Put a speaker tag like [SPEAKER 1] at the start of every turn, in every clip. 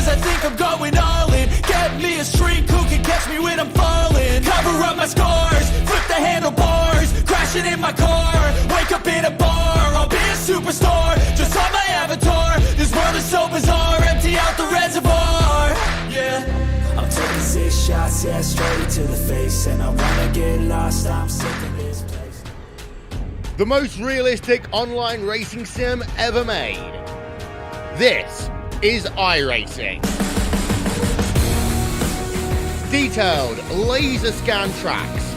[SPEAKER 1] cause I think I'm going all in. Get me a shrink who can catch me when I'm falling. Cover up my scars, flip the handlebars, crashing in my car, wake up in a bar. I'll be a superstar, just on my avatar. This world is so bizarre, empty out the reservoir. Yeah, I'm taking 6 shots, yeah, straight to the face. And I wanna get lost, I'm sick of this place.
[SPEAKER 2] The most realistic online racing sim ever made. This is iRacing. Detailed laser scan tracks,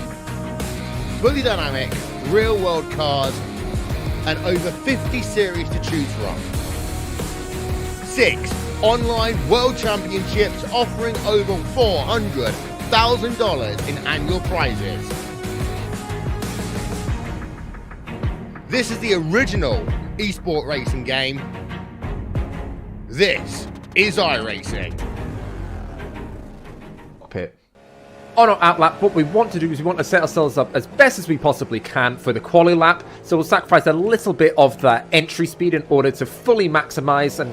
[SPEAKER 2] fully dynamic real world cars, and over 50 series to choose from. 6 online world championships offering over $400,000 in annual prizes. This is the original Esport racing game. This is iRacing.
[SPEAKER 3] Cockpit. On our out lap, what we want to do is we want to set ourselves up as best as we possibly can for the quali lap. So we'll sacrifice a little bit of that entry speed in order to fully maximize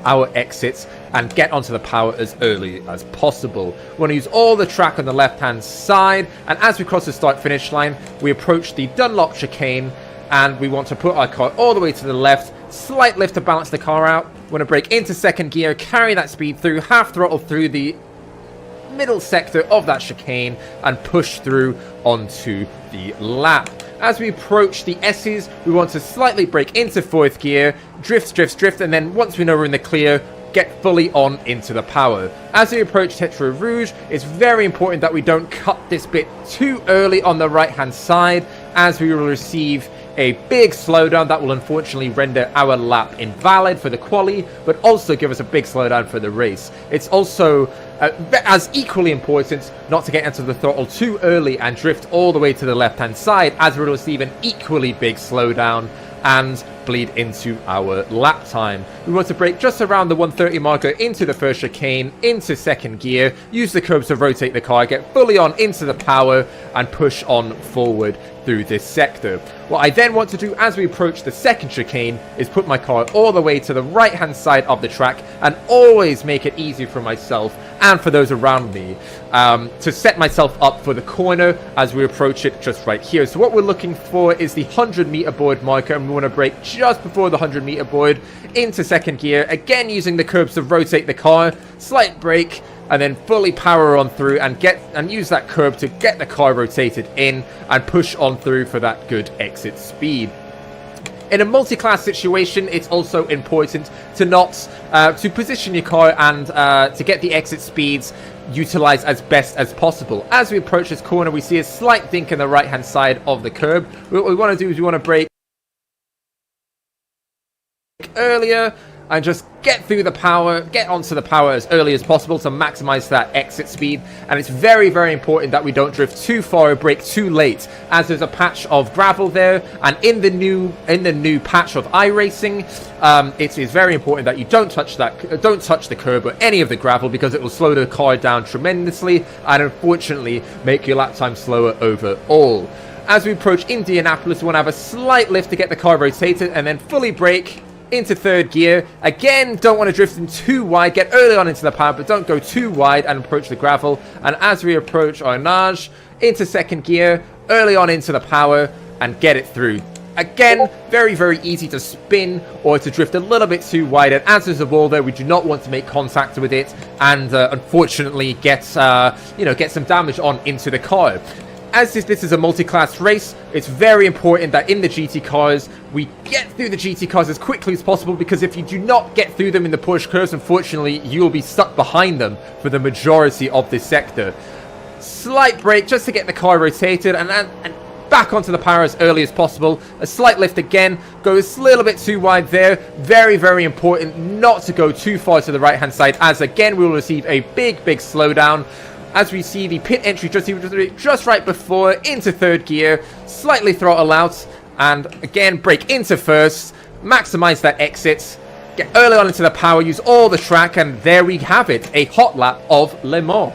[SPEAKER 3] our exits and get onto the power as early as possible. We want to use all the track on the left hand side, and as we cross the start finish line, we approach the Dunlop chicane, and we want to put our car all the way to the left, slight lift to balance the car out. We want to brake into second gear, carry that speed through, half throttle through the middle sector of that chicane, and push through onto the lap. As we approach the S's, we want to slightly brake into fourth gear, drift, and then once we know we're in the clear, get fully on into the power. As we approach Tetra Rouge, it's very important that we don't cut this bit too early on the right hand side, as we will receive a big slowdown that will unfortunately render our lap invalid for the quali, but also give us a big slowdown for the race. It's also as equally important not to get into the throttle too early and drift all the way to the left hand side, as we'll receive an equally big slowdown and bleed into our lap time. We want to brake just around the 130 marker into the first chicane, into second gear, use the curbs to rotate the car, get fully on into the power, and push on forward through this sector. What I then want to do as we approach the second chicane is put my car all the way to the right hand side of the track, and always make it easy for myself and for those around me to set myself up for the corner as we approach it just right here. So what we're looking for is the 100 meter board marker, and we want to brake just before the 100 meter board into second gear, again using the curbs to rotate the car, slight brake, and then fully power on through and use that curb to get the car rotated in and push on through for that good exit speed. In a multi-class situation, it's also important to not to position your car and to get the exit speeds utilized as best as possible. As we approach this corner, we see a slight dink in the right hand side of the curb. What we want to do is we want to brake earlier and just get through the power, get onto the power as early as possible to maximize that exit speed. And it's very, very important that we don't drift too far or brake too late, as there's a patch of gravel there, and in the new patch of iRacing, it is very important that you don't touch the curb or any of the gravel, because it will slow the car down tremendously and unfortunately make your lap time slower overall. As we approach Indianapolis, we want to have a slight lift to get the car rotated, and then fully brake into third gear. Again, don't want to drift in too wide, get early on into the power, but don't go too wide and approach the gravel. And as we approach Arnage, into second gear, early on into the power, and get it through. Again, very, very easy to spin or to drift a little bit too wide, and as there's a wall there, we do not want to make contact with it and unfortunately get some damage on into the car. As this is a multi-class race, it's very important that in the GT cars, we get through the GT cars as quickly as possible, because if you do not get through them in the Porsche curves, unfortunately, you will be stuck behind them for the majority of this sector. Slight brake just to get the car rotated and back onto the power as early as possible. A slight lift again, goes a little bit too wide there. Very, very important not to go too far to the right-hand side, as again, we will receive a big, big slowdown. As we see the pit entry just right before, into third gear, slightly throttle out, and again brake into first, maximize that exit, get early on into the power, use all the track, and there we have it, a hot lap of Le Mans.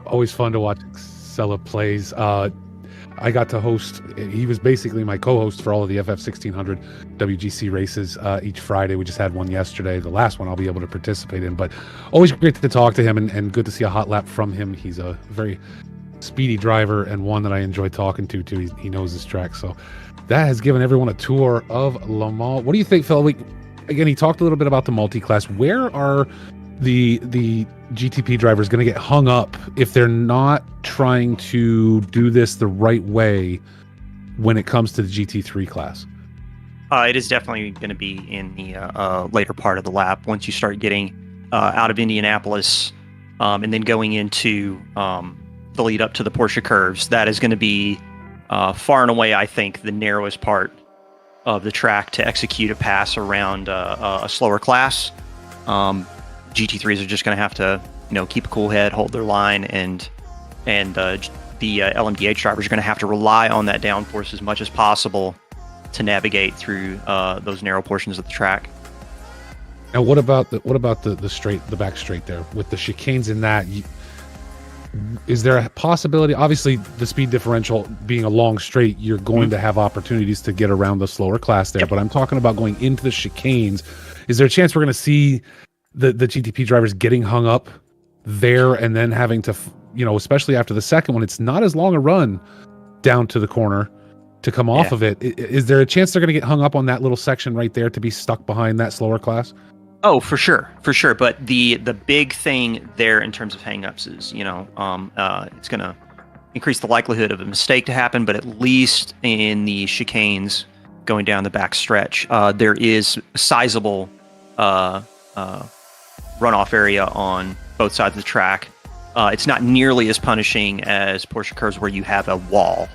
[SPEAKER 4] Always fun to watch Excella plays. I got to host. He was basically my co-host for all of the FF1600 WGC races each Friday. We just had one yesterday, the last one I'll be able to participate in. But always great to talk to him and good to see a hot lap from him. He's a very speedy driver and one that I enjoy talking to too. He knows his track. So that has given everyone a tour of Le Mans. What do you think, Phil? Again, he talked a little bit about the multi-class. Where are the GTP drivers going to get hung up if they're not trying to do this the right way when it comes to the GT3 class?
[SPEAKER 5] It is definitely going to be in the later part of the lap. Once you start getting out of Indianapolis and then going into the lead up to the Porsche curves, that is going to be far and away, I think, the narrowest part of the track to execute a pass around a slower class. GT3s are just going to have to, keep a cool head, hold their line, and the LMDH drivers are going to have to rely on that downforce as much as possible to navigate through those narrow portions of the track.
[SPEAKER 4] Now, what about the straight, the back straight there with the chicanes in that? Is there a possibility? Obviously, the speed differential being a long straight, you're going to have opportunities to get around the slower class there. Yep. But I'm talking about going into the chicanes. Is there a chance we're going to see the GTP drivers getting hung up there and then having to, especially after the second one, it's not as long a run down to the corner to come off of it. Is there a chance they're going to get hung up on that little section right there to be stuck behind that slower class?
[SPEAKER 5] Oh, for sure. But the big thing there in terms of hangups is, it's going to increase the likelihood of a mistake to happen, but at least in the chicanes going down the back stretch, there is a sizable runoff area on both sides of the track. It's not nearly as punishing as Porsche curves where you have a wall.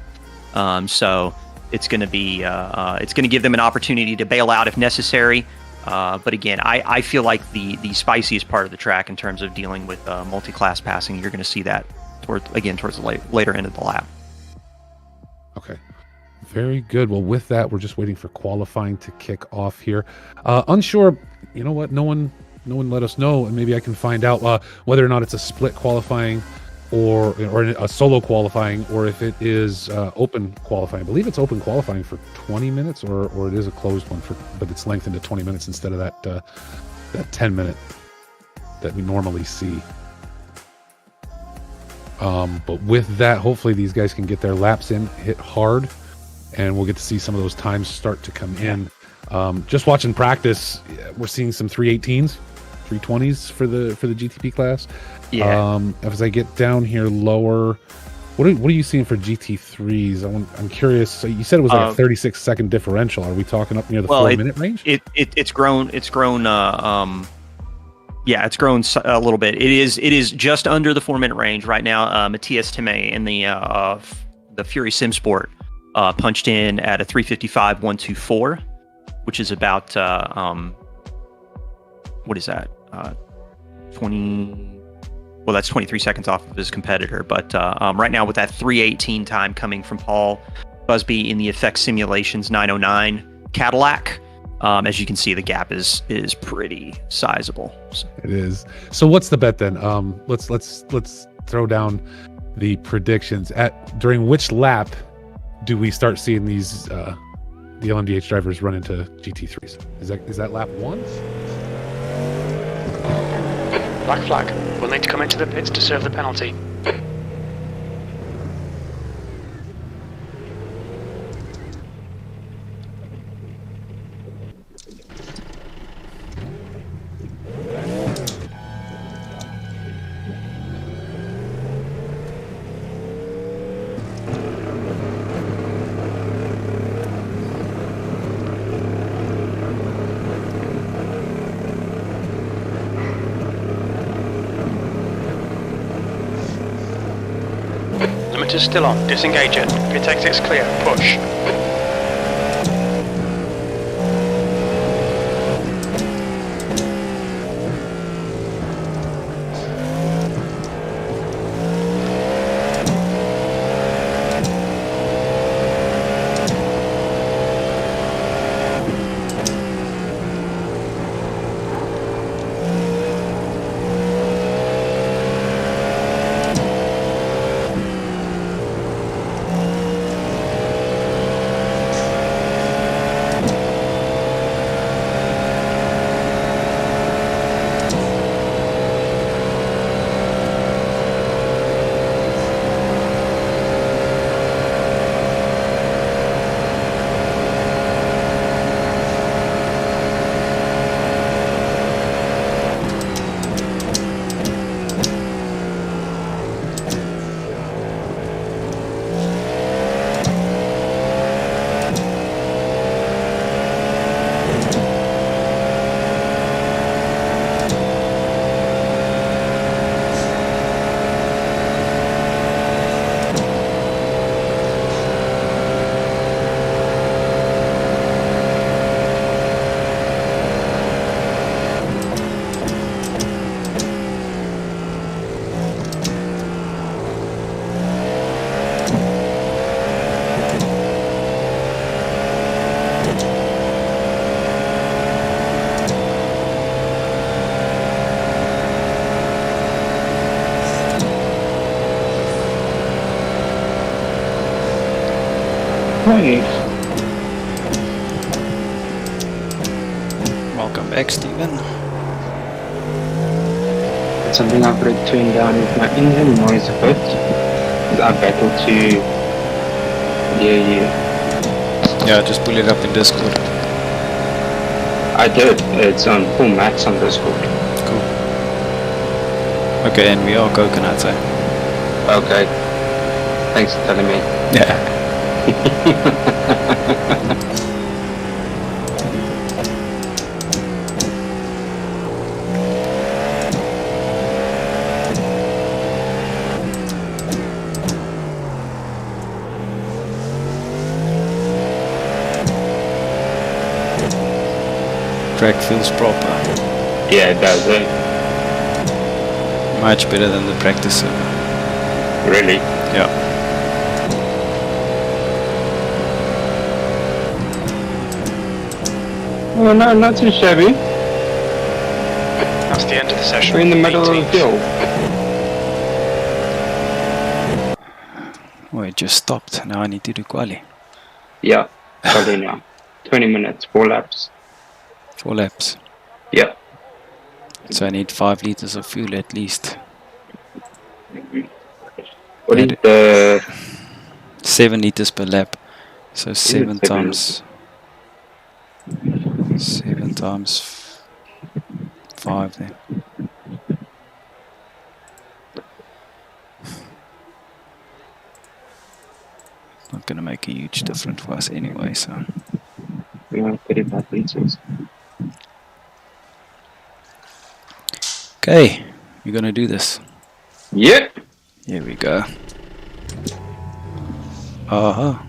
[SPEAKER 5] So it's going to be it's going to give them an opportunity to bail out if necessary. But again, I feel like the spiciest part of the track in terms of dealing with multi-class passing, you're going to see that towards the later end of the lap.
[SPEAKER 4] Okay. Very good. Well, with that, we're just waiting for qualifying to kick off here. Unsure, you know what? No one let us know, and maybe I can find out whether or not it's a split qualifying or a solo qualifying, or if it is open qualifying. I believe it's open qualifying for 20 minutes, or it is a closed one but it's lengthened to 20 minutes instead of that 10 minute that we normally see. But with that, hopefully these guys can get their laps in, hit hard, and we'll get to see some of those times start to come in. Just watching practice, we're seeing some 318s, 320s for the GTP class. Yeah. As I get down here lower, what are you seeing for GT3s? I'm curious. So you said it was like a 36-second differential. Are we talking up near the 4-minute range?
[SPEAKER 5] It's grown. It's grown a little bit. It is just under the 4-minute range right now. Matthias Timé in the Fury Sim Sport punched in at a 3:55.124, which is about what is that? 20. Well, that's 23 seconds off of his competitor. But right now with that 3:18 time coming from Paul Busby in the Effect Simulations 909 Cadillac, as you can see, the gap is pretty sizable. So.
[SPEAKER 4] It is. So what's the bet then? Let's throw down the predictions. During which lap do we start seeing these the LMDH drivers run into GT3s? Is that lap 1?
[SPEAKER 6] Black flag. We'll need to come into the pits to serve the penalty. Limiter's still on. Disengage it. Pit exit's clear. Push.
[SPEAKER 7] Hey,
[SPEAKER 8] Welcome back, Steven.
[SPEAKER 7] it's something I've got to tune down with my engine noise a bit. 'Cause I battle to hear you.
[SPEAKER 8] Yeah, just pull it up in Discord.
[SPEAKER 7] I did. It's on full max on Discord.
[SPEAKER 8] Cool. Okay, and we are coconuts, eh?
[SPEAKER 7] Okay. Thanks for telling me.
[SPEAKER 8] Yeah. Track feels proper.
[SPEAKER 7] Yeah, it does.
[SPEAKER 8] Much better than the practice server.
[SPEAKER 7] Really?
[SPEAKER 8] Yeah.
[SPEAKER 7] Oh no, not too shabby.
[SPEAKER 6] That's the end of the session.
[SPEAKER 7] We're in the middle of the
[SPEAKER 6] 18th.
[SPEAKER 7] field.
[SPEAKER 8] Oh, it just stopped. Now I need to do quali.
[SPEAKER 7] Yeah, probably now. 20 minutes, 4 laps.
[SPEAKER 8] 4 laps.
[SPEAKER 7] Yeah.
[SPEAKER 8] So I need 5 liters of fuel at least.
[SPEAKER 7] What is
[SPEAKER 8] That-
[SPEAKER 7] the...
[SPEAKER 8] 7 liters per lap. So 7
[SPEAKER 7] 7?
[SPEAKER 8] times... 7 times 5 then. Not gonna make a huge difference for us anyway, so...
[SPEAKER 7] Yeah, 35 liters.
[SPEAKER 8] Okay, we're gonna do this.
[SPEAKER 7] Yep.
[SPEAKER 8] Here we go. Aha.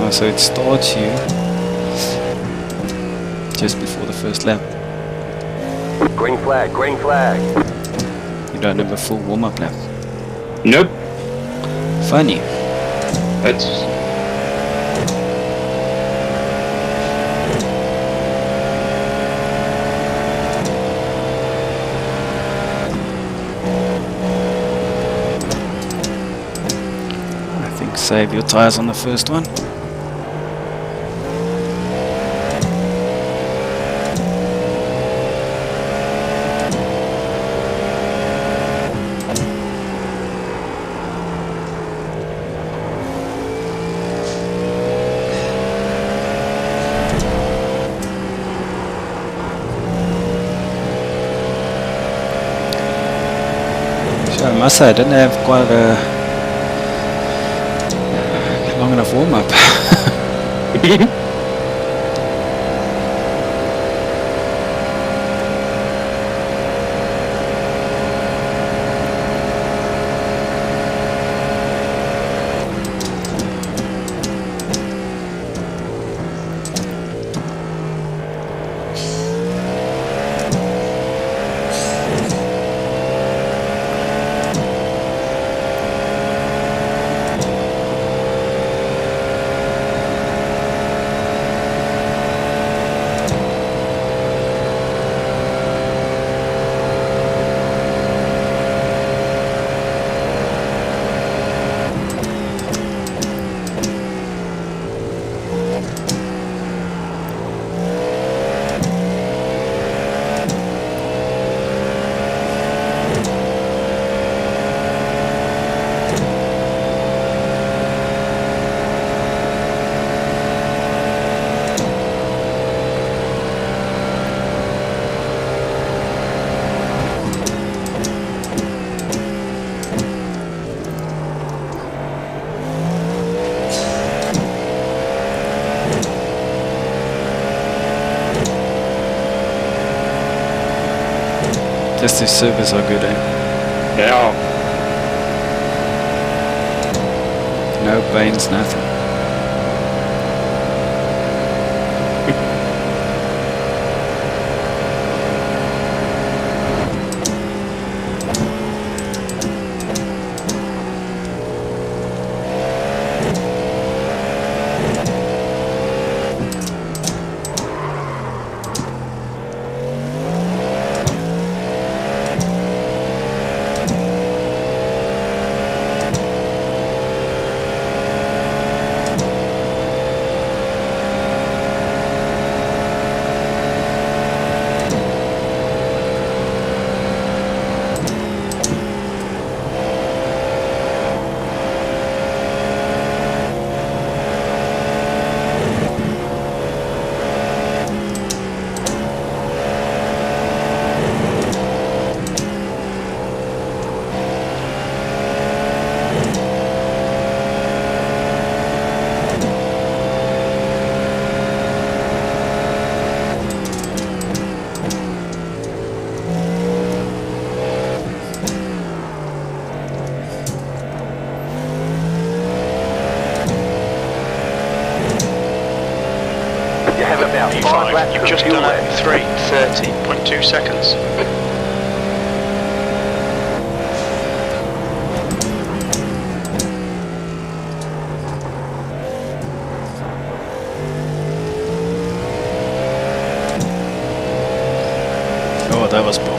[SPEAKER 8] Oh, so it starts you just before the first lap.
[SPEAKER 9] Green flag, green flag.
[SPEAKER 8] You don't have a full warm-up lap.
[SPEAKER 7] Nope.
[SPEAKER 8] Funny.
[SPEAKER 7] That's...
[SPEAKER 8] I think save your tires on the first one. So I must say I didn't have quite a long enough warm-up. Just the servers are good, eh?
[SPEAKER 7] Yeah.
[SPEAKER 8] No pains, nothing.
[SPEAKER 9] now. 5
[SPEAKER 6] P5,
[SPEAKER 9] laps
[SPEAKER 6] you've
[SPEAKER 9] of
[SPEAKER 6] just
[SPEAKER 9] fuel
[SPEAKER 6] done
[SPEAKER 9] left.
[SPEAKER 6] it. 3:30.2 seconds.
[SPEAKER 8] Oh, that was bumper.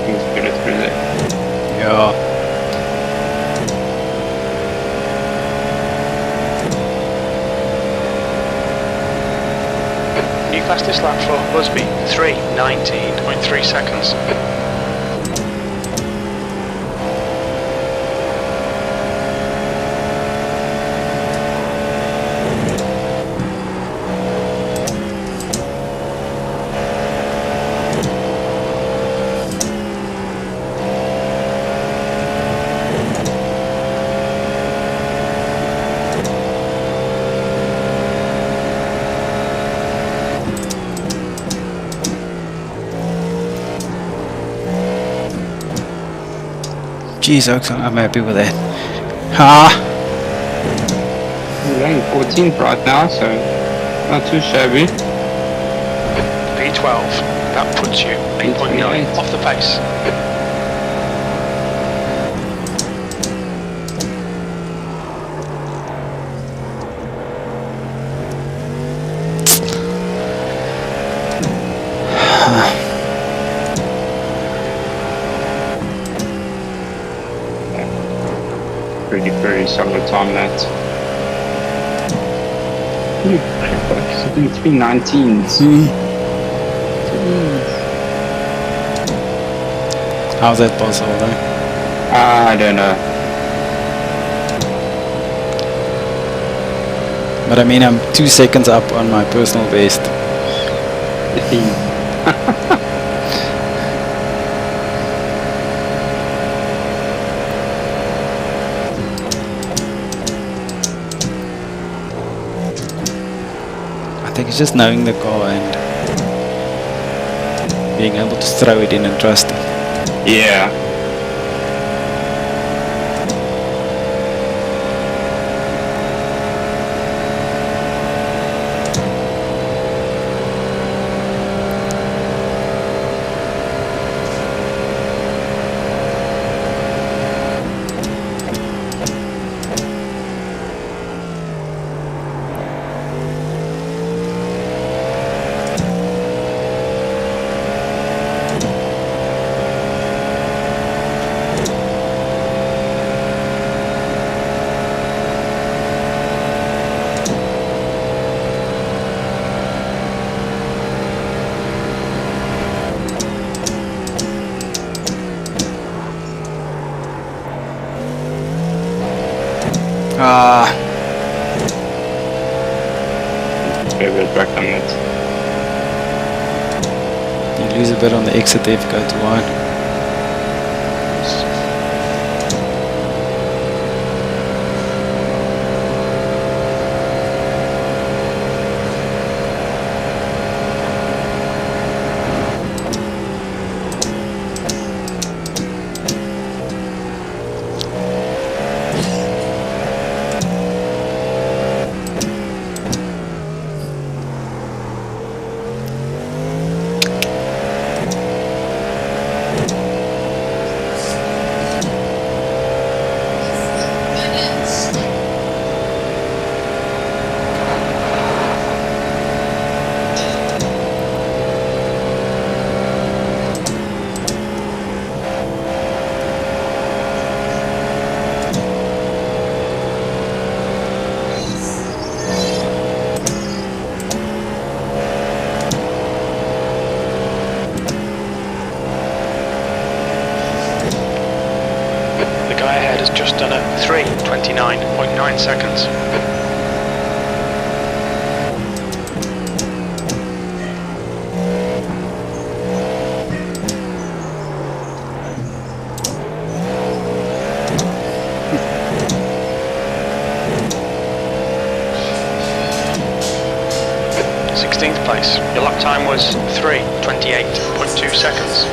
[SPEAKER 7] He's good through there.
[SPEAKER 8] Ja.
[SPEAKER 6] New fastest lap for Busby, 3:19.3 seconds.
[SPEAKER 8] Jeez, I'm happy with that. Ha!
[SPEAKER 7] We're only 14th right now, so not too shabby.
[SPEAKER 6] P12, that puts you 8.9 off the pace.
[SPEAKER 7] Pretty solid time that. He's doing 3:19s.
[SPEAKER 8] How's that possible though?
[SPEAKER 7] I don't know.
[SPEAKER 8] But I mean, I'm 2 seconds up on my personal best. I think it's just knowing the car and being able to throw it in and trust it.
[SPEAKER 7] Yeah. very good work on that.
[SPEAKER 8] You lose a bit on the exit there if you go too wide.
[SPEAKER 6] Just done at 3:29.9 seconds. Place. Your lap time was 3:28.2 seconds.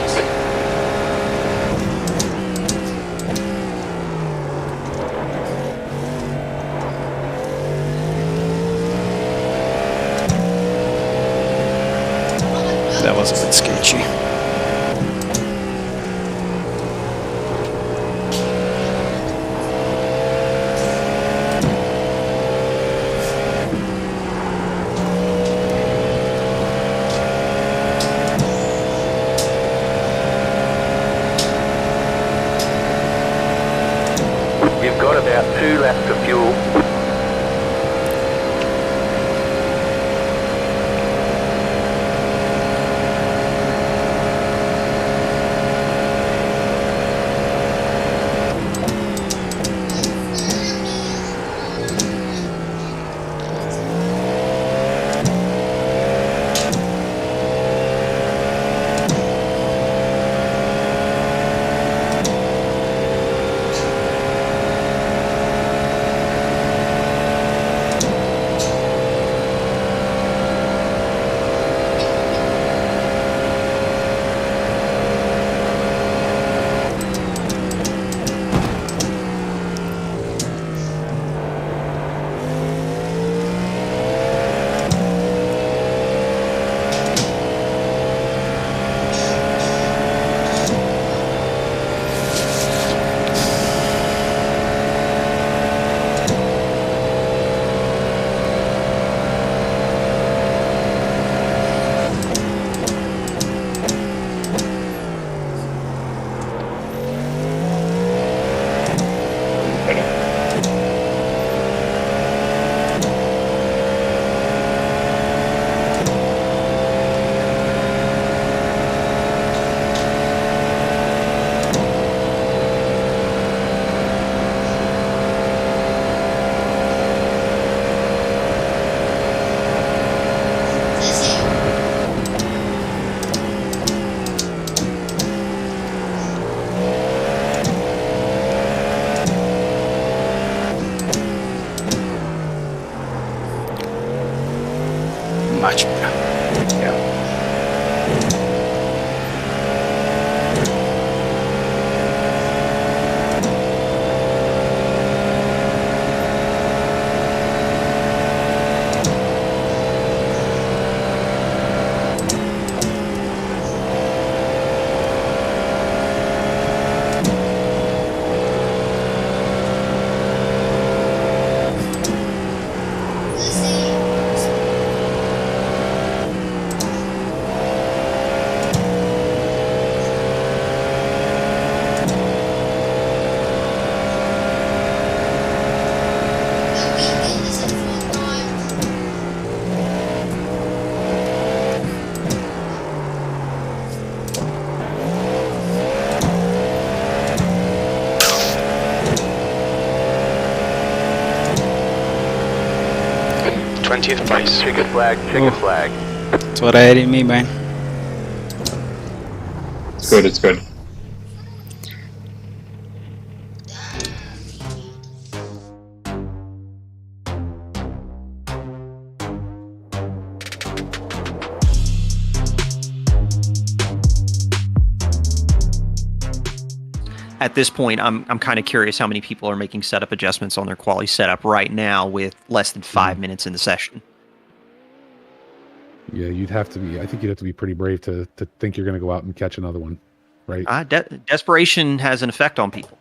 [SPEAKER 8] That was a bit sketchy.
[SPEAKER 9] You've got about 2 laps of fuel.
[SPEAKER 8] Much better.
[SPEAKER 6] 20th place.
[SPEAKER 9] Chicken flag, chicken flag.
[SPEAKER 8] That's what I had in me, man.
[SPEAKER 7] It's good, it's good.
[SPEAKER 5] At this point, I'm kind of curious how many people are making setup adjustments on their quali setup right now with less than 5 minutes in the session.
[SPEAKER 4] Yeah, you'd have to be. I think you'd have to be pretty brave to think you're going to go out and catch another one, right?
[SPEAKER 5] Desperation has an effect on people.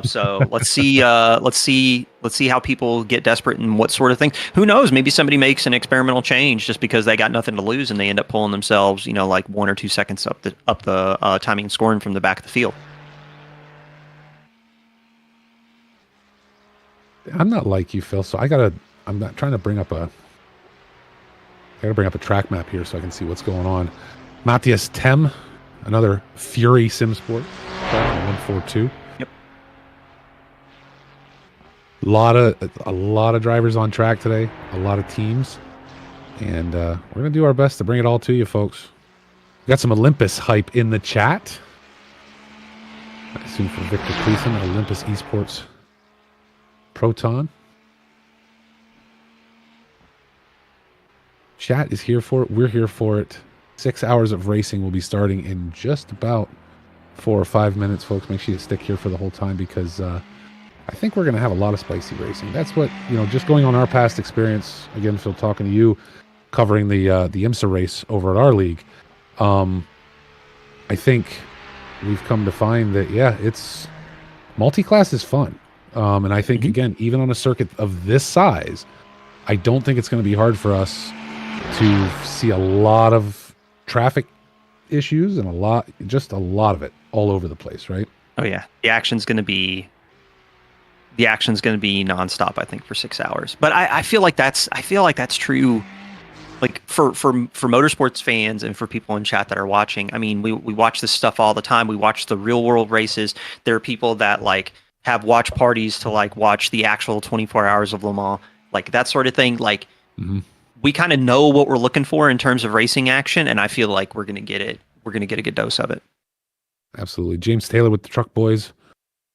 [SPEAKER 5] So let's see how people get desperate and what sort of things. Who knows? Maybe somebody makes an experimental change just because they got nothing to lose and they end up pulling themselves, like 1 or 2 seconds up the timing and scoring from the back of the field.
[SPEAKER 4] I'm not like you, Phil. So I'm not trying to bring up a track map here so I can see what's going on. Matthias Tem, another Fury Sim Sport, 142.
[SPEAKER 5] Yep.
[SPEAKER 4] A lot of drivers on track today, a lot of teams, and we're gonna do our best to bring it all to you, folks. We got some Olympus hype in the chat. I assume for Victor Cleason, Olympus Esports Proton. Chat is here for it. We're here for it. 6 hours of racing will be starting in just about 4 or 5 minutes, folks. Make sure you stick here for the whole time because I think we're going to have a lot of spicy racing. That's what, just going on our past experience. Again, Phil, talking to you, covering the IMSA race over at our league. I think we've come to find that, it's multi-class is fun. And I think, again, even on a circuit of this size, I don't think it's going to be hard for us to see a lot of traffic issues and a lot of it all over the place, right?
[SPEAKER 5] Oh yeah, the action's going to be nonstop. I think for 6 hours, but I feel like that's true. Like for motorsports fans and for people in chat that are watching. I mean, we watch this stuff all the time. We watch the real world races. There are people that have watch parties to watch the actual 24 hours of Le Mans, that sort of thing. We kind of know what we're looking for in terms of racing action, and I feel like we're going to get it. We're going to get a good dose of it.
[SPEAKER 4] Absolutely. James Taylor with the Truck Boys.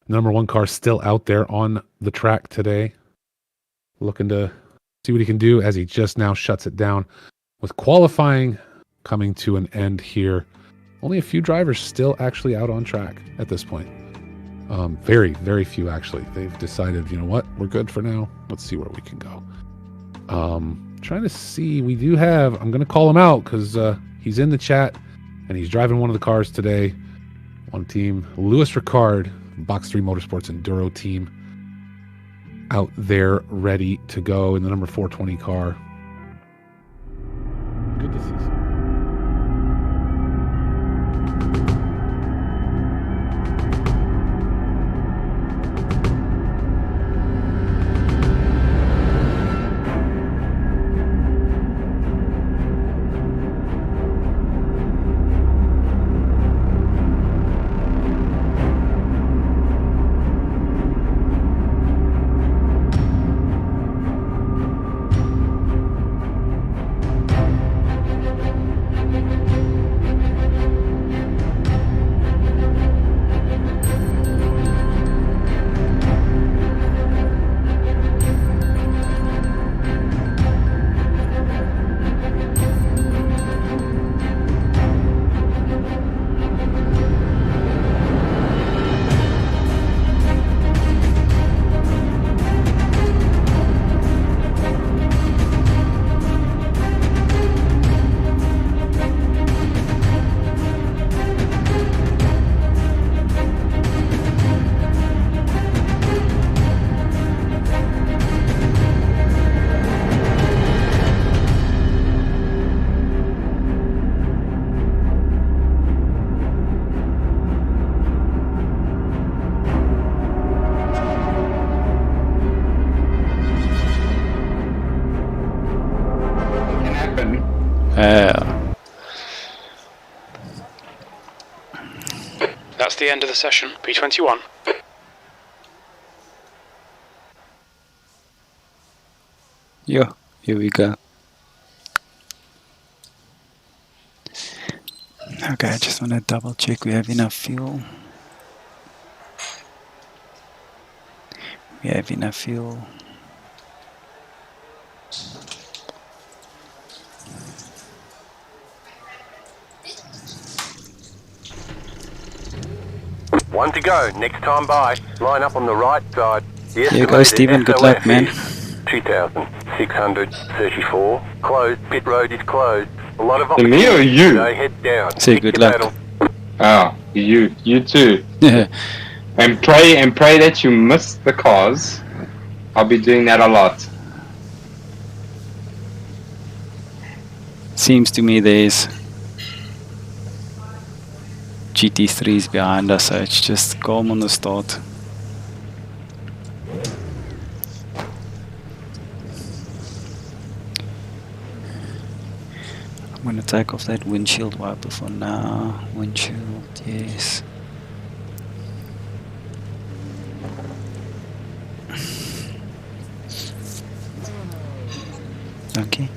[SPEAKER 4] Number 1 car still out there on the track today. Looking to see what he can do as he just now shuts it down with qualifying coming to an end here. Only a few drivers still actually out on track at this point. Very, very few actually. They've decided, you know what, we're good for now. Let's see where we can go. Trying to see, we do have, I'm going to call him out because he's in the chat and he's driving one of the cars today on team. Louis Ricard, Box 3 Motorsports Enduro team, out there ready to go in the number 420 car. Good to see some.
[SPEAKER 6] That's the end of the session. P21.
[SPEAKER 8] Here we go. Okay, I just want to double check we have enough fuel. We have enough fuel.
[SPEAKER 9] One to go. Next time by. Line up on the right side. The
[SPEAKER 8] Here you go, Stephen. Good luck, man.
[SPEAKER 9] 2,634. Closed. Pit road is closed. A lot of
[SPEAKER 7] Me or you?
[SPEAKER 9] So head down.
[SPEAKER 8] Say
[SPEAKER 9] Pick
[SPEAKER 8] good
[SPEAKER 9] your
[SPEAKER 8] luck.
[SPEAKER 9] battle.
[SPEAKER 7] Oh, you too. And pray that you miss the cars. I'll be doing that a lot.
[SPEAKER 8] Seems to me there's GT3s behind us, so it's just calm on the start. I'm gonna take off that windshield wiper for now. Windshield, yes. Okay.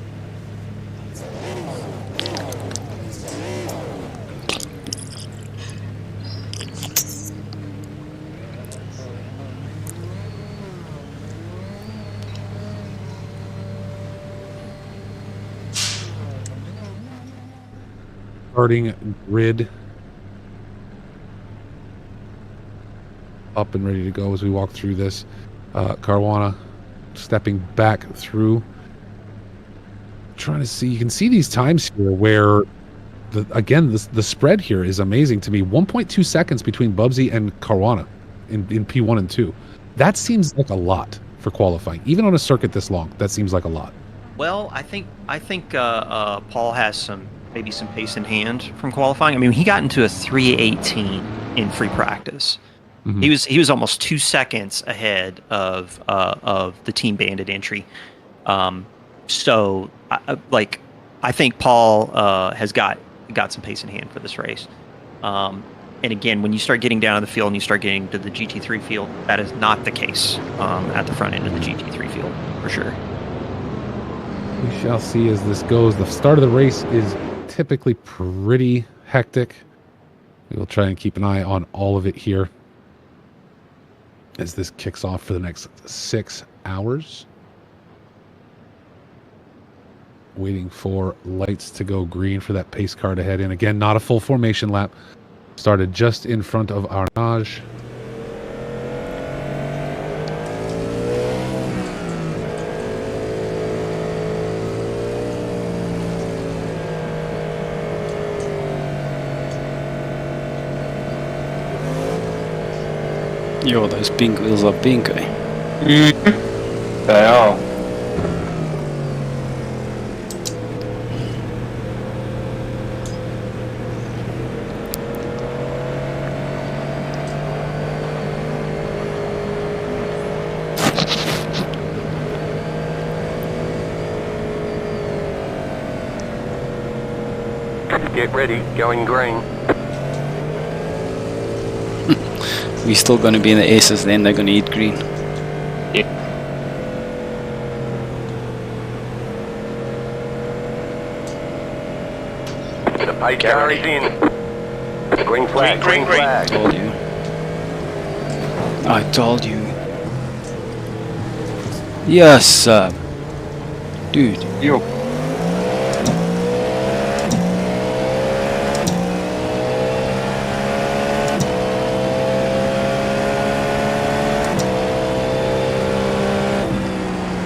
[SPEAKER 4] Starting grid up and ready to go as we walk through this. Caruana stepping back through. Trying to see, you can see these times here where the spread here is amazing to me. 1.2 seconds between Bubsy and Caruana in P1 and 2. That seems like a lot for qualifying, even on a circuit this long. That seems like a lot.
[SPEAKER 5] Well, I think Paul has maybe some pace in hand from qualifying. I mean, he got into a 3:18 in free practice.
[SPEAKER 4] Mm-hmm.
[SPEAKER 5] He was almost 2 seconds ahead of the Team Bandit entry. So I think Paul has got some pace in hand for this race. And again, when you start getting down to the field and you start getting to the GT3 field, that is not the case at the front end of the GT3 field for sure.
[SPEAKER 4] We shall see as this goes. The start of the race is typically pretty hectic. We will try and keep an eye on all of it here as this kicks off for the next 6 hours. Waiting for lights to go green for that pace car to head in. Again, not a full formation lap. Started just in front of Arnage.
[SPEAKER 8] Yo, those pink wheels are pink, eh?
[SPEAKER 7] They are.
[SPEAKER 9] Get ready. Going green.
[SPEAKER 8] We're still gonna be in the S's, then they're gonna eat green.
[SPEAKER 9] The pace car is in. Green flag. Green flag.
[SPEAKER 8] Told you. I told you. Yes, dude.
[SPEAKER 7] Yo.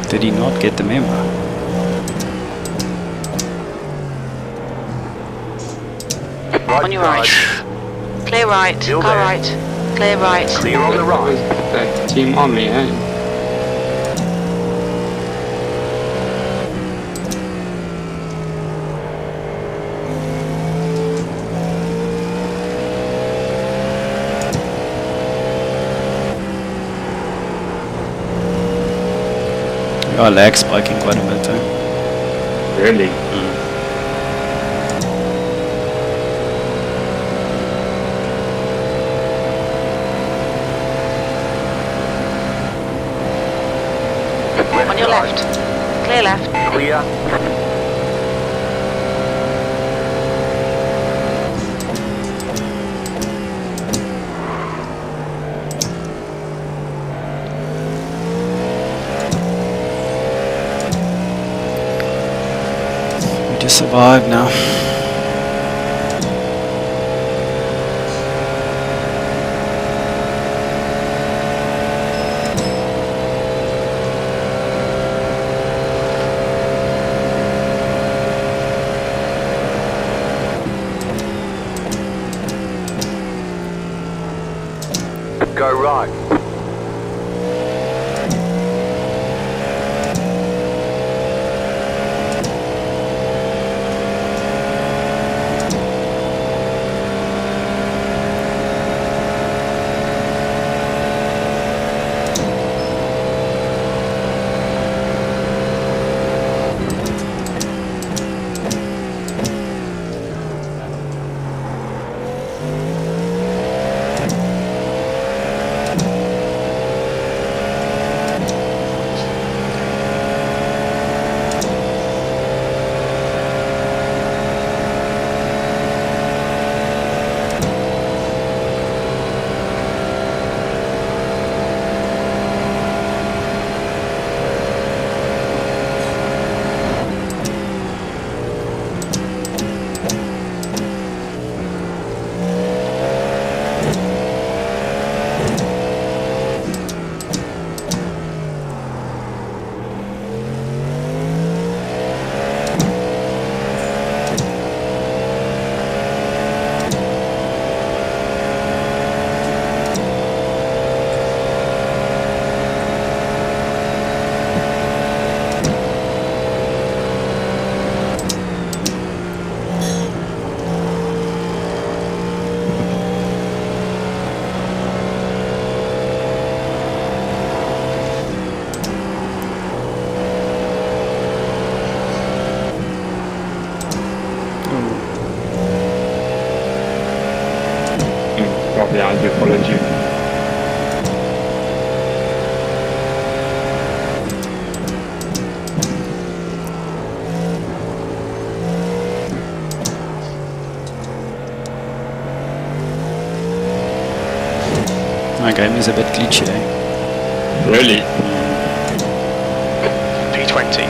[SPEAKER 8] Did he not get the memo?
[SPEAKER 10] On your right. Clear right.
[SPEAKER 9] Still
[SPEAKER 10] Car
[SPEAKER 9] there.
[SPEAKER 10] right. Clear right.
[SPEAKER 9] Clear on the right.
[SPEAKER 7] That team on me, eh?
[SPEAKER 8] Our lag spiking quite a bit, eh?
[SPEAKER 7] Really?
[SPEAKER 10] On your left. Clear left.
[SPEAKER 9] Clear.
[SPEAKER 8] We just survived now.
[SPEAKER 9] Go right.
[SPEAKER 7] Probably I do followed you.
[SPEAKER 8] My game is a bit glitchy.
[SPEAKER 7] Really?
[SPEAKER 6] P20.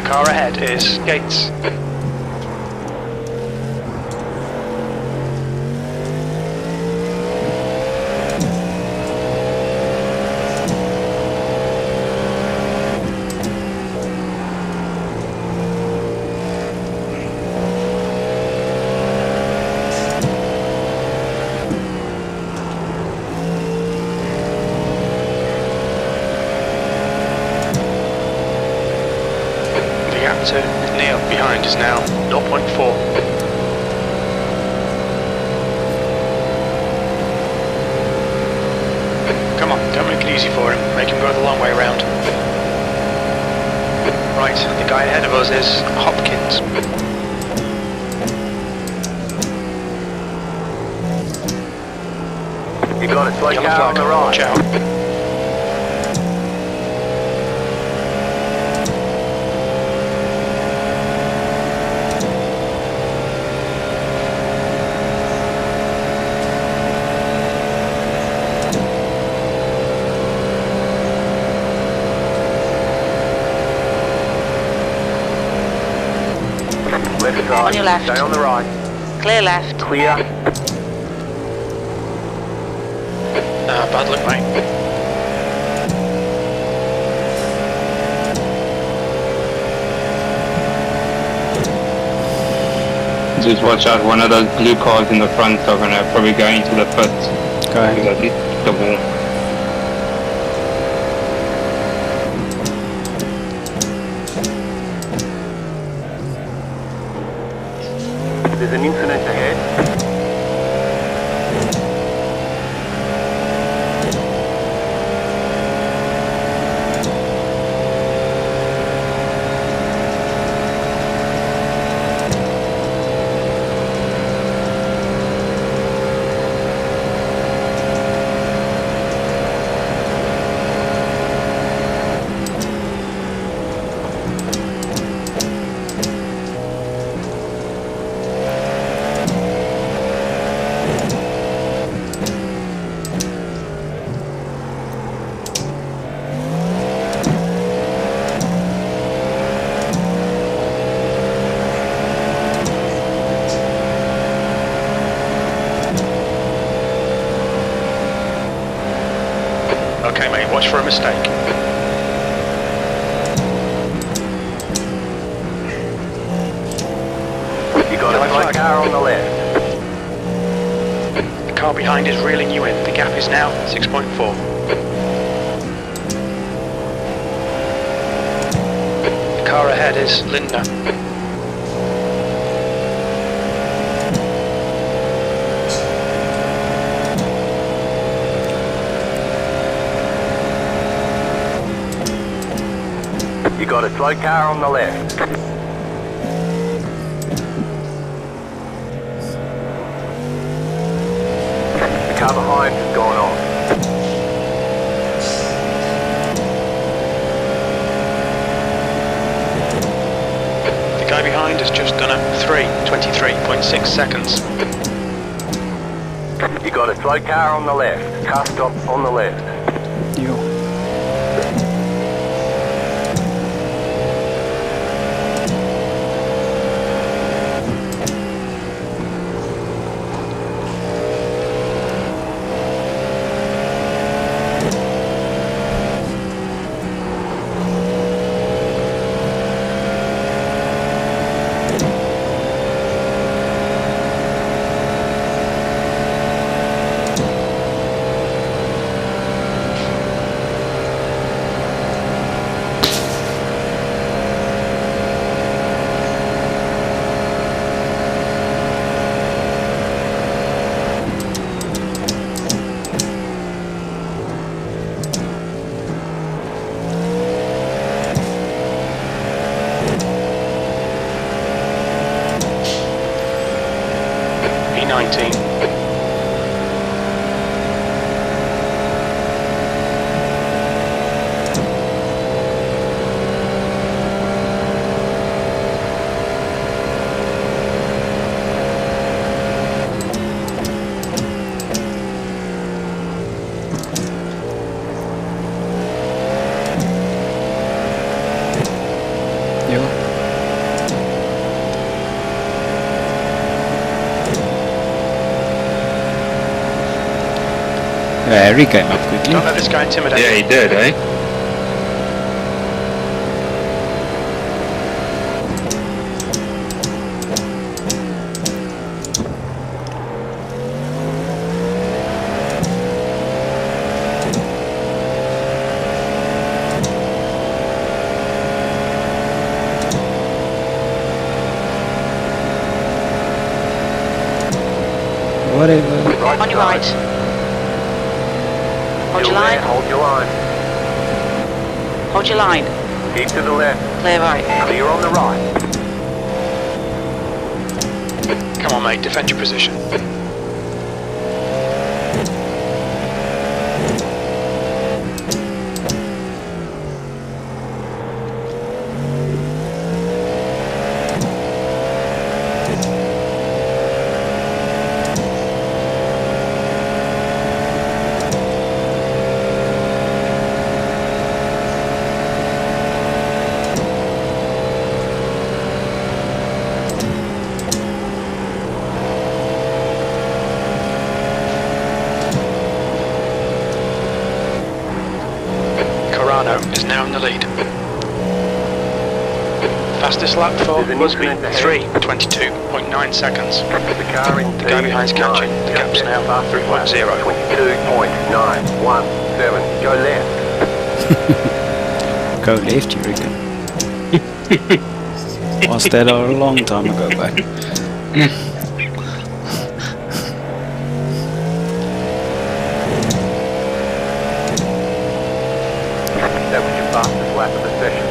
[SPEAKER 6] Car ahead is Gates. The gap to Neil behind is now 0.4. Come on, don't make it easy for him. Make him go the long way around. Right, the guy ahead of us is Hopkins.
[SPEAKER 9] You got a slow
[SPEAKER 6] Yellow
[SPEAKER 9] car on
[SPEAKER 6] flag,
[SPEAKER 9] the right.
[SPEAKER 6] watch out.
[SPEAKER 9] Left side.
[SPEAKER 10] On your left.
[SPEAKER 9] Stay on the right.
[SPEAKER 10] Clear left.
[SPEAKER 9] Clear.
[SPEAKER 6] Bad luck, mate.
[SPEAKER 7] Just watch out, one of those blue cars in the front are gonna probably go into the pit.
[SPEAKER 8] Okay.
[SPEAKER 7] Because I hit the wall.
[SPEAKER 9] There's an incident ahead.
[SPEAKER 6] Okay, mate, watch for a mistake.
[SPEAKER 9] You got a slow car on the left.
[SPEAKER 6] The car behind is reeling you in. The gap is now 6.4. The car ahead is Linda.
[SPEAKER 9] You got a slow car on the left. The car behind has gone off.
[SPEAKER 6] The guy behind has just done a 3:23.6 seconds.
[SPEAKER 9] You got a slow car on the left. Car stop on the left.
[SPEAKER 8] You.
[SPEAKER 6] P19.
[SPEAKER 8] You. He came up quickly.
[SPEAKER 6] Don't let this guy intimidate you.
[SPEAKER 7] he did, eh?
[SPEAKER 8] Whatever.
[SPEAKER 10] On your right. Hold your line.
[SPEAKER 9] Hold your line.
[SPEAKER 10] Hold your line.
[SPEAKER 9] Keep to the left.
[SPEAKER 10] Clear right.
[SPEAKER 9] Clear on the right.
[SPEAKER 6] Come on, mate, defend your position. Is now in the lead. Fastest lap for Busby, 3:22.9 seconds.
[SPEAKER 9] The car in
[SPEAKER 6] The guy behind's catching. The gap's now 3.0.
[SPEAKER 9] 22.917. Go left.
[SPEAKER 8] Go left, you reckon? Was that a long time ago, back?
[SPEAKER 9] That was your fastest lap of the session.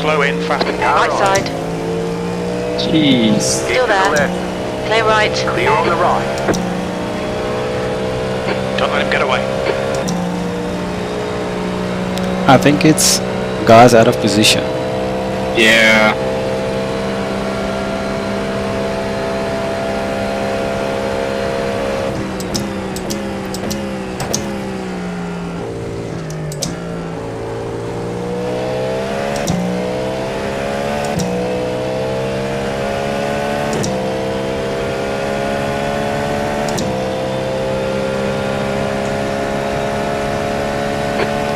[SPEAKER 6] Slow in, fast.
[SPEAKER 10] Right side.
[SPEAKER 7] Jeez.
[SPEAKER 10] Still
[SPEAKER 9] To the
[SPEAKER 10] there.
[SPEAKER 9] left.
[SPEAKER 10] Clear right.
[SPEAKER 9] Clear on the right.
[SPEAKER 6] Don't let him get away.
[SPEAKER 8] I think it's guys out of position.
[SPEAKER 7] Yeah.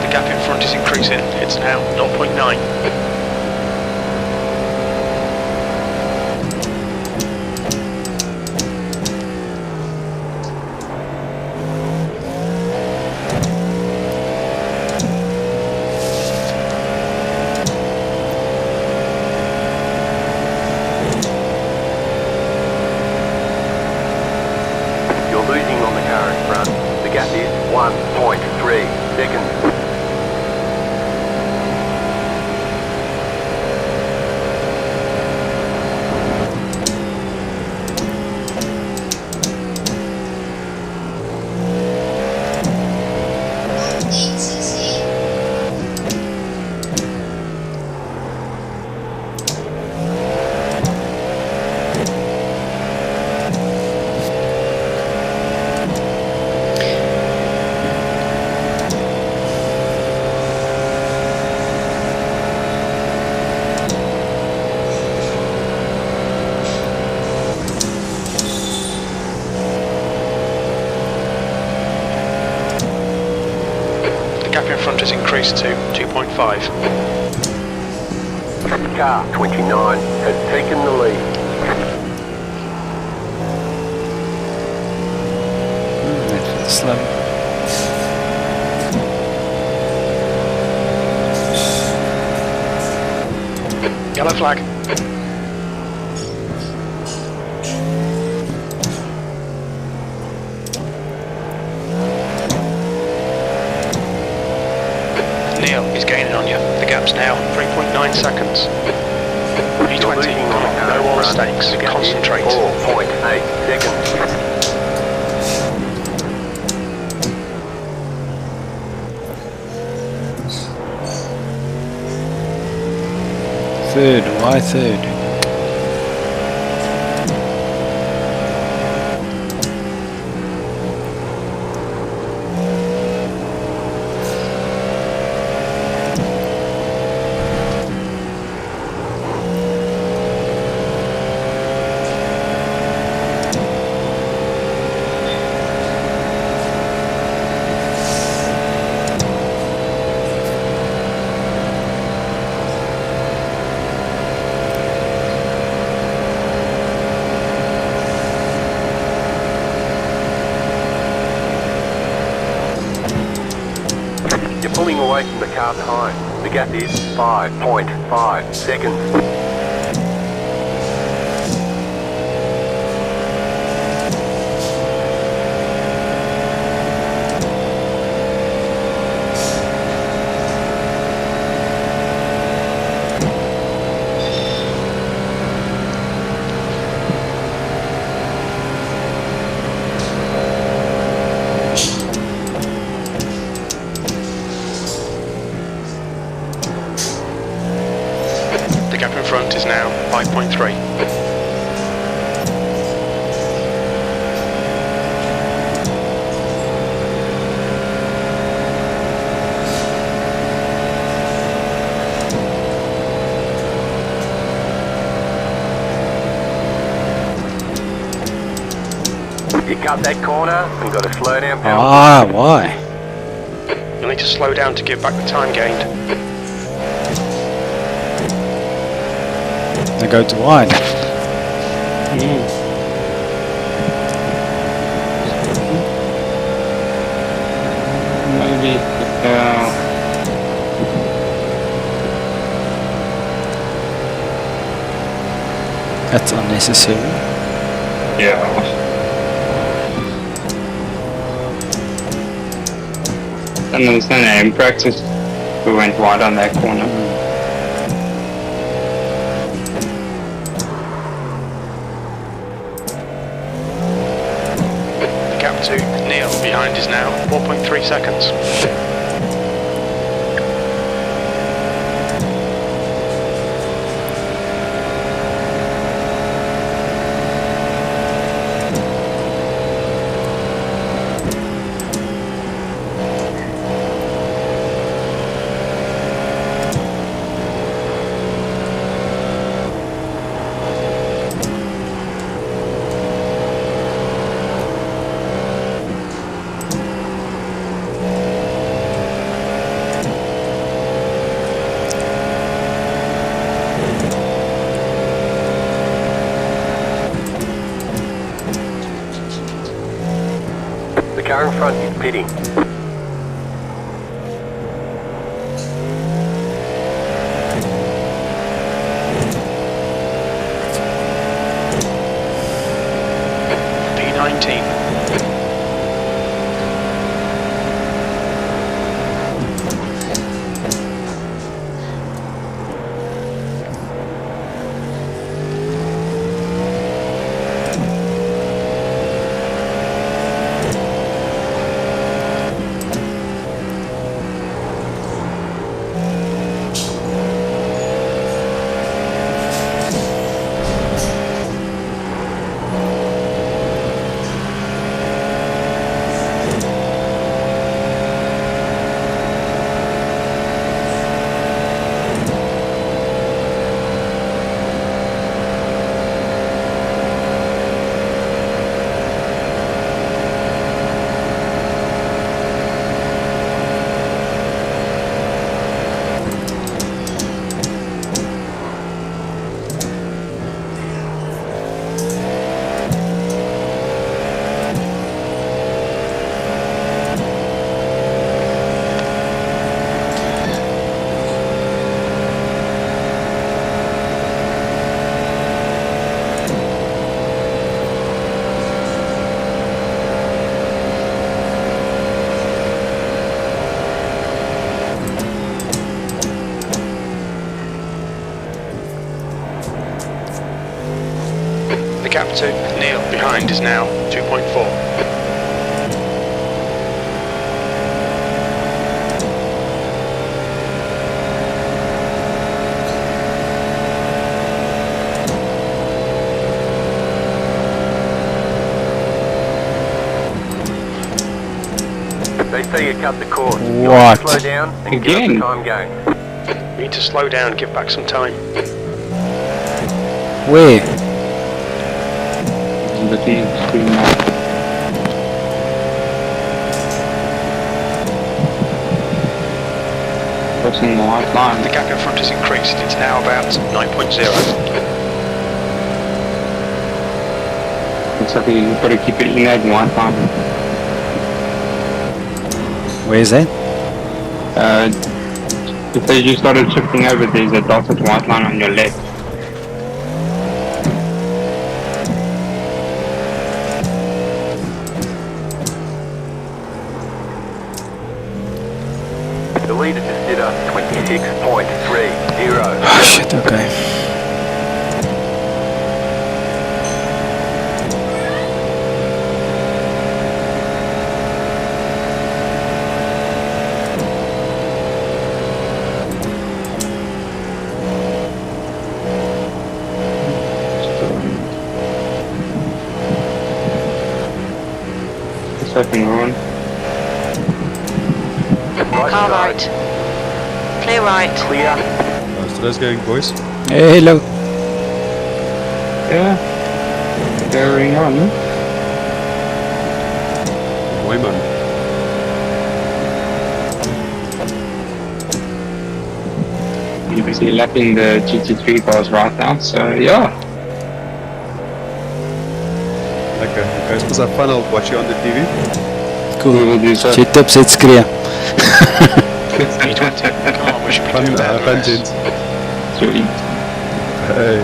[SPEAKER 6] The gap in front is increasing. It's now 0.9.
[SPEAKER 9] You're losing on the car in front. The gap is 1.3 seconds.
[SPEAKER 6] The gap in front has increased to 2.5.
[SPEAKER 9] Car 29 has taken the lead.
[SPEAKER 8] That feels slow.
[SPEAKER 6] Yellow flag. Neil is gaining on you. The gap's now 3.9 seconds.
[SPEAKER 9] You're
[SPEAKER 6] V20,
[SPEAKER 9] losing on the car
[SPEAKER 6] no
[SPEAKER 9] in
[SPEAKER 6] more
[SPEAKER 9] front.
[SPEAKER 6] mistakes.
[SPEAKER 9] The gap is
[SPEAKER 6] Concentrate.
[SPEAKER 9] 4.8 seconds.
[SPEAKER 8] Third, why third?
[SPEAKER 9] You're pulling away from the car behind. The gap is 5.5 seconds.
[SPEAKER 6] The gap in front is now 5.3.
[SPEAKER 9] You cut that corner and got to slow down power.
[SPEAKER 8] Ah, why?
[SPEAKER 6] You'll need to slow down to give back the time gained.
[SPEAKER 8] I go to wide.
[SPEAKER 7] Maybe.
[SPEAKER 8] That's unnecessary.
[SPEAKER 7] Yeah. And there was no in practice. We went wide on that corner.
[SPEAKER 6] behind is now 4.3 seconds.
[SPEAKER 9] The car in front is pitting.
[SPEAKER 6] P19. The gap to Neil behind is now 2.4.
[SPEAKER 9] They say you cut the course. You
[SPEAKER 8] What?
[SPEAKER 9] slow down and get up the time going.
[SPEAKER 6] We need to slow down, give back some time.
[SPEAKER 8] Wait.
[SPEAKER 7] The team screen now. Crossing the white line.
[SPEAKER 6] The gap in front has increased. It's now about 9.0.
[SPEAKER 7] Looks like you've got to keep it in that white line.
[SPEAKER 8] Where is it?
[SPEAKER 7] If they just started shifting over, there's a dotted white line on your left.
[SPEAKER 9] The leader just did a 26.30.
[SPEAKER 8] Oh shit, okay.
[SPEAKER 7] Second run.
[SPEAKER 10] Car right. Clear right.
[SPEAKER 9] Clear.
[SPEAKER 11] So that's going, boys.
[SPEAKER 8] Hey, hello.
[SPEAKER 7] Yeah. Carrying on.
[SPEAKER 11] Boy, man.
[SPEAKER 7] You're busy lapping the GT3 cars right now, so yeah.
[SPEAKER 11] Okay, guys, was that fun? I'll watch you on the TV.
[SPEAKER 7] We will do so.
[SPEAKER 8] Shit up, it's clear.
[SPEAKER 6] P20. Come on, we should be
[SPEAKER 11] Fun,
[SPEAKER 6] doing better than this.
[SPEAKER 11] Gents.
[SPEAKER 7] Sweet.
[SPEAKER 11] Hey.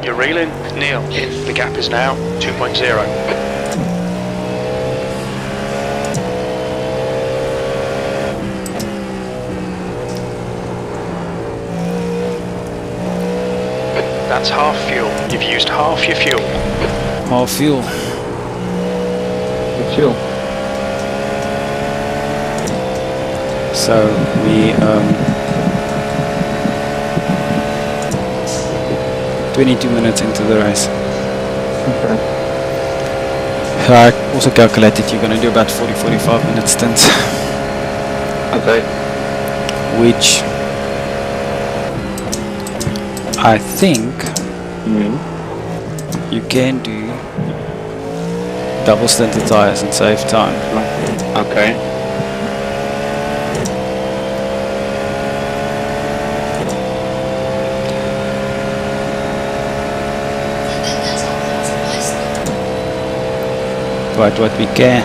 [SPEAKER 6] You're reeling, Neil. The gap is now 2.0. That's half fuel. You've used half your fuel.
[SPEAKER 8] More fuel.
[SPEAKER 7] Fuel.
[SPEAKER 8] So we 22 minutes into the race.
[SPEAKER 7] Okay.
[SPEAKER 8] I also calculated you're going to do about 40-45 minute stints,
[SPEAKER 7] Okay.
[SPEAKER 8] which I think you can do double stinted tires and save time.
[SPEAKER 7] Okay.
[SPEAKER 8] But what we can.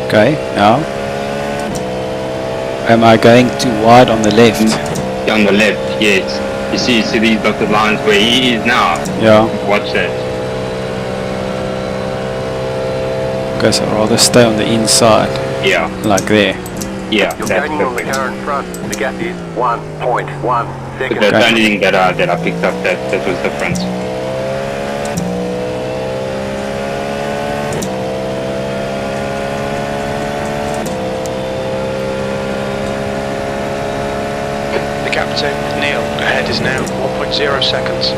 [SPEAKER 8] Okay, now. Am I going too wide on the left?
[SPEAKER 7] On the left, yes. You see these dotted lines where he is now?
[SPEAKER 8] Yeah.
[SPEAKER 7] Watch that.
[SPEAKER 8] Okay, so I'd rather stay on the inside.
[SPEAKER 7] Yeah.
[SPEAKER 8] Like there.
[SPEAKER 7] Yeah,
[SPEAKER 9] You're
[SPEAKER 7] that's
[SPEAKER 9] gaining on the
[SPEAKER 7] perfect.
[SPEAKER 9] car in front. The gap is 1.1 seconds.
[SPEAKER 7] That's the only thing that I picked up that was different.
[SPEAKER 6] The gap to Neil ahead is now 1.0 seconds.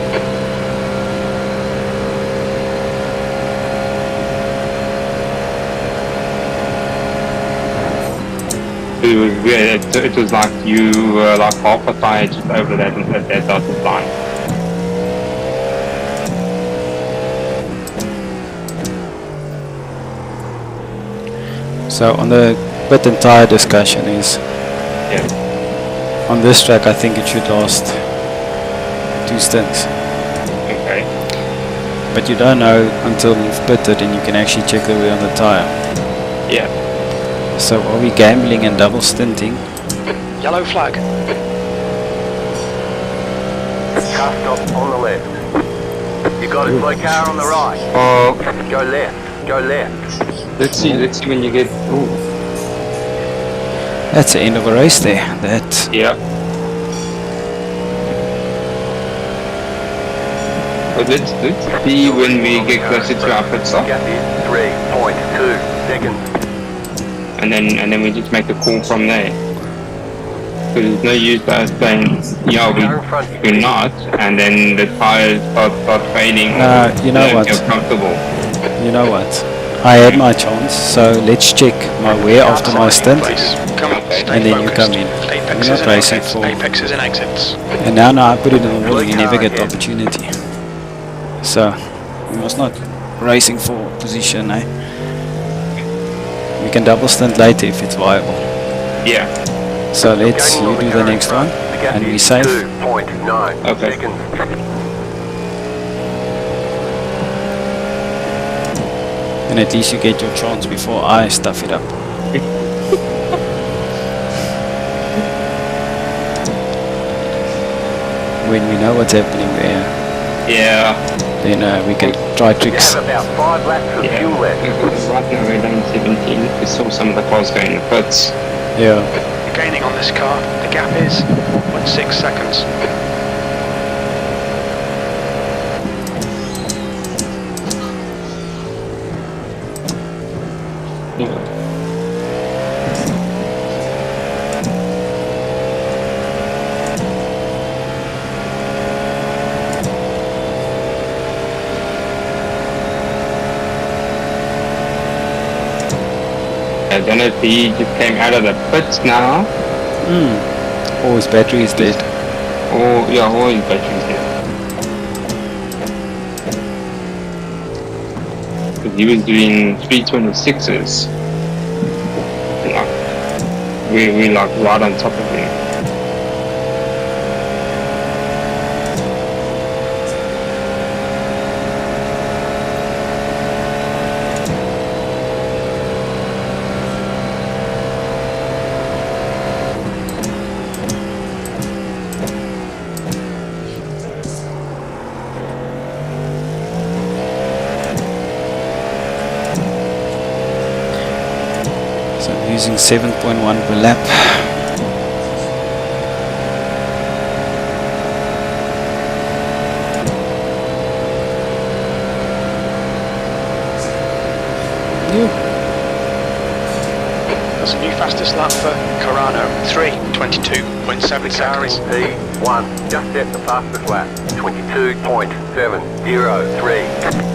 [SPEAKER 7] It was weird. It was like you were like half a tire just over that dotted line.
[SPEAKER 8] So on the pit and tire discussion is,
[SPEAKER 7] Yeah.
[SPEAKER 8] on this track I think it should last 2 stints.
[SPEAKER 7] Okay.
[SPEAKER 8] But you don't know until you've pitted and you can actually check the wear on the tire.
[SPEAKER 7] Yeah.
[SPEAKER 8] So are we gambling and double stinting?
[SPEAKER 6] Yellow flag.
[SPEAKER 9] Car stop on the left. You got a slow car on the right.
[SPEAKER 7] Oh,
[SPEAKER 9] Go left. Go left.
[SPEAKER 7] let's see when you get. Ooh.
[SPEAKER 8] That's the end of a race there. That
[SPEAKER 7] Yeah. But let's see when we get closer to our pit stop,
[SPEAKER 9] Gap is 3.2 seconds.
[SPEAKER 7] and then we just make a call from there. Because there's no use us saying, yeah, we're not, and then the tires start fading.
[SPEAKER 8] You know
[SPEAKER 7] don't
[SPEAKER 8] what?
[SPEAKER 7] feel comfortable.
[SPEAKER 8] You know what? I had my chance, so let's check my wear after my stint,
[SPEAKER 6] Come on, stay
[SPEAKER 8] and then you
[SPEAKER 6] focused.
[SPEAKER 8] come in.
[SPEAKER 6] Apexes
[SPEAKER 8] We're not
[SPEAKER 6] and
[SPEAKER 8] racing
[SPEAKER 6] exits.
[SPEAKER 8] for.
[SPEAKER 6] Apexes and exits.
[SPEAKER 8] And now I put it in the wall, you never get the opportunity. So we must not racing for position, eh? We can double stint later if it's viable.
[SPEAKER 7] Yeah.
[SPEAKER 8] So let's
[SPEAKER 9] Gaining on
[SPEAKER 8] you do
[SPEAKER 9] car
[SPEAKER 8] the
[SPEAKER 9] in
[SPEAKER 8] next
[SPEAKER 9] front.
[SPEAKER 8] one,
[SPEAKER 9] The gap
[SPEAKER 8] and we
[SPEAKER 9] is
[SPEAKER 8] save.
[SPEAKER 9] 2.9
[SPEAKER 7] Okay.
[SPEAKER 9] seconds.
[SPEAKER 8] And at least you get your chance before I stuff it up. When we know what's happening there,
[SPEAKER 7] Yeah.
[SPEAKER 8] then we can try
[SPEAKER 9] You
[SPEAKER 8] tricks.
[SPEAKER 9] have about 5 laps of
[SPEAKER 7] Yeah.
[SPEAKER 9] fuel left.
[SPEAKER 7] Right now we're down 17. We saw some of the cars going in the pits.
[SPEAKER 8] Yeah.
[SPEAKER 6] You're gaining on this car. The gap is 1.6 seconds.
[SPEAKER 7] I don't know if he just came out of the pits now,
[SPEAKER 8] Or his battery is dead.
[SPEAKER 7] or his battery's dead. Because he was doing 326s. Like, we like right on top of him.
[SPEAKER 8] So I'm using 7.1 per lap.
[SPEAKER 6] That's a new fastest lap for Carano, 3:22.7 seconds.
[SPEAKER 9] P1, just set the fastest lap, 22.703.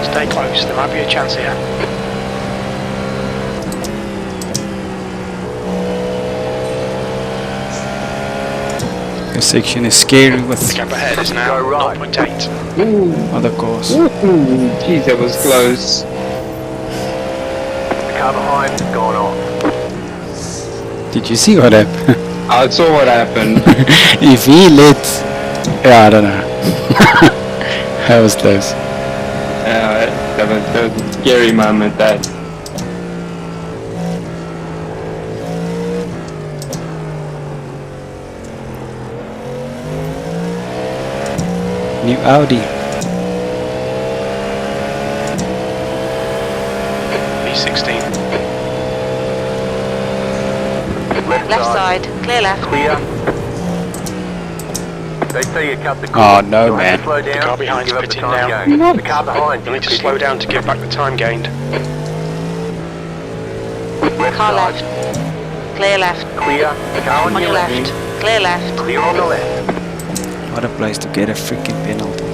[SPEAKER 6] Stay close, there might be a chance here.
[SPEAKER 8] This section is scary with
[SPEAKER 6] The gap ahead is now
[SPEAKER 9] Go right.
[SPEAKER 6] 0.8.
[SPEAKER 8] other cars.
[SPEAKER 7] Jeez, that was close.
[SPEAKER 9] The car behind has gone off.
[SPEAKER 8] Did you see what happened?
[SPEAKER 7] I saw what happened.
[SPEAKER 8] If he let... Yeah, I don't know. That was close.
[SPEAKER 7] That was a scary moment, that.
[SPEAKER 8] New Audi.
[SPEAKER 6] B16.
[SPEAKER 10] Left side, clear left.
[SPEAKER 9] Clear. They say you cut the
[SPEAKER 8] Oh,
[SPEAKER 9] corner.
[SPEAKER 8] no,
[SPEAKER 9] You'll have
[SPEAKER 8] man.
[SPEAKER 9] to slow down
[SPEAKER 6] The car behind
[SPEAKER 9] give
[SPEAKER 6] is
[SPEAKER 9] up the
[SPEAKER 6] pitting
[SPEAKER 9] time
[SPEAKER 6] now.
[SPEAKER 9] gained. The car behind
[SPEAKER 6] You'll need to
[SPEAKER 9] is
[SPEAKER 6] slow
[SPEAKER 9] pitting.
[SPEAKER 6] down to give back the time gained.
[SPEAKER 9] Left
[SPEAKER 10] Car
[SPEAKER 9] side.
[SPEAKER 10] left. Clear left.
[SPEAKER 9] Clear. Car
[SPEAKER 10] On your left. Clear left.
[SPEAKER 9] Clear on the left.
[SPEAKER 8] What a place to get a freaking penalty.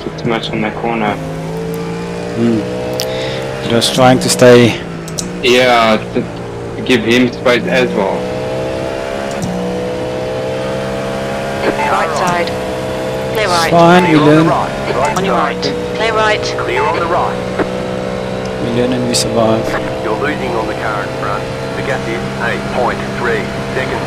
[SPEAKER 7] Took too much on that corner.
[SPEAKER 8] Just trying to stay...
[SPEAKER 7] Yeah, to give him space as well.
[SPEAKER 10] Right side. Clear right.
[SPEAKER 8] Fine, we
[SPEAKER 9] Clear on the
[SPEAKER 8] learn.
[SPEAKER 9] right.
[SPEAKER 10] On your right. Clear right.
[SPEAKER 9] Clear on the right.
[SPEAKER 8] We learn and we survive.
[SPEAKER 9] You're losing on the car in front. The gap is 8.3 seconds.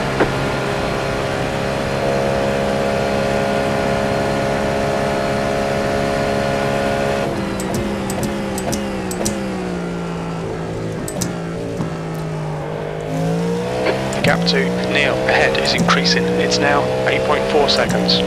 [SPEAKER 6] The gap to Neil ahead is increasing. It's now 8.4 seconds.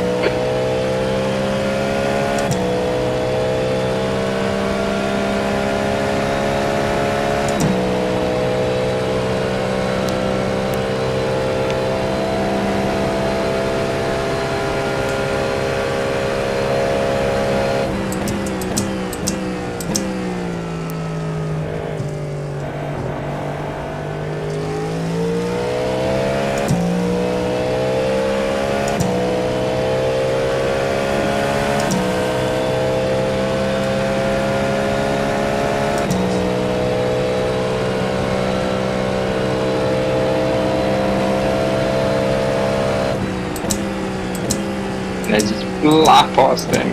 [SPEAKER 7] And I just fly past them.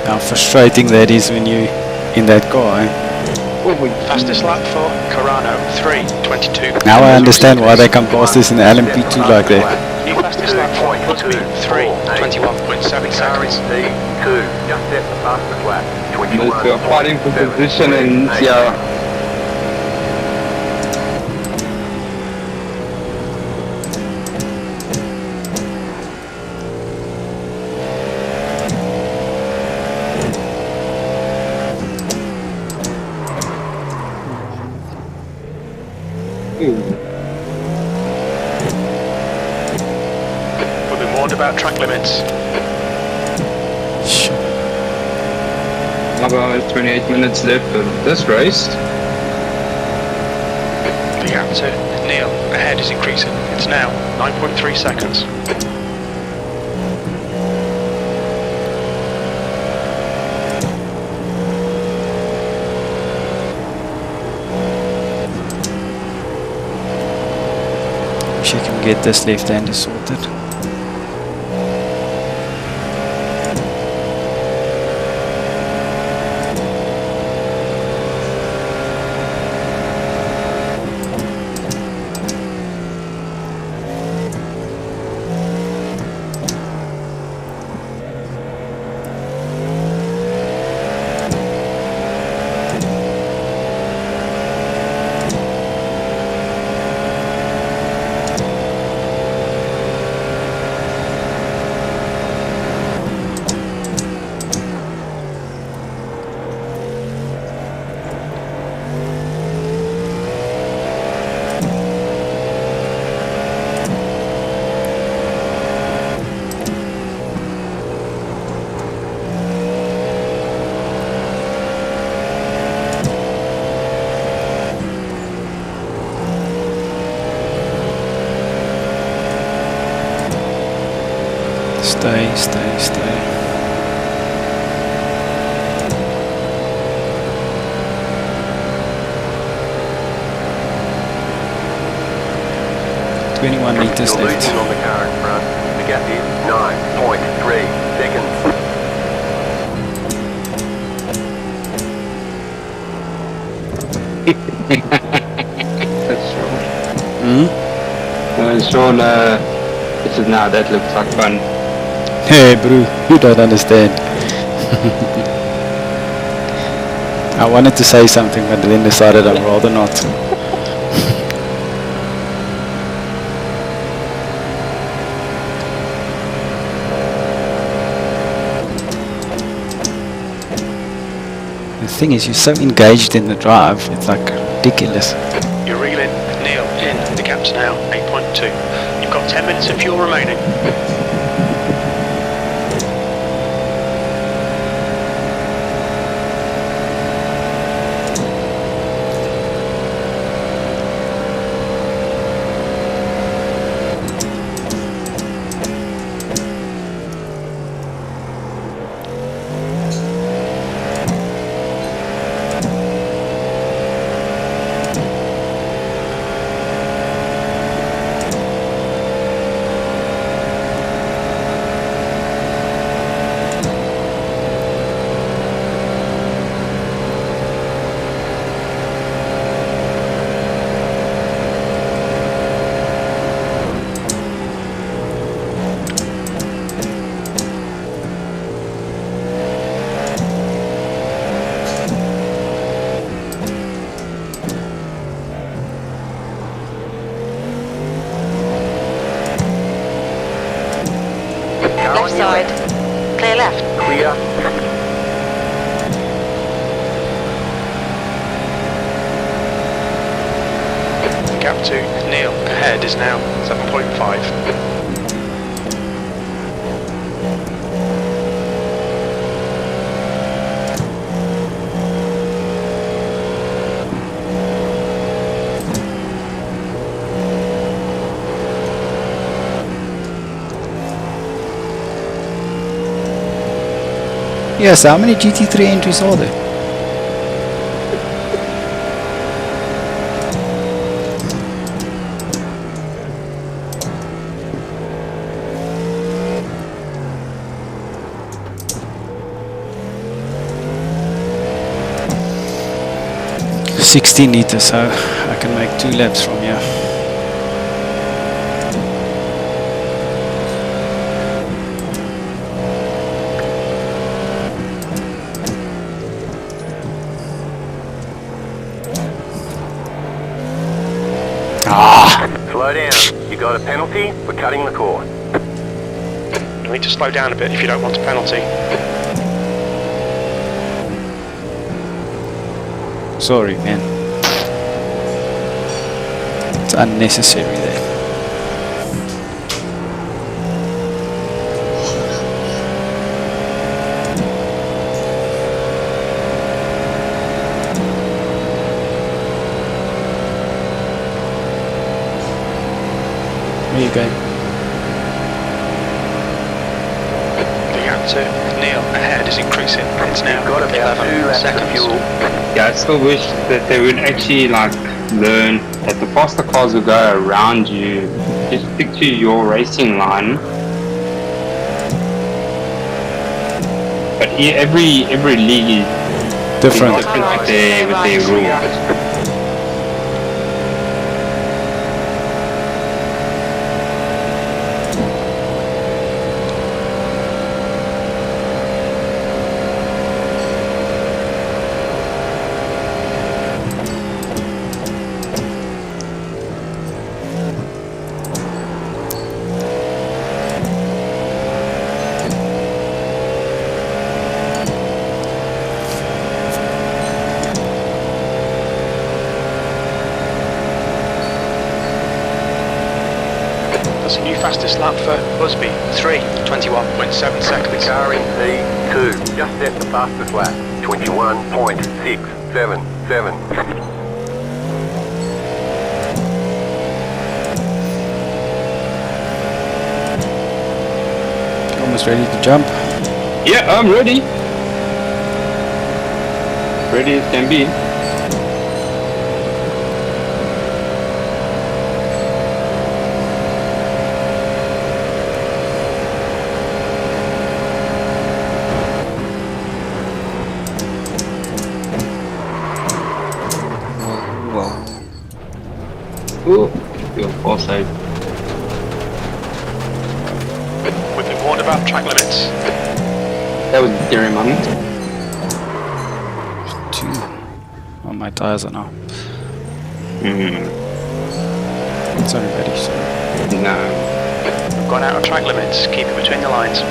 [SPEAKER 8] How frustrating that is when you in that car, eh?
[SPEAKER 6] Fastest lap for Carano, 3:22.
[SPEAKER 8] Now I understand why they come past this in the LMP2 like that.
[SPEAKER 6] New fastest lap for Husby, 3:21.7 seconds.
[SPEAKER 9] P2, just set the fastest lap,
[SPEAKER 7] But we are fighting for position and yeah.
[SPEAKER 6] We'll be warned about track limits.
[SPEAKER 8] Sure.
[SPEAKER 7] About 28 minutes left of this race.
[SPEAKER 6] The gap to Neil ahead is increasing. It's now 9.3 seconds.
[SPEAKER 8] Wish I can get this left-hander sorted. Stay, stay, stay. Twenty-one meters
[SPEAKER 9] You're
[SPEAKER 8] left.
[SPEAKER 9] losing on the car in front. The gap is 9.3 seconds.
[SPEAKER 7] That's Sean.
[SPEAKER 8] Hmm?
[SPEAKER 7] Sean, this is now, that looks like fun.
[SPEAKER 8] Hey bro, you don't understand. I wanted to say something but then decided I'd rather not. The thing is, you're so engaged in the drive, it's like ridiculous.
[SPEAKER 6] You're reeling. Neil, in. The gap's now 8.2. You've got 10 minutes of fuel remaining.
[SPEAKER 10] Left side. Clear left.
[SPEAKER 9] Clear.
[SPEAKER 6] Gap to Neil ahead is now 7.5.
[SPEAKER 8] Yes, how many GT3 entries are there? $16 liters, so I can make 2 laps from here.
[SPEAKER 9] Slow down. You got a penalty for cutting the course.
[SPEAKER 6] You need to slow down a bit if you don't want a penalty.
[SPEAKER 8] Sorry, man. It's unnecessary there. Where you going?
[SPEAKER 6] The gap to Neil ahead is increasing. It's now
[SPEAKER 9] Got about 2
[SPEAKER 6] 11
[SPEAKER 9] laps of
[SPEAKER 6] seconds.
[SPEAKER 9] fuel.
[SPEAKER 7] Yeah, I still wish that they would actually like learn that the faster cars will go around you. Just stick to your racing line. But every league is
[SPEAKER 8] Different.
[SPEAKER 7] different with their rules.
[SPEAKER 6] That's a new fastest lap for Busby. 3:21.7
[SPEAKER 9] The
[SPEAKER 6] seconds.
[SPEAKER 9] car in P2 just set the fastest lap. 21.677.
[SPEAKER 8] Come almost ready to jump.
[SPEAKER 7] Yeah, I'm ready. Ready as can be. Ooh, you're offside.
[SPEAKER 6] We've been warned about track limits.
[SPEAKER 7] That was a scary moment.
[SPEAKER 8] Oh, my tires are now.
[SPEAKER 7] Mm.
[SPEAKER 8] It's only ready, so.
[SPEAKER 7] No.
[SPEAKER 6] We've gone out of track limits. Keep it between the lines.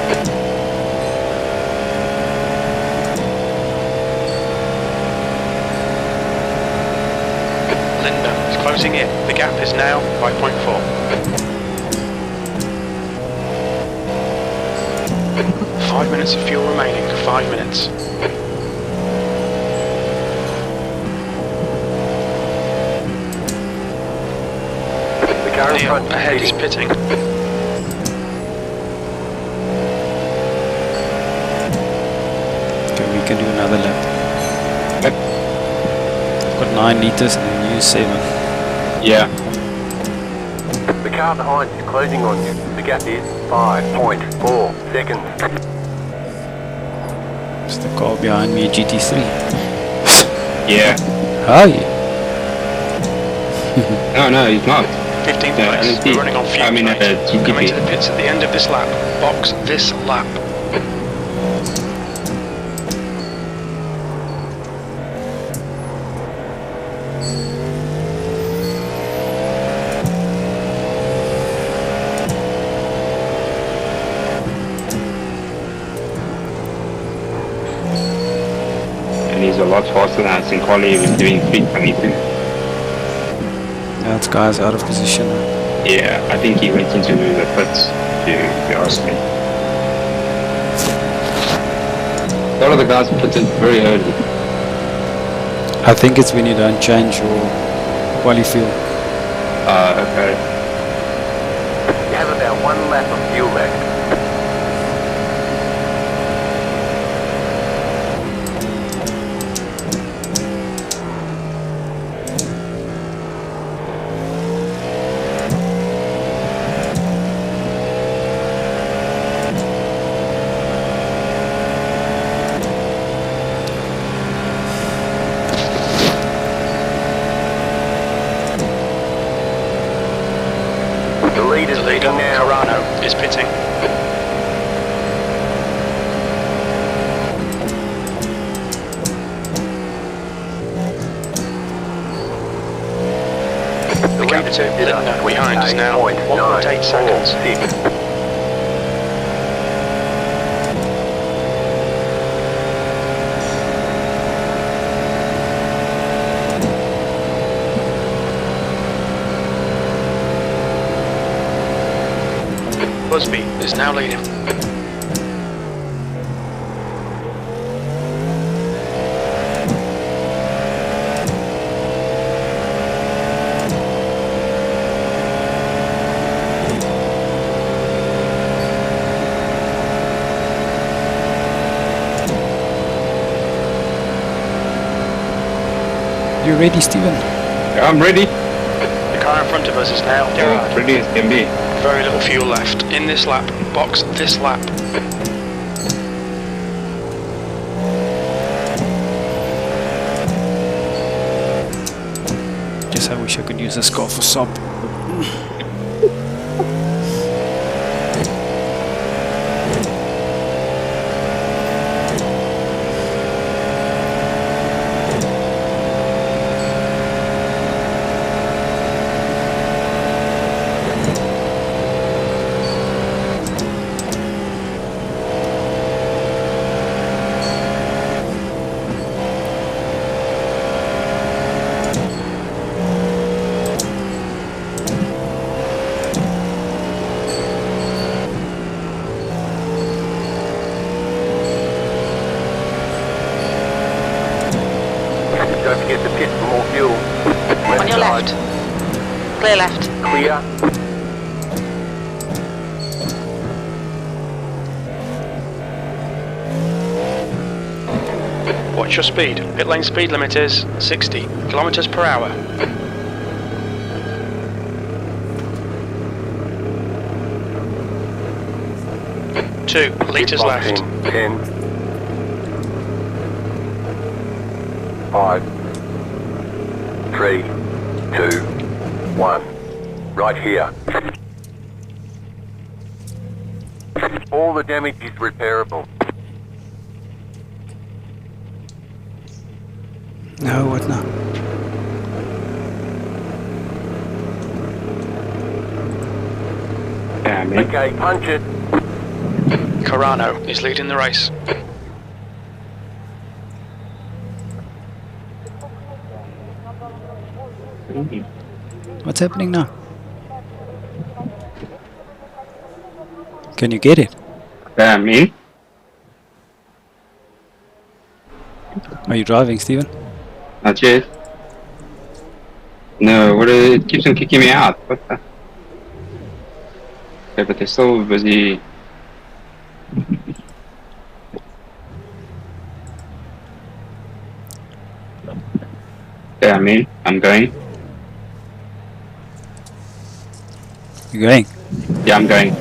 [SPEAKER 6] Linda is closing in. The gap is now 5.4. 5 minutes of fuel remaining. 5 minutes.
[SPEAKER 9] The car in
[SPEAKER 6] Neil
[SPEAKER 9] front
[SPEAKER 6] ahead is
[SPEAKER 9] pitting.
[SPEAKER 6] pitting.
[SPEAKER 8] Okay, we can do another lap. I've got 9 liters and then use 7.
[SPEAKER 7] Yeah.
[SPEAKER 9] The car behind is closing on you. The gap is 5.4 seconds.
[SPEAKER 8] It's the car behind me, GT3.
[SPEAKER 7] Yeah.
[SPEAKER 8] Hi.
[SPEAKER 7] No, he's not.
[SPEAKER 6] 15th
[SPEAKER 7] Yeah,
[SPEAKER 6] place.
[SPEAKER 7] LT.
[SPEAKER 6] We're running on fumes.
[SPEAKER 7] I mean,
[SPEAKER 6] mate.
[SPEAKER 7] GTP.
[SPEAKER 6] Coming to the pits at the end of this lap. Box this lap.
[SPEAKER 7] And he's a lot faster than us in quali. He was doing 322.
[SPEAKER 8] That guy's out of position now.
[SPEAKER 7] Yeah, I think he went into the pits, if you ask me. A lot of the guys pitted very early.
[SPEAKER 8] I think it's when you don't change your quali fuel.
[SPEAKER 7] Okay.
[SPEAKER 9] You have about 1 lap of fuel left. The lead is
[SPEAKER 6] The leader,
[SPEAKER 9] leading now.
[SPEAKER 6] Carano, is pitting. The gap to Linda behind is now 1.8 seconds. Busby is now leading.
[SPEAKER 8] You ready, Steven?
[SPEAKER 7] I'm ready.
[SPEAKER 6] The car in front of us is now
[SPEAKER 7] Ready as can be.
[SPEAKER 6] very little fuel left. In this lap, box this lap.
[SPEAKER 8] Guess I wish I could use this car for sub.
[SPEAKER 9] Don't forget to pit for more fuel.
[SPEAKER 10] On your
[SPEAKER 9] side.
[SPEAKER 10] left. Clear left.
[SPEAKER 9] Clear.
[SPEAKER 6] Watch your speed. Pit lane speed limit is 60 kilometers per hour. 2 litres left.
[SPEAKER 9] 10. 5. 3. 2. 1. Right here. All the damage is repairable.
[SPEAKER 8] No, what now?
[SPEAKER 7] Damn it.
[SPEAKER 9] Okay, punch it.
[SPEAKER 6] Carano is leading the race.
[SPEAKER 8] What's happening now? Can you get it?
[SPEAKER 7] Damn me.
[SPEAKER 8] Are you driving, Steven?
[SPEAKER 7] Not yet. No, what it keeps on kicking me out. What the? Okay, but they're still busy. Yeah, I'm going.
[SPEAKER 8] You going?
[SPEAKER 7] Yeah, I'm going.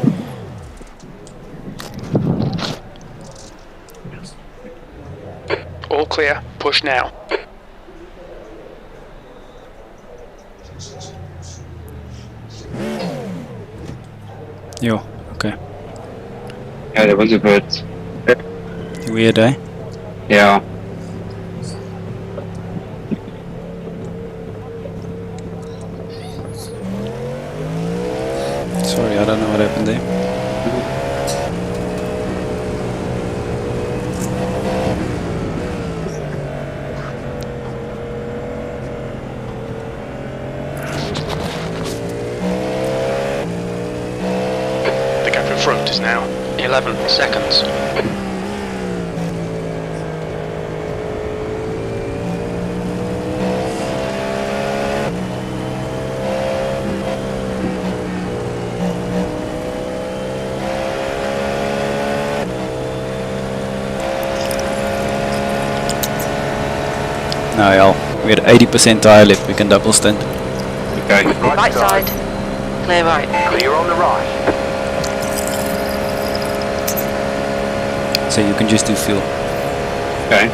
[SPEAKER 6] All clear. Push now.
[SPEAKER 8] Yo, okay.
[SPEAKER 7] Yeah, there was a bit.
[SPEAKER 8] Weird, eh?
[SPEAKER 7] Yeah.
[SPEAKER 8] Sorry, I don't know what happened there.
[SPEAKER 6] The gap in front is now 11 seconds.
[SPEAKER 8] No, y'all. We had 80% tire left. We can double stint.
[SPEAKER 7] Okay.
[SPEAKER 10] Right side. Clear right.
[SPEAKER 9] Clear on the right.
[SPEAKER 8] So you can just do fuel.
[SPEAKER 7] Okay.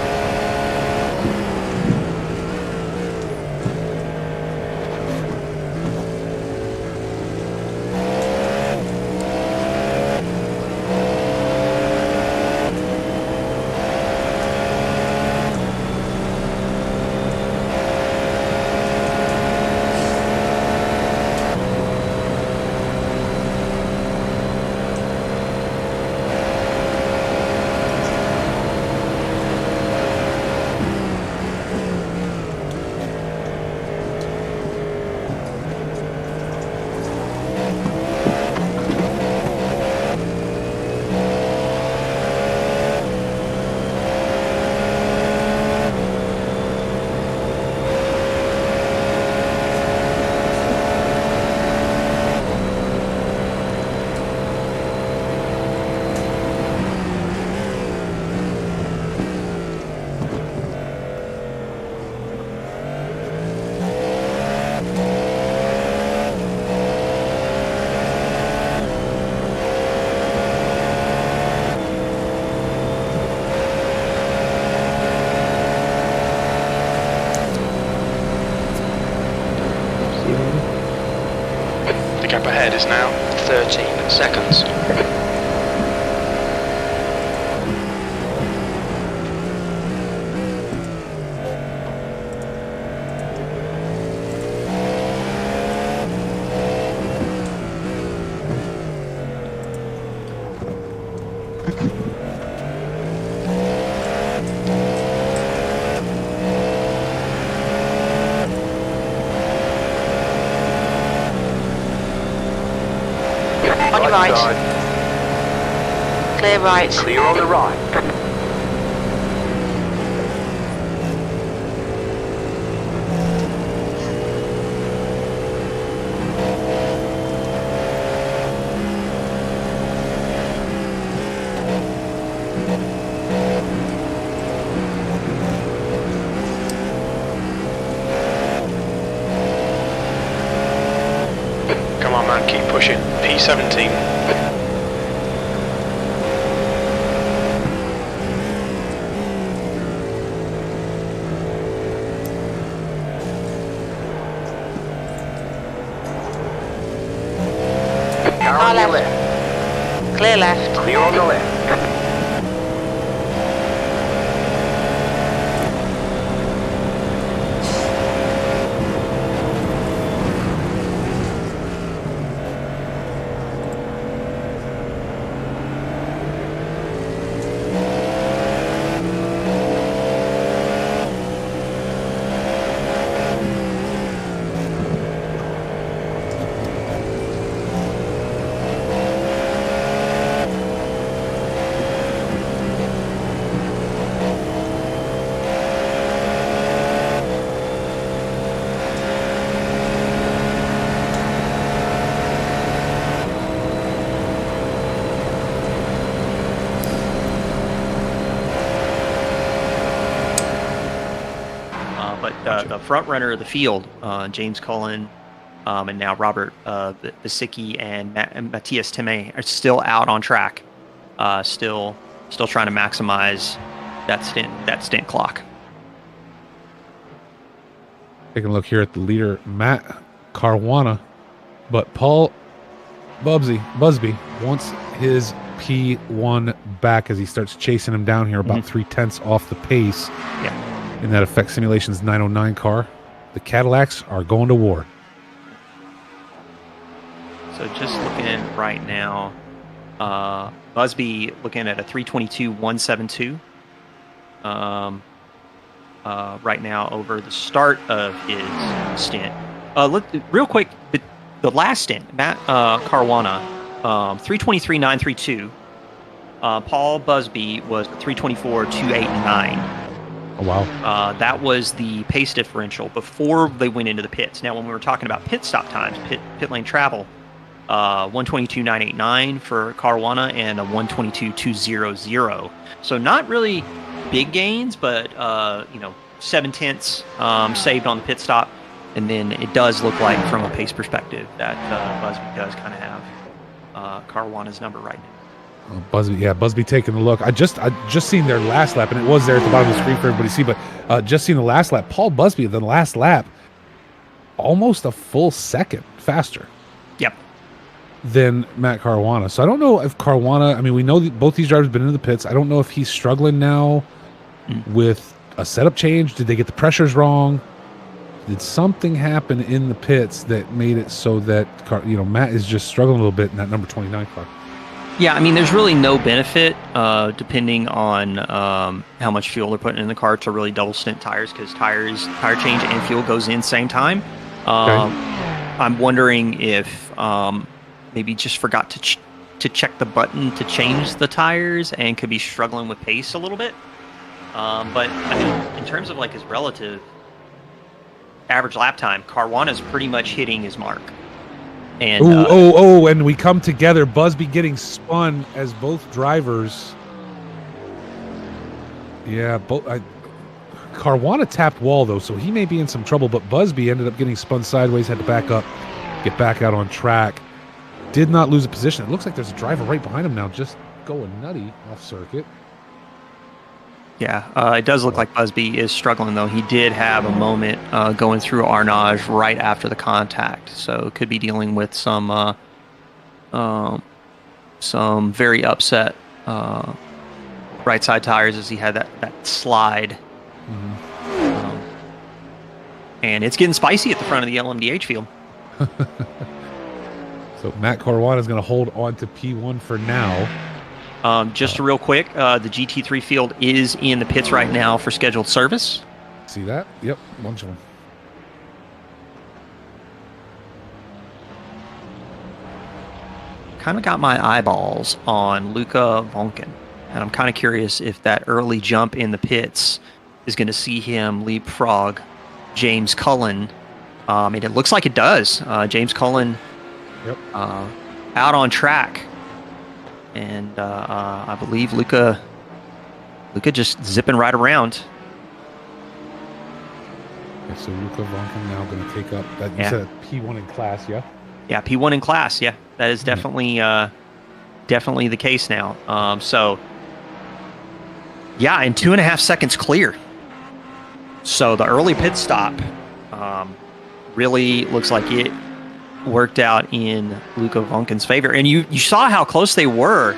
[SPEAKER 6] The gap ahead is now 13 seconds.
[SPEAKER 10] On your right.
[SPEAKER 9] Side.
[SPEAKER 10] Clear right.
[SPEAKER 9] Clear on the right.
[SPEAKER 6] P17.
[SPEAKER 9] Car on your left.
[SPEAKER 10] Clear left.
[SPEAKER 9] Clear on the left.
[SPEAKER 5] The front runner of the field, James Cullen, and now Robert Basicki and Matthias Temé are still out on track, still trying to maximize that stint clock.
[SPEAKER 4] Taking a look here at the leader, Matt Caruana, but Paul Busby wants his P1 back as he starts chasing him down here about 0.3 off the pace.
[SPEAKER 5] Yeah.
[SPEAKER 4] In that Effect Simulations 909 car. The Cadillacs are going to war.
[SPEAKER 5] So just looking right now, Busby looking at a 322.172 right now over the start of his stint. Real quick, the last stint, Matt Caruana, 323.932. Paul Busby was 324.289.
[SPEAKER 4] Oh, wow.
[SPEAKER 5] That was the pace differential before they went into the pits. Now, when we were talking about pit stop times, pit lane travel, 122.989 for Caruana and a 122.200. So not really big gains, but 0.7 saved on the pit stop. And then it does look like, from a pace perspective, that Busby does kind of have Caruana's number right now.
[SPEAKER 4] Busby taking a look. I just seen their last lap, and it was there at the bottom of the screen for everybody to see, but just seen the last lap. Paul Busby, the last lap, almost a full second faster.
[SPEAKER 5] Yep.
[SPEAKER 4] Than Matt Caruana. So I don't know if Caruana, I mean, we know that both these drivers have been into the pits. I don't know if he's struggling now with a setup change. Did they get the pressures wrong? Did something happen in the pits that made it so that, Matt is just struggling a little bit in that number 29 car?
[SPEAKER 5] Yeah, I mean, there's really no benefit, depending on how much fuel they're putting in the car, to really double stint tires, because tire change and fuel goes in same time. I'm wondering if maybe just forgot to check the button to change the tires and could be struggling with pace a little bit. But I mean, in terms of like his relative average lap time, Caruana's pretty much hitting his mark. And
[SPEAKER 4] and we come together. Busby getting spun as both drivers. Yeah, Caruana tapped wall though, so he may be in some trouble. But Busby ended up getting spun sideways, had to back up, get back out on track. Did not lose a position. It looks like there's a driver right behind him now, just going nutty off circuit.
[SPEAKER 5] Yeah, it does look like Busby is struggling, though. He did have a moment going through Arnage right after the contact, so could be dealing with some very upset right side tires as he had that slide. And it's getting spicy at the front of the LMDH field.
[SPEAKER 4] So Matt Caruana is going to hold on to P1 for now.
[SPEAKER 5] Just real quick, the GT3 field is in the pits right now for scheduled service.
[SPEAKER 4] See that? Yep, bunch of them.
[SPEAKER 5] Kind of got my eyeballs on Luca Vonken, and I'm kind of curious if that early jump in the pits is going to see him leapfrog James Cullen. And it looks like it does. James Cullen out on track. And I believe Luca just zipping right around.
[SPEAKER 4] Okay, so Luca Vonken now going to take up that. You said P1 in class, yeah?
[SPEAKER 5] Yeah, P1 in class. Yeah, that is definitely definitely the case now. So, yeah, in 2.5 seconds clear. So the early pit stop really looks like it worked out in Luca Vonken's favor. And you saw how close they were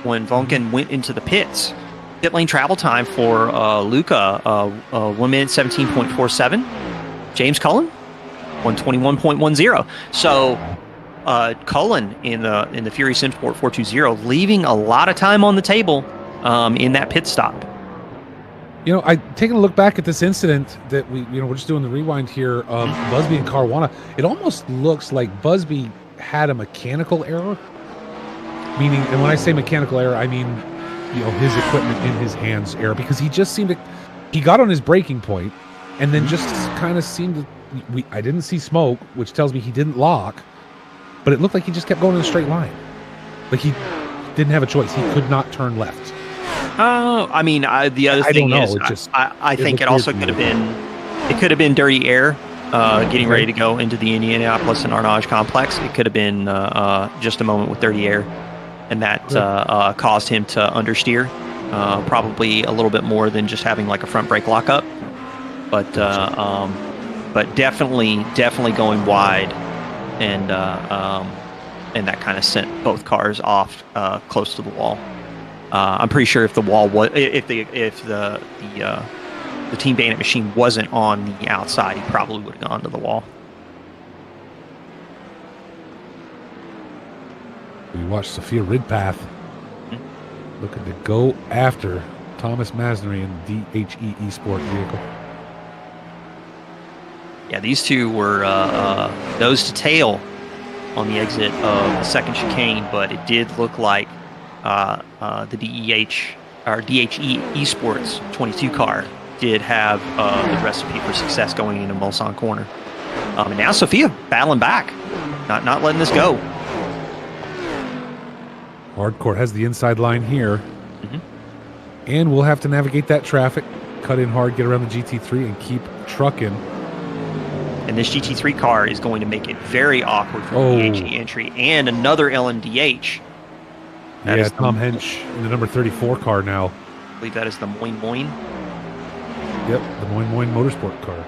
[SPEAKER 5] when Vonken went into the pits. Pit lane travel time for Luca, 1 minute 17.47. James Cullen, 121.10. So Cullen in the Fury Simsport 420, leaving a lot of time on the table in that pit stop.
[SPEAKER 4] You know, I taking a look back at this incident that we're just doing the rewind here of Busby and Caruana. It almost looks like Busby had a mechanical error. Meaning, and when I say mechanical error, I mean, his equipment in his hands error, because he just seemed to, he got on his braking point and then just kind of seemed to, I didn't see smoke, which tells me he didn't lock, but it looked like he just kept going in a straight line. Like he didn't have a choice. He could not turn left.
[SPEAKER 5] I mean, the other thing is, I think it also could have been dirty air getting ready to go into the Indianapolis and Arnage complex. It could have been just a moment with dirty air, and that caused him to understeer, probably a little bit more than just having like a front brake lockup. But definitely going wide, and that kind of sent both cars off close to the wall. I'm pretty sure if the wall was, if the Team Bandit machine wasn't on the outside, he probably would have gone to the wall.
[SPEAKER 4] We watched Sophia Ridpath looking to go after Thomas Masnery in the DHE Esport vehicle.
[SPEAKER 5] Yeah, these two were nose to tail on the exit of the second chicane, but it did look like the DHE Esports 22 car did have the recipe for success going into Mulsanne corner. And now Sophia battling back, not letting this go.
[SPEAKER 4] Hardcore has the inside line here, and we'll have to navigate that traffic, cut in hard, get around the GT3, and keep trucking.
[SPEAKER 5] And this GT3 car is going to make it very awkward for the DHE entry and another LMDH. That is
[SPEAKER 4] Tom Hench in the number 34 car now.
[SPEAKER 5] I believe that is the Moin Moin.
[SPEAKER 4] Yep, the Moin Moin Motorsport car.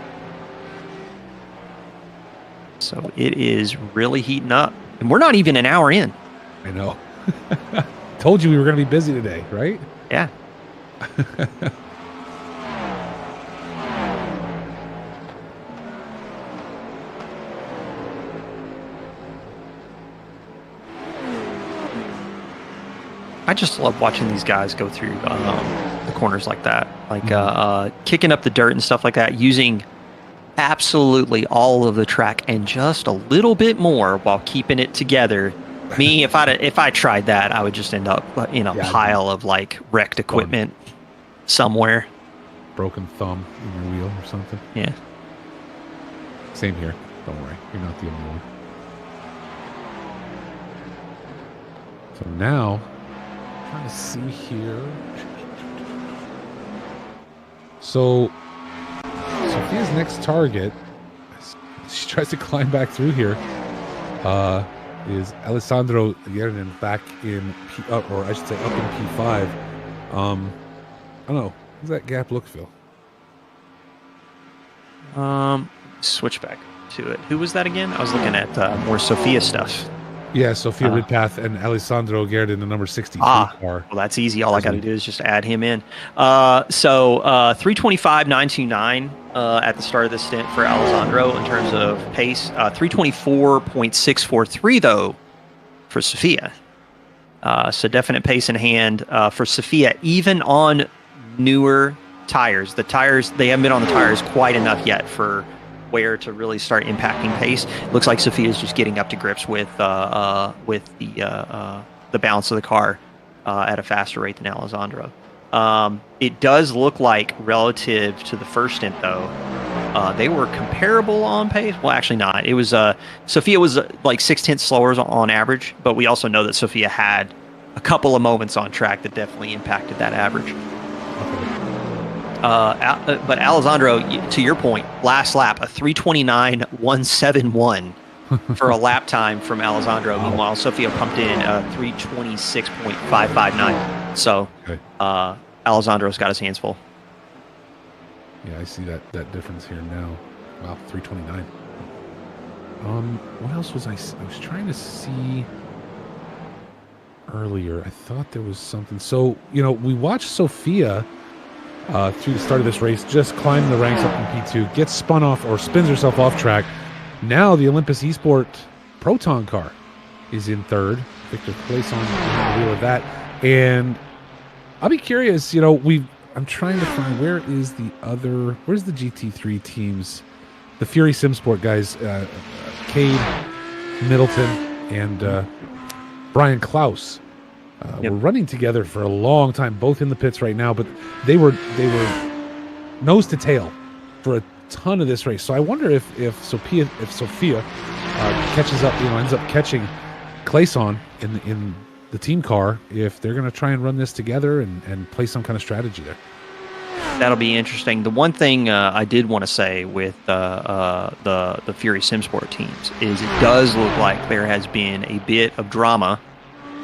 [SPEAKER 5] So it is really heating up. And we're not even an hour in.
[SPEAKER 4] I know. Told you we were going to be busy today, right?
[SPEAKER 5] Yeah. I just love watching these guys go through the corners like that, like kicking up the dirt and stuff like that, using absolutely all of the track and just a little bit more while keeping it together. Me, if I tried that, I would just end up in a pile of like wrecked equipment somewhere.
[SPEAKER 4] Broken thumb in your wheel or something.
[SPEAKER 5] Yeah.
[SPEAKER 4] Same here. Don't worry, you're not the only one. So now, trying to see here. So Sophia's next target, she tries to climb back through here, is Alessandro Guernin back in or I should say up in P5. I don't know. How does that gap look, Phil?
[SPEAKER 5] Switch back to it. Who was that again? I was looking at more Sophia stuff.
[SPEAKER 4] Yeah, Sophia Ridpath and Alessandro Guernin, the number 63 car.
[SPEAKER 5] Well, that's easy. All I got to do is just add him in. So 325.929 at the start of the stint for Alessandro in terms of pace. 324.643 though for Sophia. So definite pace in hand for Sophia, even on newer tires. The tires, they haven't been on the tires quite enough yet for wear to really start impacting pace. It looks like Sophia's just getting up to grips with the balance of the car at a faster rate than Alessandro. It does look like relative to the first stint though, they were comparable on pace. Well, actually not. It was Sophia was like 0.6 slower on average, but we also know that Sophia had a couple of moments on track that definitely impacted that average. But Alessandro, to your point, last lap, a 329.171 for a lap time from Alessandro. Meanwhile, Sofia pumped in 3:26.559. So Alessandro's got his hands full.
[SPEAKER 4] Yeah, I see that difference here now. Wow, 3:29. What else was I was trying to see earlier? I thought there was something. So, we watched Sofia through the start of this race just climb the ranks up in P2, gets spun off or spins herself off track. Now the Olympus Esport Proton car is in third. Victor Clayson on the wheel of that. And I'll be curious, I'm trying to find where's the GT3 teams, the Fury Simsport guys, Cade Middleton and Brian Klaus were running together for a long time, both in the pits right now, but they were nose to tail for a ton of this race. So I wonder if Sophia catches up, ends up catching Clayson in the team car, if they're going to try and run this together and play some kind of strategy there.
[SPEAKER 5] That'll be interesting. The one thing I did want to say with the Fury Simsport teams is it does look like there has been a bit of drama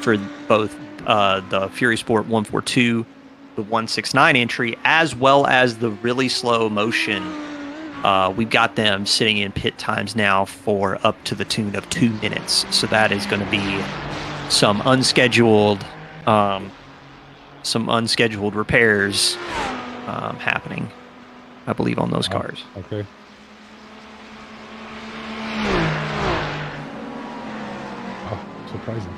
[SPEAKER 5] for both the Fury Sport 142, the 169 entry, as well as the really slow motion. We've got them sitting in pit times now for up to the tune of 2 minutes. So that is going to be some unscheduled repairs happening, I believe, on those cars.
[SPEAKER 4] Okay. Oh, surprising.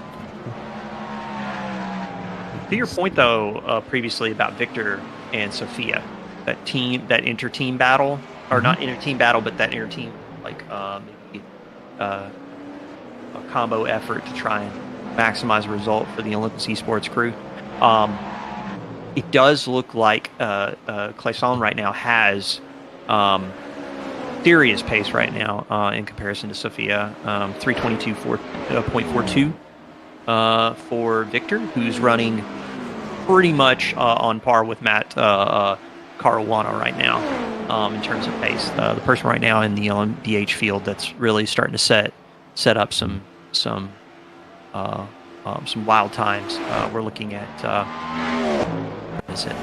[SPEAKER 5] To your point, though, previously about Victor and Sophia, that inter-team battle, or not inter-team battle, but that inter-team, maybe a combo effort to try and maximize a result for the Olympus Esports crew. It does look like Clayson right now has serious pace right now in comparison to Sophia. 3:22.42 for Victor, who's running pretty much on par with Matt Caruana right now in terms of pace. The person right now in the DH field that's really starting to set up some wild times. We're looking at is it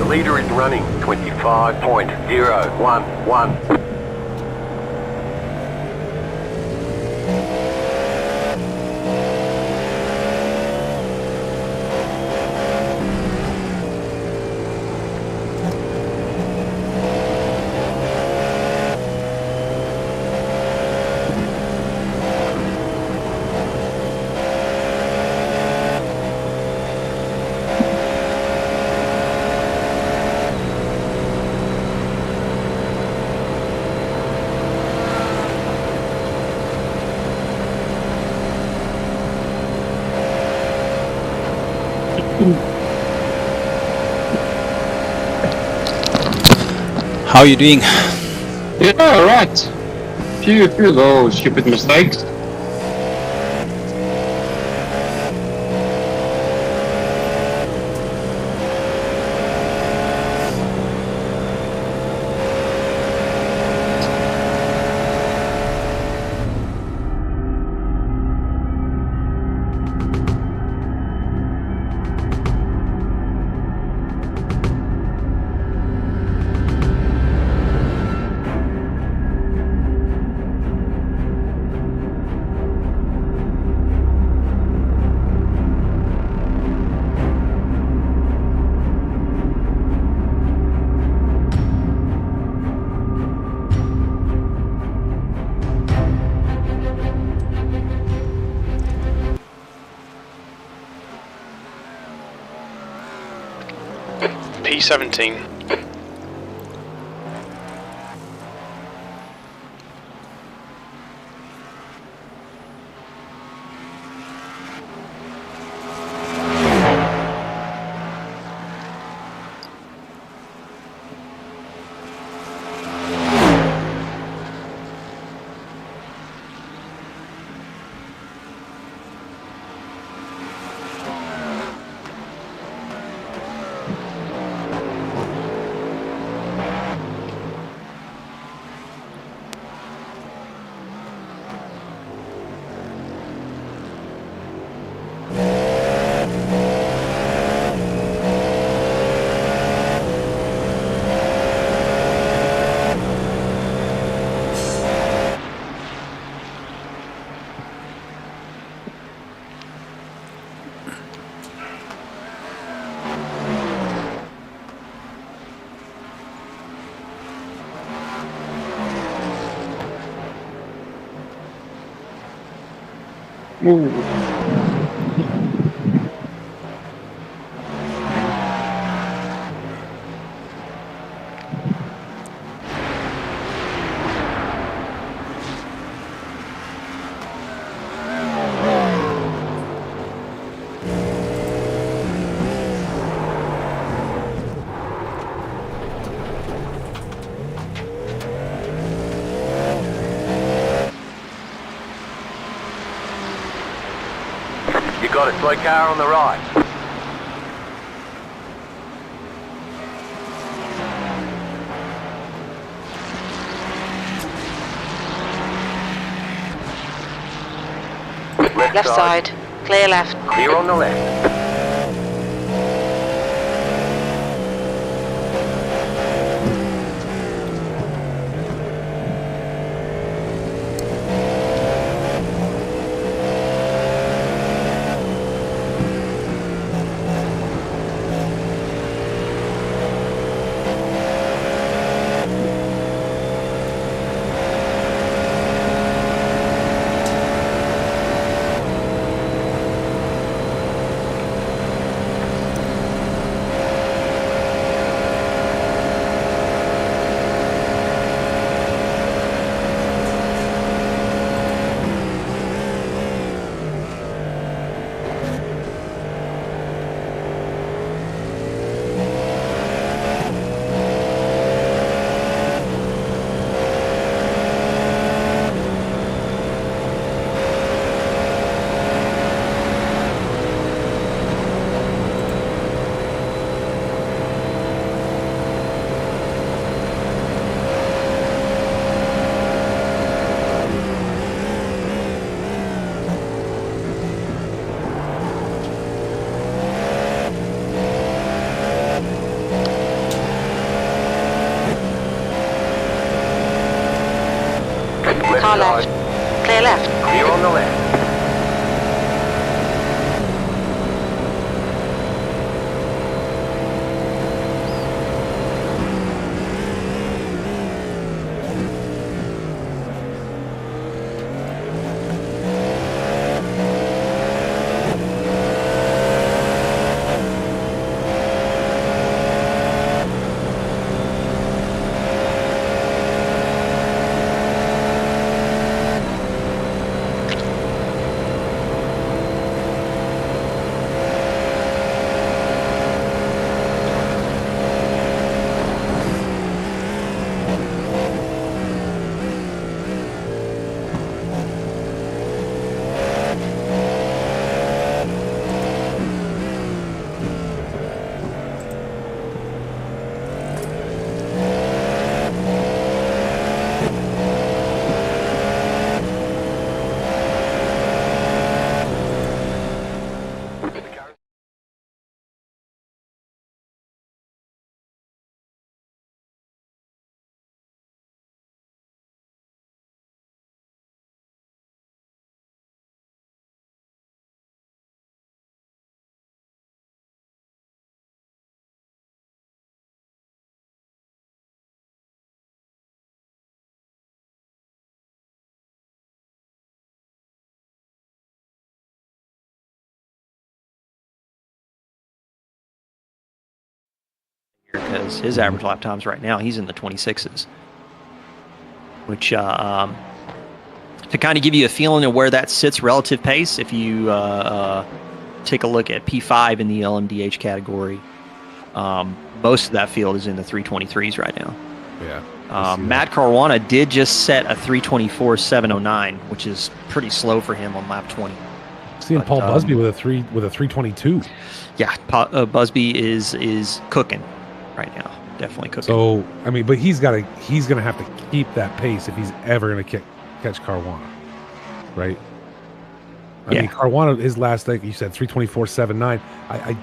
[SPEAKER 9] Leader is running 25.011.
[SPEAKER 8] How are you doing?
[SPEAKER 7] Yeah, alright. Few little stupid mistakes.
[SPEAKER 6] P17.
[SPEAKER 9] You got a slow car on the right.
[SPEAKER 10] Left side. Clear left.
[SPEAKER 9] Clear on the left.
[SPEAKER 10] Car left. Clear left.
[SPEAKER 9] Clear on the left.
[SPEAKER 5] because his average lap times right now, he's in the 26s. Which, to kind of give you a feeling of where that sits relative pace, if you take a look at P5 in the LMDH category, most of that field is in the 323s right now.
[SPEAKER 4] Yeah.
[SPEAKER 5] Matt Caruana did just set a 324.709, which is pretty slow for him on lap 20.
[SPEAKER 4] Seeing Paul Busby with a 322.
[SPEAKER 5] Yeah, Busby is cooking right now. Definitely cooking.
[SPEAKER 4] So I mean, but he's gonna have to keep that pace if he's ever gonna catch Caruana, right? I mean, Caruana, his last, like you said, 324.79. I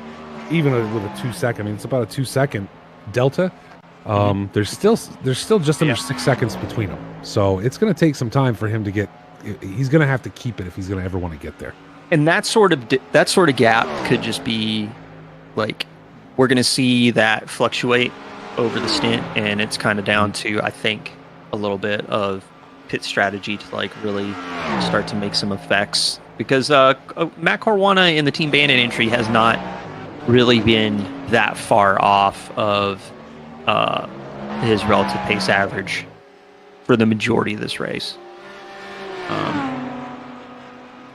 [SPEAKER 4] even with a 2 second. I mean, it's about a 2 second delta. There's still just under 6 seconds between them. So it's gonna take some time for him to get. He's gonna have to keep it if he's gonna ever want to get there.
[SPEAKER 5] And that sort of gap could just be like we're going to see that fluctuate over the stint, and it's kind of down to, I think, a little bit of pit strategy to like really start to make some effects, because Matt Caruana in the Team Bandit entry has not really been that far off of his relative pace average for the majority of this race.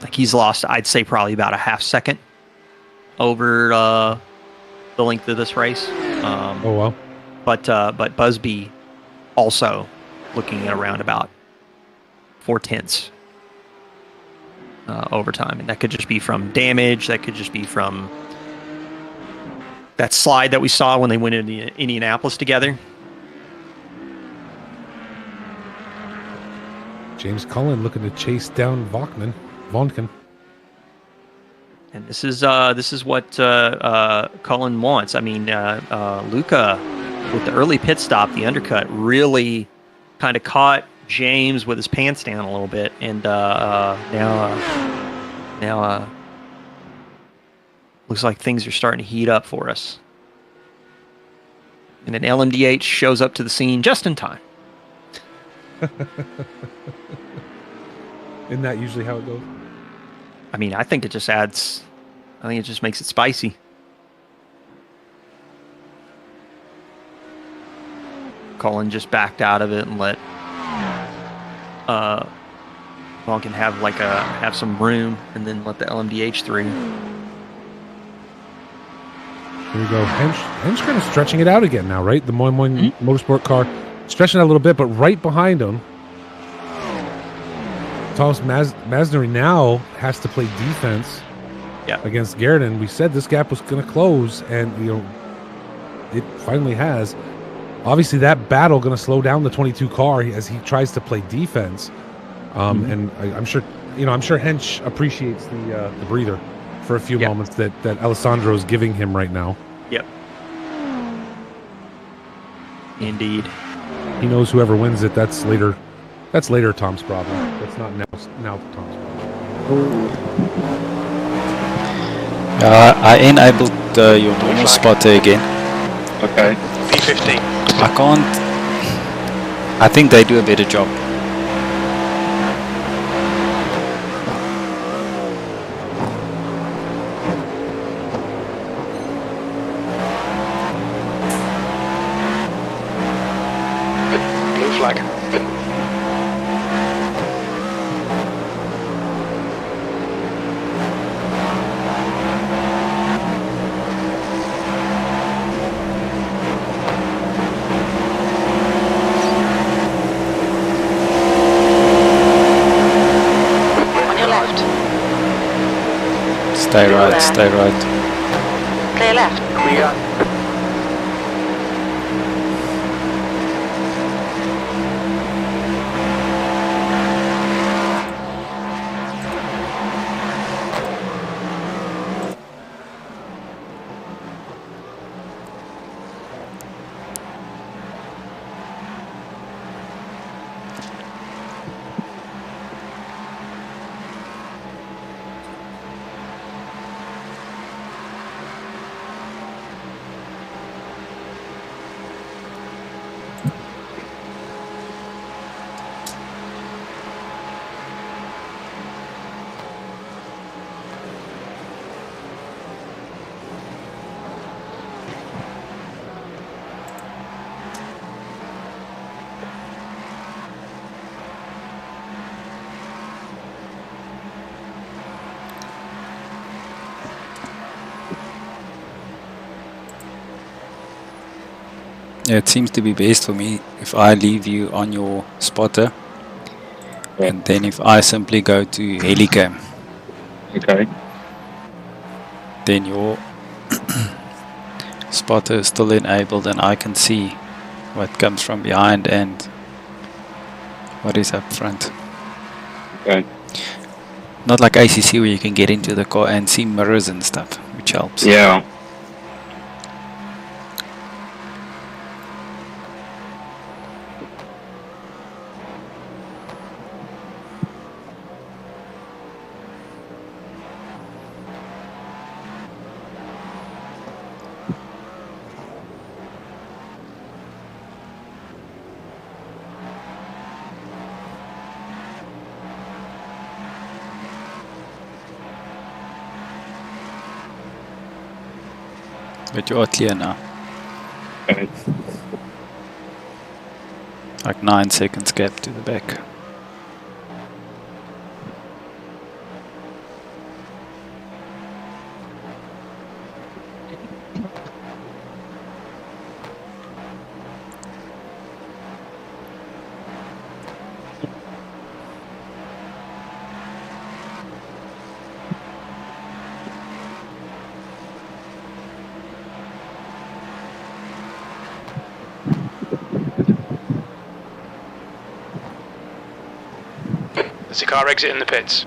[SPEAKER 5] Like he's lost, I'd say, probably about a half second over the length of this race.
[SPEAKER 4] Oh wow!
[SPEAKER 5] But Busby also looking at around about 4/10 over time, and that could just be from damage. That could just be from that slide that we saw when they went into Indianapolis together.
[SPEAKER 4] James Cullen looking to chase down Vonken.
[SPEAKER 5] And this is what Cullen wants. I mean, Luca with the early pit stop, the undercut, really kind of caught James with his pants down a little bit, and now looks like things are starting to heat up for us. And then LMDH shows up to the scene just in time.
[SPEAKER 4] Isn't that usually how it goes?
[SPEAKER 5] I mean, I think it just makes it spicy. Cullen just backed out of it and let Vonken have some room, and then let the LMDH through.
[SPEAKER 4] Here we go. Hench kind of stretching it out again now, right? The Moin Motorsport car stretching it out a little bit, but right behind him, Thomas Masnery now has to play defense against Garrett. We said this gap was going to close, and it finally has. Obviously, that battle going to slow down the 22 car as he tries to play defense. And I'm sure Hench appreciates the breather for a few moments that Alessandro is giving him right now.
[SPEAKER 5] Yep. Indeed.
[SPEAKER 4] He knows whoever wins it, that's later Tom's problem. That's not now Tom's problem.
[SPEAKER 8] I enabled your normal spotter again.
[SPEAKER 7] Okay.
[SPEAKER 6] P15.
[SPEAKER 8] I can't. I think they do a better job.
[SPEAKER 6] Blue flag.
[SPEAKER 8] Stay right, stay right.
[SPEAKER 10] Clear left.
[SPEAKER 9] Clear.
[SPEAKER 8] Yeah, it seems to be best for me if I leave you on your spotter, and then if I simply go to helicam,
[SPEAKER 7] Okay.
[SPEAKER 8] then your spotter is still enabled and I can see what comes from behind and what is up front.
[SPEAKER 7] Okay.
[SPEAKER 8] Not like ACC where you can get into the car and see mirrors and stuff, which helps.
[SPEAKER 7] Yeah.
[SPEAKER 8] But you are clear now.
[SPEAKER 7] Okay.
[SPEAKER 8] Like 9 seconds gap to the back.
[SPEAKER 6] There's a car exiting the pits.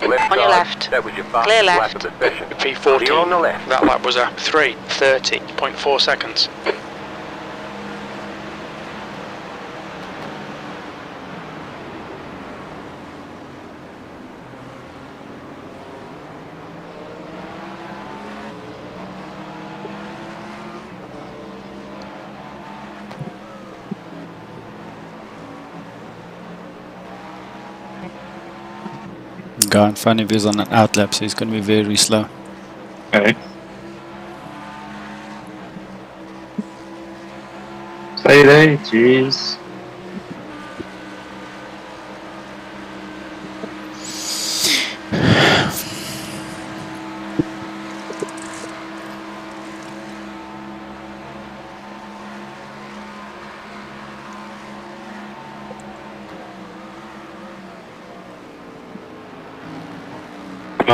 [SPEAKER 9] Left
[SPEAKER 10] On your
[SPEAKER 9] side,
[SPEAKER 10] left.
[SPEAKER 9] That was your fastest
[SPEAKER 10] Clear
[SPEAKER 9] lap
[SPEAKER 10] left.
[SPEAKER 9] of the session.
[SPEAKER 6] P14.
[SPEAKER 9] You're on the left.
[SPEAKER 6] That lap was a 3:30.4 seconds.
[SPEAKER 8] The guy in front of you is on an outlap, so he's going to be very slow.
[SPEAKER 7] Okay. Stay there, jeez.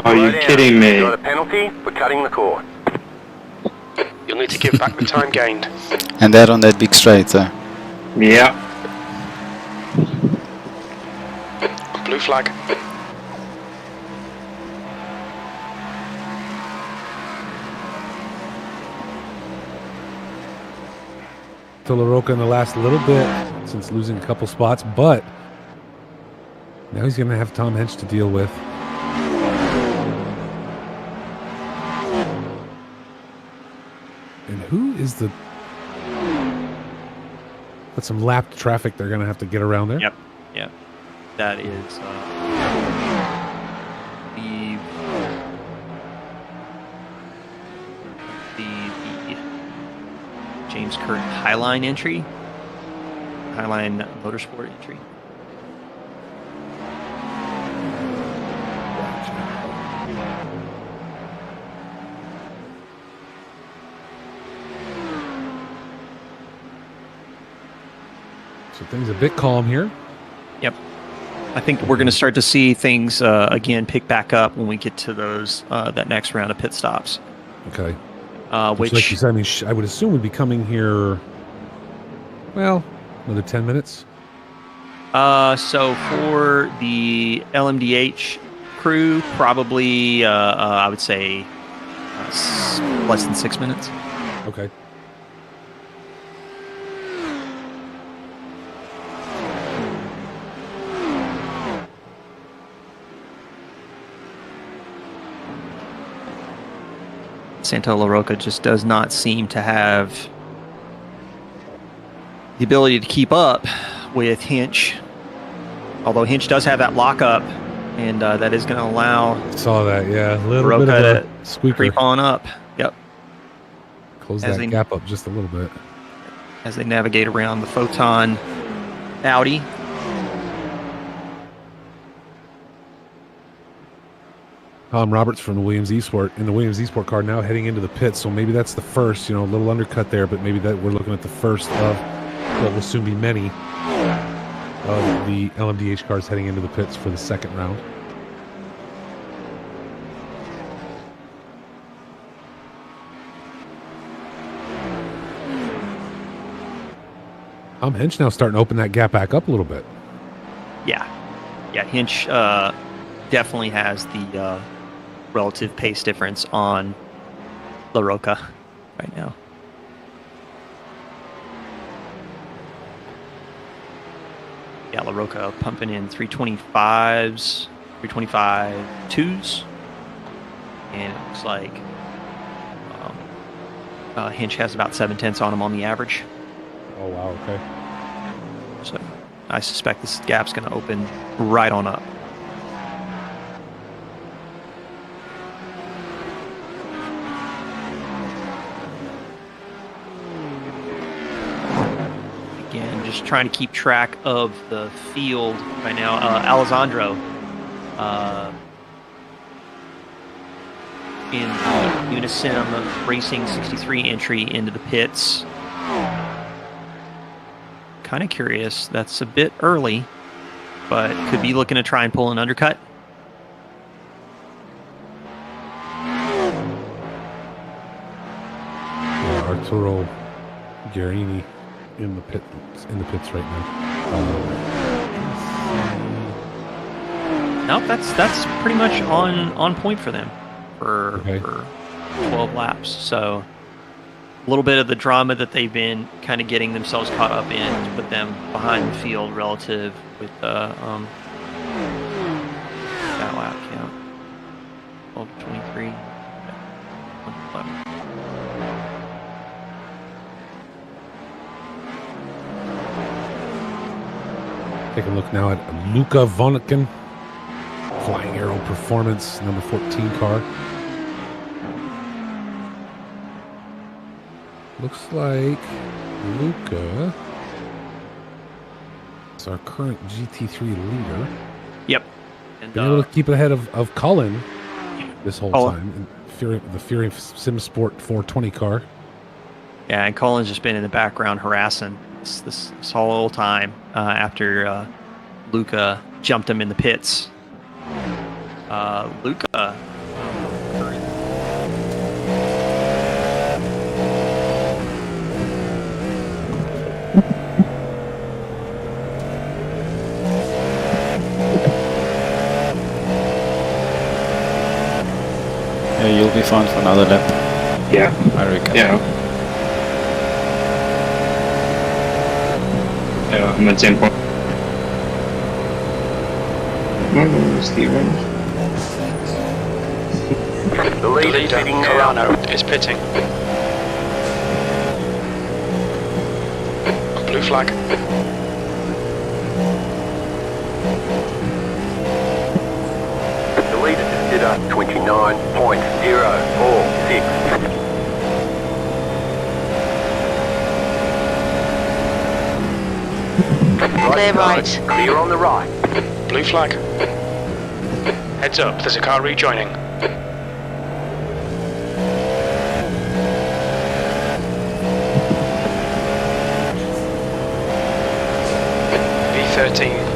[SPEAKER 7] Are you kidding me?
[SPEAKER 9] Got a penalty for cutting the cord.
[SPEAKER 6] You'll need to give back the time gained.
[SPEAKER 8] And that on that big straight there.
[SPEAKER 7] Yeah.
[SPEAKER 6] Blue flag.
[SPEAKER 4] To LaRocca in the last little bit since losing a couple spots, but now he's going to have Tom Hench to deal with. And who is the... That's some lapped traffic they're going to have to get around there.
[SPEAKER 5] Yep. Yep. That is the James Kurt Highline entry. Highline Motorsport entry.
[SPEAKER 4] So things a bit calm here.
[SPEAKER 5] Yep. I think we're going to start to see things again pick back up when we get to those that next round of pit stops.
[SPEAKER 4] Okay.
[SPEAKER 5] Which,
[SPEAKER 4] like you said, I mean, I would assume would be coming here. Well, another 10 minutes.
[SPEAKER 5] So for the LMDH crew, probably I would say less than 6 minutes.
[SPEAKER 4] Okay.
[SPEAKER 5] Santa LaRocca just does not seem to have the ability to keep up with Hinch. Although Hinch does have that lockup, and that is going to allow
[SPEAKER 4] Saw that, yeah. A little
[SPEAKER 5] LaRocca
[SPEAKER 4] bit of
[SPEAKER 5] to
[SPEAKER 4] a squeaker.
[SPEAKER 5] creep on up. Yep.
[SPEAKER 4] Close
[SPEAKER 5] as
[SPEAKER 4] that
[SPEAKER 5] they-
[SPEAKER 4] gap up just a little bit.
[SPEAKER 5] As they navigate around the Photon Audi.
[SPEAKER 4] Tom Roberts from the Williams Esport in the Williams Esport car now heading into the pits. So maybe that's the first, a little undercut there, but maybe that we're looking at the first of what will soon be many of the LMDH cars heading into the pits for the second round. Hinch now starting to open that gap back up a little bit.
[SPEAKER 5] Yeah, Hinch definitely has the relative pace difference on La Roca right now. Yeah, La Roca pumping in 325s, 325.2s, and it looks like Hinch has about 7/10 on him on the average.
[SPEAKER 4] Oh, wow, okay.
[SPEAKER 5] So I suspect this gap's going to open right on up. Again, just trying to keep track of the field right now. Alessandro in the Unisim Racing 63 entry into the pits. Kind of curious. That's a bit early, but could be looking to try and pull an undercut.
[SPEAKER 4] Arturo Guerini in the pits right now.
[SPEAKER 5] Nope, that's pretty much on point for them for 12 laps. So a little bit of the drama that they've been kind of getting themselves caught up in to put them behind the field relative with that lap count. 12:23. 11.
[SPEAKER 4] Take a look now at Luca Vonneken, Flying Arrow Performance, number 14 car. Looks like Luca is our current GT3 leader.
[SPEAKER 5] Yep. And
[SPEAKER 4] been able to keep ahead of Cullen this whole time. The Fury Sim Sport 420 car.
[SPEAKER 5] Yeah, and Colin's just been in the background harassing this whole time after Luca jumped him in the pits. Luca.
[SPEAKER 8] Yeah, you'll be fine for another lap.
[SPEAKER 7] Yeah.
[SPEAKER 8] I reckon.
[SPEAKER 7] Yeah, I'm at 10 point.
[SPEAKER 9] The leader pitting now.
[SPEAKER 6] Carano is pitting. Blue flag.
[SPEAKER 9] The leader just did a 29.046.
[SPEAKER 10] Clear right.
[SPEAKER 9] Clear on the right.
[SPEAKER 6] Blue flag. Heads up, there's a car rejoining. V13.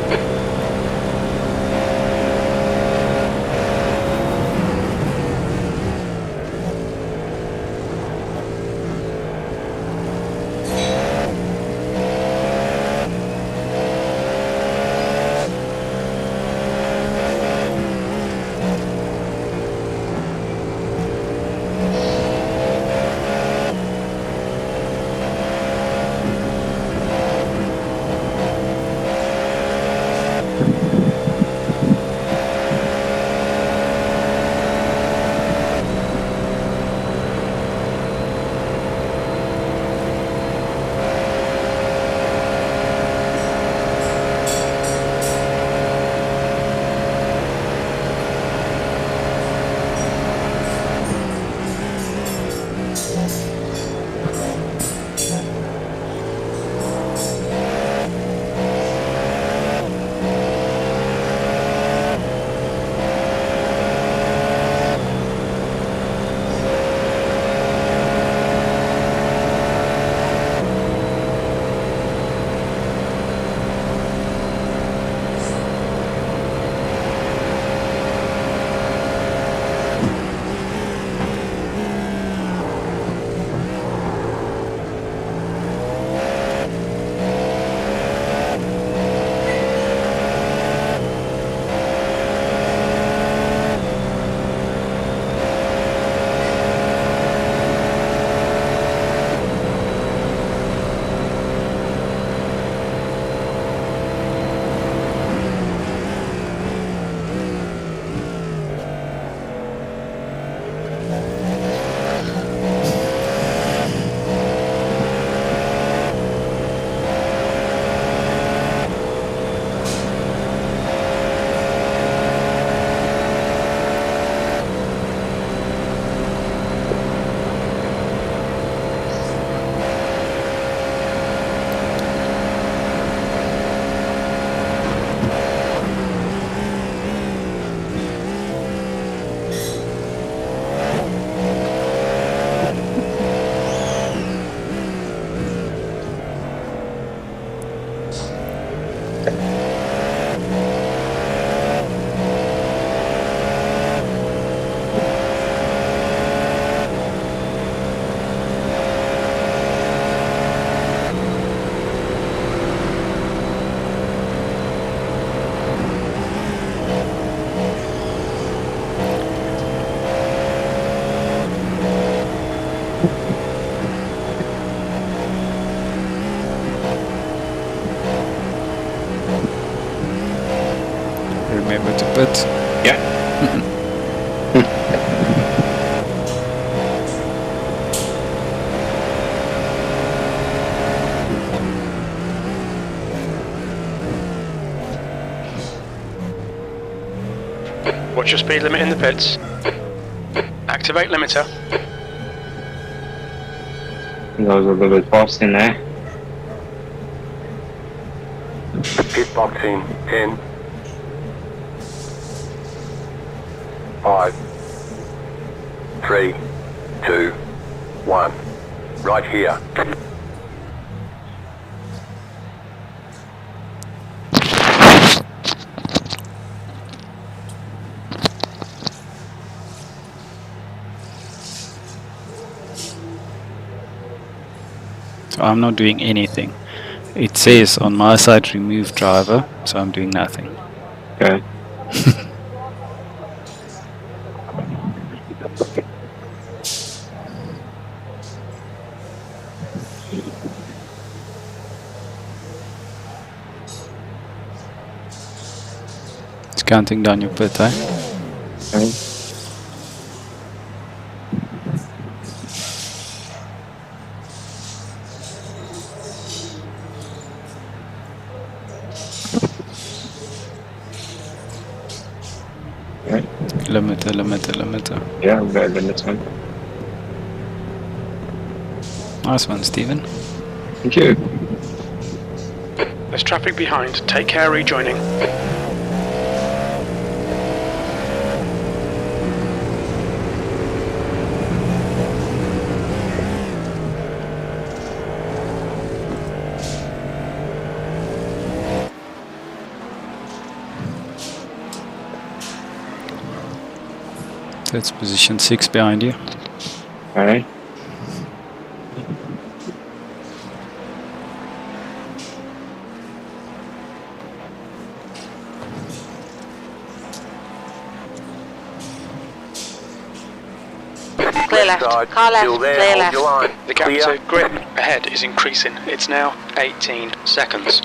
[SPEAKER 8] Remember to pit.
[SPEAKER 7] Yeah.
[SPEAKER 6] Watch your speed limit in the pits. Activate limiter.
[SPEAKER 7] Goes a little bit fast in there.
[SPEAKER 9] Pit box in 10, 5, 3, 2, 1. Right here.
[SPEAKER 8] So I'm not doing anything. It says on my side remove driver, so I'm doing nothing.
[SPEAKER 7] Okay.
[SPEAKER 8] It's counting down your pit, eh?
[SPEAKER 7] Okay.
[SPEAKER 8] Limiter.
[SPEAKER 7] Yeah, we've got a limit on.
[SPEAKER 8] Nice one, Stephen.
[SPEAKER 7] Thank you.
[SPEAKER 6] There's traffic behind. Take care rejoining.
[SPEAKER 8] That's position 6 behind you.
[SPEAKER 7] Alright.
[SPEAKER 10] Clear left. Car left.
[SPEAKER 9] Still there,
[SPEAKER 10] Clear
[SPEAKER 9] hold
[SPEAKER 10] left.
[SPEAKER 9] your line.
[SPEAKER 6] The gap
[SPEAKER 9] Clear.
[SPEAKER 6] to grip ahead is increasing. It's now 18 seconds.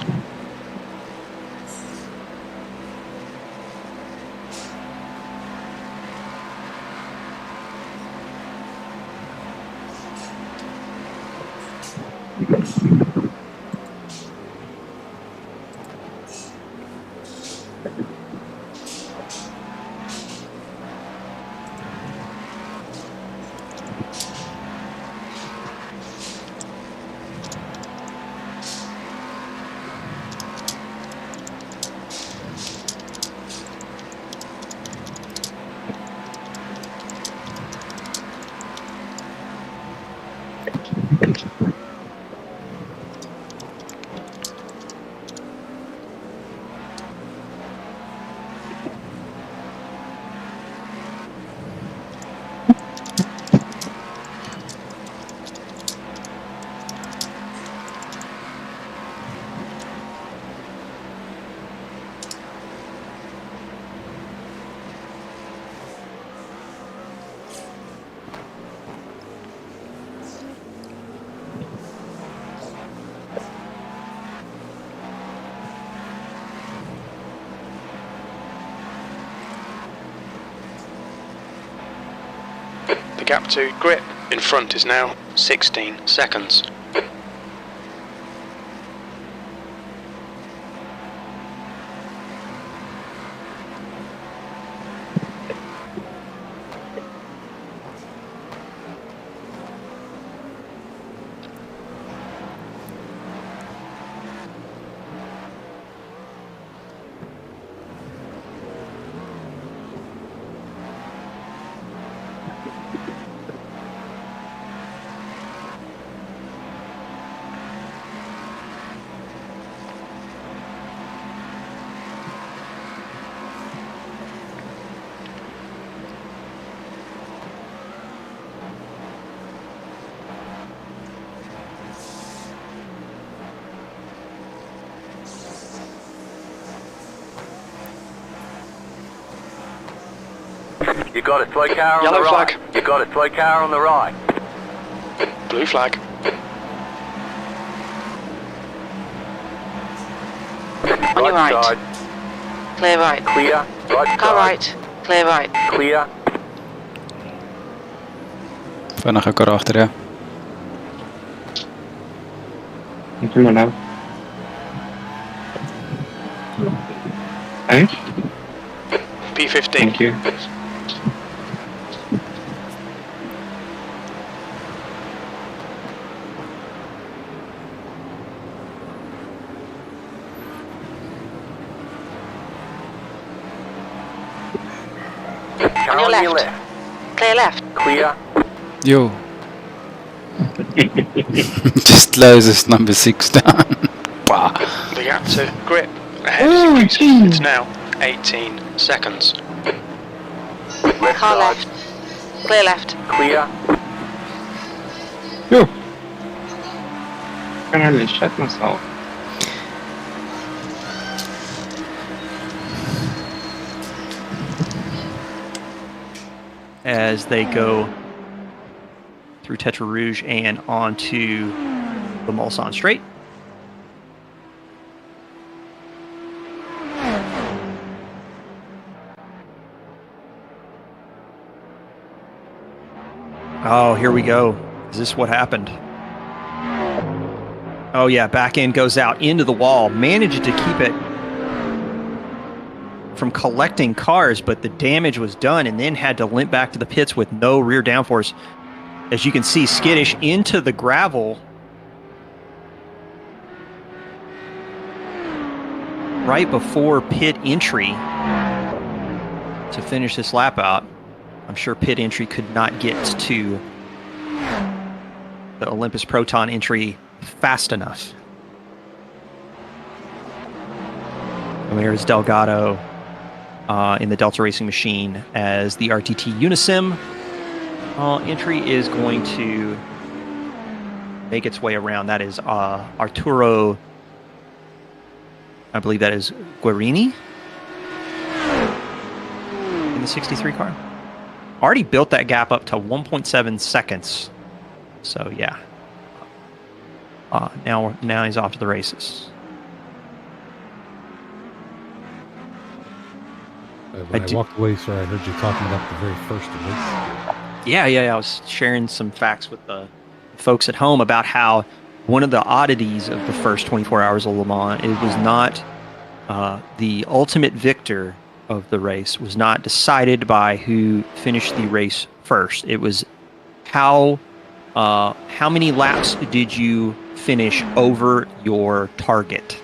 [SPEAKER 6] The gap to grip in front is now 16 seconds.
[SPEAKER 9] You got a slow car on
[SPEAKER 6] Yellow
[SPEAKER 9] the right.
[SPEAKER 6] flag.
[SPEAKER 9] You got a slow car on the right.
[SPEAKER 6] Blue flag.
[SPEAKER 10] On your right.
[SPEAKER 9] Side.
[SPEAKER 10] Clear right.
[SPEAKER 9] Clear. Right
[SPEAKER 10] Car
[SPEAKER 9] side.
[SPEAKER 10] right. Clear right.
[SPEAKER 9] Clear.
[SPEAKER 8] Vinnige kar achter, ja.
[SPEAKER 7] Thank you, madam. Thanks.
[SPEAKER 6] P15.
[SPEAKER 7] Thank you.
[SPEAKER 9] Car
[SPEAKER 10] On your
[SPEAKER 9] on your
[SPEAKER 10] left.
[SPEAKER 9] left.
[SPEAKER 10] Clear left.
[SPEAKER 9] Clear.
[SPEAKER 8] Yo. Just closes number 6 down. Wow.
[SPEAKER 6] The gap to grip ahead is increasing. It's now 18 seconds.
[SPEAKER 9] Left
[SPEAKER 10] Car
[SPEAKER 9] side.
[SPEAKER 10] left. Clear left.
[SPEAKER 9] Clear.
[SPEAKER 7] Yo. I can hardly shut myself.
[SPEAKER 5] As they go through Tetra Rouge and onto the Mulsanne Strait. Oh, here we go. Is this what happened? Oh yeah, back end goes out into the wall. Managed to keep it from collecting cars, but the damage was done and then had to limp back to the pits with no rear downforce. As you can see, skittish into the gravel. Right before pit entry to finish this lap out. I'm sure pit entry could not get to the Olympus Proton entry fast enough. And there's Delgado in the Delta Racing machine as the RTT Unisim entry is going to make its way around. That is Arturo, I believe that is Guarini in the 63 car. Already built that gap up to 1.7 seconds. So yeah. Now he's off to the races.
[SPEAKER 4] When I walked away, sir, I heard you talking about the very first race.
[SPEAKER 5] Yeah. I was sharing some facts with the folks at home about how one of the oddities of the first 24 hours of Le Mans, it was not the ultimate victor of the race was not decided by who finished the race first. It was how many laps did you finish over your target?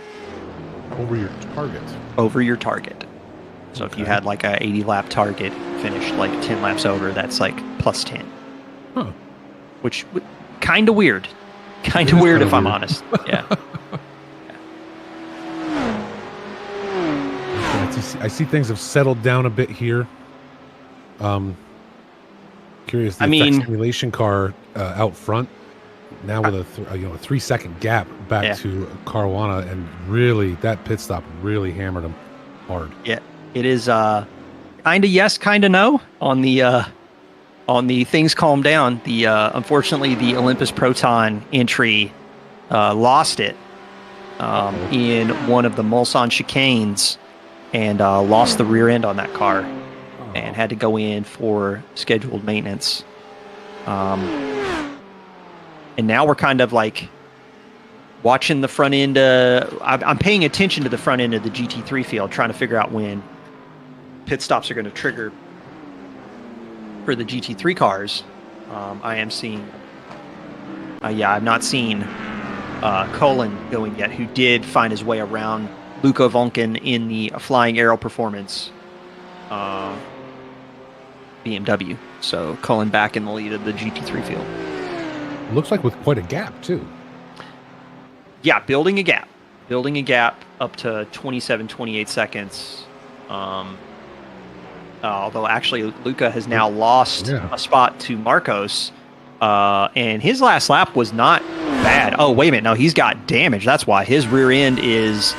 [SPEAKER 4] Over your target?
[SPEAKER 5] Over your target. So if you had like a 80 lap target, finished like 10 laps over, that's like plus 10.
[SPEAKER 4] Huh.
[SPEAKER 5] Which kind of weird. Kind of weird if I'm honest. Yeah.
[SPEAKER 4] I see things have settled down a bit here. Curious. The effect simulation car out front now with a 3-second gap back to Caruana, and really that pit stop really hammered him hard.
[SPEAKER 5] Yeah, it is kind of yes, kind of no on the things calm down. The unfortunately the Olympus Proton entry lost it in one of the Mulsanne chicanes. And lost the rear end on that car and had to go in for scheduled maintenance. And now we're kind of like watching the front end. I'm paying attention to the front end of the GT3 field, trying to figure out when pit stops are going to trigger for the GT3 cars. I am seeing... I've not seen Cullen going yet, who did find his way around Luca Vonkin in the Flying Arrow Performance BMW. So Cullen back in the lead of the GT3 field.
[SPEAKER 4] Looks like with quite a gap too.
[SPEAKER 5] Yeah, building a gap up to 27, 28 seconds. Although actually Luca has now lost a spot to Marcos. And his last lap was not bad. Oh, wait a minute. No, he's got damage. That's why his rear end is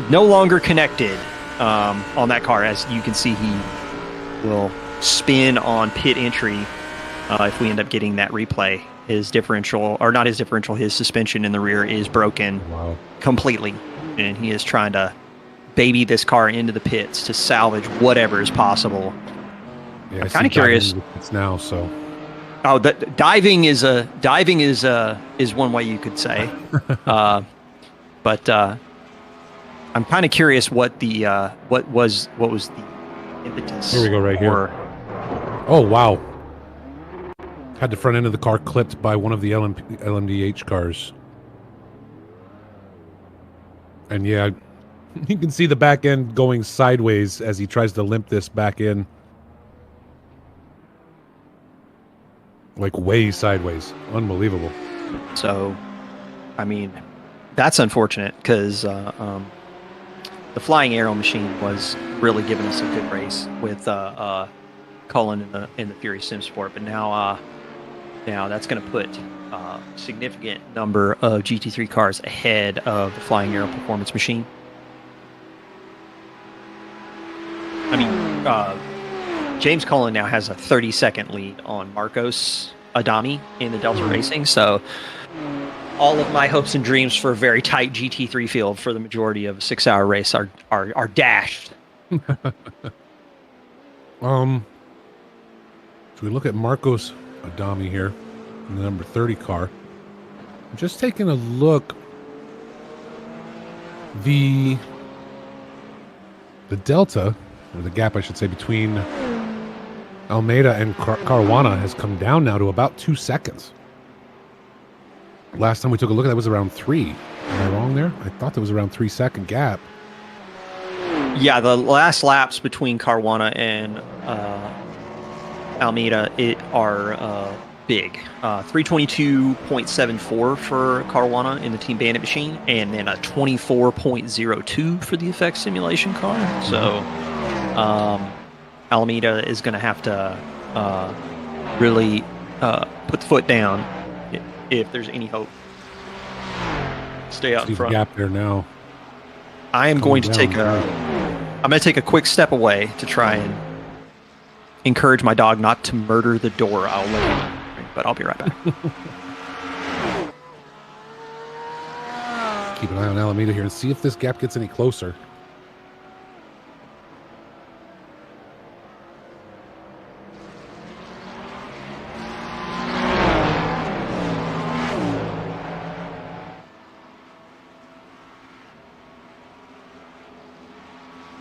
[SPEAKER 5] no longer connected on that car. As you can see, will spin on pit entry if we end up getting that replay. His differential, or not his differential, his suspension in the rear is broken completely, and he is trying to baby this car into the pits to salvage whatever is possible.
[SPEAKER 4] Yeah,
[SPEAKER 5] I'm kind of curious.
[SPEAKER 4] It's now so.
[SPEAKER 5] Oh, diving is one way you could say, but I'm kind of curious what was the impetus.
[SPEAKER 4] Here we go, right here. Oh wow! Had the front end of the car clipped by one of the LMDH cars, and yeah, you can see the back end going sideways as he tries to limp this back in. Like way sideways. Unbelievable.
[SPEAKER 5] So, I mean, that's unfortunate because the Flying Arrow machine was really giving us a good race with Cullen in the Fury Sim Sport. But now that's going to put a significant number of GT3 cars ahead of the Flying Arrow performance machine. I mean, James Cullen now has a 30-second lead on Marcos Adami in the Delta Racing, so all of my hopes and dreams for a very tight GT3 field for the majority of a 6-hour race are dashed.
[SPEAKER 4] So we look at Marcos Adami here in the number 30 car. I'm just taking a look. The Delta, or the gap I should say, between Almeida and Caruana has come down now to about 2 seconds. Last time we took a look at that was around 3. Am I wrong there? I thought there was around 3-second gap.
[SPEAKER 5] Yeah, the last laps between Caruana and Almeida are big. 322.74 for Caruana in the Team Bandit machine, and then a 24.02 for the effects simulation car. So Alameda is going to have to really put the foot down if there's any hope. Stay out in front.
[SPEAKER 4] Gap there now.
[SPEAKER 5] I am going to take a quick step away to try and encourage my dog not to murder the door. I'll let you, but I'll be right back.
[SPEAKER 4] Keep an eye on Alameda here and see if this gap gets any closer.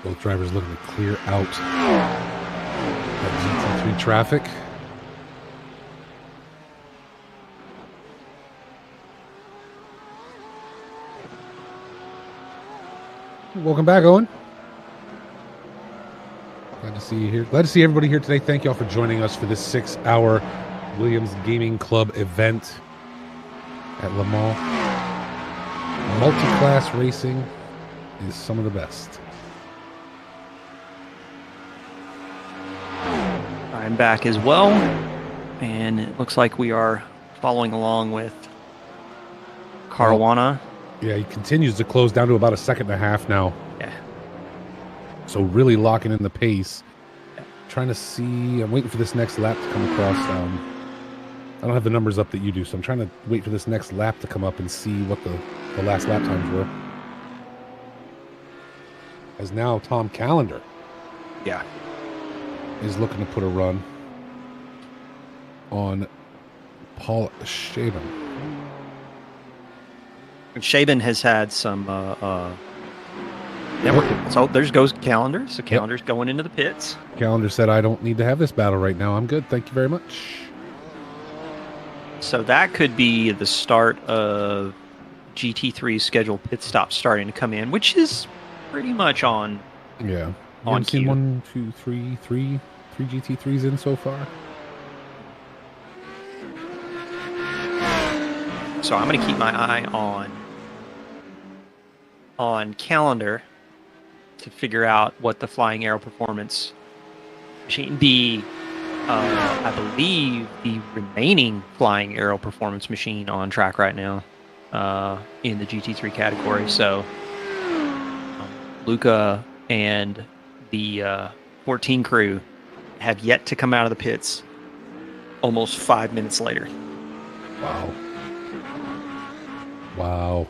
[SPEAKER 4] Both drivers looking to clear out that GT3 traffic. Welcome back, Owen. Glad to see you here. Glad to see everybody here today. Thank you all for joining us for this 6-hour Williams Gaming Club event at Le Mans. Multi-class racing is some of the best.
[SPEAKER 5] I'm back as well, and it looks like we are following along with Caruana.
[SPEAKER 4] Yeah, he continues to close down to about 1.5 seconds now.
[SPEAKER 5] Yeah.
[SPEAKER 4] So really locking in the pace. Yeah. Trying to see, I'm waiting for this next lap to come across. I don't have the numbers up that you do, so I'm trying to wait for this next lap to come up and see what the last lap times were. As now Tom Callender.
[SPEAKER 5] Yeah.
[SPEAKER 4] Is looking to put a run on Paul Shaban.
[SPEAKER 5] Shaban has had some so there goes Calendar. So Calendar's going into the pits.
[SPEAKER 4] Callender said, I don't need to have this battle right now. I'm good. Thank you very much.
[SPEAKER 5] So that could be the start of GT3's scheduled pit stop starting to come in, which is pretty much on.
[SPEAKER 4] Yeah.
[SPEAKER 5] On
[SPEAKER 4] cue. 1, 2, 3, 3 GT3s in so far.
[SPEAKER 5] So I'm going to keep my eye on Calendar to figure out what the Flying Arrow performance machine, I believe the remaining Flying Arrow performance machine on track right now in the GT3 category. So Luca and the 14 crew have yet to come out of the pits almost 5 minutes later.
[SPEAKER 4] Wow. Wow.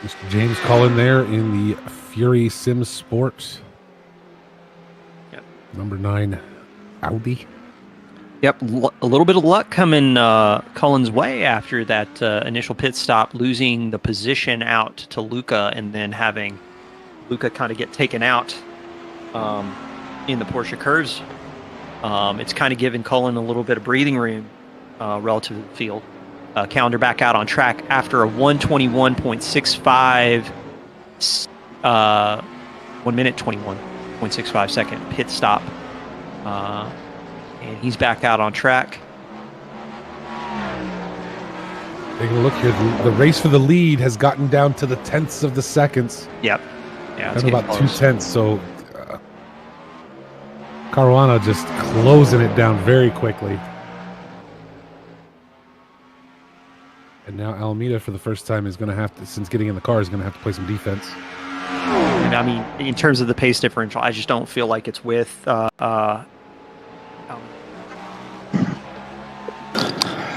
[SPEAKER 4] Mr. James Cullen there in the Fury Sim Sport.
[SPEAKER 5] Yep.
[SPEAKER 4] Number 9 Audi.
[SPEAKER 5] Yep, a little bit of luck coming Cullen's way after that initial pit stop, losing the position out to Luca and then having Luca kind of get taken out in the Porsche curves. It's kind of given Cullen a little bit of breathing room relative to the field. Calendar back out on track after a 1:21.65, 1 minute 21.65 second pit stop. And he's back out on track.
[SPEAKER 4] Taking a look here, the race for the lead has gotten down to the tenths of the seconds.
[SPEAKER 5] Yep. Yeah, it's
[SPEAKER 4] down about
[SPEAKER 5] close.
[SPEAKER 4] 2/10. So Caruana just closing it down very quickly. And now Alameda, for the first time, is going to have to, since getting in the car, is going to have to play some defense.
[SPEAKER 5] And I mean, in terms of the pace differential, I just don't feel like it's with.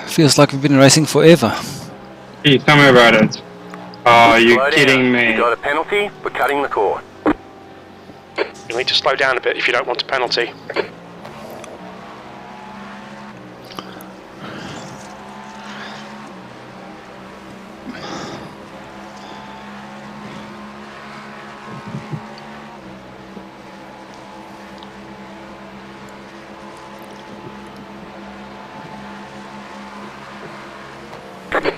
[SPEAKER 8] Feels like we've been racing forever.
[SPEAKER 7] Hey, tell me about it. Are you
[SPEAKER 9] Slow
[SPEAKER 7] kidding
[SPEAKER 9] down.
[SPEAKER 7] me?
[SPEAKER 9] You got a penalty for cutting the cord.
[SPEAKER 6] You'll need to slow down a bit if you don't want a penalty.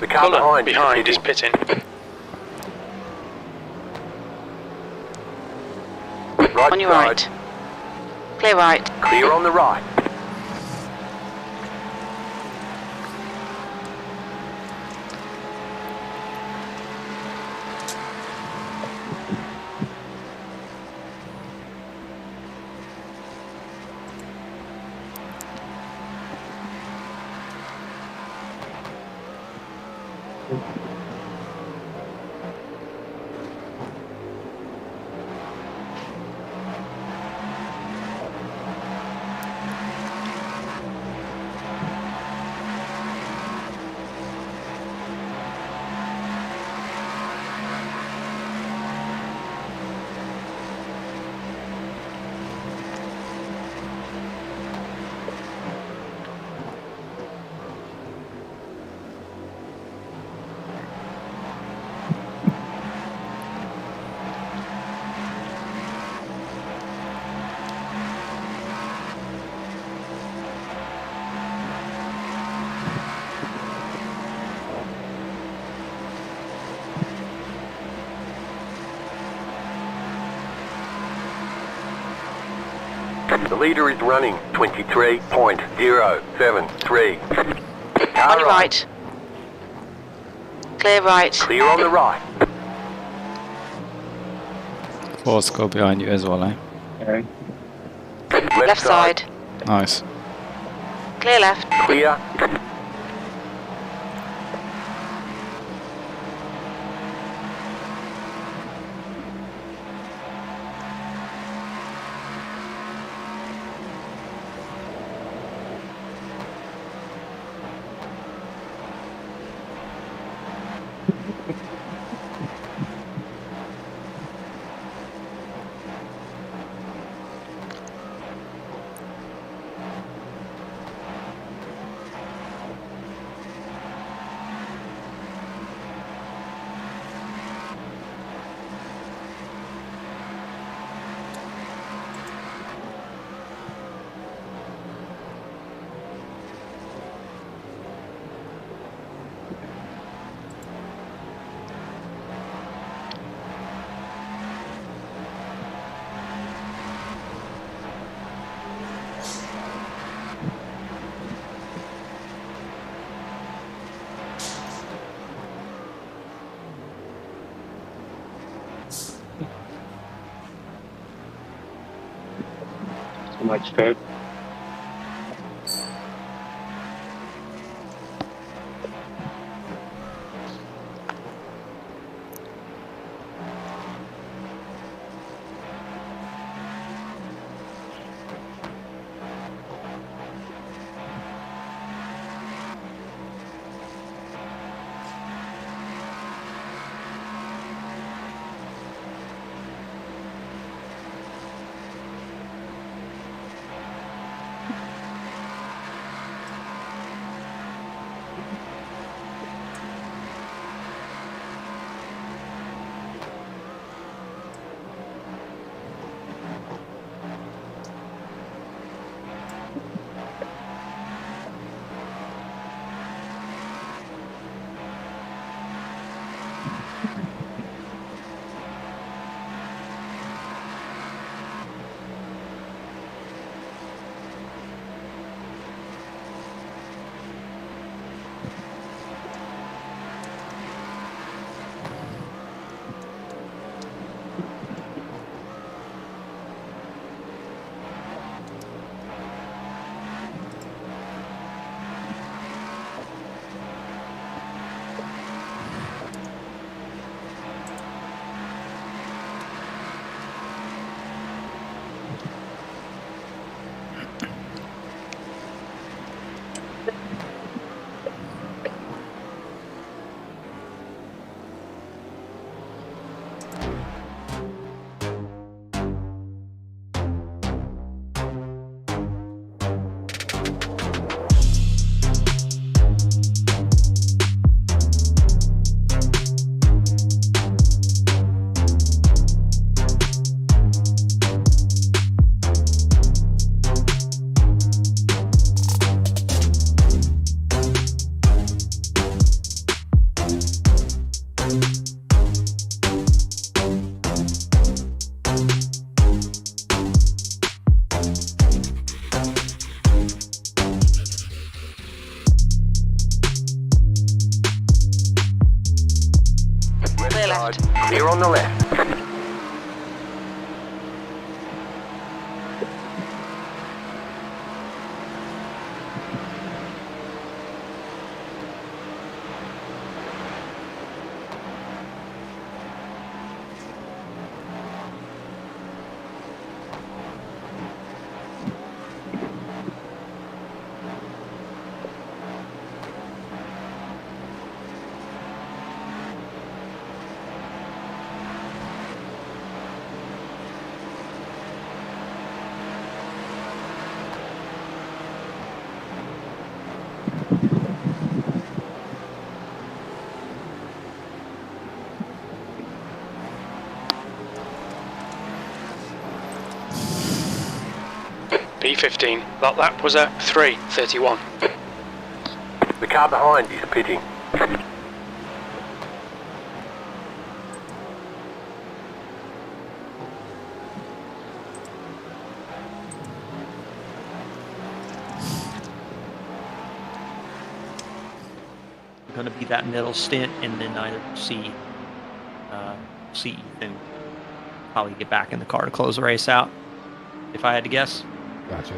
[SPEAKER 9] The car
[SPEAKER 6] behind is pitting.
[SPEAKER 9] Right
[SPEAKER 10] On your
[SPEAKER 9] side.
[SPEAKER 10] right. Clear right.
[SPEAKER 9] Clear on the right. The leader is running 23.073.
[SPEAKER 10] On your right. Clear right.
[SPEAKER 9] Clear on the right.
[SPEAKER 8] Force go behind you as well, eh?
[SPEAKER 7] Okay.
[SPEAKER 10] Left side.
[SPEAKER 8] Nice.
[SPEAKER 10] Clear left.
[SPEAKER 9] Clear.
[SPEAKER 7] So much code.
[SPEAKER 9] on the left.
[SPEAKER 6] P15, that lap was at 3:31.
[SPEAKER 9] The car behind is pitting.
[SPEAKER 5] Going to be that middle stint, and then I see Ethan probably get back in the car to close the race out, if I had to guess.
[SPEAKER 4] Gotcha.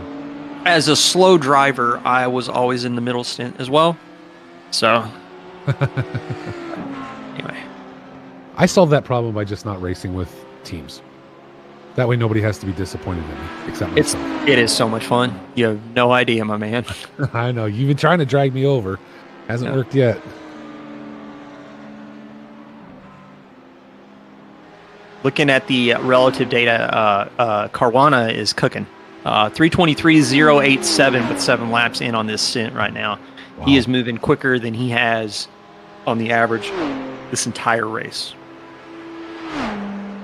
[SPEAKER 5] As a slow driver, I was always in the middle stint as well. So, anyway.
[SPEAKER 4] I solved that problem by just not racing with teams. That way nobody has to be disappointed in me, except myself.
[SPEAKER 5] It is so much fun. You have no idea, my man.
[SPEAKER 4] I know. You've been trying to drag me over. Hasn't worked yet.
[SPEAKER 5] Looking at the relative data, Caruana is cooking. 3:23.087 with 7 laps in on this stint right now. Wow. He is moving quicker than he has on the average this entire race.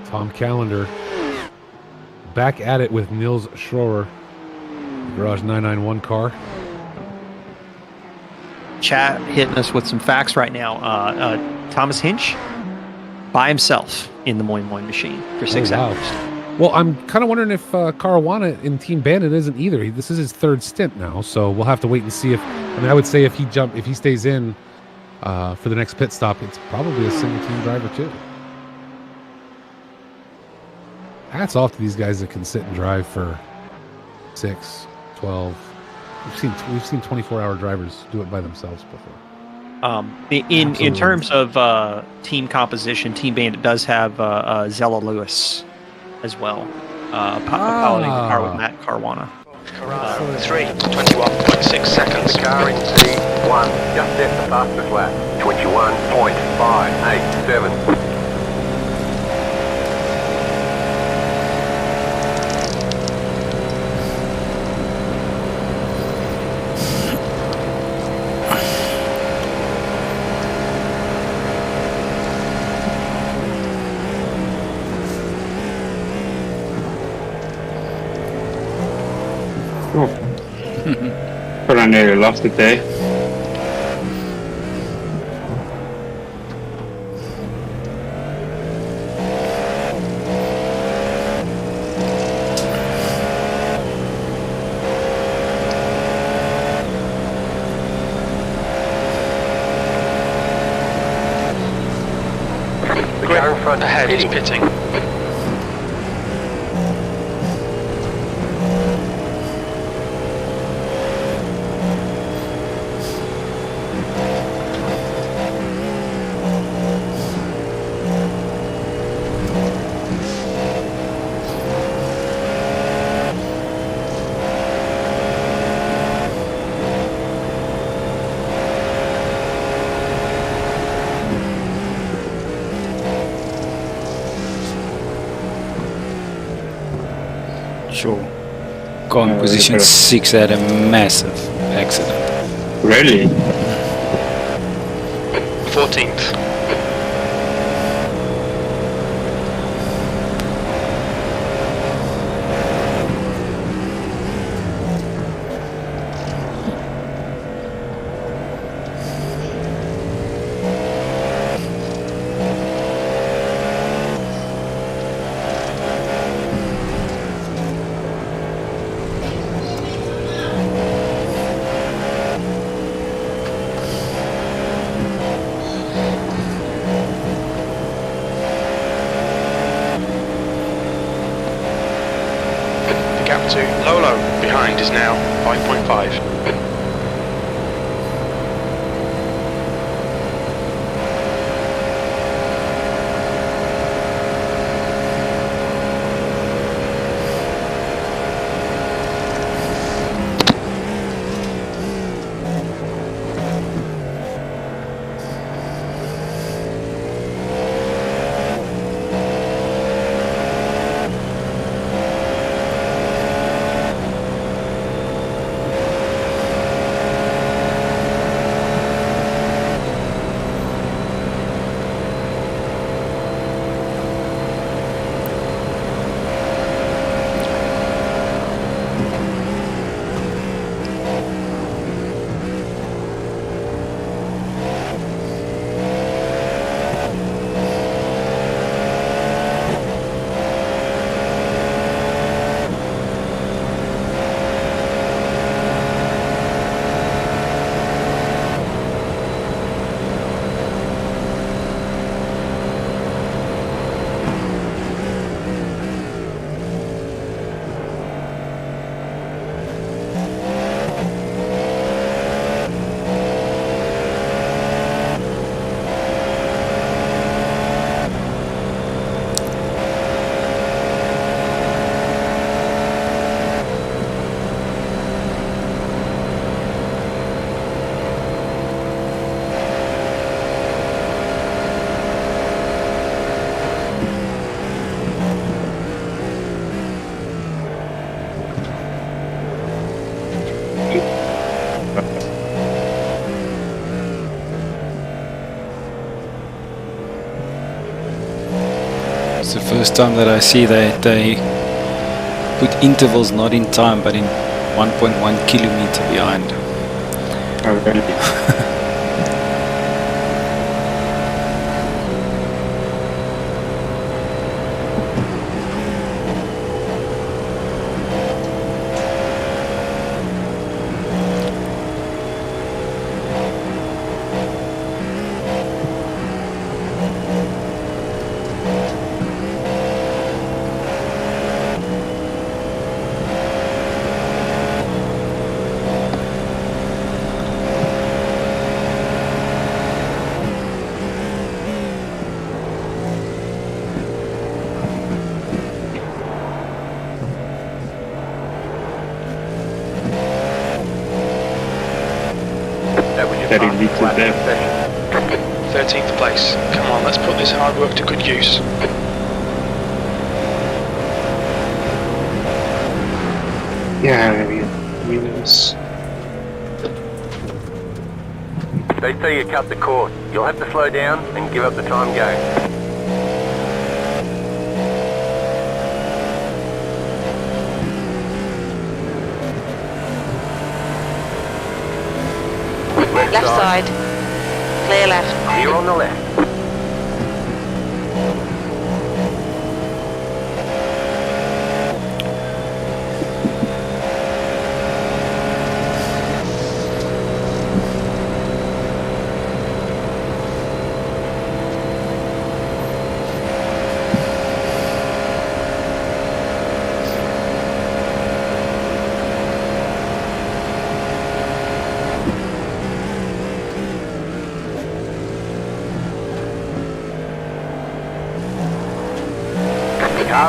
[SPEAKER 4] Tom Callender back at it with Nils Schroer, Garage 991 car.
[SPEAKER 5] Chat hitting us with some facts right now. Thomas Hinch by himself in the Moin Moin machine for 6 hours.
[SPEAKER 4] Well, I'm kind of wondering if Caruana in Team Bandit isn't either. This is his 3rd stint now, so we'll have to wait and see if. I mean, I would say if he stays in for the next pit stop, it's probably a single team driver too. Hats off to these guys that can sit and drive for 6, 12. We've seen 24-hour drivers do it by themselves before.
[SPEAKER 5] In terms of team composition, Team Bandit does have Zella Lewis as well, piloting the car with Matt Caruana.
[SPEAKER 6] 3:21.6 seconds.
[SPEAKER 9] The car in C1 just set the fastest lap. 21.587.
[SPEAKER 7] But I nearly lost it there.
[SPEAKER 9] The car in front
[SPEAKER 6] ahead is pitting.
[SPEAKER 8] Sure. Going position 6 had a massive accident.
[SPEAKER 7] Really?
[SPEAKER 6] 14th. lap 2. Lolo behind is now 5.5.
[SPEAKER 8] It's the first time that I see that they put intervals not in time but in 1.1 kilometer behind.
[SPEAKER 7] Oh, really?
[SPEAKER 9] That was your
[SPEAKER 7] 30
[SPEAKER 9] fastest
[SPEAKER 7] litres
[SPEAKER 9] lap
[SPEAKER 7] there.
[SPEAKER 9] of the session.
[SPEAKER 6] 13th place. Come on, let's put this hard work to good use.
[SPEAKER 7] Yeah, winners.
[SPEAKER 9] They say you cut the course. You'll have to slow down and give up the time game.
[SPEAKER 10] Left side. Clear left.
[SPEAKER 9] Clear on the left.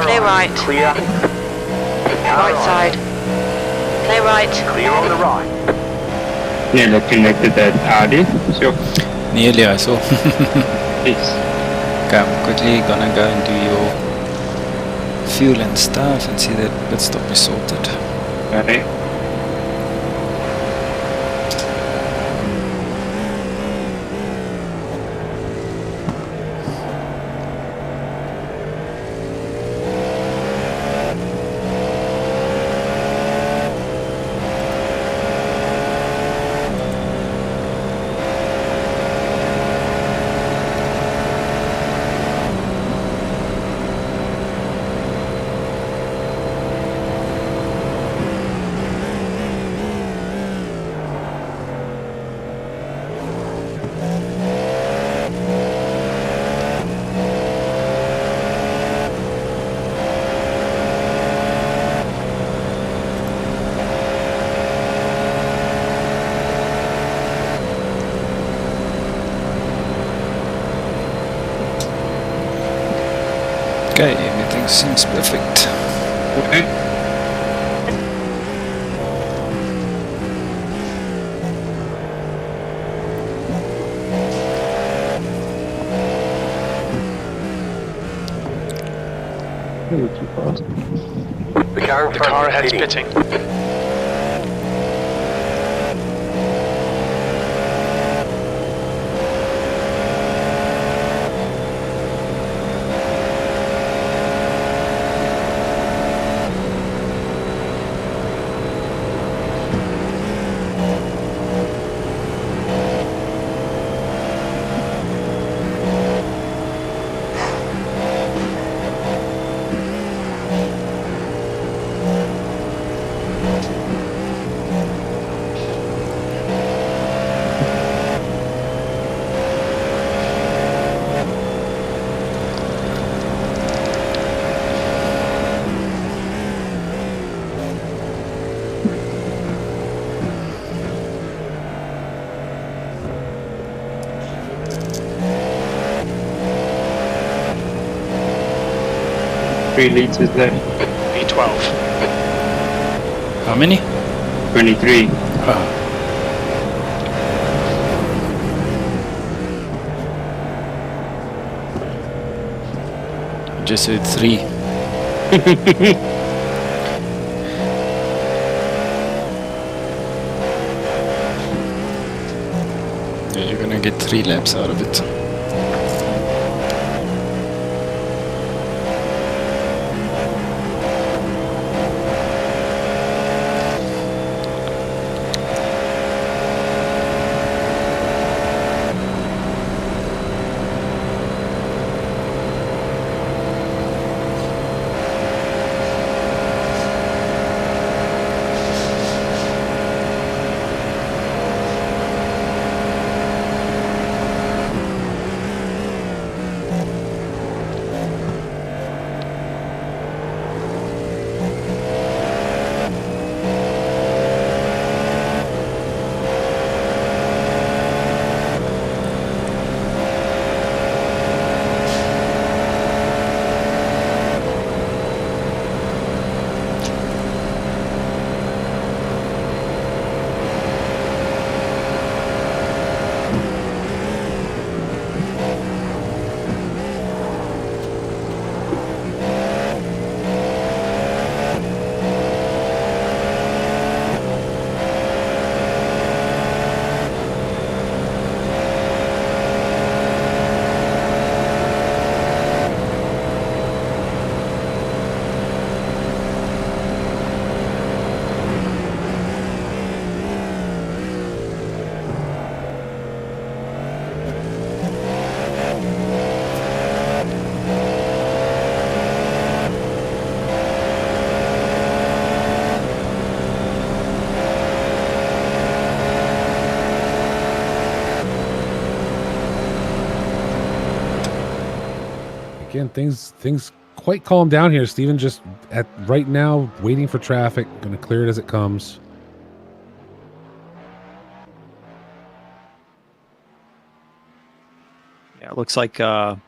[SPEAKER 10] Clear right.
[SPEAKER 9] Clear.
[SPEAKER 10] Right side. Clear right.
[SPEAKER 9] Clear on the right.
[SPEAKER 7] Yeah, they connected that RD. Sure.
[SPEAKER 8] Nearly, I saw.
[SPEAKER 7] Yes.
[SPEAKER 8] Okay, I'm quickly gonna go and do your fuel and stuff and see that pit stop is sorted.
[SPEAKER 7] Okay.
[SPEAKER 8] Everything seems perfect.
[SPEAKER 7] Okay.
[SPEAKER 9] The car in
[SPEAKER 6] The
[SPEAKER 9] front
[SPEAKER 6] car
[SPEAKER 9] is
[SPEAKER 6] ahead's
[SPEAKER 9] pitting.
[SPEAKER 6] pitting.
[SPEAKER 7] Three liters left.
[SPEAKER 6] V12.
[SPEAKER 8] How many?
[SPEAKER 7] 23.
[SPEAKER 8] Just said 3. Yeah, you're gonna get 3 laps out of it.
[SPEAKER 4] Again, things quite calm down here, Steven. Just at right now, waiting for traffic. Going to clear it as it comes.
[SPEAKER 5] Yeah, it looks like Arturo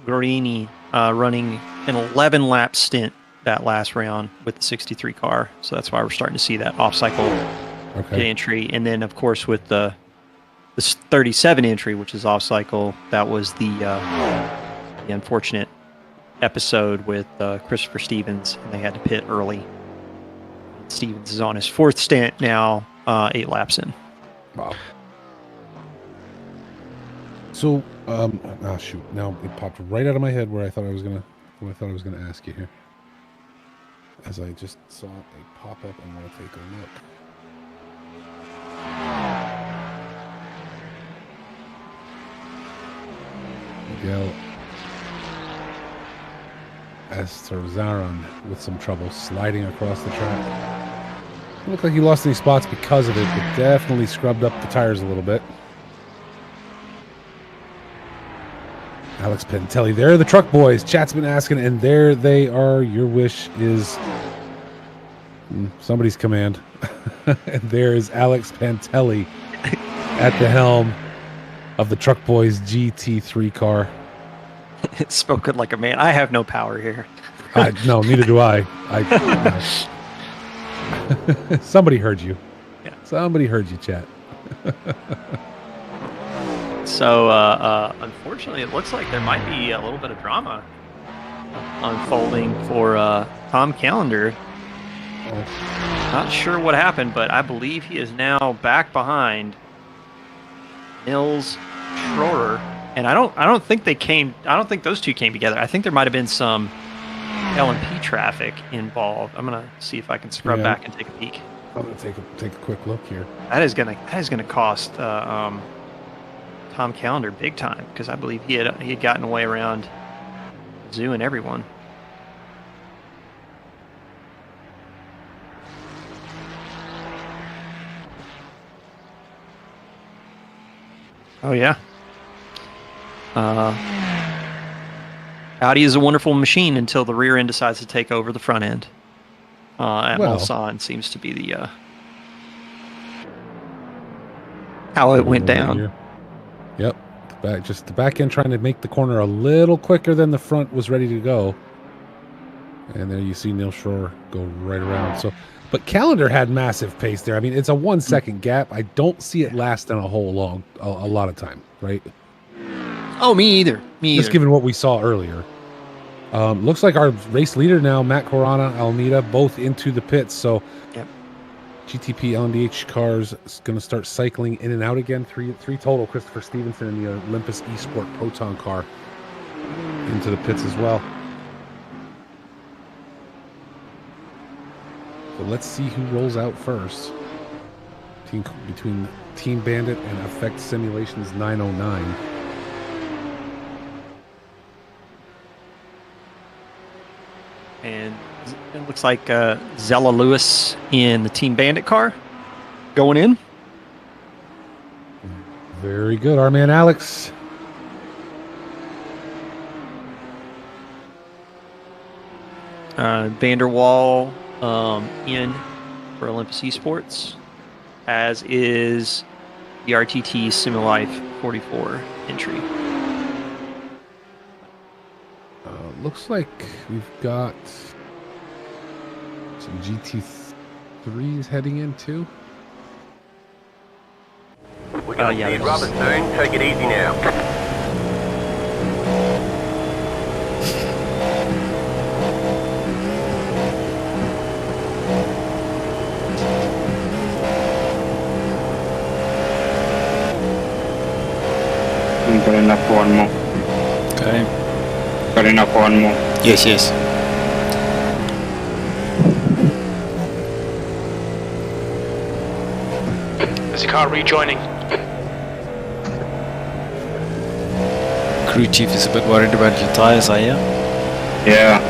[SPEAKER 5] Guarini running an 11-lap stint that last round with the 63 car. So that's why we're starting to see that off-cycle entry. And then, of course, with the 37 entry, which is off-cycle, that was the unfortunate episode with Christopher Stevens, and they had to pit early. Stevens is on his 4th stint now, 8 laps in.
[SPEAKER 4] Wow. So, shoot! Now it popped right out of my head where I thought I was gonna ask you here. As I just saw a pop up, and want to take a look. Miguel Estarzaran with some trouble sliding across the track. It looked like he lost any spots because of it, but definitely scrubbed up the tires a little bit. Alex Pentelli, they're the truck boys. Chat's been asking, and there they are. Your wish is somebody's command. And there is Alex Pentelli at the helm of the Truck Boys GT3 car.
[SPEAKER 5] Spoken like a man. I have no power here.
[SPEAKER 4] No, neither do I. Somebody heard you.
[SPEAKER 5] Yeah.
[SPEAKER 4] Somebody heard you, chat.
[SPEAKER 5] So, unfortunately, it looks like there might be a little bit of drama unfolding for Tom Callender. Not sure what happened, but I believe he is now back behind Nils Schroeder, and I don't think they came. I don't think those two came together. I think there might have been some LMP traffic involved. I'm gonna see if I can scrub back and take a peek.
[SPEAKER 4] I'm gonna take a quick look here.
[SPEAKER 5] That is gonna cost Tom Callender big time, because I believe he had gotten away around Zoo and everyone. Oh yeah. Audi is a wonderful machine until the rear end decides to take over the front end. And Mulsanne seems to be the how it went down.
[SPEAKER 4] Yep. The back end trying to make the corner a little quicker than the front was ready to go. And there you see Neil Schroeder go right around. So, but Callender had massive pace there. I mean, it's a 1 second gap. I don't see it lasting a lot of time, right?
[SPEAKER 5] Oh, me either.
[SPEAKER 4] Just given what we saw earlier. Looks like our race leader now, Matt Corona, Almeida, both into the pits. So,
[SPEAKER 5] yep.
[SPEAKER 4] GTP LMDH cars is going to start cycling in and out again. Three total. Christopher Stevenson in the Olympus Esport Proton car into the pits as well. So let's see who rolls out first. Between Team Bandit and Effect Simulations 909.
[SPEAKER 5] And it looks like Zella Lewis in the Team Bandit car going in.
[SPEAKER 4] Very good. Our man Alex.
[SPEAKER 5] Vanderwall in for Olympus Esports, as is the RTT Simulife 44 entry.
[SPEAKER 4] Looks like we've got some GT3s heading in too.
[SPEAKER 9] We're going to see rubber soon. Take it easy now.
[SPEAKER 7] Got enough for one more.
[SPEAKER 8] Okay.
[SPEAKER 7] Got enough for one more.
[SPEAKER 8] Yes.
[SPEAKER 6] Is the car rejoining?
[SPEAKER 8] Crew chief is a bit worried about your tyres, are you?
[SPEAKER 7] Yeah.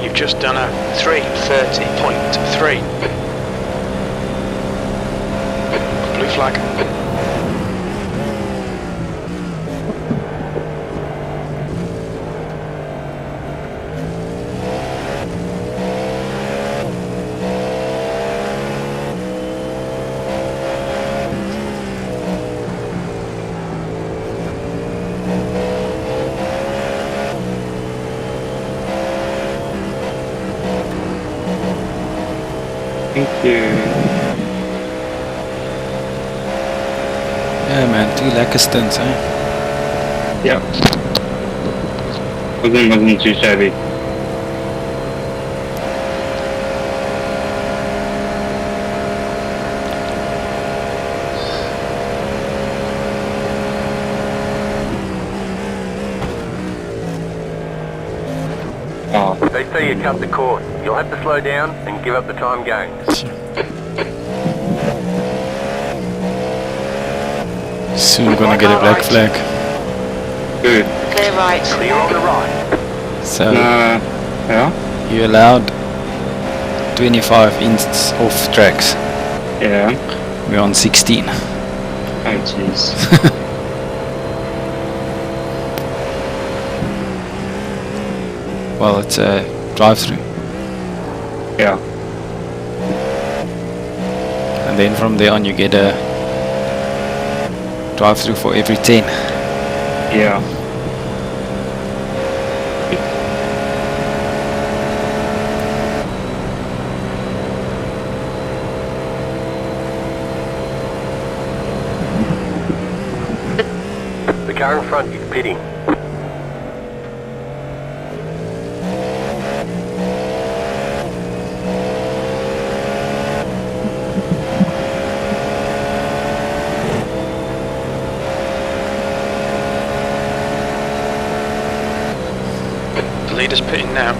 [SPEAKER 6] You've just done a 3:30.3. Blue flag.
[SPEAKER 7] Thank you.
[SPEAKER 8] Yeah, man, 2 lekker stints, eh?
[SPEAKER 7] Yep. Wasn't too shabby.
[SPEAKER 9] They say you cut the cord. You'll have to slow down and give up the time gained.
[SPEAKER 8] Soon gonna get a black flag.
[SPEAKER 7] Good.
[SPEAKER 10] Clear right.
[SPEAKER 9] Clear on the right.
[SPEAKER 8] So,
[SPEAKER 7] Yeah?
[SPEAKER 8] you're allowed 25 inches off tracks.
[SPEAKER 7] Yeah.
[SPEAKER 8] We're on 16.
[SPEAKER 7] Oh, jeez.
[SPEAKER 8] Well, it's a drive-through.
[SPEAKER 7] Yeah.
[SPEAKER 8] And then from there on you get a drive-through for every 10.
[SPEAKER 7] Yeah.
[SPEAKER 9] car in front is pitting.
[SPEAKER 6] The leader's pitting now.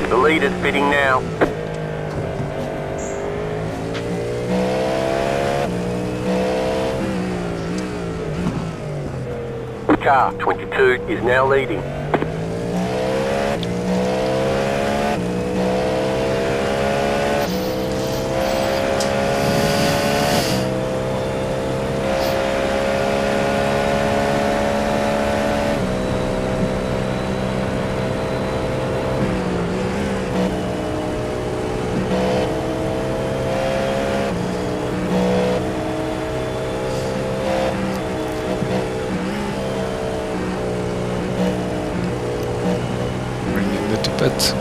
[SPEAKER 9] The leader's pitting now. Car 22 is now leading.
[SPEAKER 8] Bringing the tippet.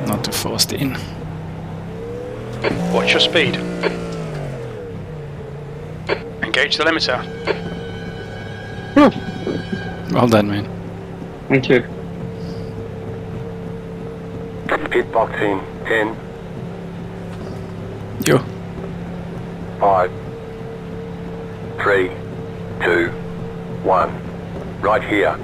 [SPEAKER 8] Not too fast in.
[SPEAKER 6] Watch your speed. Engage the limiter.
[SPEAKER 8] Well done, man.
[SPEAKER 7] Thank you.
[SPEAKER 9] Pit box in 10,
[SPEAKER 8] Yo.
[SPEAKER 9] 5, 3, 2, 1. Right here.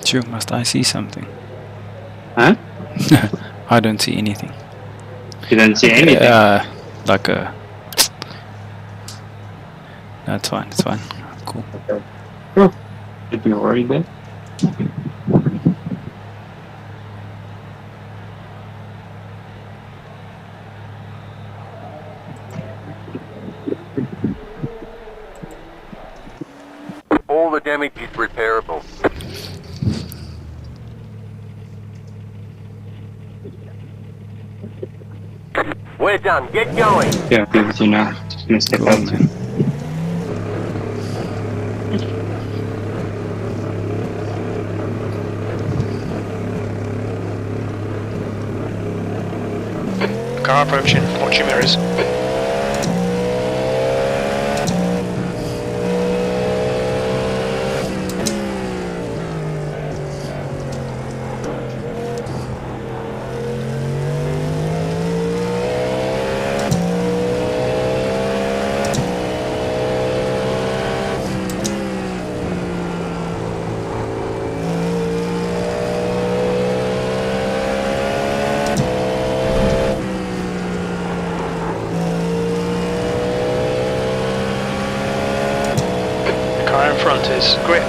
[SPEAKER 8] Sure, must I see something?
[SPEAKER 7] Huh?
[SPEAKER 8] I don't see anything.
[SPEAKER 7] You don't see anything?
[SPEAKER 8] Like a... No, it's fine, it's fine. Cool.
[SPEAKER 7] Should be worried there.
[SPEAKER 9] All the damage is repairable. We're done. Get going.
[SPEAKER 7] Yeah, because you know, just gonna step
[SPEAKER 8] Cool,
[SPEAKER 7] out.
[SPEAKER 8] man.
[SPEAKER 6] Car approaching. Watch your mirrors. Car in front is grip.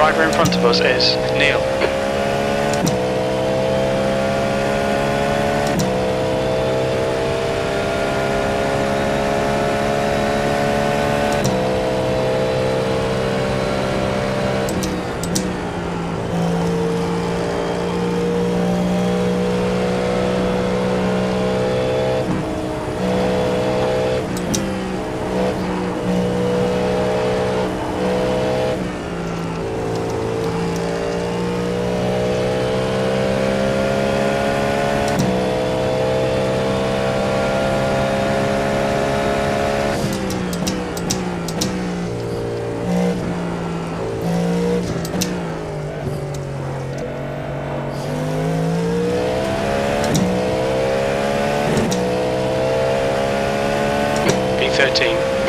[SPEAKER 6] driver in front of us is Neil. P13.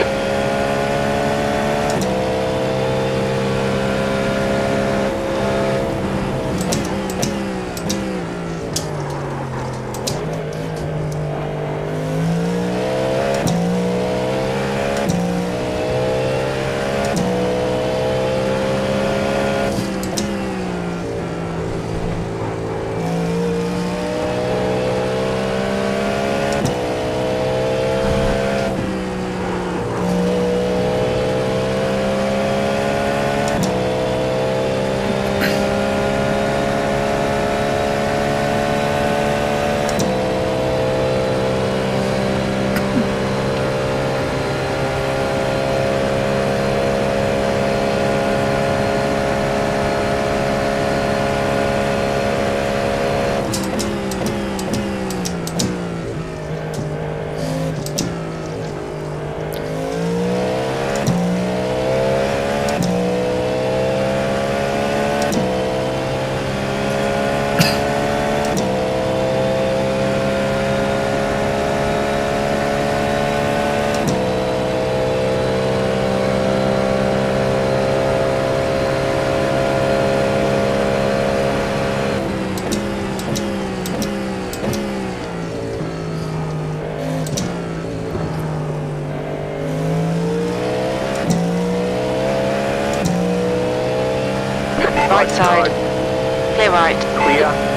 [SPEAKER 10] Right side. Clear right.
[SPEAKER 9] Clear.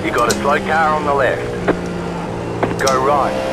[SPEAKER 9] You got a slow car on the left. Go right.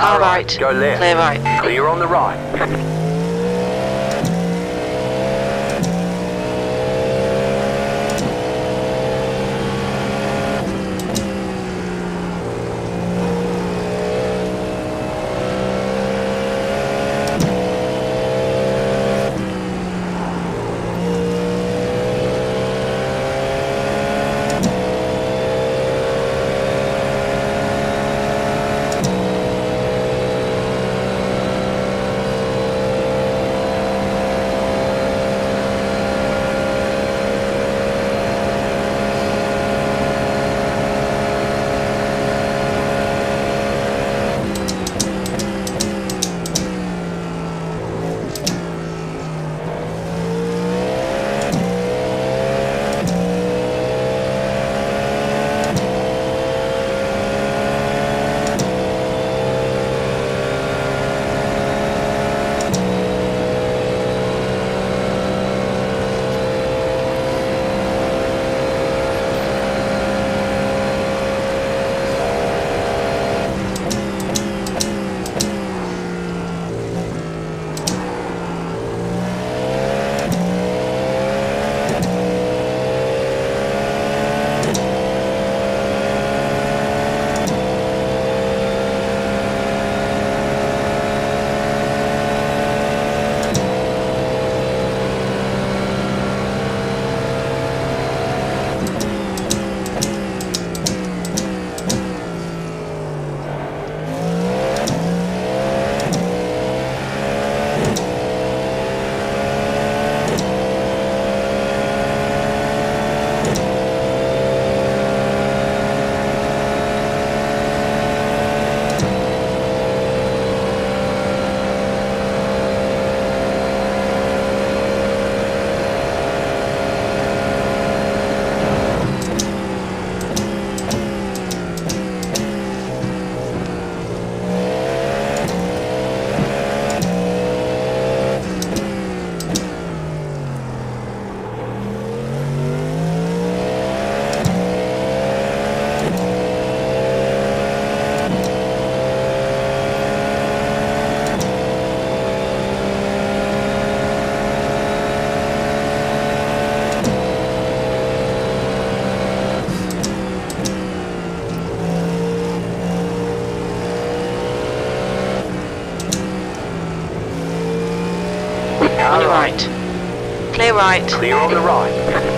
[SPEAKER 10] Car right.
[SPEAKER 9] Go left.
[SPEAKER 10] Clear right.
[SPEAKER 9] Clear on the right.
[SPEAKER 10] On your right. Clear right.
[SPEAKER 9] Clear on the right.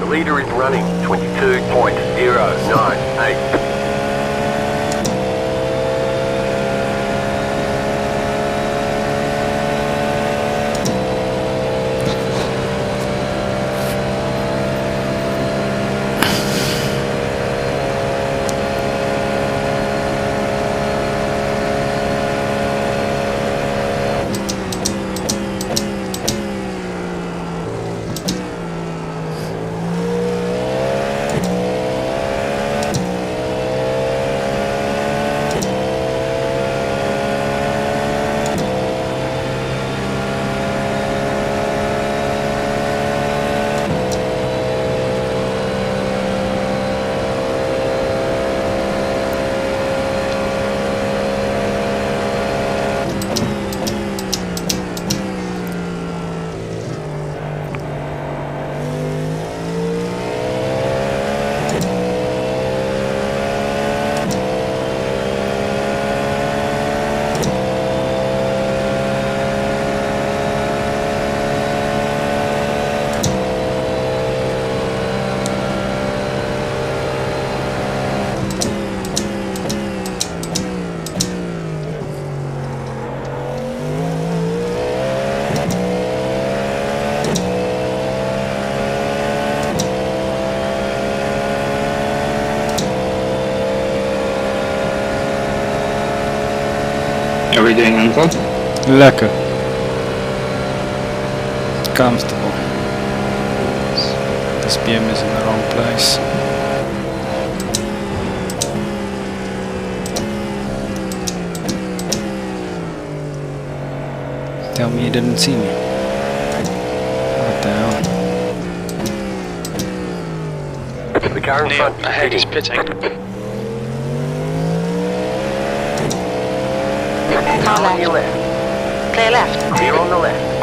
[SPEAKER 9] The leader is running 22.098.
[SPEAKER 7] you doing, Uncle?
[SPEAKER 8] Lekker. Comfortable. This PM is in the wrong place. Tell me you didn't see me. What the hell?
[SPEAKER 9] The car in
[SPEAKER 6] Neil,
[SPEAKER 9] front is
[SPEAKER 6] ahead is
[SPEAKER 9] pitting.
[SPEAKER 6] pitting.
[SPEAKER 10] Car
[SPEAKER 9] On your
[SPEAKER 10] left.
[SPEAKER 9] left.
[SPEAKER 10] Clear left.
[SPEAKER 9] Clear on the left.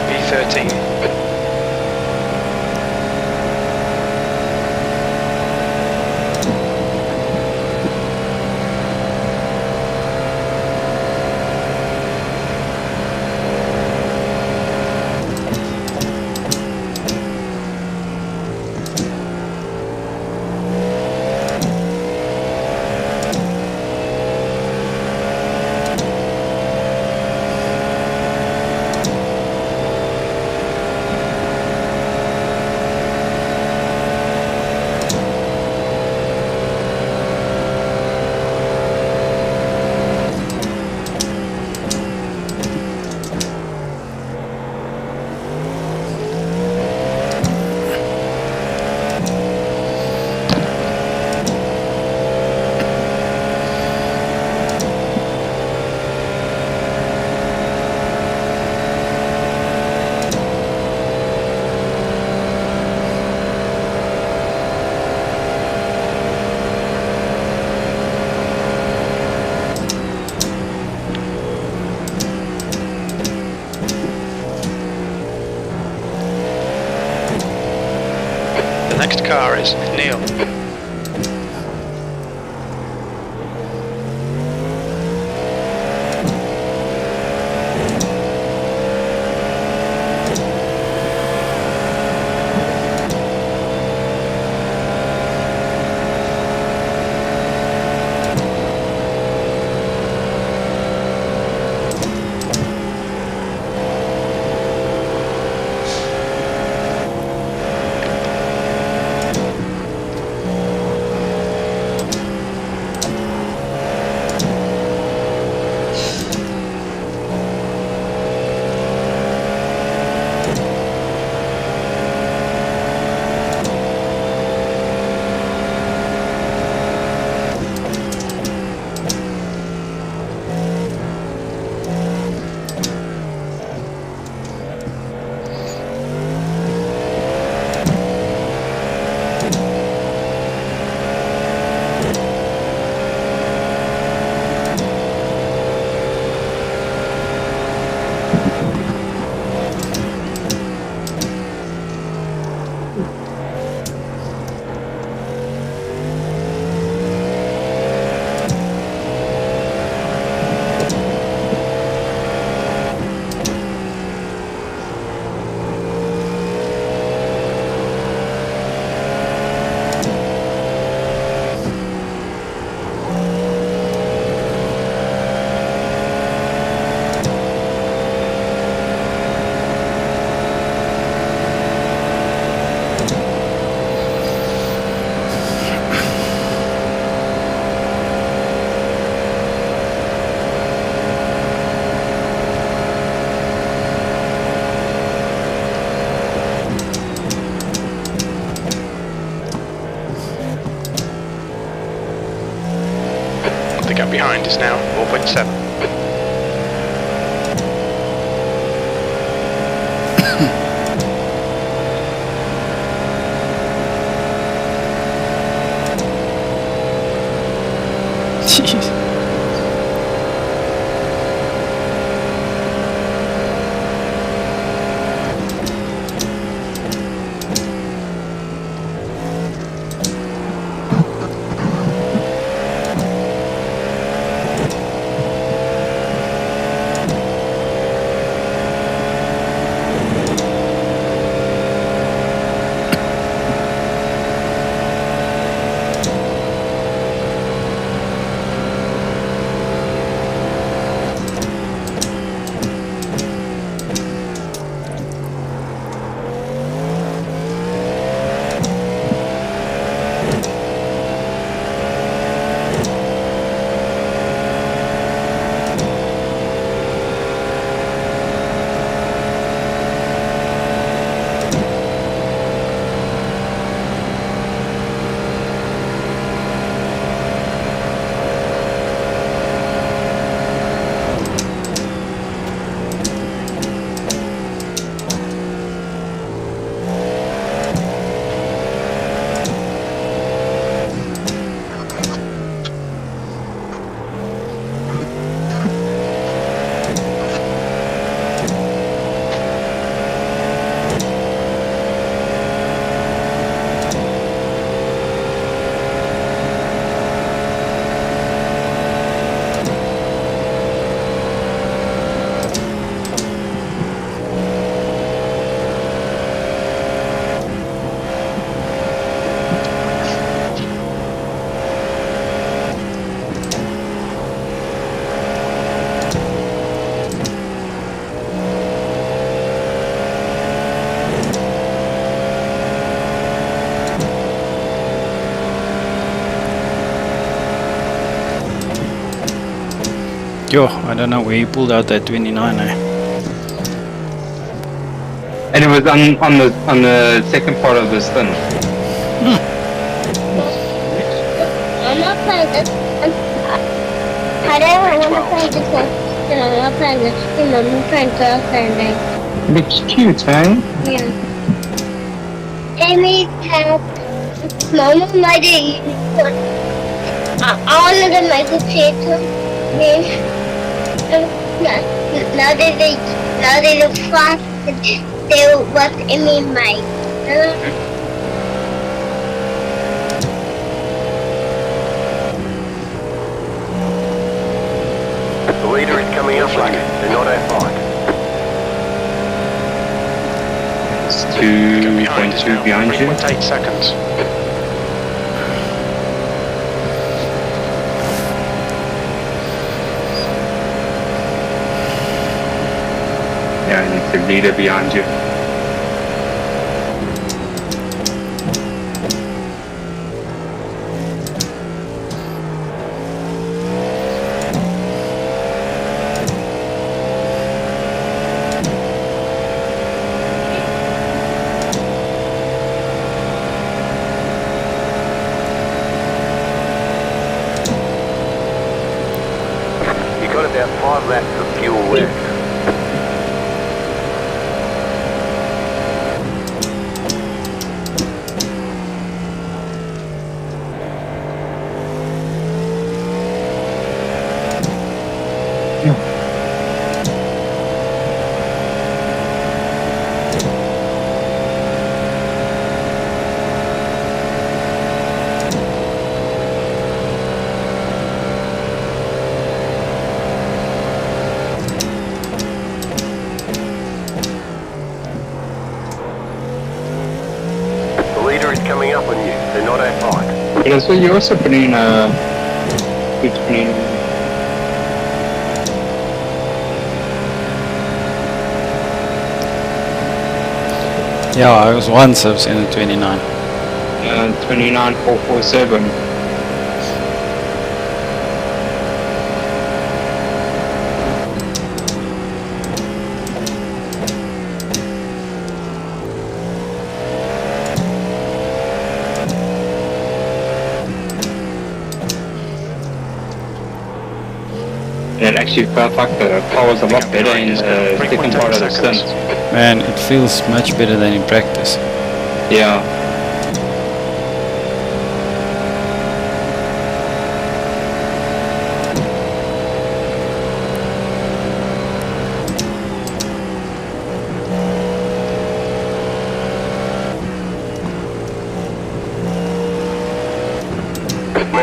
[SPEAKER 6] V13. The next car is Neil. behind is now 0.7.
[SPEAKER 8] Jeez. Yo, I don't know where you pulled out that 29, eh?
[SPEAKER 7] And it was on the second part of the stint.
[SPEAKER 12] I'm not playing this. I don't want to play this one. I'm not playing this. I'm playing girlfriend.
[SPEAKER 7] Looks cute, eh?
[SPEAKER 12] Yeah. Amy had Mama made it. I wanted to make a theater. Now they look fast. They what Amy made.
[SPEAKER 9] The leader is coming up on you. They're not outside.
[SPEAKER 7] It's 2.2 behind you.
[SPEAKER 6] 3.8 seconds.
[SPEAKER 7] Yeah, and it's the leader behind you.
[SPEAKER 9] You got about 5 laps of fuel left. The leader is coming up on you. They're not outside.
[SPEAKER 7] Yeah, so you're also putting between.
[SPEAKER 8] Yeah, I was once in a 29.
[SPEAKER 7] 29,447. it actually felt like the car was a lot better in the second part of the stint.
[SPEAKER 8] Man, it feels much better than in practice.
[SPEAKER 7] Yeah.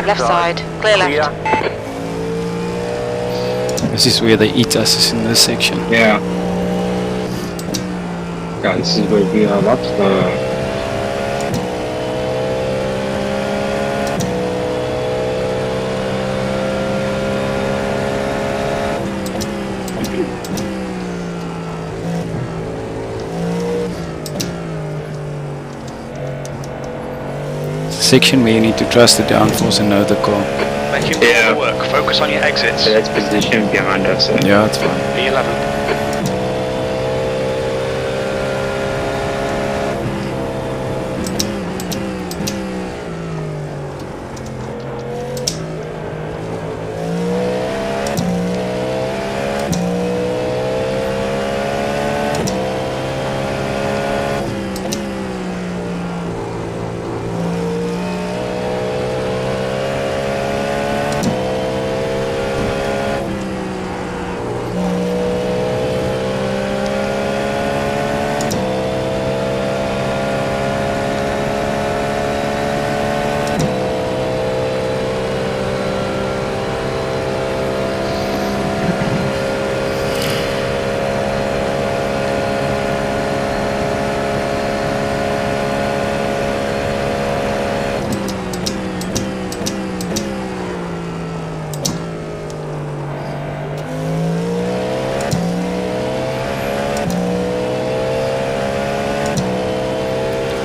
[SPEAKER 10] Left side. Clear left.
[SPEAKER 8] This is where they eat us, is in this section.
[SPEAKER 7] Yeah. Yeah, this is where we are a lot slower.
[SPEAKER 8] Section where you need to trust the downforce and know the car.
[SPEAKER 6] Making all the work. Focus on your exits.
[SPEAKER 7] So that's positioned behind us.
[SPEAKER 8] Yeah, it's fine.
[SPEAKER 6] P11.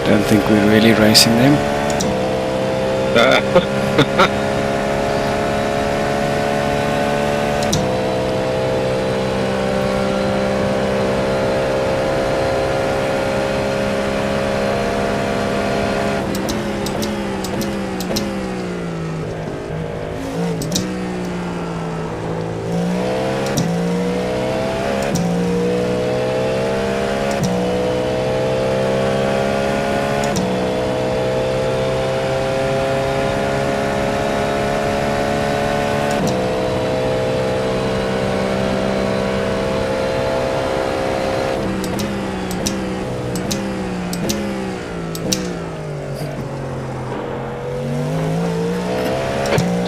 [SPEAKER 8] Don't think we're really racing them.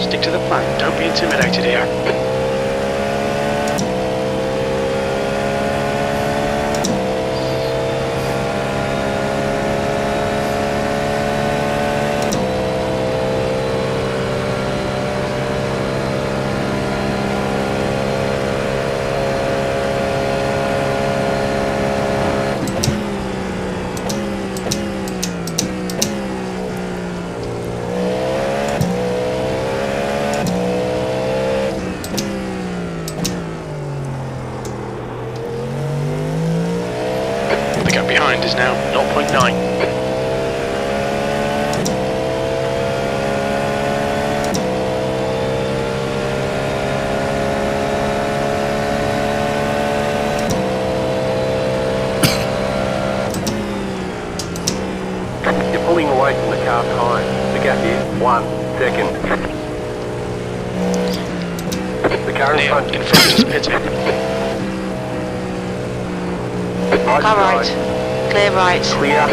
[SPEAKER 6] Stick to the plan. Don't be intimidated here. The gap behind is now 0.9.
[SPEAKER 9] You're pulling away from the car time. The gap is 1 second. The car in front
[SPEAKER 6] is pitting.
[SPEAKER 10] Car right. Clear right.
[SPEAKER 9] Clear.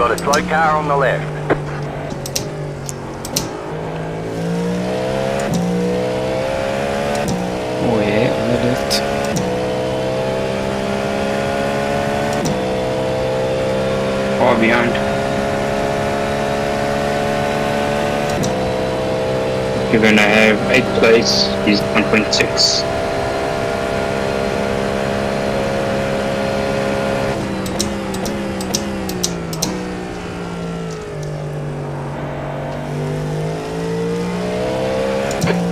[SPEAKER 9] Got a slow car on the left.
[SPEAKER 8] Oh yeah, on the left.
[SPEAKER 7] Far behind. You're gonna have 8th place, he's 1.6.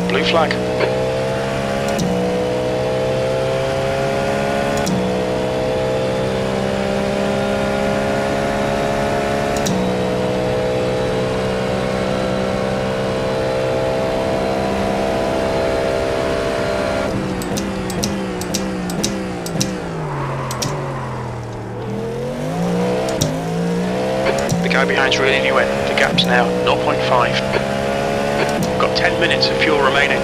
[SPEAKER 6] Blue flag. The guy behind's reeling you in. The gap's now 0.5. Got 10 minutes of fuel remaining.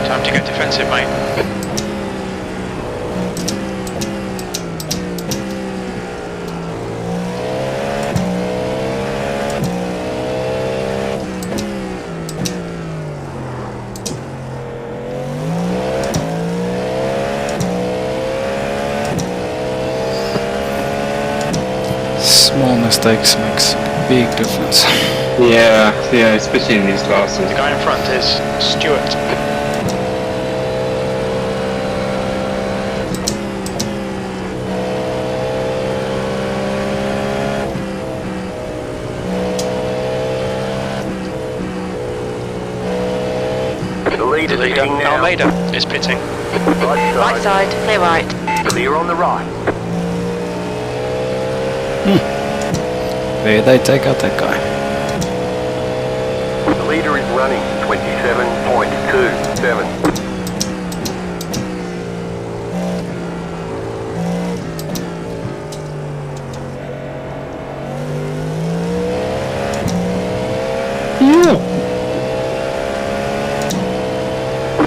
[SPEAKER 6] Time to get defensive, mate.
[SPEAKER 8] Small mistakes makes big difference.
[SPEAKER 7] Yeah, especially in these classes.
[SPEAKER 6] The guy in front is Stuart.
[SPEAKER 9] The leader's
[SPEAKER 6] The leader,
[SPEAKER 9] pitting now.
[SPEAKER 6] Almeida, is pitting.
[SPEAKER 10] Right side, clear right.
[SPEAKER 9] Clear on the right.
[SPEAKER 8] There they take out that guy.
[SPEAKER 9] The leader is running 27.27.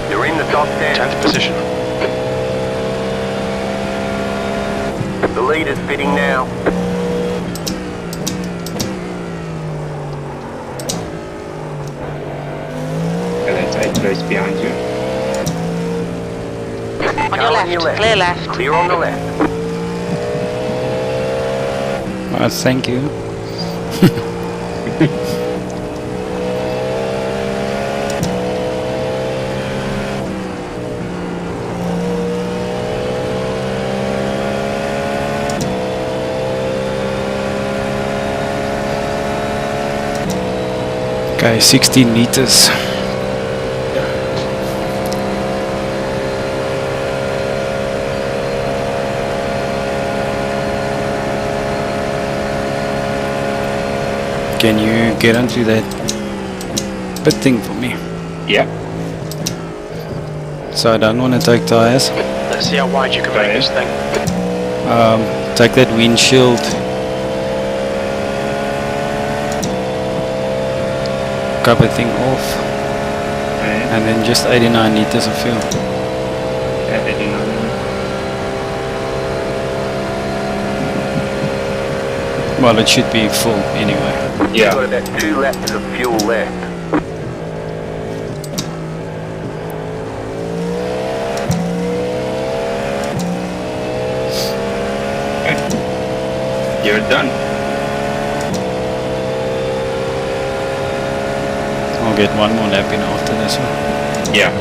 [SPEAKER 9] You're in the top 10.
[SPEAKER 6] 10th position.
[SPEAKER 9] The leader's pitting now.
[SPEAKER 7] That's 8th place behind you.
[SPEAKER 10] On your left, clear left.
[SPEAKER 9] Clear on the left.
[SPEAKER 8] Thank you. Okay, 16 meters. Can you get onto that pit thing for me?
[SPEAKER 7] Yeah.
[SPEAKER 8] So I don't want to take tires.
[SPEAKER 6] Let's see how wide you can make this thing.
[SPEAKER 8] Take that windshield. Cover thing off. And then just 89 liters of fuel.
[SPEAKER 7] Yeah, 89.
[SPEAKER 8] Well, it should be full anyway.
[SPEAKER 7] Yeah.
[SPEAKER 9] Got about 2 laps of fuel left.
[SPEAKER 7] You're done.
[SPEAKER 8] I'll get one more lap in after this one.
[SPEAKER 7] Yeah.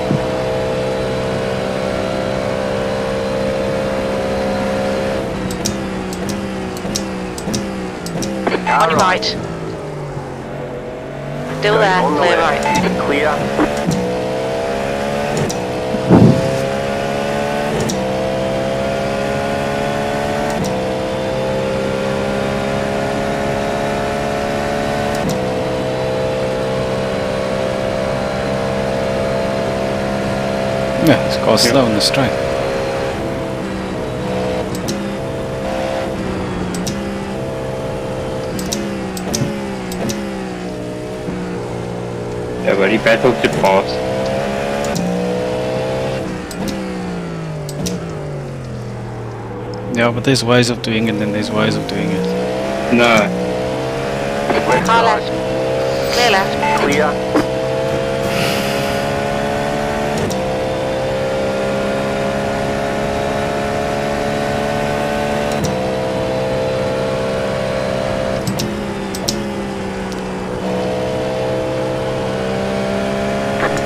[SPEAKER 10] On your right. Still there,
[SPEAKER 9] On the
[SPEAKER 10] clear
[SPEAKER 9] left.
[SPEAKER 10] right.
[SPEAKER 9] Clear.
[SPEAKER 8] Yeah, it's got slow on the straight.
[SPEAKER 7] very battle to pass.
[SPEAKER 8] Yeah, but there's ways of doing it and there's ways of doing it.
[SPEAKER 7] No.
[SPEAKER 10] Car left. Clear left.
[SPEAKER 9] Clear.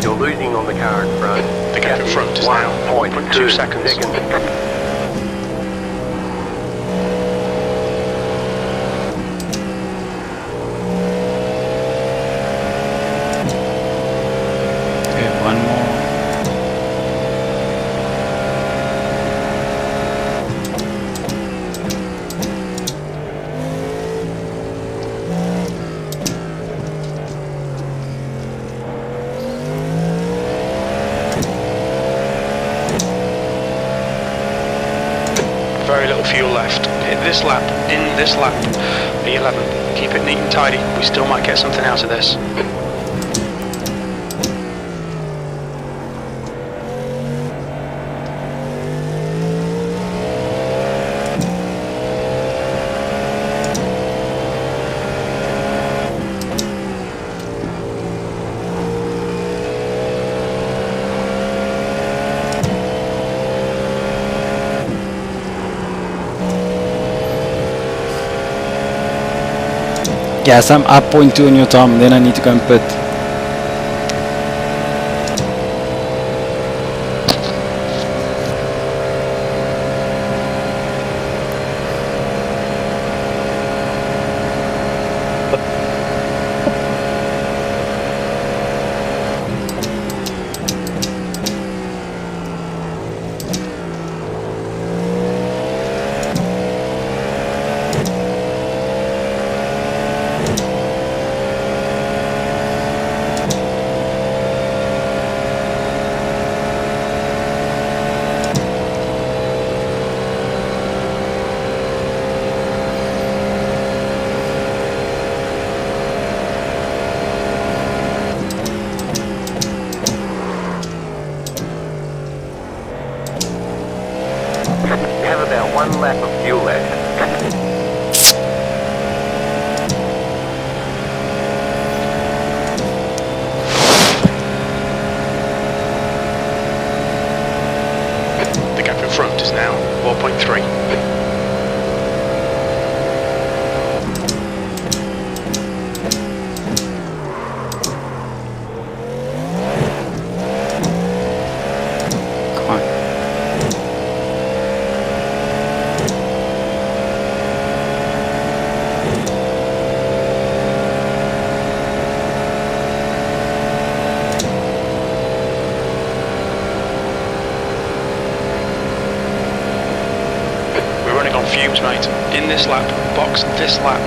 [SPEAKER 9] You're losing on the car in front.
[SPEAKER 6] The gap in front is now 1.2 seconds.
[SPEAKER 8] Okay, one more.
[SPEAKER 6] Very little fuel left. In this lap, P11. Keep it neat and tidy. We still might get something out of this.
[SPEAKER 8] Yes, I'm up 0.2 on your time, then I need to go and pit.
[SPEAKER 9] You have about 1 lap of fuel left.
[SPEAKER 6] The gap in front is now 4.3.
[SPEAKER 8] Come on.
[SPEAKER 6] We're running on fumes, mate. In this lap, box this lap.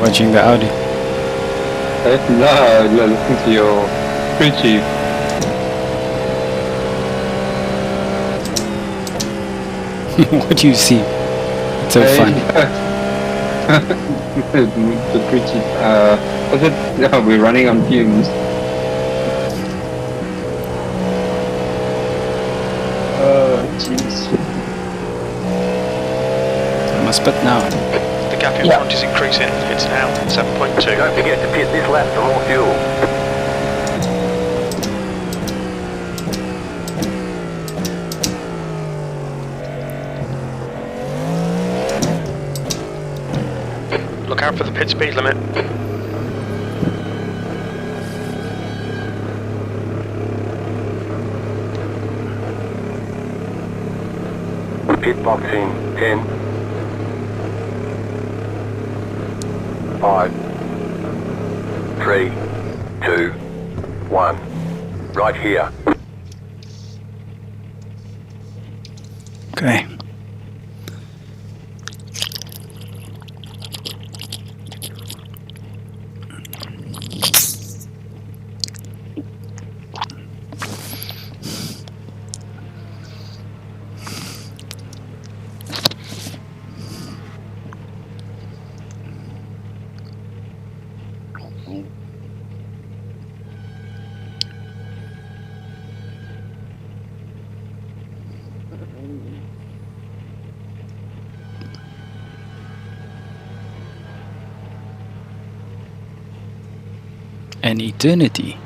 [SPEAKER 8] Watching the Audi.
[SPEAKER 7] No, you're listening to your crew chief.
[SPEAKER 8] What do you see? It's so fun.
[SPEAKER 7] The crew chief, was it? No, we're running on fumes. Oh, jeez.
[SPEAKER 8] I must pit now.
[SPEAKER 6] The gap in front is increasing. It's now 7.2.
[SPEAKER 9] Don't forget to pit this lap for more fuel.
[SPEAKER 6] Look out for the pit speed limit.
[SPEAKER 9] Pit box in 10, 5, 3, 2, 1. Right here.
[SPEAKER 8] Okay. An eternity.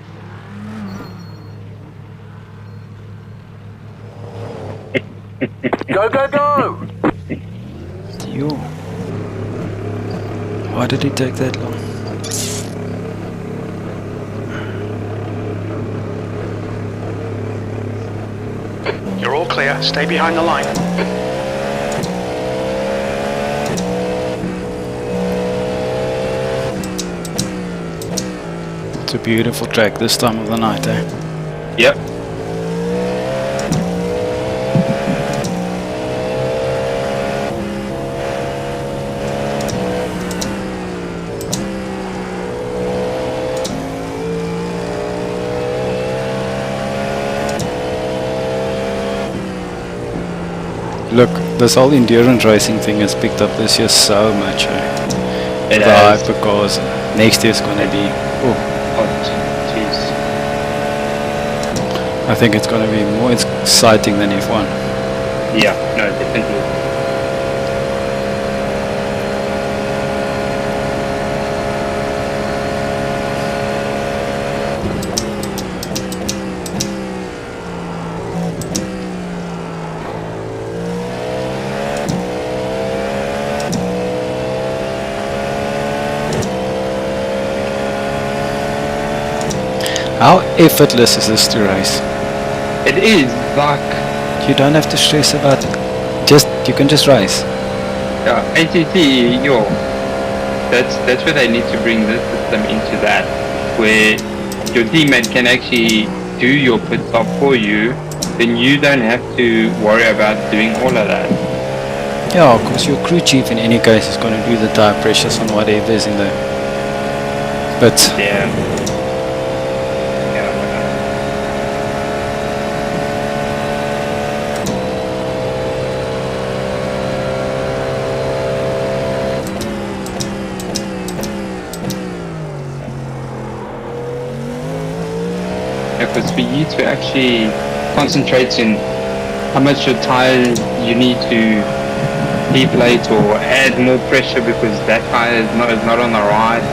[SPEAKER 9] Go, go, go!
[SPEAKER 8] Yo. Why did it take that long?
[SPEAKER 6] You're all clear. Stay behind the line.
[SPEAKER 8] It's a beautiful track this time of the night, eh?
[SPEAKER 7] Yep.
[SPEAKER 8] Look, this whole endurance racing thing has picked up this year so much, eh?
[SPEAKER 7] It
[SPEAKER 8] The
[SPEAKER 7] has.
[SPEAKER 8] hypercars. Next year's gonna be...
[SPEAKER 7] Oh, jeez.
[SPEAKER 8] I think it's gonna be more exciting than F1.
[SPEAKER 7] Yeah, no, definitely.
[SPEAKER 8] How effortless is this to race?
[SPEAKER 7] It is like
[SPEAKER 8] You don't have to stress about it. You can just race.
[SPEAKER 7] ATT. That's where they need to bring this system into that, where your teammate can actually do your pit stop for you. Then you don't have to worry about doing all of that.
[SPEAKER 8] Yeah, of course your crew chief in any case is going to do the tire pressures on whatever is in the pits.
[SPEAKER 7] Yeah. Because for you to actually concentrate in how much your tire you need to deflate or add more pressure because that tire is not on the ride.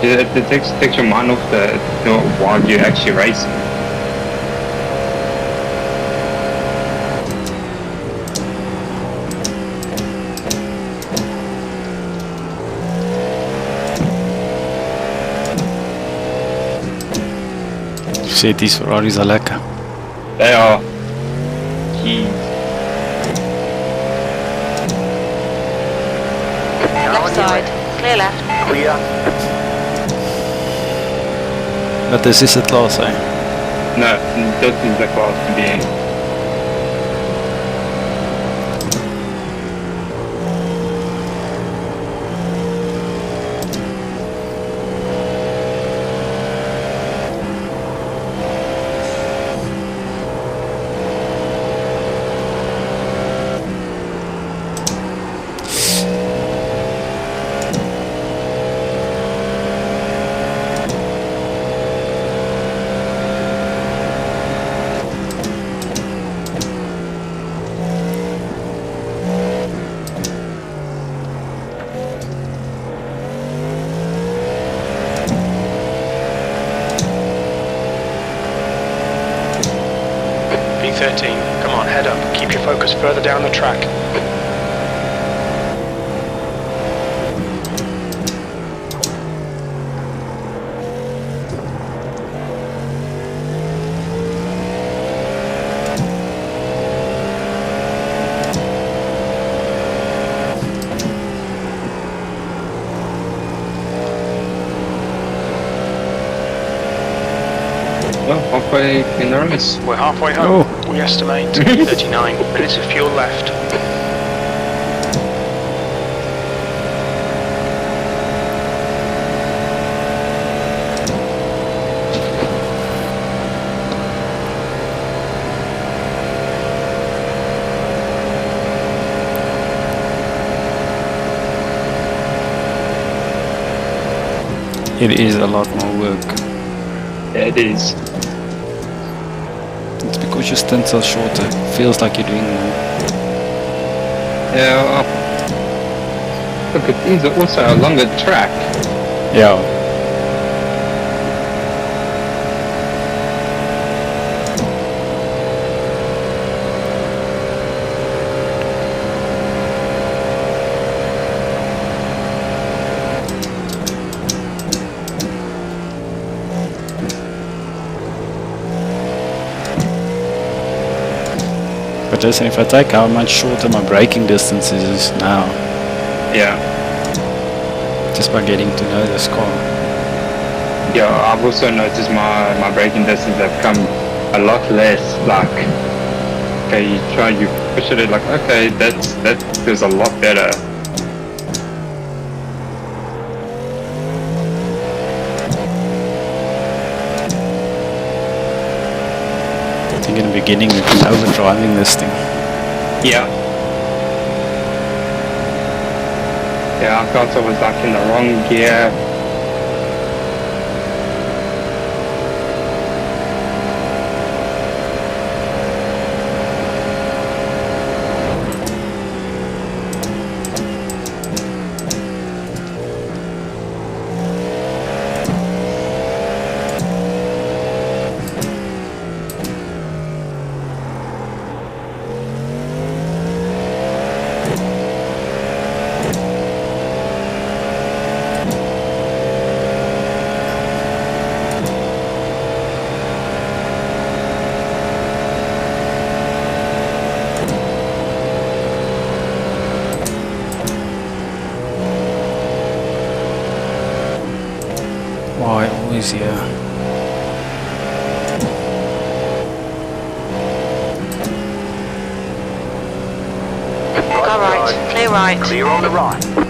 [SPEAKER 7] It takes your mind off while you're actually racing.
[SPEAKER 8] Shit, these Ferraris are lekker.
[SPEAKER 7] They are. Jeez.
[SPEAKER 10] Left side. Clear left.
[SPEAKER 9] Clear.
[SPEAKER 8] But this is a class, eh?
[SPEAKER 7] No, this is the class to be in.
[SPEAKER 6] V13, come on, head up. Keep your focus further down the track.
[SPEAKER 7] Well, halfway in the race.
[SPEAKER 6] We're halfway home. We estimate 39 minutes of fuel left.
[SPEAKER 8] It is a lot more work.
[SPEAKER 7] Yeah, it is.
[SPEAKER 8] It's because your stints are shorter. Feels like you're doing more.
[SPEAKER 7] Yeah. Look, it is also a longer track.
[SPEAKER 8] Yeah. But just if I take how much shorter my braking distance is now,
[SPEAKER 7] Yeah.
[SPEAKER 8] just by getting to know this car.
[SPEAKER 7] Yeah, I've also noticed my braking distance have come a lot less. Like, okay, you push it, like, okay, that feels a lot better.
[SPEAKER 8] I think in the beginning we've been overdriving this thing.
[SPEAKER 7] Yeah. Yeah, I felt I was like in the wrong gear.
[SPEAKER 8] Why always here?
[SPEAKER 10] Go right, clear right.
[SPEAKER 9] Clear on the right.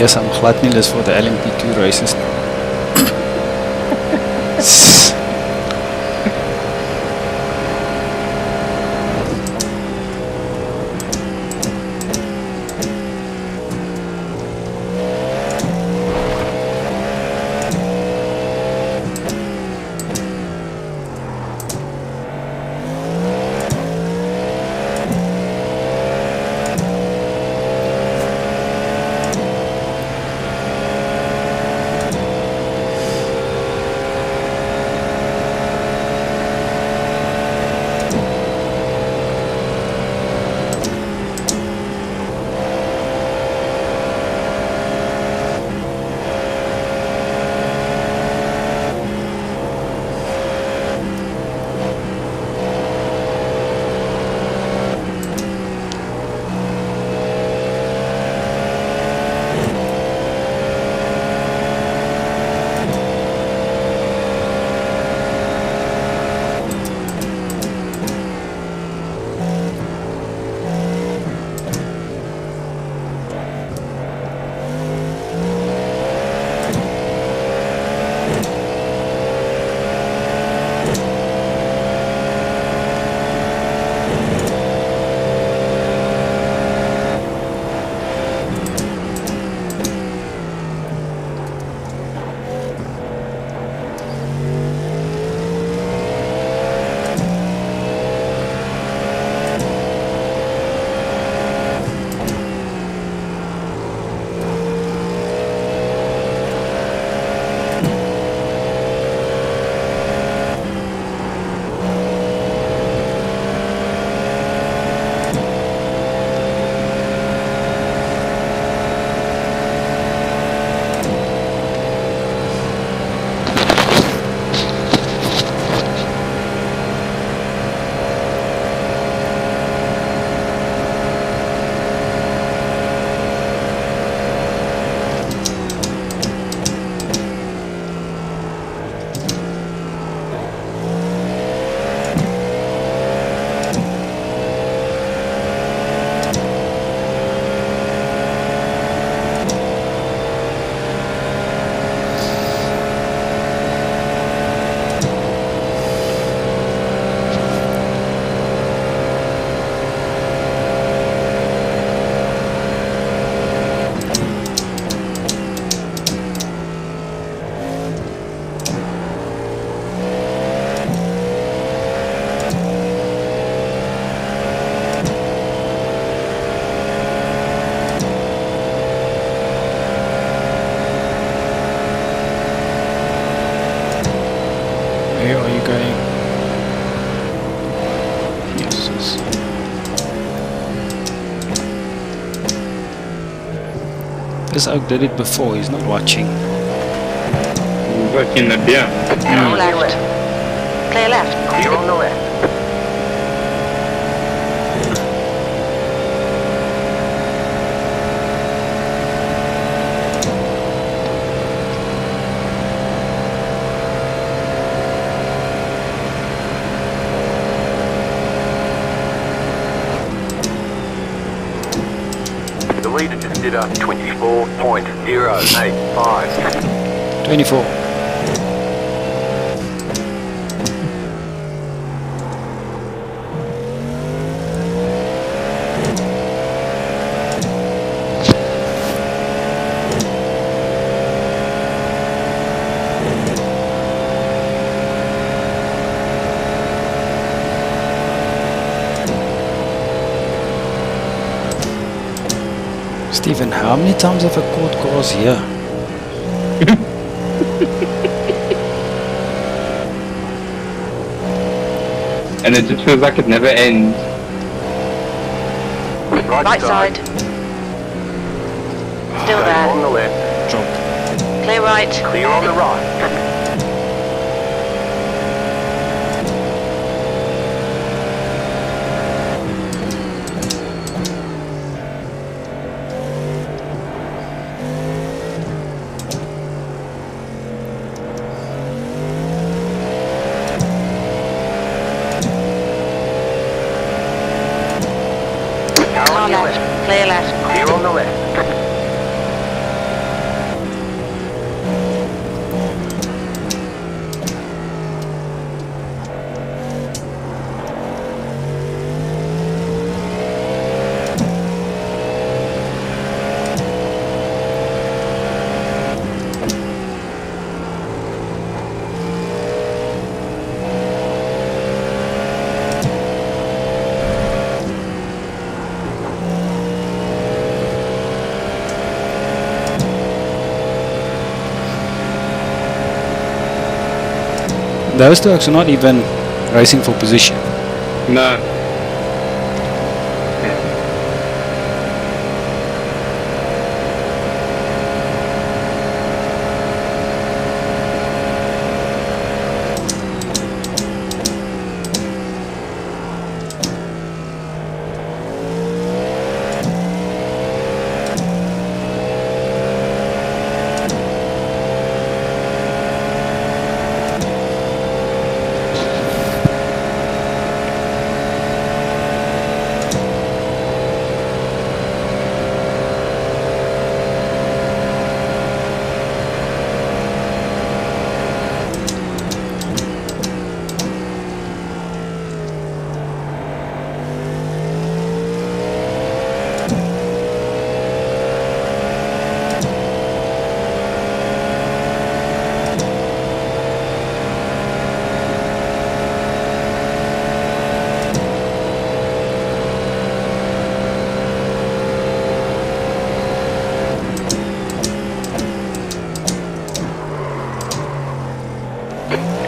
[SPEAKER 8] Yes, I'm glad nie lus vir die LMP2 races nie. This Oak did it before, he's not watching.
[SPEAKER 7] Working the beer.
[SPEAKER 10] No left. Clear left.
[SPEAKER 9] Clear on the left. The leader just did a 24.085.
[SPEAKER 8] 24. Stephen, how many times have I caught cars here?
[SPEAKER 7] And it just feels like it never ends.
[SPEAKER 10] Right side. Still
[SPEAKER 9] On
[SPEAKER 10] there.
[SPEAKER 9] the left.
[SPEAKER 10] Clear right.
[SPEAKER 9] Clear on the right.
[SPEAKER 10] Car left. Clear left.
[SPEAKER 9] Clear on the left.
[SPEAKER 8] Those two are not even racing for position.
[SPEAKER 7] No.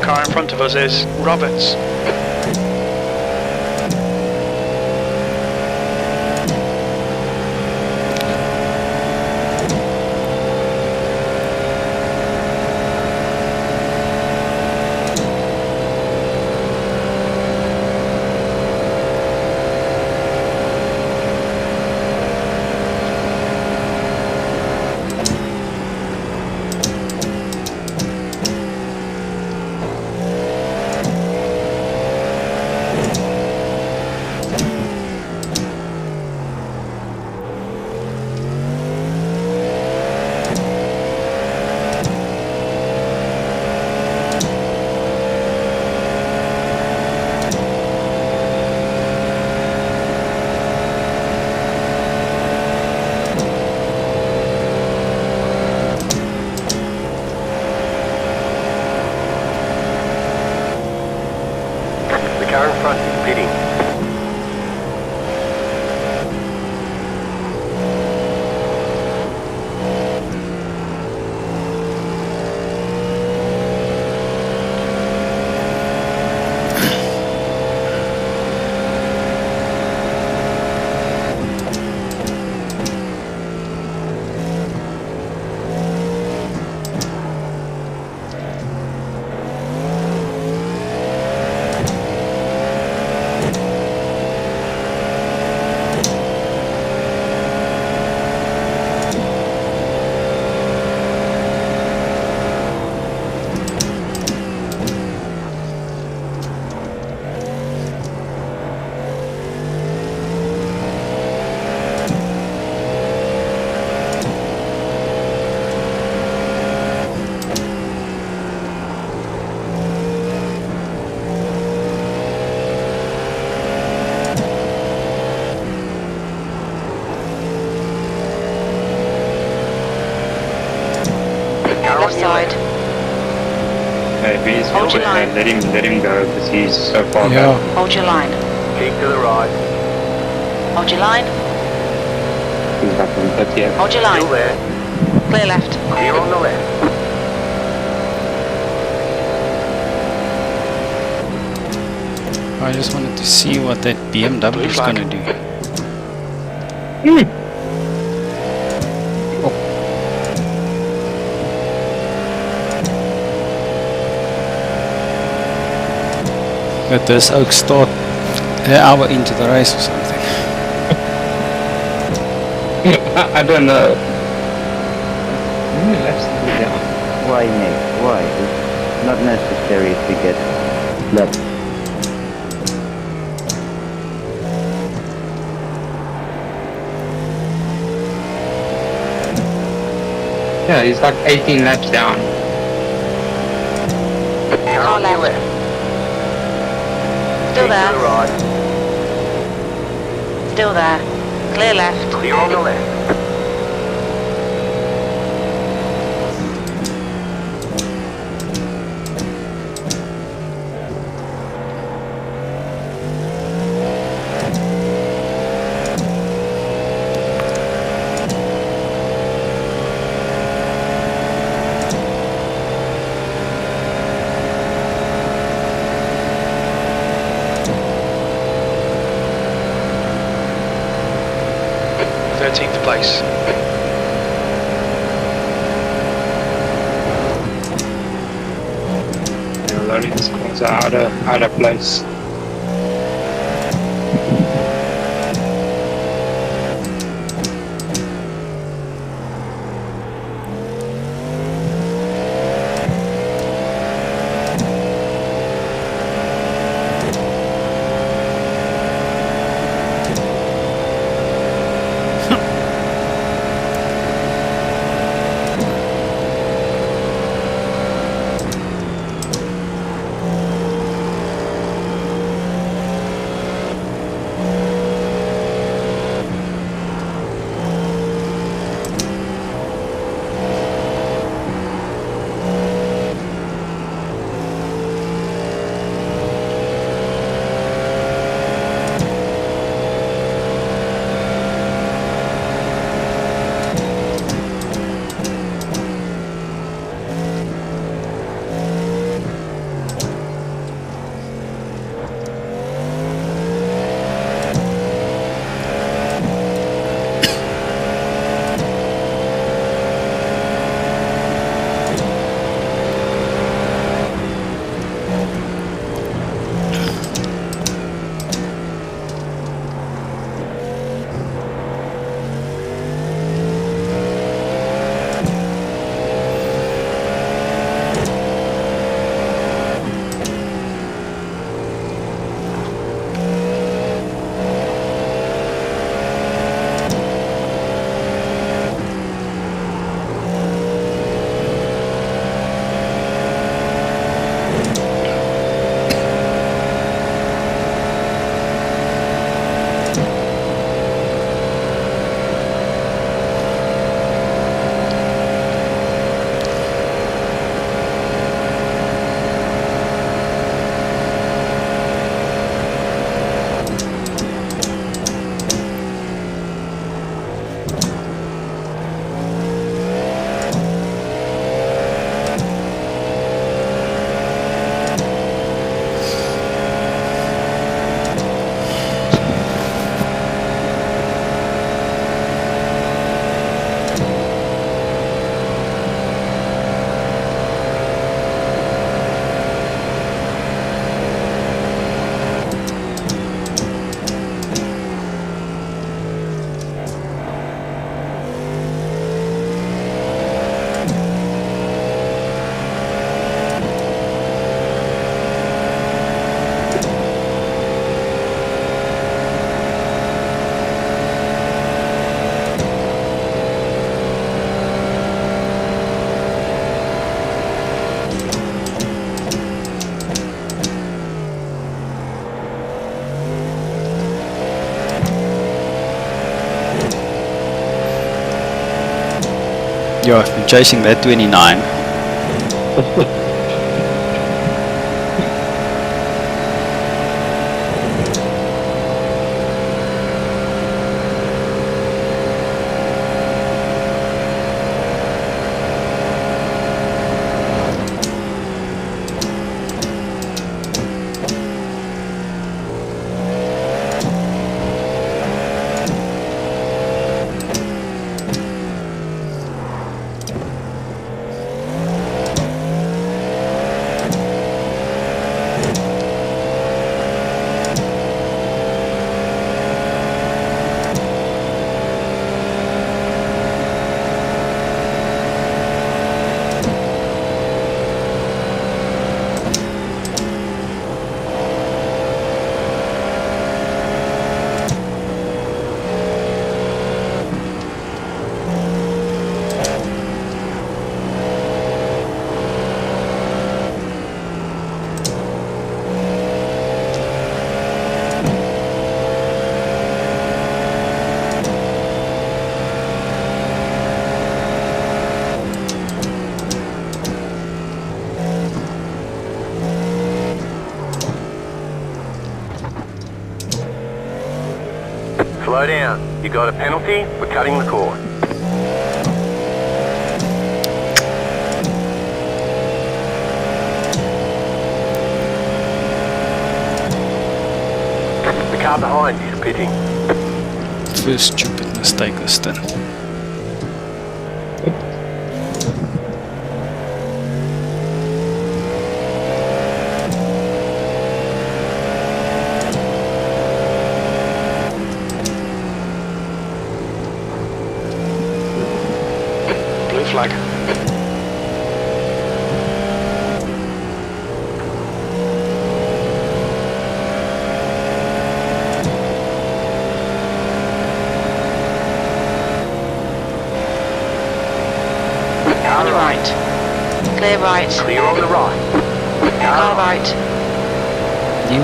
[SPEAKER 6] Car in front of us is Roberts.
[SPEAKER 10] Hold your line.
[SPEAKER 7] Let him go because he's so far
[SPEAKER 8] Yeah.
[SPEAKER 7] back.
[SPEAKER 10] Hold your line.
[SPEAKER 9] Keep to the right.
[SPEAKER 10] Hold your line.
[SPEAKER 7] He's back on 30th.
[SPEAKER 10] Hold your line.
[SPEAKER 9] Still there.
[SPEAKER 10] Clear left.
[SPEAKER 9] Clear on the left.
[SPEAKER 8] I just wanted to see what that BMW is gonna do. Let this Oak start an hour into the race or something.
[SPEAKER 7] I don't know.
[SPEAKER 13] Why, mate? Why? It's not necessary to get left.
[SPEAKER 7] Yeah, he's like 18 laps down.
[SPEAKER 10] Car left. Still
[SPEAKER 9] Keep to the
[SPEAKER 10] there.
[SPEAKER 9] right.
[SPEAKER 10] Still there. Clear left.
[SPEAKER 9] Clear on the left.
[SPEAKER 6] Place.
[SPEAKER 7] Yeah, loading squads are out of place.
[SPEAKER 8] Yeah, I've been chasing that 29.
[SPEAKER 9] Slow down. You got a penalty for cutting the cord. The car behind is pitting.
[SPEAKER 8] First stupid mistake this then.
[SPEAKER 6] Blue flag.
[SPEAKER 10] On your right. Clear right.
[SPEAKER 9] Clear on the right.
[SPEAKER 10] Car right.
[SPEAKER 8] You.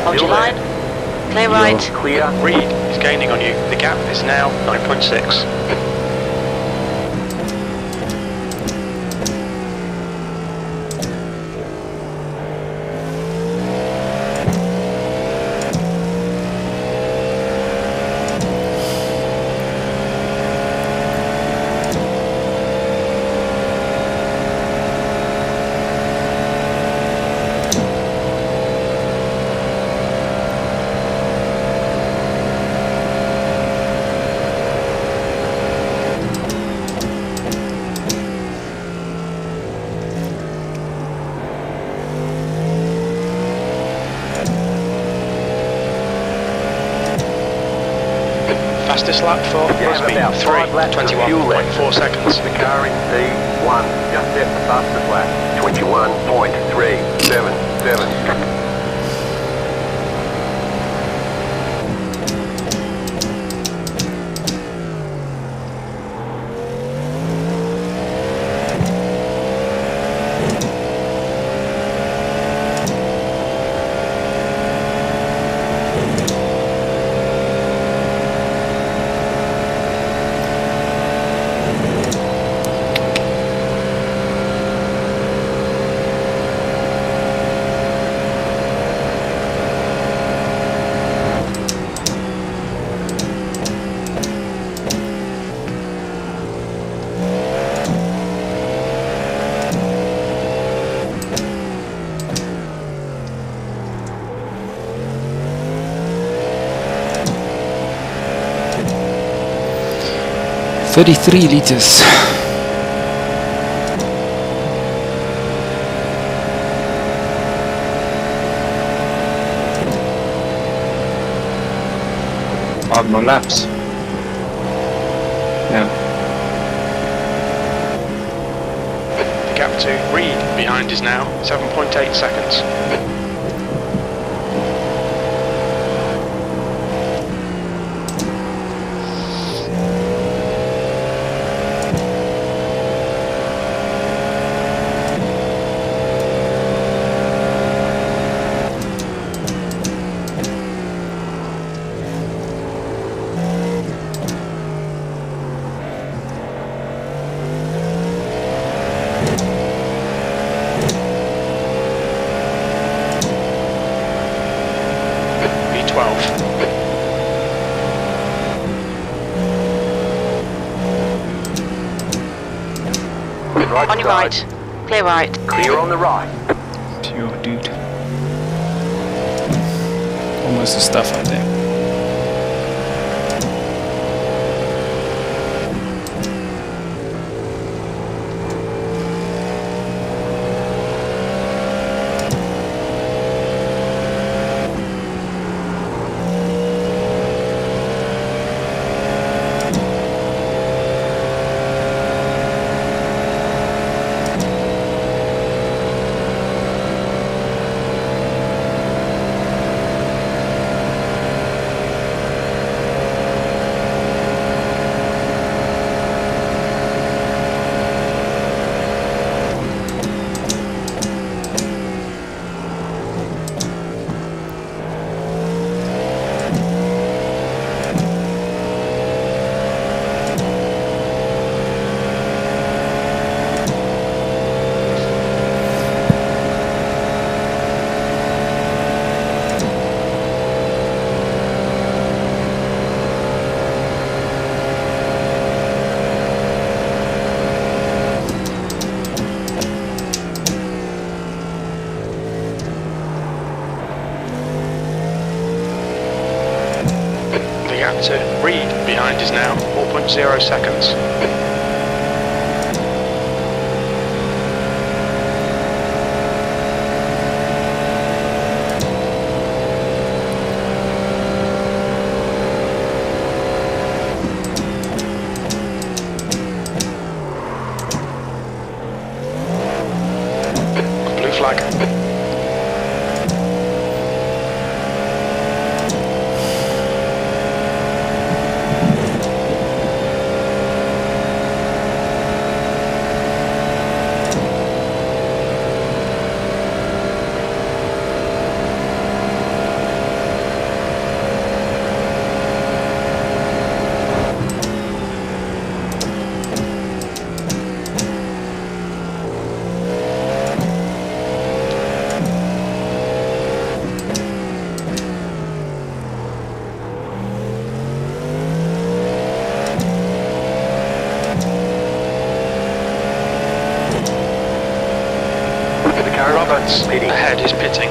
[SPEAKER 10] Hold your
[SPEAKER 9] Still
[SPEAKER 10] line. Clear right.
[SPEAKER 9] Clear.
[SPEAKER 6] Reed is gaining on you. The gap is now 9.6. Fastest lap for
[SPEAKER 9] You
[SPEAKER 6] has
[SPEAKER 9] have
[SPEAKER 6] been
[SPEAKER 9] about 5 laps of fuel left.
[SPEAKER 6] 21.4 seconds.
[SPEAKER 9] The car in P1 just set the fastest lap. 21.377.
[SPEAKER 8] $33 liters.
[SPEAKER 7] Five more laps. Yeah.
[SPEAKER 6] The gap to Reed behind is now 7.8 seconds.
[SPEAKER 9] Right
[SPEAKER 10] On your
[SPEAKER 9] side.
[SPEAKER 10] right. Clear right.
[SPEAKER 9] Clear on the right.
[SPEAKER 8] Pure dude. Almost the stuff up there.
[SPEAKER 6] to Reed behind is now 4.0 seconds. Blue flag. Roberts ahead is pitting.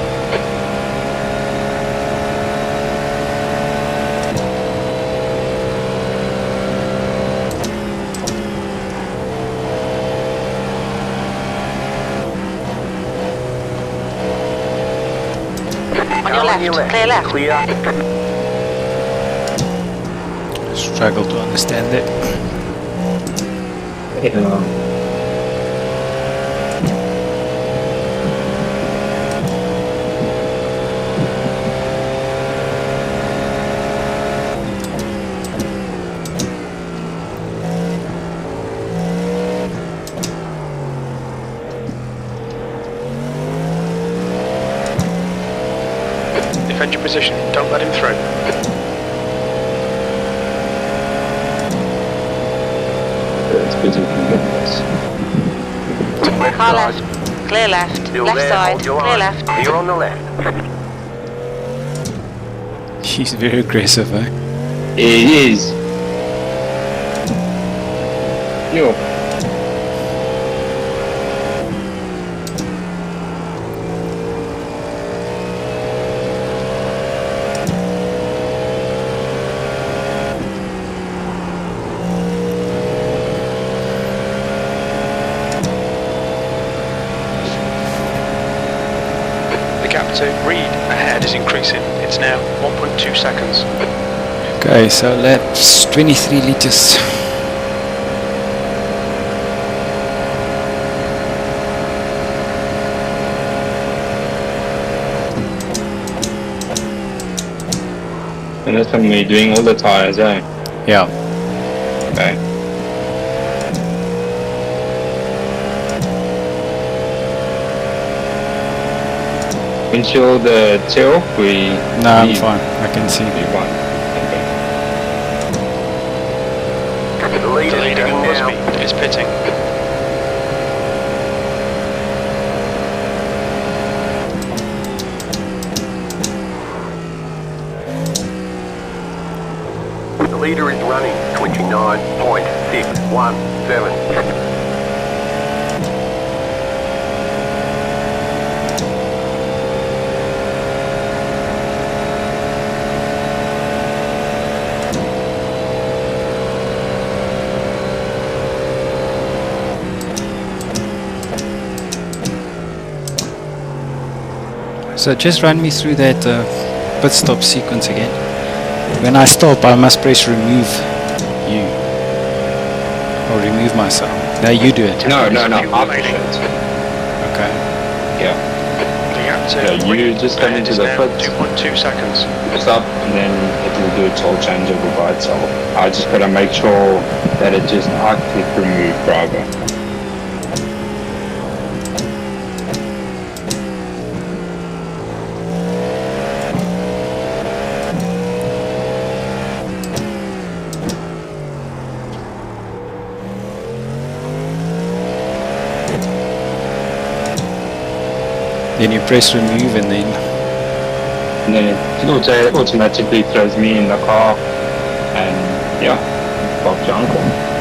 [SPEAKER 10] On your left, clear left.
[SPEAKER 9] Clear.
[SPEAKER 8] Struggle to understand it.
[SPEAKER 6] Defend your position, don't let him through.
[SPEAKER 10] Car left, clear left.
[SPEAKER 9] Still
[SPEAKER 10] Left
[SPEAKER 9] there,
[SPEAKER 10] side,
[SPEAKER 9] hold your
[SPEAKER 10] clear
[SPEAKER 9] line.
[SPEAKER 10] left.
[SPEAKER 9] Clear on the left.
[SPEAKER 8] He's very aggressive, eh?
[SPEAKER 7] It is. Yo.
[SPEAKER 6] The gap to Reed ahead is increasing. It's now 1.2 seconds.
[SPEAKER 8] Okay, so laps 23 liters.
[SPEAKER 7] And that's when we're doing all the tires, eh?
[SPEAKER 8] Yeah.
[SPEAKER 7] Okay. Windshield tail, we...
[SPEAKER 8] No, I'm fine. I can see.
[SPEAKER 7] One. Okay.
[SPEAKER 9] The leader
[SPEAKER 6] The leader
[SPEAKER 9] heading now.
[SPEAKER 6] is pitting.
[SPEAKER 9] The leader is running 29.617.
[SPEAKER 8] So just run me through that pit stop sequence again. When I stop, I must press remove you. Or remove myself. No, you do it.
[SPEAKER 7] No, after it.
[SPEAKER 8] Okay.
[SPEAKER 7] Yeah.
[SPEAKER 6] The gap to
[SPEAKER 7] Yeah, you
[SPEAKER 6] Reed
[SPEAKER 7] just come
[SPEAKER 6] ahead
[SPEAKER 7] into
[SPEAKER 6] is
[SPEAKER 7] the
[SPEAKER 6] now
[SPEAKER 7] pit.
[SPEAKER 6] 2.2 seconds.
[SPEAKER 7] Stop, and then it will do its whole changeover by itself. I just gotta make sure that it just I click remove Bravo.
[SPEAKER 8] Then you press remove and then
[SPEAKER 7] And then it automatically throws me in the car, and yeah, Bob your uncle.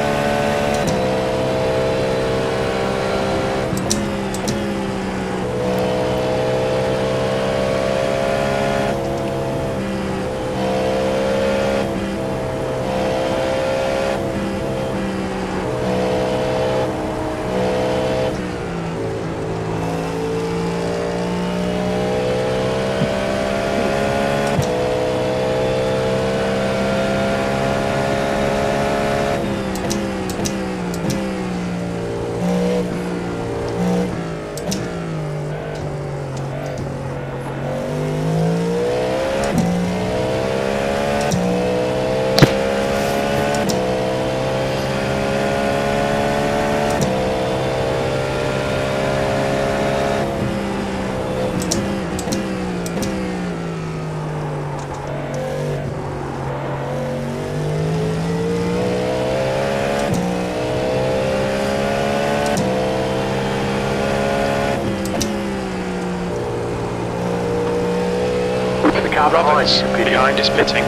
[SPEAKER 6] guys behind is pitting.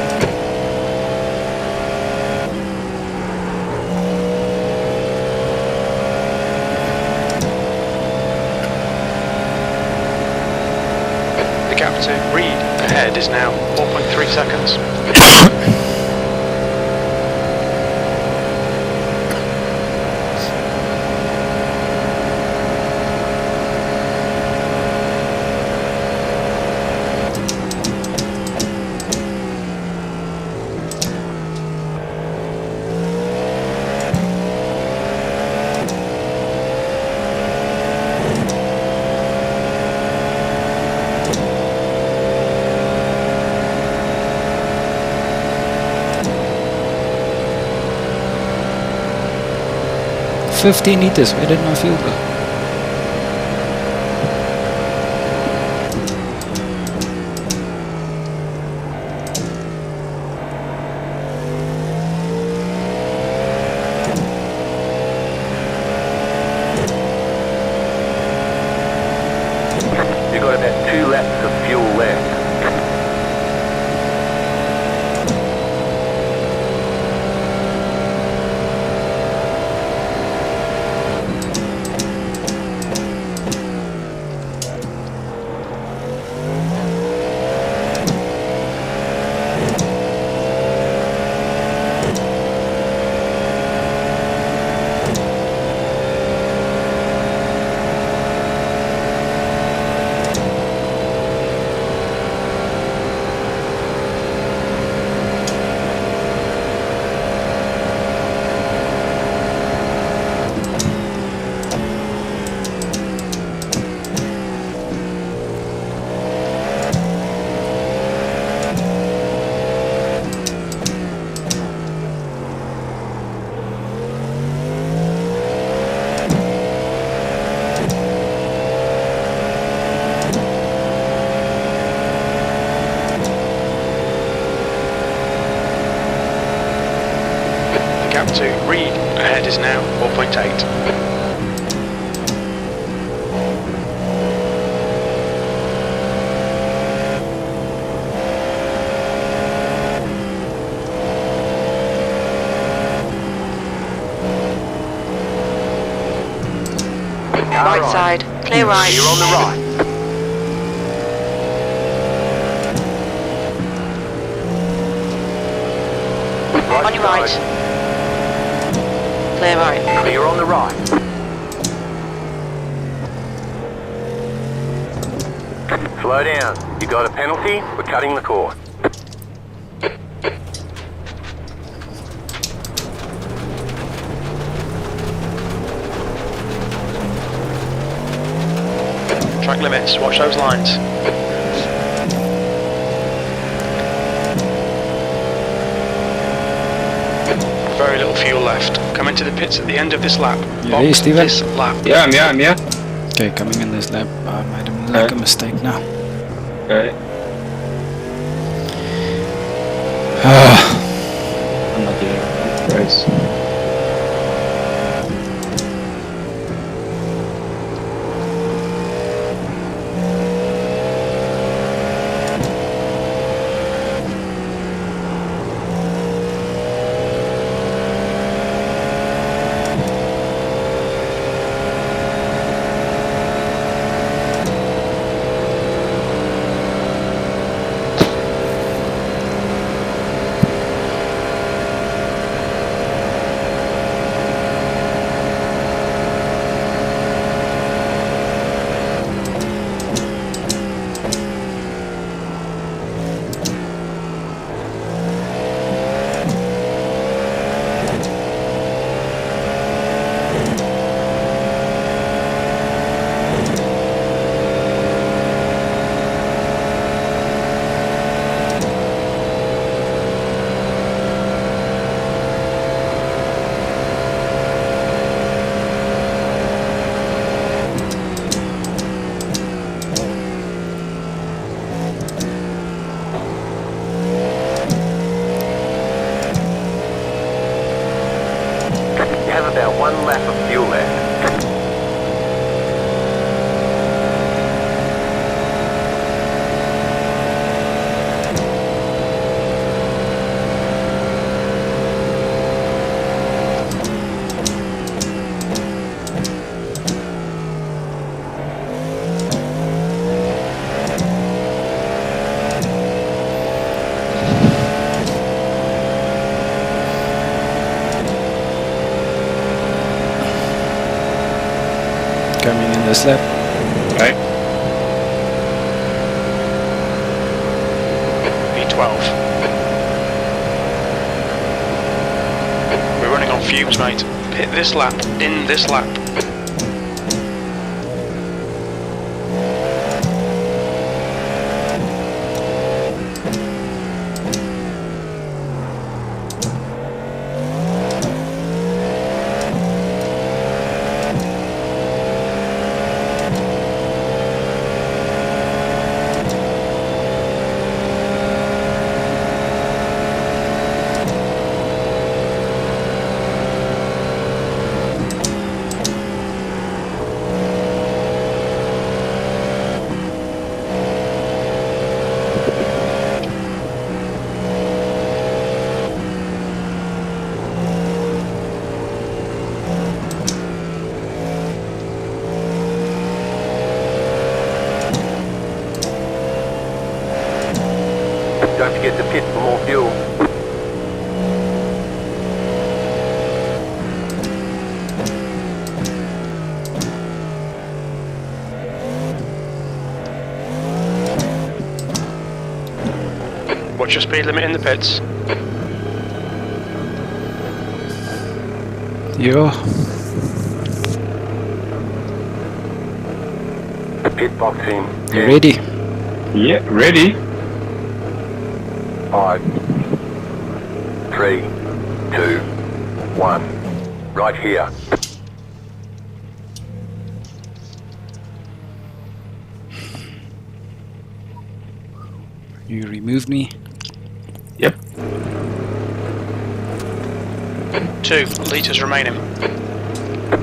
[SPEAKER 6] The gap to Reed ahead is now 4.3 seconds.
[SPEAKER 8] 15 liters, where did my fuel go?
[SPEAKER 9] You've got about 2 laps of fuel left.
[SPEAKER 6] Gap to Reed ahead is now 4.8.
[SPEAKER 10] Right side, clear right.
[SPEAKER 9] You're on the right.
[SPEAKER 10] On your right. Clear right.
[SPEAKER 9] Clear on the right. Slow down. You got a penalty. We're cutting the course.
[SPEAKER 6] Track limits, watch those lines. Very little fuel left. Come into the pits at the end of this lap.
[SPEAKER 8] You
[SPEAKER 6] Box
[SPEAKER 8] ready, Steven?
[SPEAKER 6] this lap.
[SPEAKER 7] Yeah, I'm here.
[SPEAKER 8] Okay, coming in this lap, I might have make a mistake now.
[SPEAKER 7] Okay. I'm not doing it. Race.
[SPEAKER 9] You have about 1 lap of fuel left.
[SPEAKER 8] this lap.
[SPEAKER 7] Right.
[SPEAKER 6] P12. We're running on fumes, mate. Hit this lap, in this lap.
[SPEAKER 9] Don't forget to pit for more fuel.
[SPEAKER 6] What's your speed limit in the pits?
[SPEAKER 8] Yo.
[SPEAKER 9] Pit box in.
[SPEAKER 8] You ready?
[SPEAKER 7] Yeah, ready.
[SPEAKER 9] 5, 3, 2, 1. Right here.
[SPEAKER 8] You remove me.
[SPEAKER 7] Yep.
[SPEAKER 6] 2 litres remaining.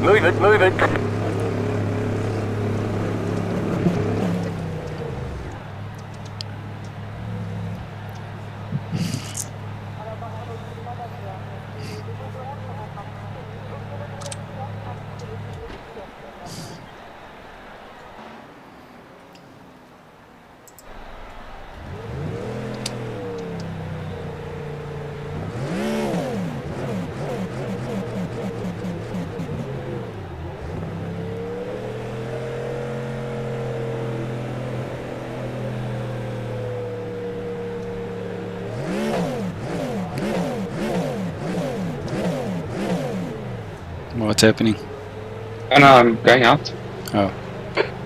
[SPEAKER 9] Move it, move it.
[SPEAKER 8] What's happening?
[SPEAKER 7] Oh no, I'm going out.
[SPEAKER 8] Oh.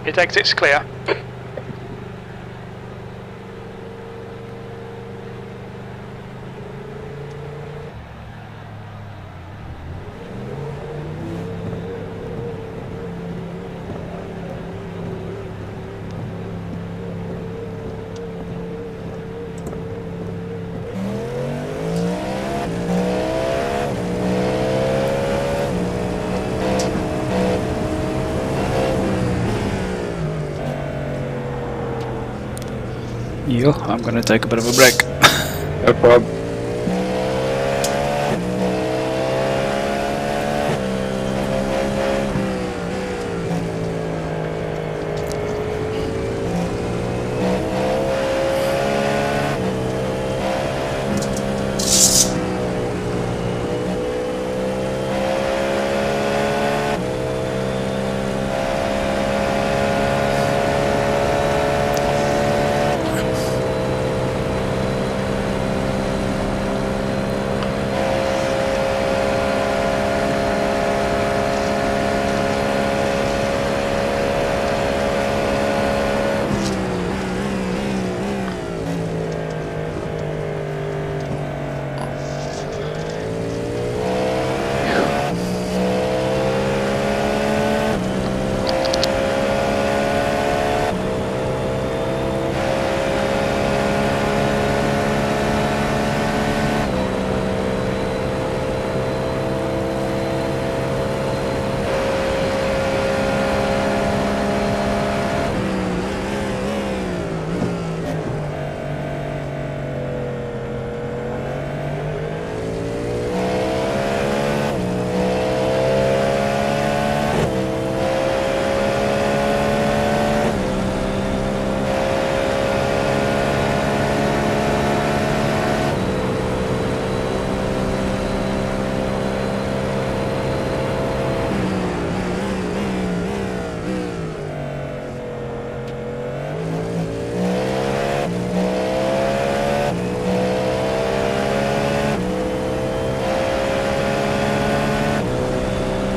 [SPEAKER 6] Pit exit's clear.
[SPEAKER 8] Yo, I'm gonna take a bit of a break.
[SPEAKER 7] No problem.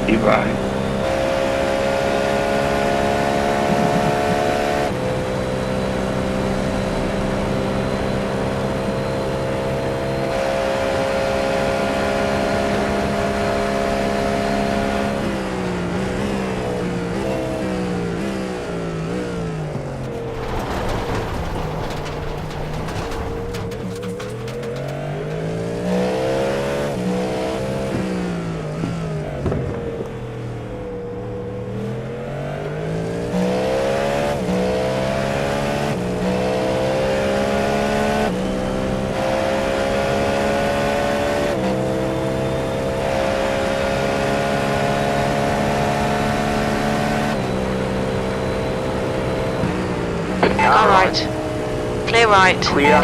[SPEAKER 7] safety by.
[SPEAKER 10] Car right. Clear right.
[SPEAKER 9] Clear.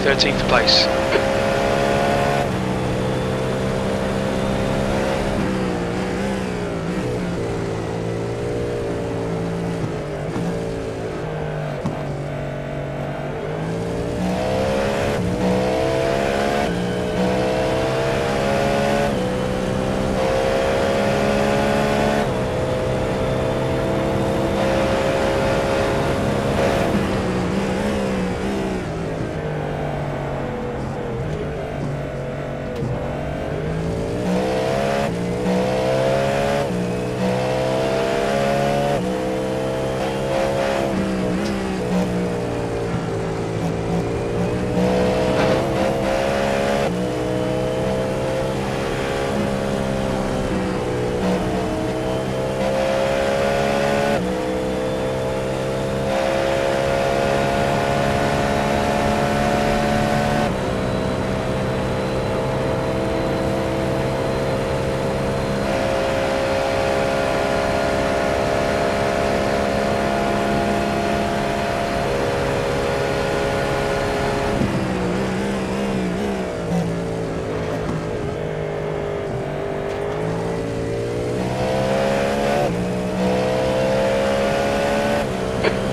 [SPEAKER 6] Thirteenth place.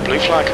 [SPEAKER 6] Blue flag.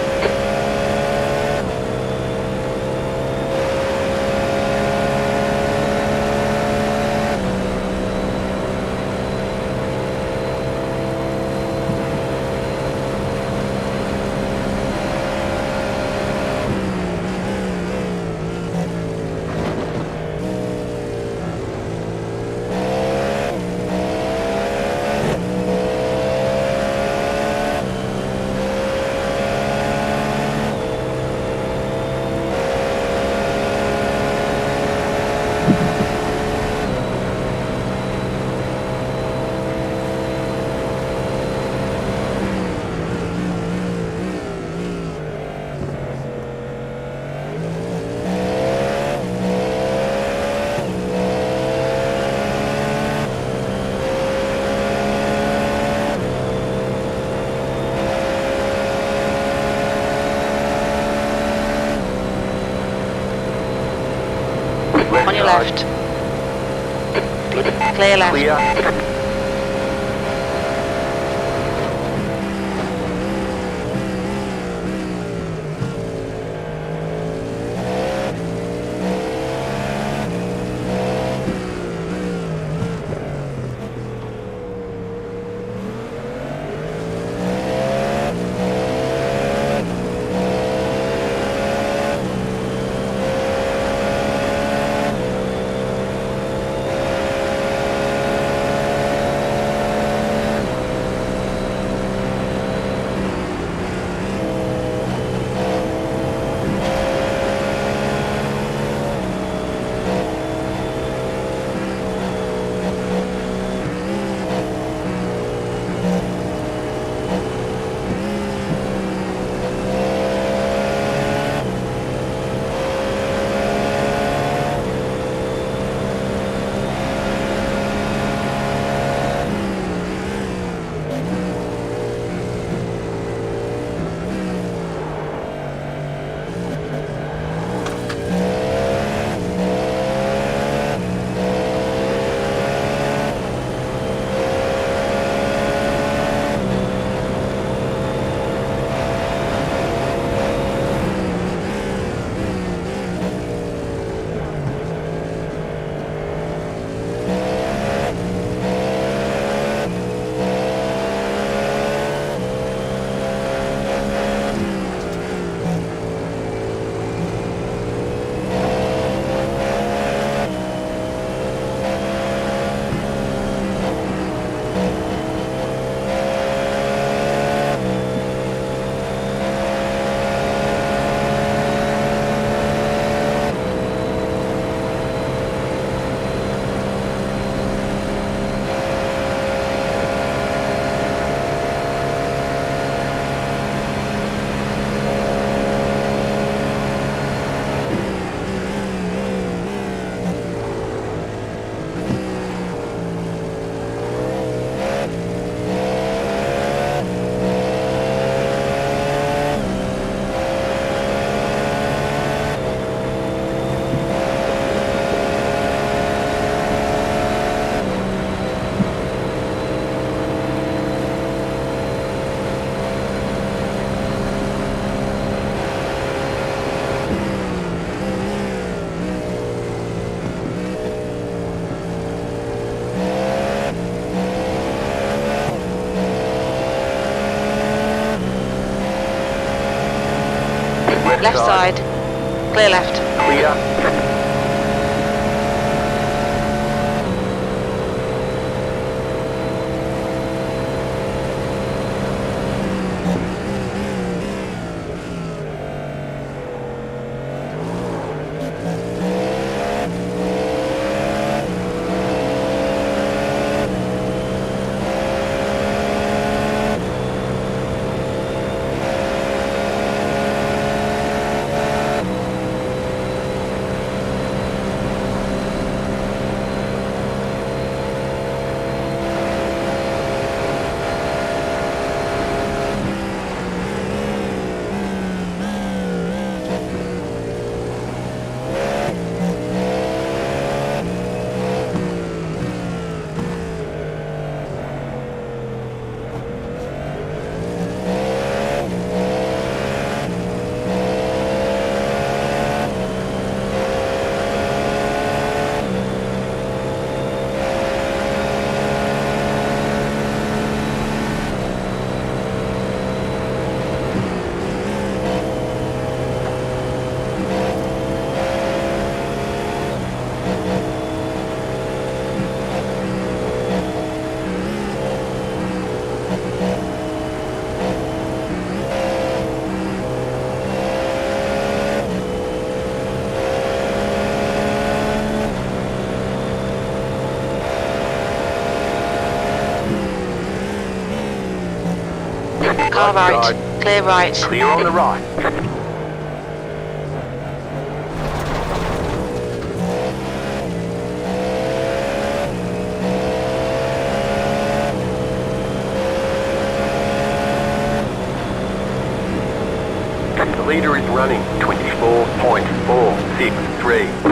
[SPEAKER 10] On your left. Clear left.
[SPEAKER 9] Clear.
[SPEAKER 10] Left side. Clear left.
[SPEAKER 9] Clear.
[SPEAKER 10] Car right. Clear right.
[SPEAKER 9] Clear on the right. The leader is running 24.463.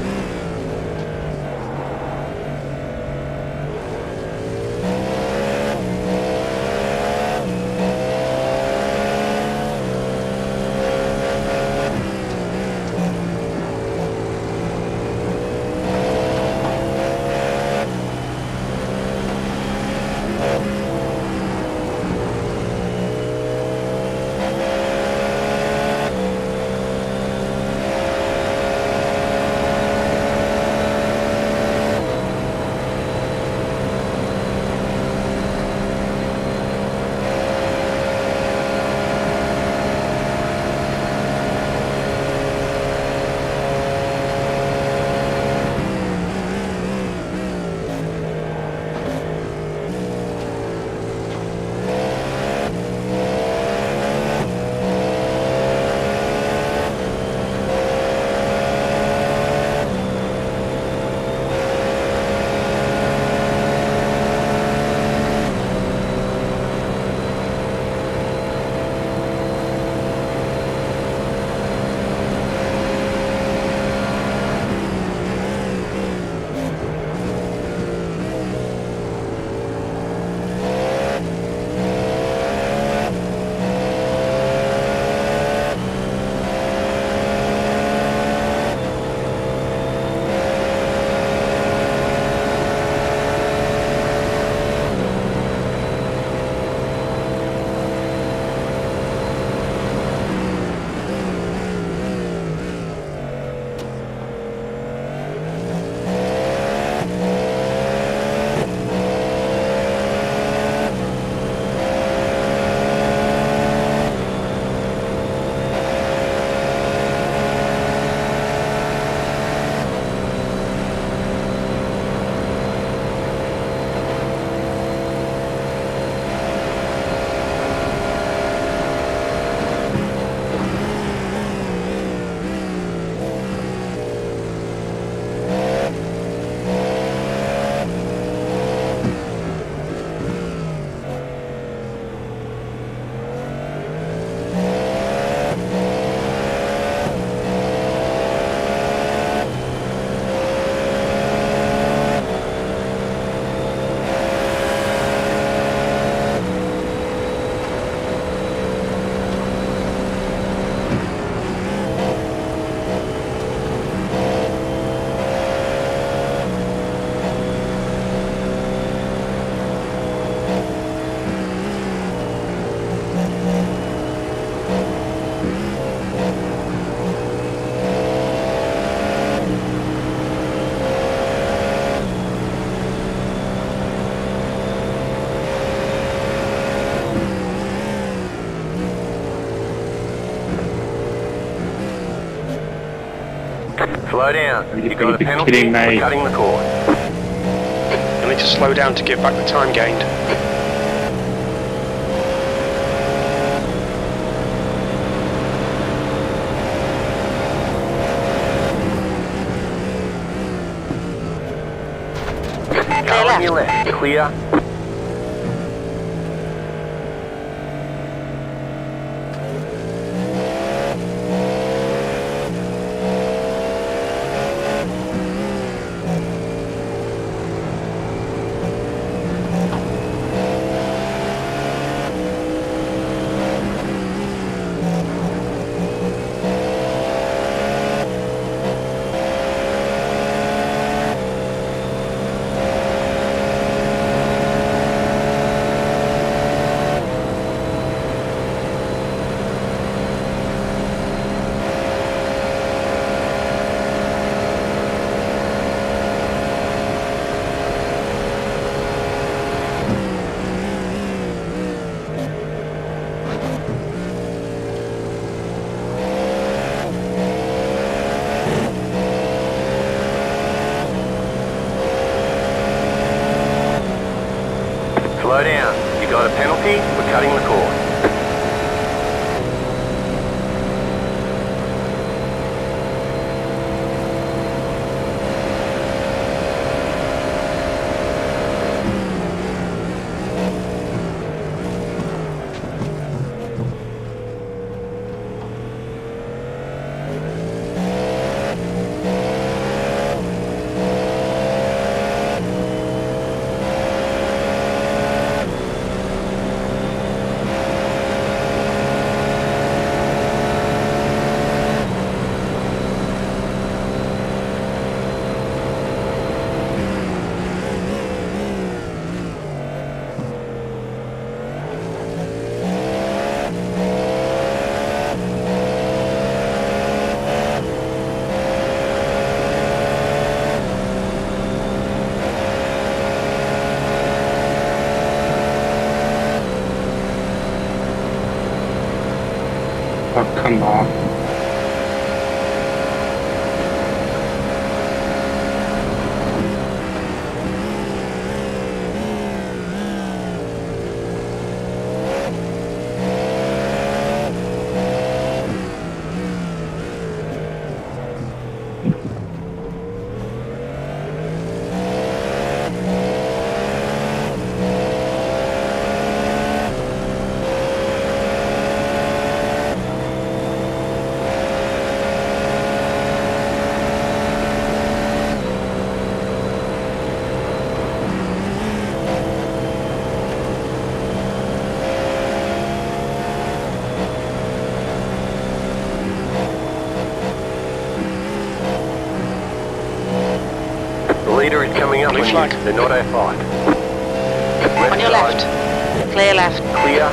[SPEAKER 9] Slow down.
[SPEAKER 7] You've
[SPEAKER 9] You got a
[SPEAKER 7] been
[SPEAKER 9] penalty
[SPEAKER 7] kidding
[SPEAKER 9] for
[SPEAKER 7] me.
[SPEAKER 9] cutting the cord.
[SPEAKER 6] You'll need to slow down to give back the time gained.
[SPEAKER 9] Car on your left. Clear. Slow down. You got a penalty for cutting the cord.
[SPEAKER 7] Oh, come on. The leader is coming up on you. They're not our fight.
[SPEAKER 10] On your left. Clear left.
[SPEAKER 9] Clear.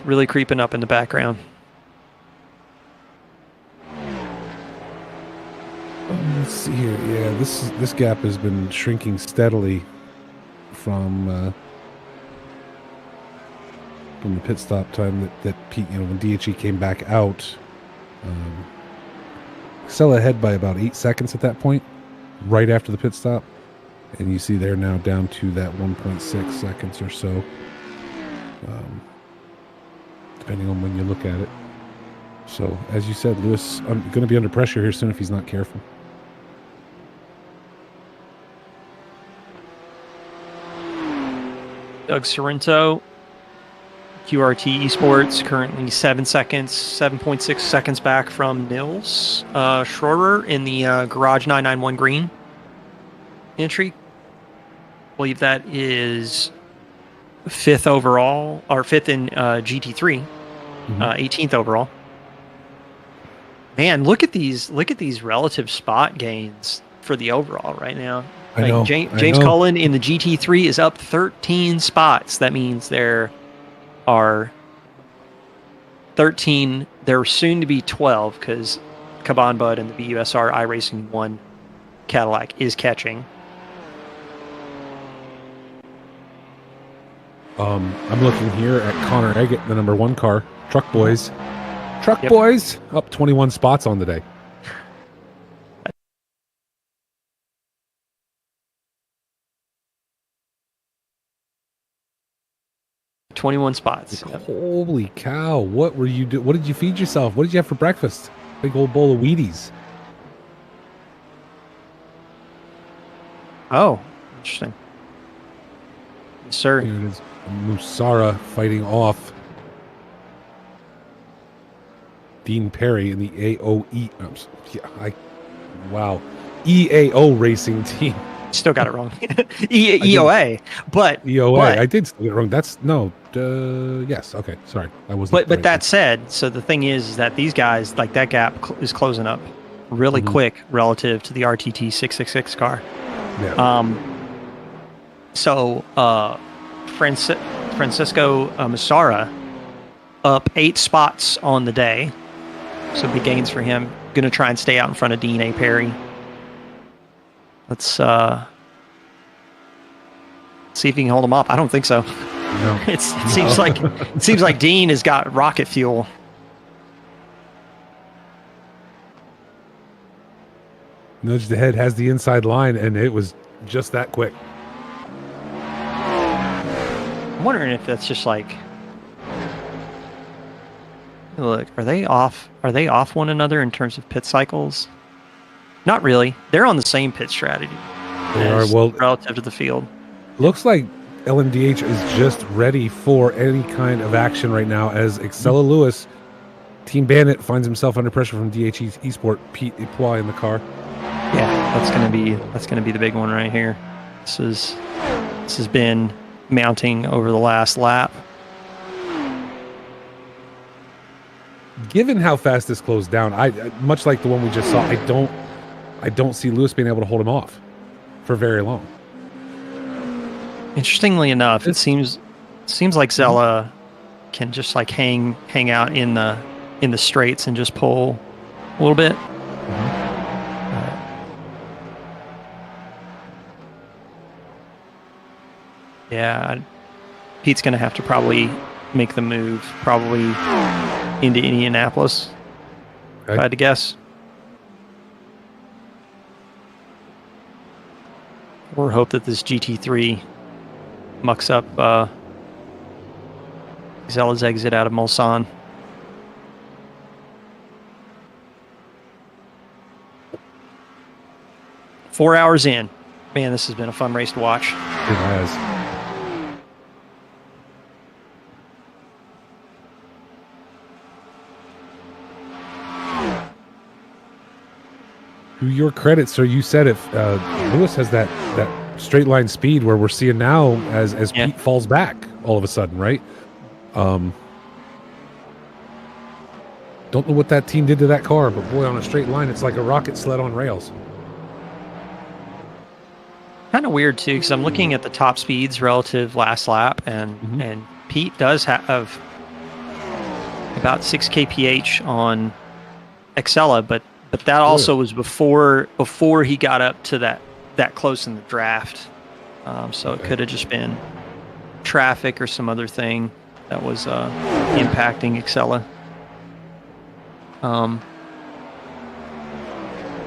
[SPEAKER 5] Really creeping up in the background.
[SPEAKER 4] Let's see here. Yeah, this gap has been shrinking steadily from the pit stop time that Pete, when DHE came back out. Sell ahead by about 8 seconds at that point, right after the pit stop, and you see they're now down to that 1.6 seconds or so, depending on when you look at it. So, as you said, Lewis, I'm going to be under pressure here soon if he's not careful.
[SPEAKER 5] Doug Sorrento, QRT Esports, currently 7.6 seconds back from Nils Schroeder in the Garage 991 green entry. I believe that is 5th overall, or 5th in GT3, 18th overall. Man, look at these relative spot gains for the overall right now.
[SPEAKER 4] I know.
[SPEAKER 5] James Cullen in the GT3 is up 13 spots. That means there are 13. There are soon to be 12 because Caban Bud and the BUSR iRacing 1 Cadillac is catching.
[SPEAKER 4] I'm looking here at Connor Eggett, the number 1 car. Truck Boys. Truck
[SPEAKER 5] Yep.
[SPEAKER 4] Boys up 21 spots on the day.
[SPEAKER 5] $21 spots.
[SPEAKER 4] Holy cow! What were you do? What did you feed yourself? What did you have for breakfast? Big old bowl of Wheaties.
[SPEAKER 5] Oh, interesting. Yes, sir.
[SPEAKER 4] Here it is. Musara fighting off Dean Perry in the AOE. Wow. EAO racing team.
[SPEAKER 5] Still got it wrong. EOA, but
[SPEAKER 4] EOA.
[SPEAKER 5] but-
[SPEAKER 4] I did get it wrong. That's no. Yes. Okay. Sorry. I was.
[SPEAKER 5] But that said, so the thing is that these guys, like that gap is closing up really quick relative to the RTT 666 car.
[SPEAKER 4] Yeah.
[SPEAKER 5] So Francisco Massara up 8 spots on the day. So big gains for him. Going to try and stay out in front of Dean A. Perry. Let's see if he can hold him up. I don't think so.
[SPEAKER 4] No.
[SPEAKER 5] It seems like Dean has got rocket fuel.
[SPEAKER 4] Nudged ahead, has the inside line, and it was just that quick.
[SPEAKER 5] I'm wondering if that's just like, look, are they off one another in terms of pit cycles? Not really. They're on the same pit strategy.
[SPEAKER 4] They are, well,
[SPEAKER 5] relative to the field.
[SPEAKER 4] Looks like LMDH is just ready for any kind of action right now as Excella Lewis, Team Bandit, finds himself under pressure from DH Esport, Pete Ipois in the car.
[SPEAKER 5] Yeah, that's gonna be the big one right here. This has been mounting over the last lap.
[SPEAKER 4] Given how fast this closed down, I much like the one we just saw, I don't see Lewis being able to hold him off for very long.
[SPEAKER 5] Interestingly enough, it seems like Zella can just like hang out in the straights and just pull a little bit. Yeah, Pete's gonna have to probably make the move probably into Indianapolis. If I had to guess. Or hope that this GT3 mucks up Zella's exit out of Mulsanne. Four hours in. Man, this has been a fun race to watch.
[SPEAKER 4] It has. To your credit, sir, you said if Lewis has that straight line speed where we're seeing now as Pete falls back all of a sudden, right? Don't know what that team did to that car, but boy, on a straight line, it's like a rocket sled on rails.
[SPEAKER 5] Kind of weird too, because I'm looking at the top speeds relative last lap, and Pete does have about 6 kph on Excella, but that also was before he got up to that close in the draft. So it could have just been traffic or some other thing that was impacting Excella. And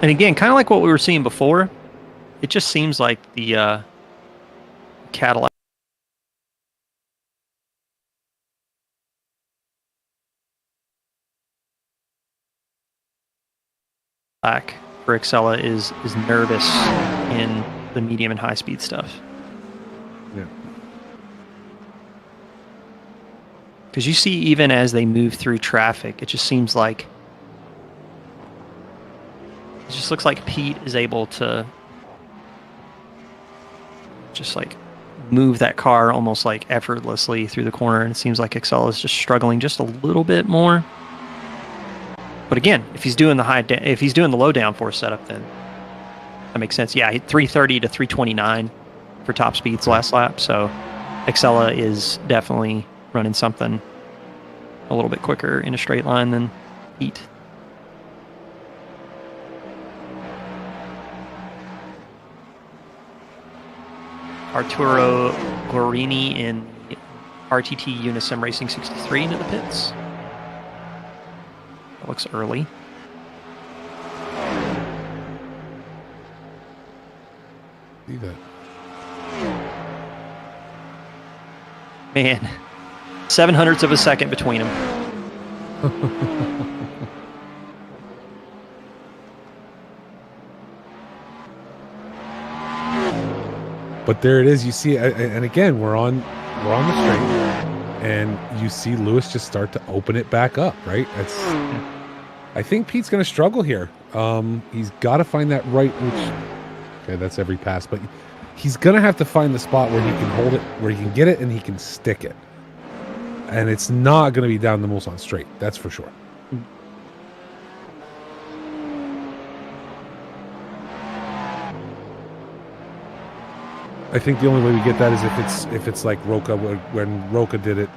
[SPEAKER 5] again, kind of like what we were seeing before, it just seems like the Cadillac for Excella is nervous in the medium and high speed stuff.
[SPEAKER 4] Yeah.
[SPEAKER 5] Because you see, even as they move through traffic, it just seems like it just looks like Pete is able to just like move that car almost like effortlessly through the corner, and it seems like Excella is just struggling just a little bit more. But again, if he's doing the low downforce setup, then that makes sense. Yeah, 330 to 329 for top speeds last lap. So Excella is definitely running something a little bit quicker in a straight line than Pete. Arturo Guarini in RTT Unisym Racing 63 into the pits. That looks early.
[SPEAKER 4] See that.
[SPEAKER 5] Man, 0.07 of a second between them.
[SPEAKER 4] But there it is. You see, and again, we're on the straight, and you see Lewis just start to open it back up. Right? I think Pete's going to struggle here. He's got to find that right. Okay, that's every pass, but he's going to have to find the spot where he can hold it, where he can get it, and he can stick it. And it's not going to be down the Mulsanne straight. That's for sure. I think the only way we get that is if it's like Roca, when Roca did it,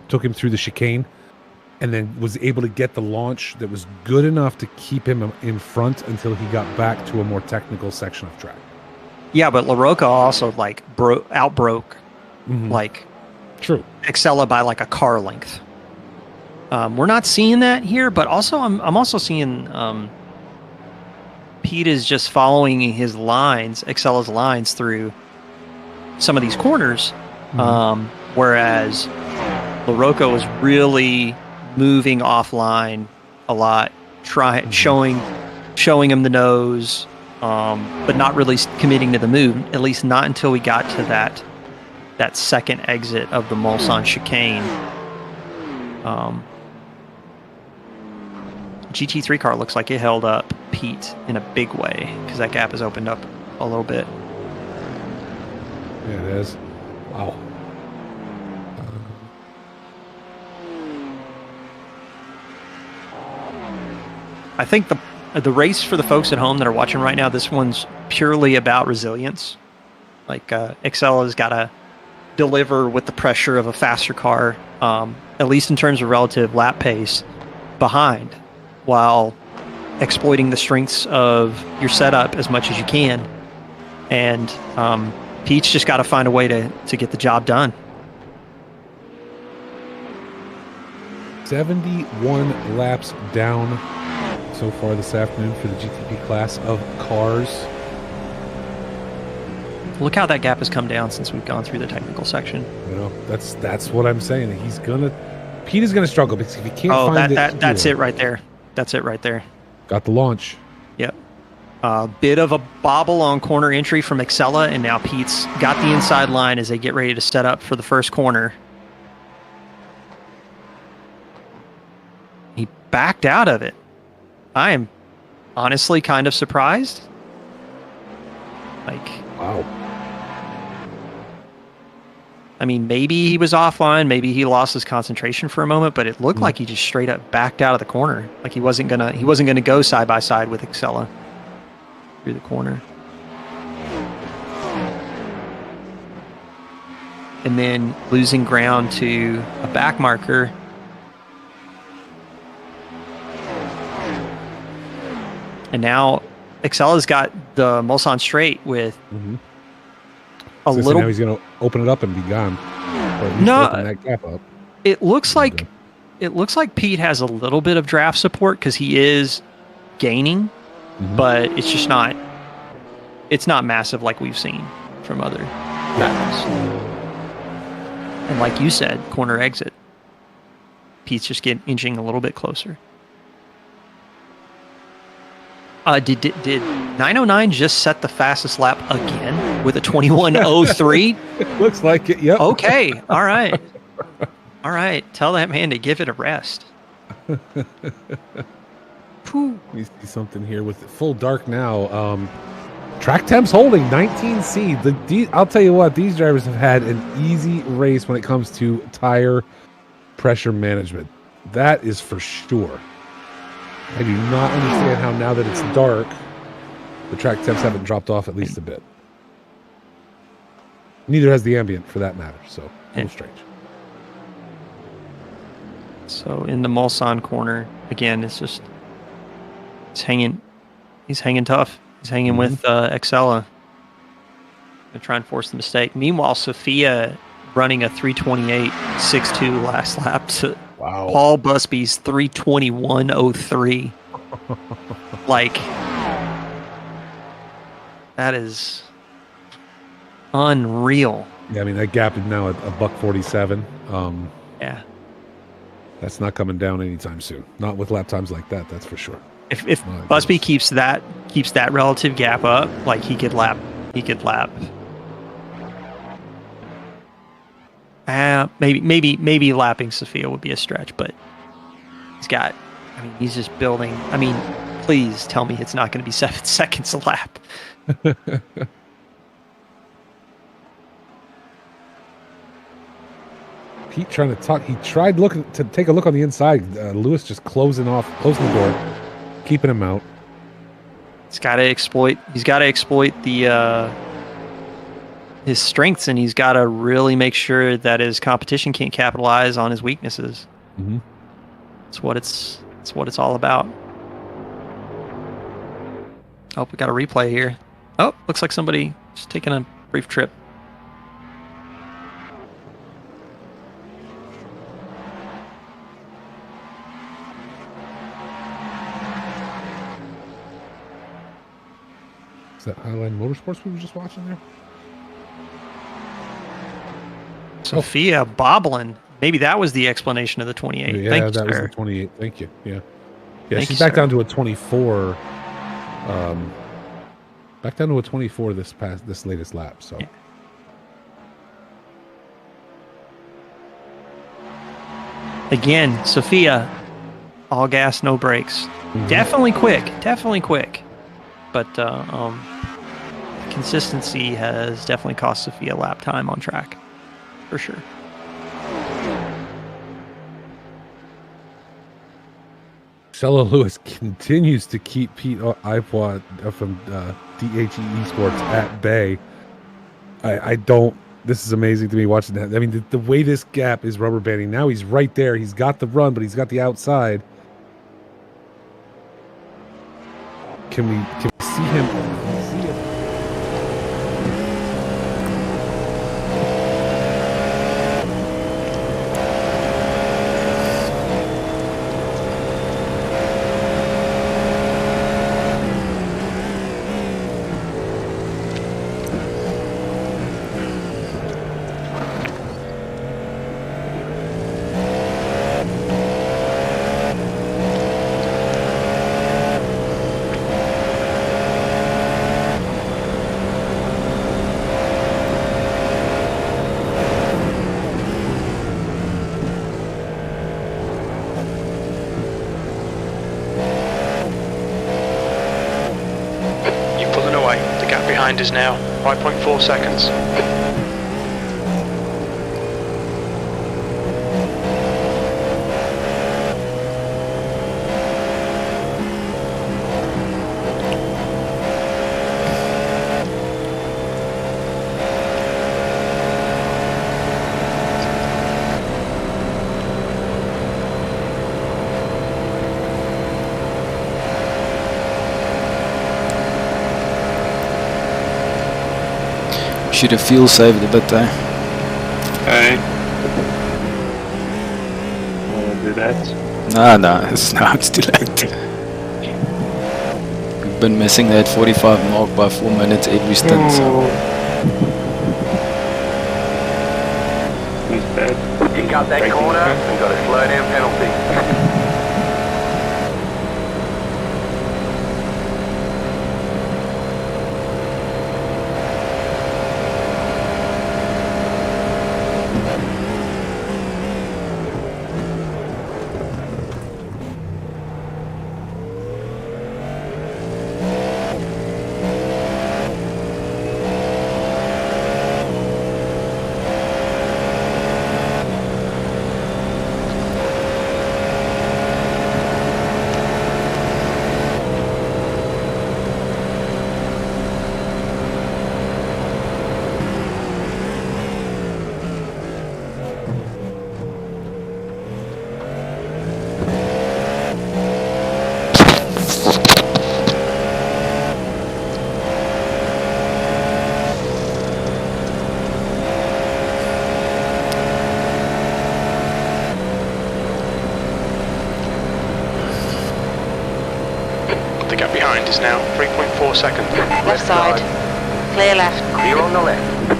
[SPEAKER 4] took him through the chicane and then was able to get the launch that was good enough to keep him in front until he got back to a more technical section of track.
[SPEAKER 5] Yeah, but LaRocca also outbroke
[SPEAKER 4] true
[SPEAKER 5] Excella by like a car length. We're not seeing that here, but also I'm also seeing Pete is just following his lines, Excella's lines through some of these corners, whereas LaRocca was really moving offline a lot, showing him the nose, but not really committing to the move, at least not until we got to that second exit of the Mulsanne chicane. GT3 car looks like it held up Pete in a big way because that gap has opened up a little bit.
[SPEAKER 4] Yeah, it is. Wow.
[SPEAKER 5] I think the race for the folks at home that are watching right now, this one's purely about resilience. Like Excella's got to deliver with the pressure of a faster car, at least in terms of relative lap pace, behind, while exploiting the strengths of your setup as much as you can. And Pete's just got to find a way to get the job done.
[SPEAKER 4] 71 laps down so far this afternoon for the GTP class of cars.
[SPEAKER 5] Look how that gap has come down since we've gone through the technical section.
[SPEAKER 4] That's what I'm saying. Pete is gonna struggle because if he can't find
[SPEAKER 5] that's it right there. That's it right there.
[SPEAKER 4] Got the launch.
[SPEAKER 5] Yep. A bit of a bobble on corner entry from Excella, and now Pete's got the inside line as they get ready to set up for the first corner. He backed out of it. I am honestly kind of surprised.
[SPEAKER 4] Wow.
[SPEAKER 5] I mean, maybe he was offline, maybe he lost his concentration for a moment, but it looked like he just straight up backed out of the corner. Like he wasn't gonna go side by side with Excella through the corner. And then losing ground to a back marker. And now Excella's got the Mulsanne straight with a little.
[SPEAKER 4] Now he's going to open it up and be gone. Or at least open that gap up.
[SPEAKER 5] It looks like Pete has a little bit of draft support because he is gaining, but it's just not. It's not massive like we've seen from other battles. And like you said, corner exit. Pete's just inching a little bit closer. Did 909 just set the fastest lap again with a 21:03?
[SPEAKER 4] Looks like it. Yep.
[SPEAKER 5] Okay. All right. All right. Tell that man to give it a rest.
[SPEAKER 4] You see something here with full dark now. Track temps holding 19C. I'll tell you what, these drivers have had an easy race when it comes to tire pressure management. That is for sure. I do not understand how now that it's dark, the track temps haven't dropped off at least a bit. Neither has the ambient, for that matter. So, a little strange.
[SPEAKER 5] So in the Mulsanne corner, again, it's hanging. He's hanging tough. He's hanging with Excella. Gonna try and force the mistake. Meanwhile, Sophia running a 3:28.62 last lap to
[SPEAKER 4] Wow.
[SPEAKER 5] Paul Busby's 3:21.03. Like, that is unreal.
[SPEAKER 4] Yeah, I mean, that gap is now at $1:47.
[SPEAKER 5] Yeah.
[SPEAKER 4] That's not coming down anytime soon. Not with lap times like that, that's for sure.
[SPEAKER 5] If Busby keeps that relative gap up, like he could lap. Maybe lapping Sophia would be a stretch, but he's just building. I mean, please tell me it's not going to be 7 seconds a lap.
[SPEAKER 4] Pete trying to talk. He tried to take a look on the inside. Lewis just closing the door, keeping him out.
[SPEAKER 5] He's got to exploit the his strengths, and he's got to really make sure that his competition can't capitalize on his weaknesses.
[SPEAKER 4] Mm-hmm.
[SPEAKER 5] That's what it's all about. Oh, we got a replay here. Oh, looks like somebody just taking a brief trip.
[SPEAKER 4] Is that Highline Motorsports we were just watching there?
[SPEAKER 5] Sophia bobbling. Maybe that was the explanation of the 28.
[SPEAKER 4] Yeah,
[SPEAKER 5] Thank you,
[SPEAKER 4] that was
[SPEAKER 5] sir.
[SPEAKER 4] the 28. Thank you. Yeah.
[SPEAKER 5] Thank
[SPEAKER 4] She's
[SPEAKER 5] you,
[SPEAKER 4] back
[SPEAKER 5] sir.
[SPEAKER 4] down to a 24. Back down to a 24 this latest lap. So.
[SPEAKER 5] Yeah. Again, Sophia, all gas, no brakes.
[SPEAKER 4] Mm-hmm.
[SPEAKER 5] Definitely quick. But consistency has definitely cost Sophia lap time on track, for sure.
[SPEAKER 4] Stella Lewis continues to keep Pete Ipoid from DHE Esports at bay. I don't. This is amazing to me watching that. I mean, the way this gap is rubber banding. Now he's right there. He's got the run, but he's got the outside. Can we see him?
[SPEAKER 6] Is now 5.4 seconds.
[SPEAKER 8] Should have fuel saved a bit though.
[SPEAKER 7] Okay. I'll do that.
[SPEAKER 8] No, it's too late. We've been missing that 45 mark by 4 minutes every stint. So.
[SPEAKER 7] He's bad.
[SPEAKER 9] You cut that corner and got a slow down penalty.
[SPEAKER 6] behind is now 3.4 seconds.
[SPEAKER 10] Left side. Clear left.
[SPEAKER 9] Clear on the left.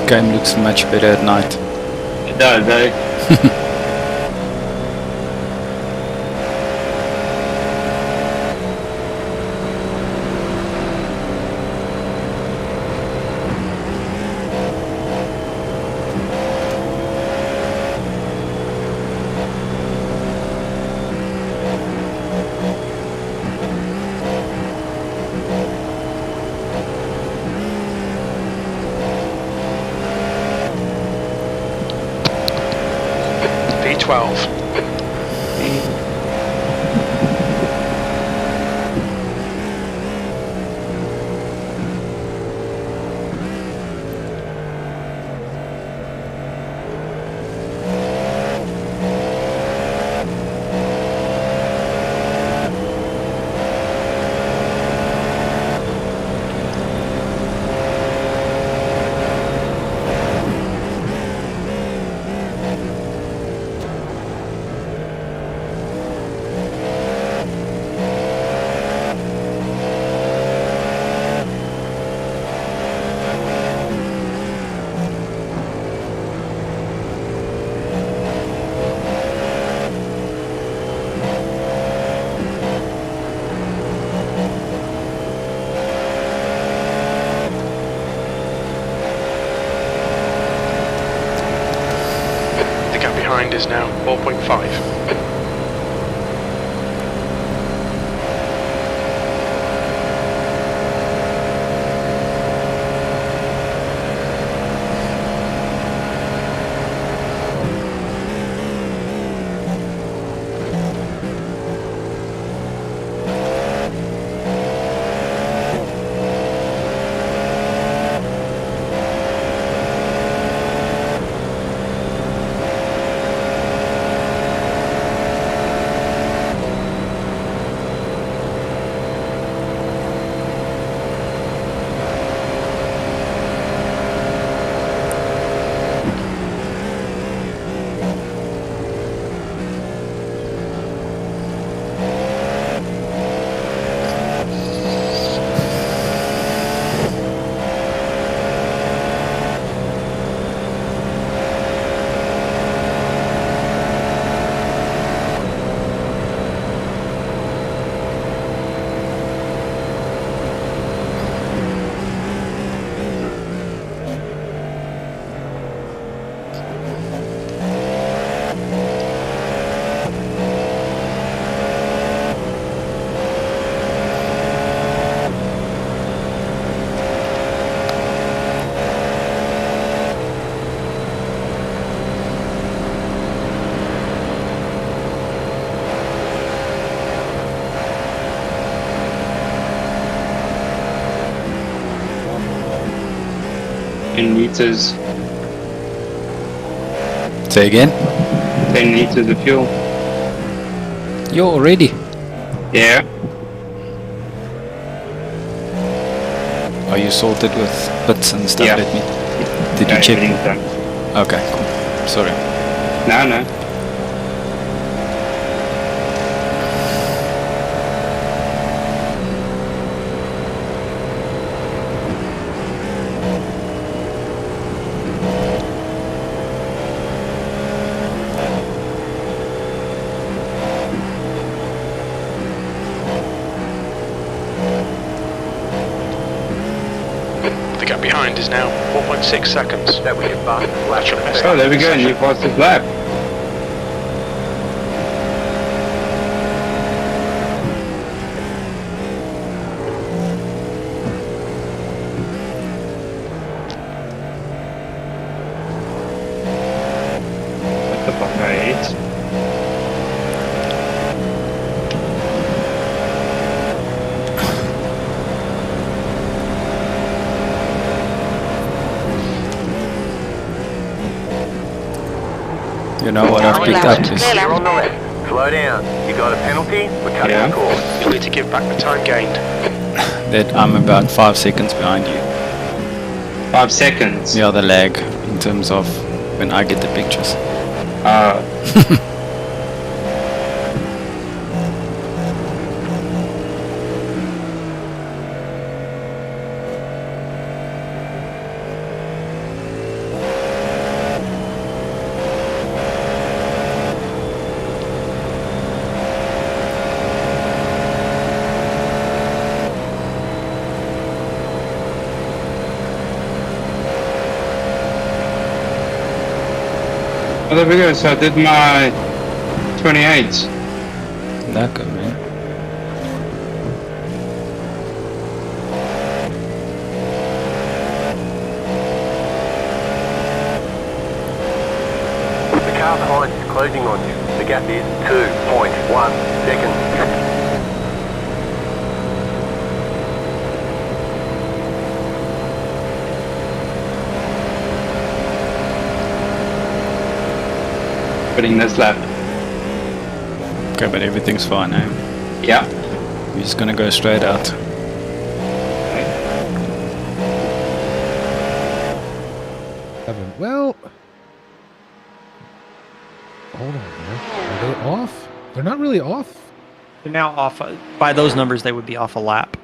[SPEAKER 8] The game looks much better at night.
[SPEAKER 7] It does, eh?
[SPEAKER 6] V12. The gap behind is now 4.5.
[SPEAKER 7] In liters.
[SPEAKER 8] Say again?
[SPEAKER 7] 10 liters of fuel.
[SPEAKER 8] You're already.
[SPEAKER 7] Yeah.
[SPEAKER 8] Are you sorted with bits and stuff?
[SPEAKER 7] Yeah.
[SPEAKER 8] Did you check?
[SPEAKER 7] Everything's done.
[SPEAKER 8] Okay, cool. Sorry.
[SPEAKER 7] No.
[SPEAKER 6] The gap behind is now 4.6 seconds.
[SPEAKER 9] That was your fastest lap.
[SPEAKER 7] Oh, there we go, new fastest lap. What the fuck, I ate?
[SPEAKER 8] You know what I've picked up is
[SPEAKER 9] Clear on the left. Slow down. You got a penalty? We're cutting the course.
[SPEAKER 6] You'll need to give back the time gained.
[SPEAKER 8] That I'm about 5 seconds behind you.
[SPEAKER 7] 5 seconds?
[SPEAKER 8] Yeah, the lag in terms of when I get the pictures.
[SPEAKER 7] Oh, there we go. So I did my 28.
[SPEAKER 8] That good, man.
[SPEAKER 9] The car behind is closing on you. The gap is 2.1 seconds.
[SPEAKER 7] Putting this lap.
[SPEAKER 8] Okay, but everything's fine now.
[SPEAKER 7] Yeah.
[SPEAKER 8] We're just gonna go straight out.
[SPEAKER 4] Well, hold on, man. Are they off? They're not really off.
[SPEAKER 5] They're now off. By those numbers, they would be off a lap.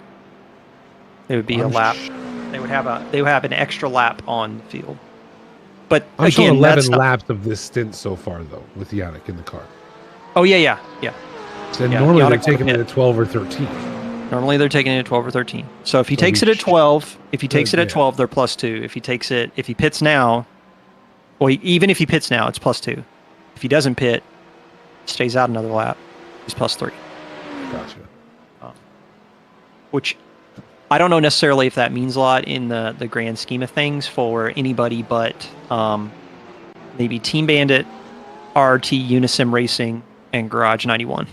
[SPEAKER 5] They would be a lap. They would have an extra lap on the field. But
[SPEAKER 4] I'm
[SPEAKER 5] again,
[SPEAKER 4] showing 11
[SPEAKER 5] that's not,
[SPEAKER 4] laps of this stint so far, though, with Yannick in the car.
[SPEAKER 5] Oh yeah.
[SPEAKER 4] So
[SPEAKER 5] Yeah,
[SPEAKER 4] normally they're
[SPEAKER 5] Yannick
[SPEAKER 4] taking it
[SPEAKER 5] would
[SPEAKER 4] at 12 or 13.
[SPEAKER 5] Normally they're taking it at 12 or 13. So if he
[SPEAKER 4] So
[SPEAKER 5] takes
[SPEAKER 4] we
[SPEAKER 5] it at 12, if he takes it at
[SPEAKER 4] yeah.
[SPEAKER 5] 12, they're +2. If he pits now, well, even if he pits now, it's +2. If he doesn't pit, stays out another lap, he's +3.
[SPEAKER 4] Gotcha.
[SPEAKER 5] Which I don't know necessarily if that means a lot in the grand scheme of things for anybody but maybe Team Bandit, RT Unisim Racing, and Garage 91.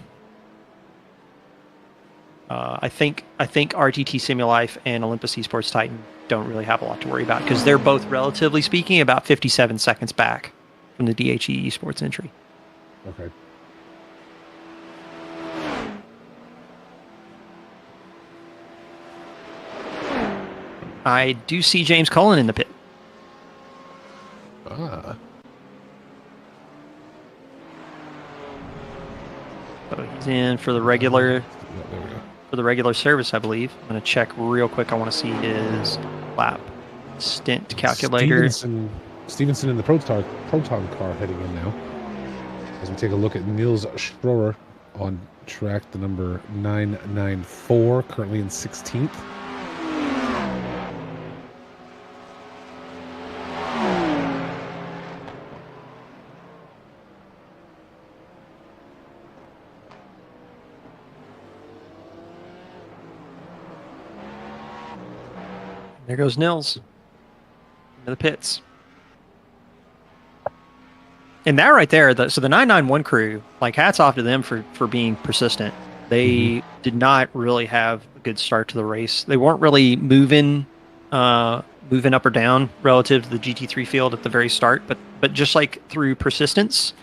[SPEAKER 5] I think RTT Simulife and Olympus Esports Titan don't really have a lot to worry about because they're both, relatively speaking, about 57 seconds back from the DHE Esports entry.
[SPEAKER 4] Okay.
[SPEAKER 5] I do see James Cullen in the pit. So he's in for the regular service, I believe. I'm going to check real quick. I want to see his lap stint calculator.
[SPEAKER 4] Stevenson in the Proton car heading in now. As we take a look at Niels Schroer on track, the number 994, currently in 16th.
[SPEAKER 5] There goes Nils into the pits. And that right there, so the 991 crew, like, hats off to them for being persistent. They did not really have a good start to the race. They weren't really moving up or down relative to the GT3 field at the very start, but just like through persistence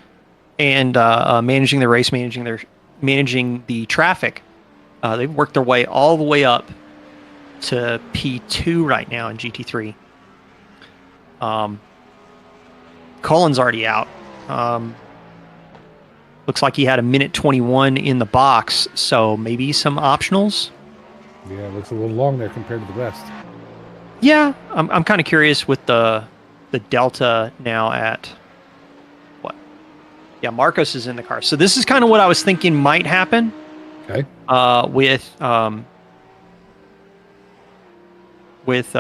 [SPEAKER 5] and managing the race, managing the traffic, they've worked their way all the way up to P2 right now in GT3. Cullen's already out. Looks like he had a minute 21 in the box, so maybe some optionals.
[SPEAKER 4] Yeah, it looks a little long there compared to the rest.
[SPEAKER 5] Yeah, I'm kind of curious with the delta now at what? Yeah, Marcos is in the car. So this is kind of what I was thinking might happen.
[SPEAKER 4] Okay.
[SPEAKER 5] With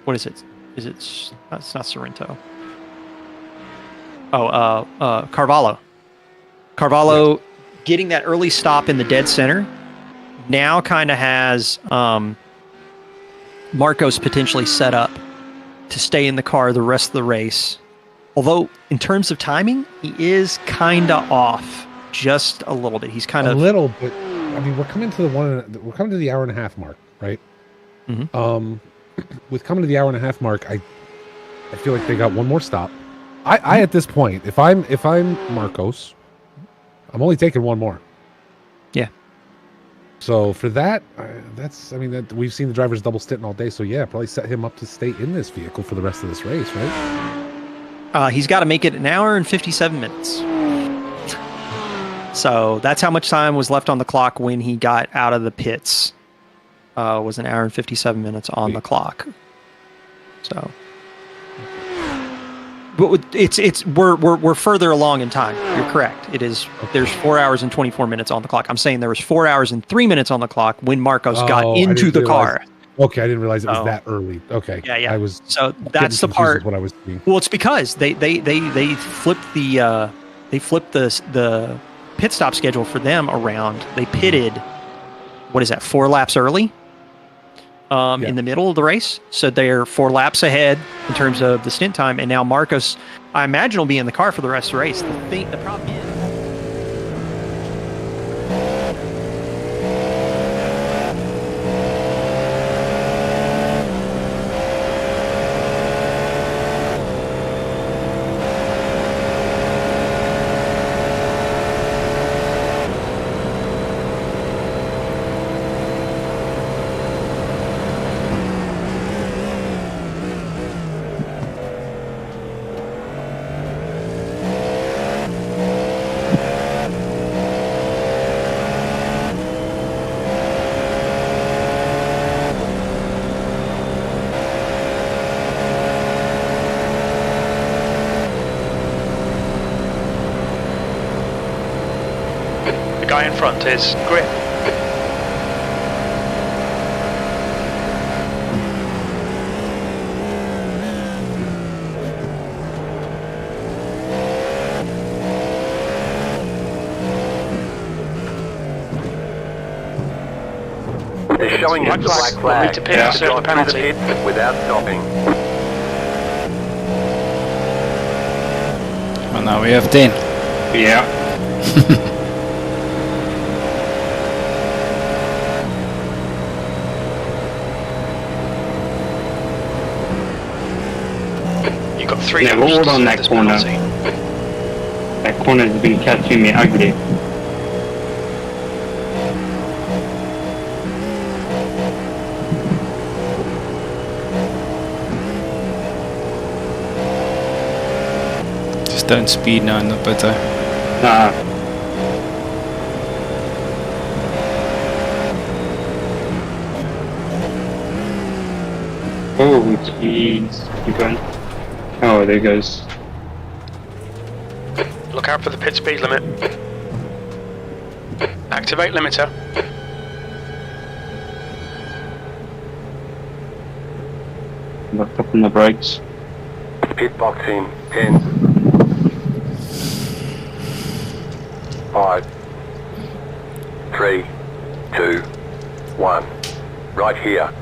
[SPEAKER 5] what is it? It's not Sorrento. Carvalho. Carvalho getting that early stop in the dead center now kind of has Marcos potentially set up to stay in the car the rest of the race. Although in terms of timing, he is kind of off just a little bit. He's kind of
[SPEAKER 4] a little, but I mean, we're coming to the hour and a half mark, right?
[SPEAKER 5] Mm-hmm.
[SPEAKER 4] With coming to the hour and a half mark, I feel like they got one more stop. I at this point, if I'm Marcos, I'm only taking one more.
[SPEAKER 5] Yeah.
[SPEAKER 4] So for that, that we've seen the drivers double stinting all day. So yeah, probably set him up to stay in this vehicle for the rest of this race, right?
[SPEAKER 5] He's got to make it an hour and 57 minutes. So that's how much time was left on the clock when he got out of the pits. Was an hour and 57 minutes on the clock. So, but we're further along in time. You're correct. It is. There's 4 hours and 24 minutes on the clock. I'm saying there was 4 hours and 3 minutes on the clock when Marcos got into the car.
[SPEAKER 4] Okay, I didn't realize it was that early. Okay,
[SPEAKER 5] yeah.
[SPEAKER 4] I was.
[SPEAKER 5] So that's the part.
[SPEAKER 4] What I was seeing.
[SPEAKER 5] Well, it's because they flipped the pit stop schedule for them around. They pitted, what is that, 4 laps early in the middle of the race. So they're 4 laps ahead in terms of the stint time. And now Marcos, I imagine, will be in the car for the rest of the race. The problem is,
[SPEAKER 6] The guy in front is Grip.
[SPEAKER 9] They're showing us the black flag.
[SPEAKER 6] To pit, so the penalty.
[SPEAKER 9] Without stopping.
[SPEAKER 8] And now we have 10.
[SPEAKER 7] Yeah.
[SPEAKER 6] You've got 3
[SPEAKER 7] They're all on that corner. That corner's been catching me ugly.
[SPEAKER 8] Just don't speed now in the better.
[SPEAKER 7] Nah. Oh, jeez. Keep going. Oh, there goes.
[SPEAKER 6] Look out for the pit speed limit. Activate limiter.
[SPEAKER 7] Locked up on the brakes.
[SPEAKER 9] Pit box in 10, 5, 3, 2, 1. Right here.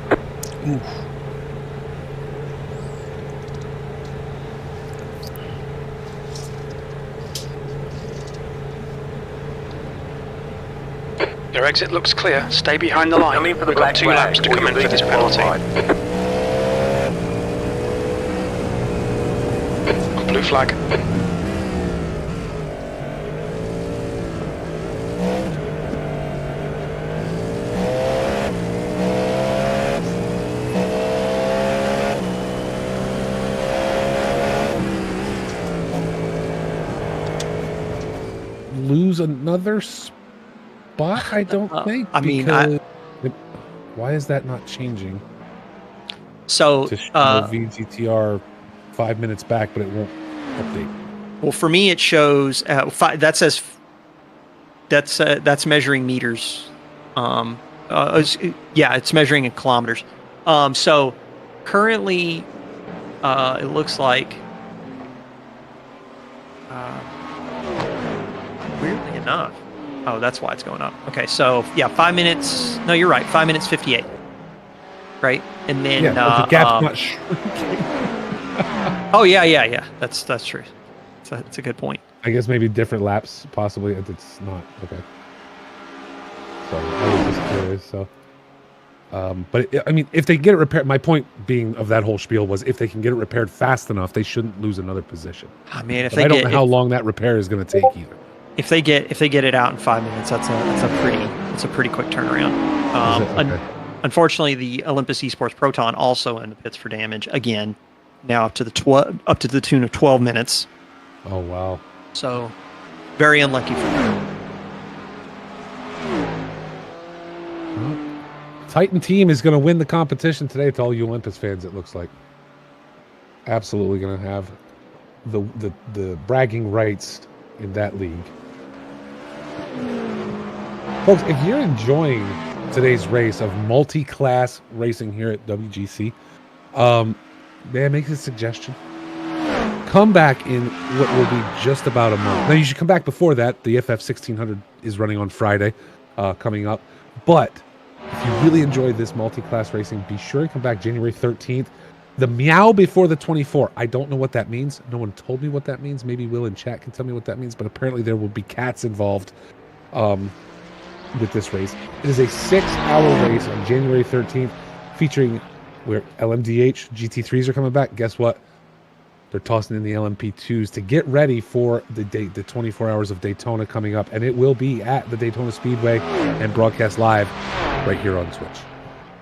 [SPEAKER 6] Your exit looks clear. Stay behind the line.
[SPEAKER 9] Come in for the
[SPEAKER 6] We've got
[SPEAKER 9] black
[SPEAKER 6] 2
[SPEAKER 9] flag,
[SPEAKER 6] laps to
[SPEAKER 9] or
[SPEAKER 6] come in
[SPEAKER 9] you'll
[SPEAKER 6] for
[SPEAKER 9] be
[SPEAKER 6] this penalty.
[SPEAKER 9] disqualified.
[SPEAKER 6] Blue flag.
[SPEAKER 4] Lose another spot? I don't think.
[SPEAKER 5] I mean,
[SPEAKER 4] why is that not changing?
[SPEAKER 5] So,
[SPEAKER 4] to show VGTR 5 minutes back, but it won't update.
[SPEAKER 5] Well, for me, it shows that says that's measuring meters. It's measuring in kilometers. So currently, it looks like weirdly enough. Oh, that's why it's going up. Okay, so yeah, 5 minutes. No, you're right. 5 minutes 58. Right, and then
[SPEAKER 4] the gap's not shrinking.
[SPEAKER 5] Oh yeah. That's true. That's a good point.
[SPEAKER 4] I guess maybe different laps, possibly. It's not okay. So I was just curious. So, but I mean, if they get it repaired, my point being of that whole spiel was if they can get it repaired fast enough, they shouldn't lose another position.
[SPEAKER 5] I mean,
[SPEAKER 4] I don't know how long that repair is going to take either.
[SPEAKER 5] if they get it out in 5 minutes, that's a pretty quick turnaround.
[SPEAKER 4] Okay.
[SPEAKER 5] Unfortunately, the Olympus Esports Proton also in the pits for damage again, now up to the tune of 12 minutes.
[SPEAKER 4] Oh wow!
[SPEAKER 5] So very unlucky for them.
[SPEAKER 4] Titan team is going to win the competition today. To all you Olympus fans, it looks like absolutely going to have the bragging rights in that league. Folks, if you're enjoying today's race of multi-class racing here at WGC, may I make a suggestion? Come back in what will be just about a month. Now, you should come back before that. The FF 1600 is running on Friday, coming up. But if you really enjoyed this multi-class racing, be sure to come back January 13th. The meow before the 24. I don't know what that means. No one told me what that means. Maybe Will in chat can tell me what that means. But apparently there will be cats involved with this race. It is a 6-hour race on January 13th featuring where LMDH GT3s are coming back. Guess what? They're tossing in the LMP2s to get ready for the 24 hours of Daytona coming up. And it will be at the Daytona Speedway and broadcast live right here on Twitch.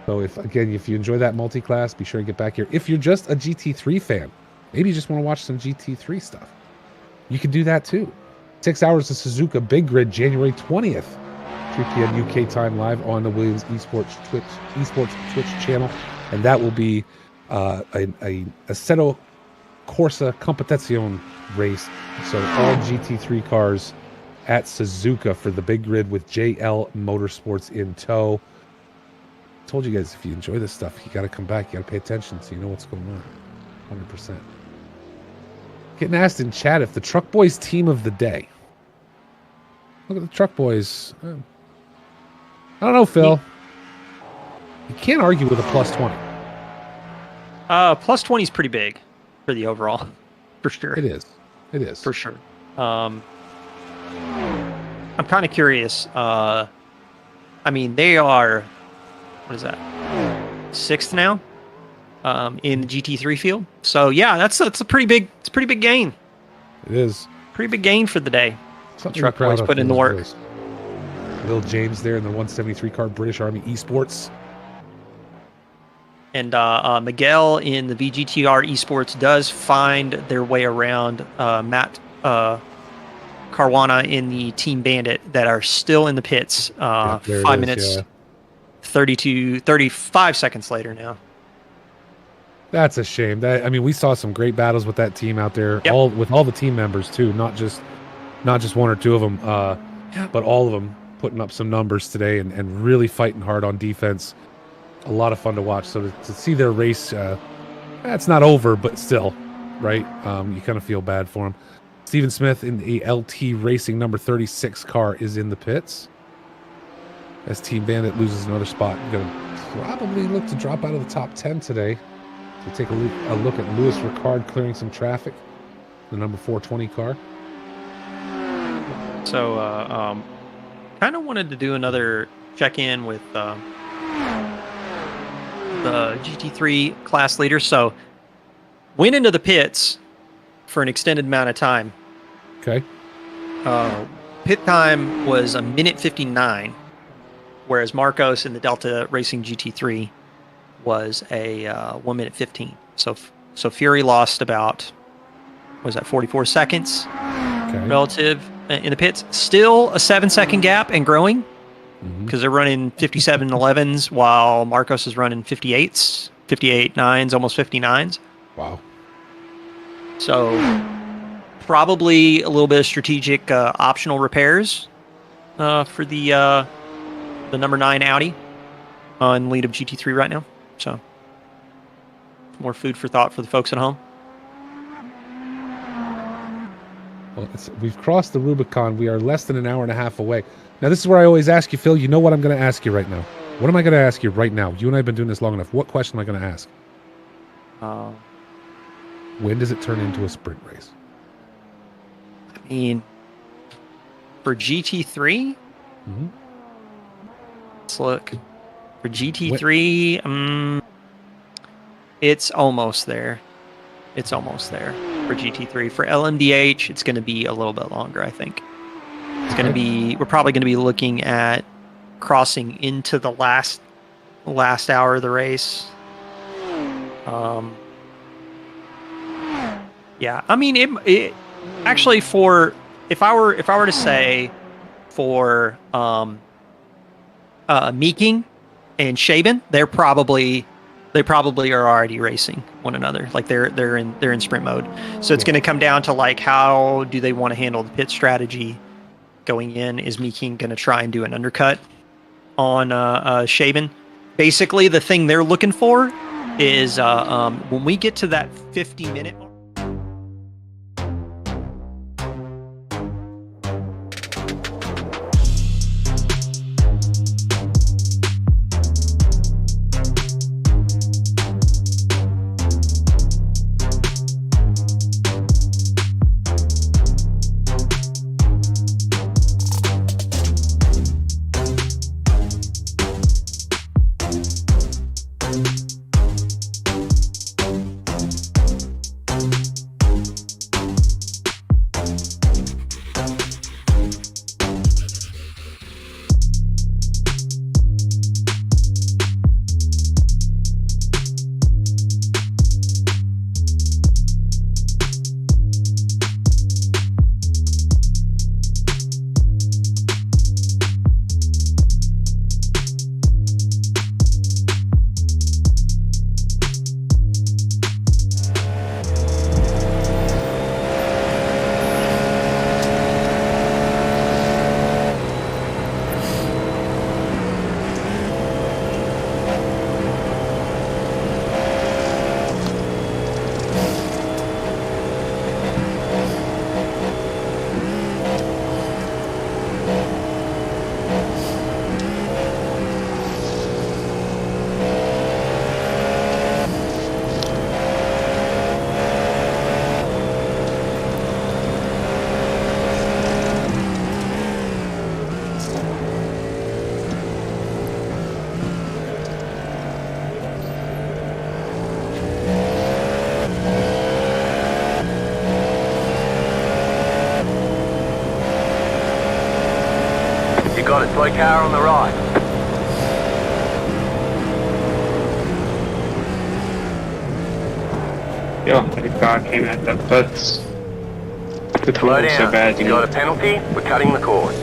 [SPEAKER 4] So if you enjoy that multi-class, be sure to get back here. If you're just a GT3 fan, maybe you just want to watch some GT3 stuff, you can do that too. 6 hours of Suzuka Big Grid, January 20th, 3 p.m. UK time, live on the Williams Esports Twitch channel. And that will be a Assetto Corsa Competizione race. So all GT3 cars at Suzuka for the Big Grid with JL Motorsports in tow. Told you guys, if you enjoy this stuff, you got to come back. You got to pay attention so you know what's going on. 100%. Getting asked in chat if the Truck Boys team of the day. Look at the Truck Boys. I don't know, Phil. You can't argue with a plus 20.
[SPEAKER 5] Plus 20 is pretty big for the overall, for sure.
[SPEAKER 4] It is. It is.
[SPEAKER 5] For sure. I'm kind of curious. I mean, they are, what is that? 6th now in the GT3 field. So yeah, that's a pretty big gain.
[SPEAKER 4] It is.
[SPEAKER 5] Pretty big gain for the day.
[SPEAKER 4] Something
[SPEAKER 5] Truck Boys put in the work.
[SPEAKER 4] Lil James there in the 173 car British Army Esports.
[SPEAKER 5] And Miguel in the VGTR Esports does find their way around Matt Caruana in the Team Bandit that are still in the pits 5 minutes, 35 seconds later now.
[SPEAKER 4] That's a shame. We saw some great battles with that team out there, with all the team members too, not just one or two of them, but all of them putting up some numbers today and really fighting hard on defense. A lot of fun to watch. So to see their race, it's not over, but still, right? You kind of feel bad for them. Steven Smith in the LT Racing number 36 car is in the pits. As Team Bandit loses another spot, you're going to probably look to drop out of the top 10 today. So take a look at Louis Ricard clearing some traffic, the number 420 car.
[SPEAKER 5] So, kind of wanted to do another check-in with the GT3 class leader. So, went into the pits for an extended amount of time.
[SPEAKER 4] Okay.
[SPEAKER 5] Pit time was 1:59, whereas Marcos in the Delta Racing GT3 was a 1:15. So Fury lost about, 44 seconds relative in the pits. Still a 7-second gap and growing because they're running 57.11s while Marcos is running 58s, 58.9s, almost 59s.
[SPEAKER 4] Wow.
[SPEAKER 5] So probably a little bit of strategic optional repairs for the number 9 Audi on lead of GT3 right now. So more food for thought for the folks at home.
[SPEAKER 4] Well, we've crossed the Rubicon. We are less than an hour and a half away. Now, this is where I always ask you, Phil. You know what I'm going to ask you right now. What am I going to ask you right now? You and I have been doing this long enough. What question am I going to ask? When does it turn into a sprint race?
[SPEAKER 5] I mean, for GT3, let's look. For GT3, it's almost there. It's almost there for GT3. For LMDH, it's going to be a little bit longer, I think. It's going to be. We're probably going to be looking at crossing into the last hour of the race. Yeah, I mean it actually for if I were to say for Meeking and Shaban, they probably are already racing one another. Like they're in sprint mode. So it's going to come down to like how do they want to handle the pit strategy going in? Is Meeking going to try and do an undercut on Shaban? Basically, the thing they're looking for is when we get to that 50-minute mark.
[SPEAKER 9] Got a slow car on the right.
[SPEAKER 7] Yeah, the car came at the butts.
[SPEAKER 9] Slow down.
[SPEAKER 7] So bad,
[SPEAKER 9] You got a penalty. We're cutting the course.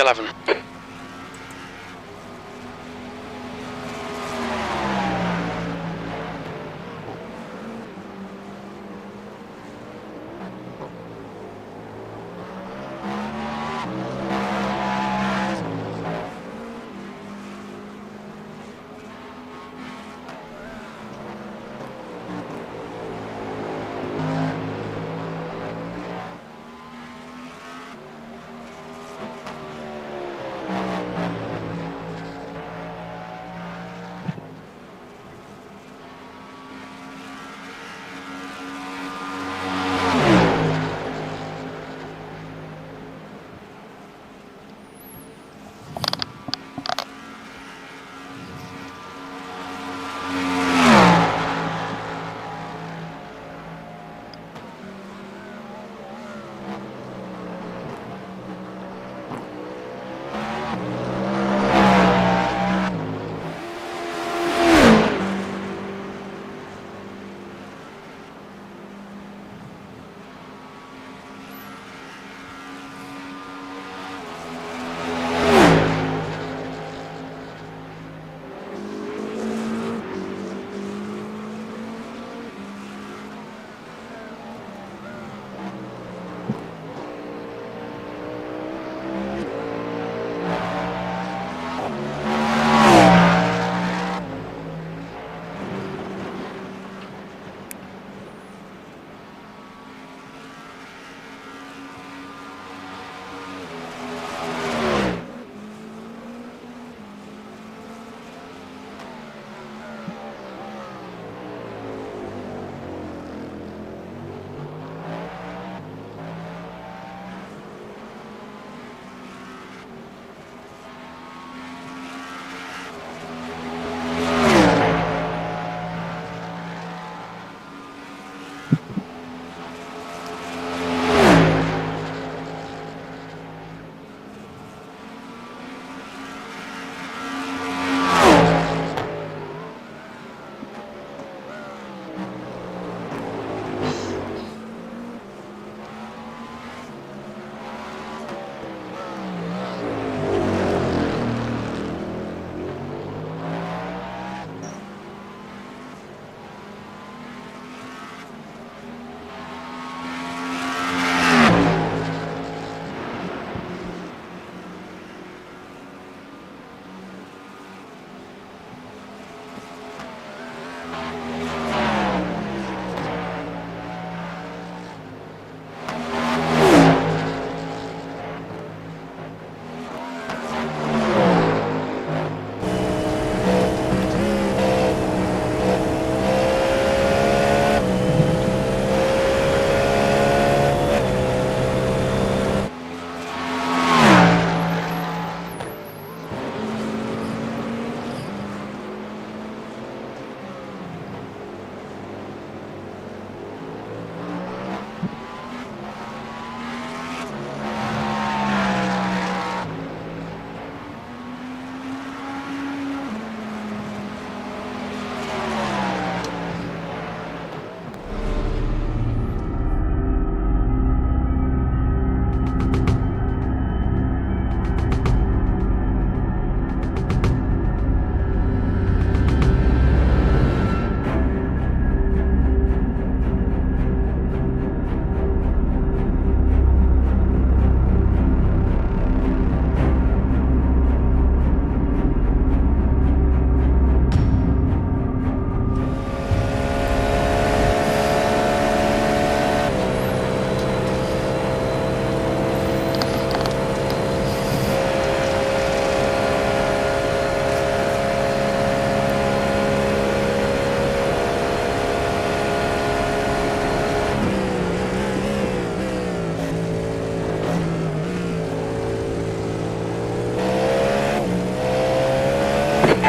[SPEAKER 6] P11.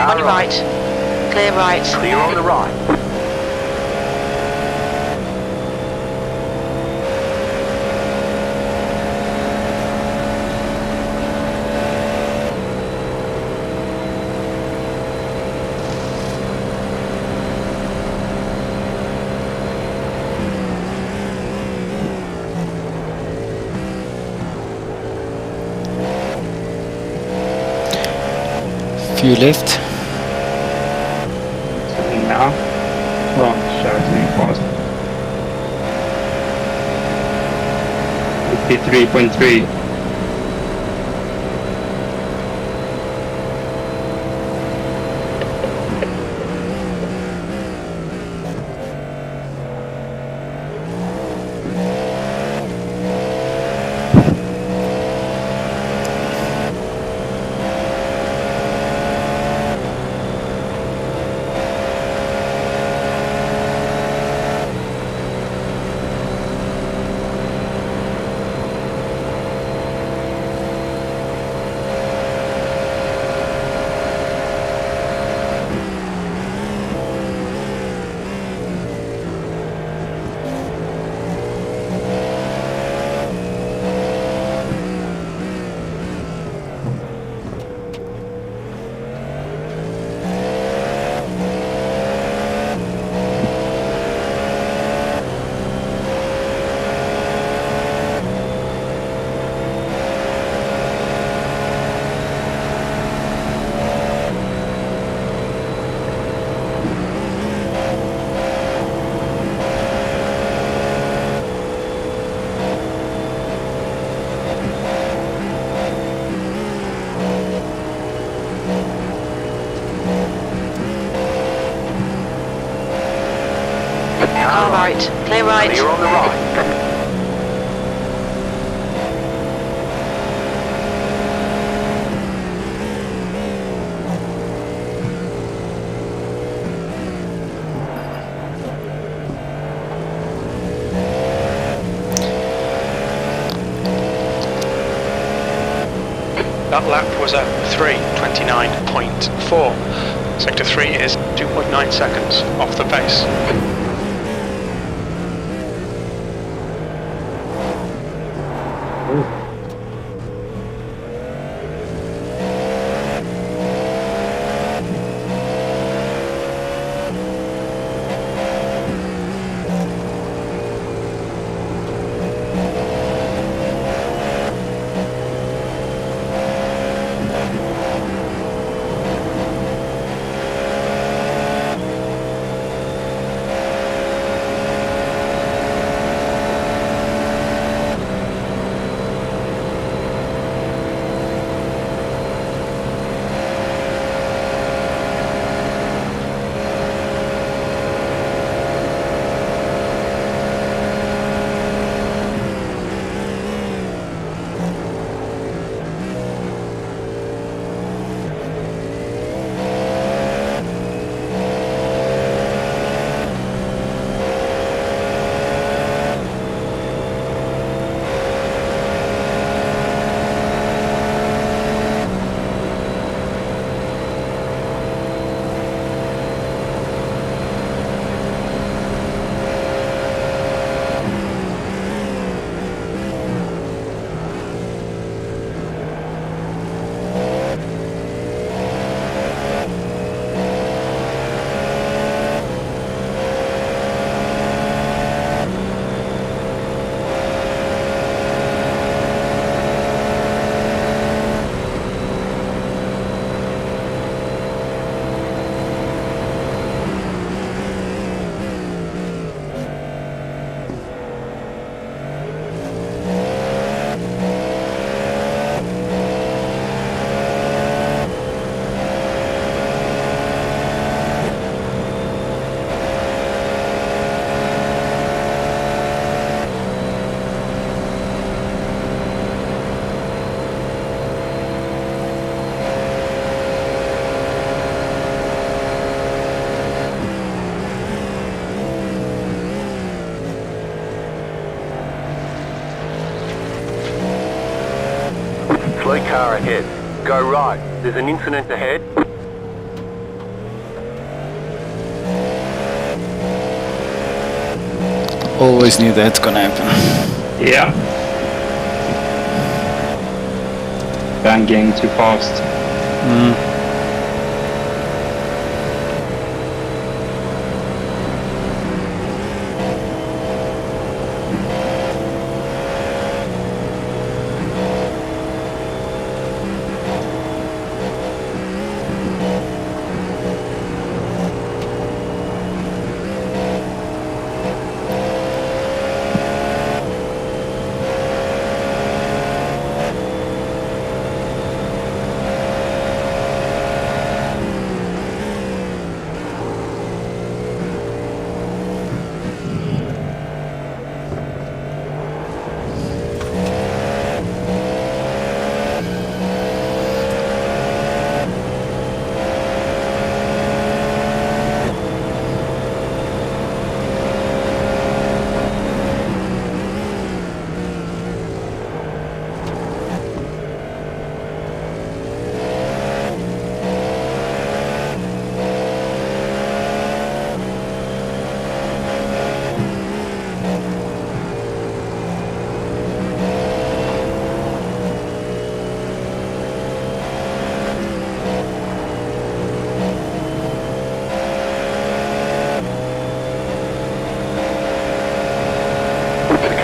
[SPEAKER 10] On your right. Clear right.
[SPEAKER 9] Clear on the right.
[SPEAKER 8] To your left.
[SPEAKER 7] Now. Oh, shouting fast. 53.3.
[SPEAKER 10] Car right. Clear right.
[SPEAKER 9] You're on the right.
[SPEAKER 6] That lap was at 3:29.4. Sector 3 is 2.9 seconds off the pace.
[SPEAKER 9] Slow car ahead. Go right. There's an incident ahead.
[SPEAKER 8] Always knew that's gonna happen.
[SPEAKER 7] Yeah. Banging too fast.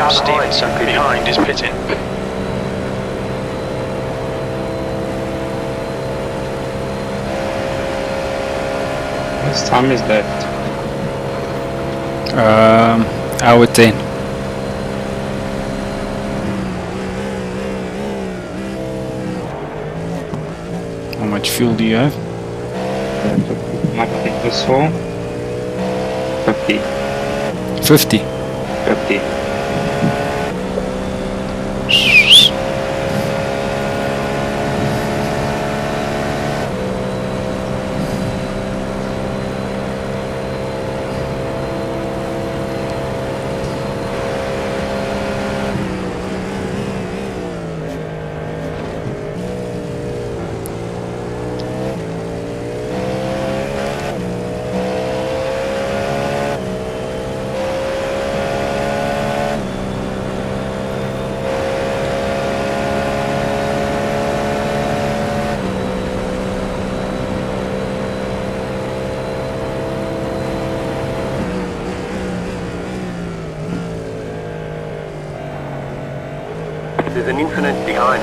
[SPEAKER 6] Stevenson behind is pitting.
[SPEAKER 7] How much time is left?
[SPEAKER 8] Hour 10. How much fuel do you have?
[SPEAKER 7] My tank was full. 50.
[SPEAKER 8] 50.
[SPEAKER 7] 50.
[SPEAKER 9] There's an incident behind.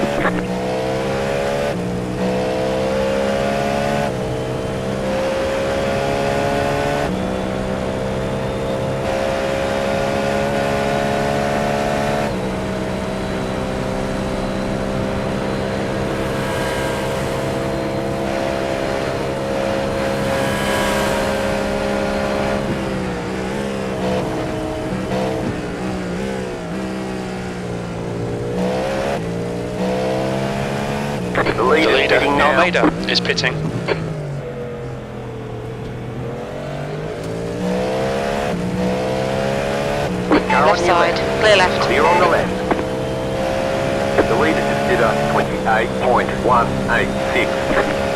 [SPEAKER 9] The leader,
[SPEAKER 6] Almeida, is pitting.
[SPEAKER 10] Left side, clear left.
[SPEAKER 9] Clear on the left. The leader just did a 28.186.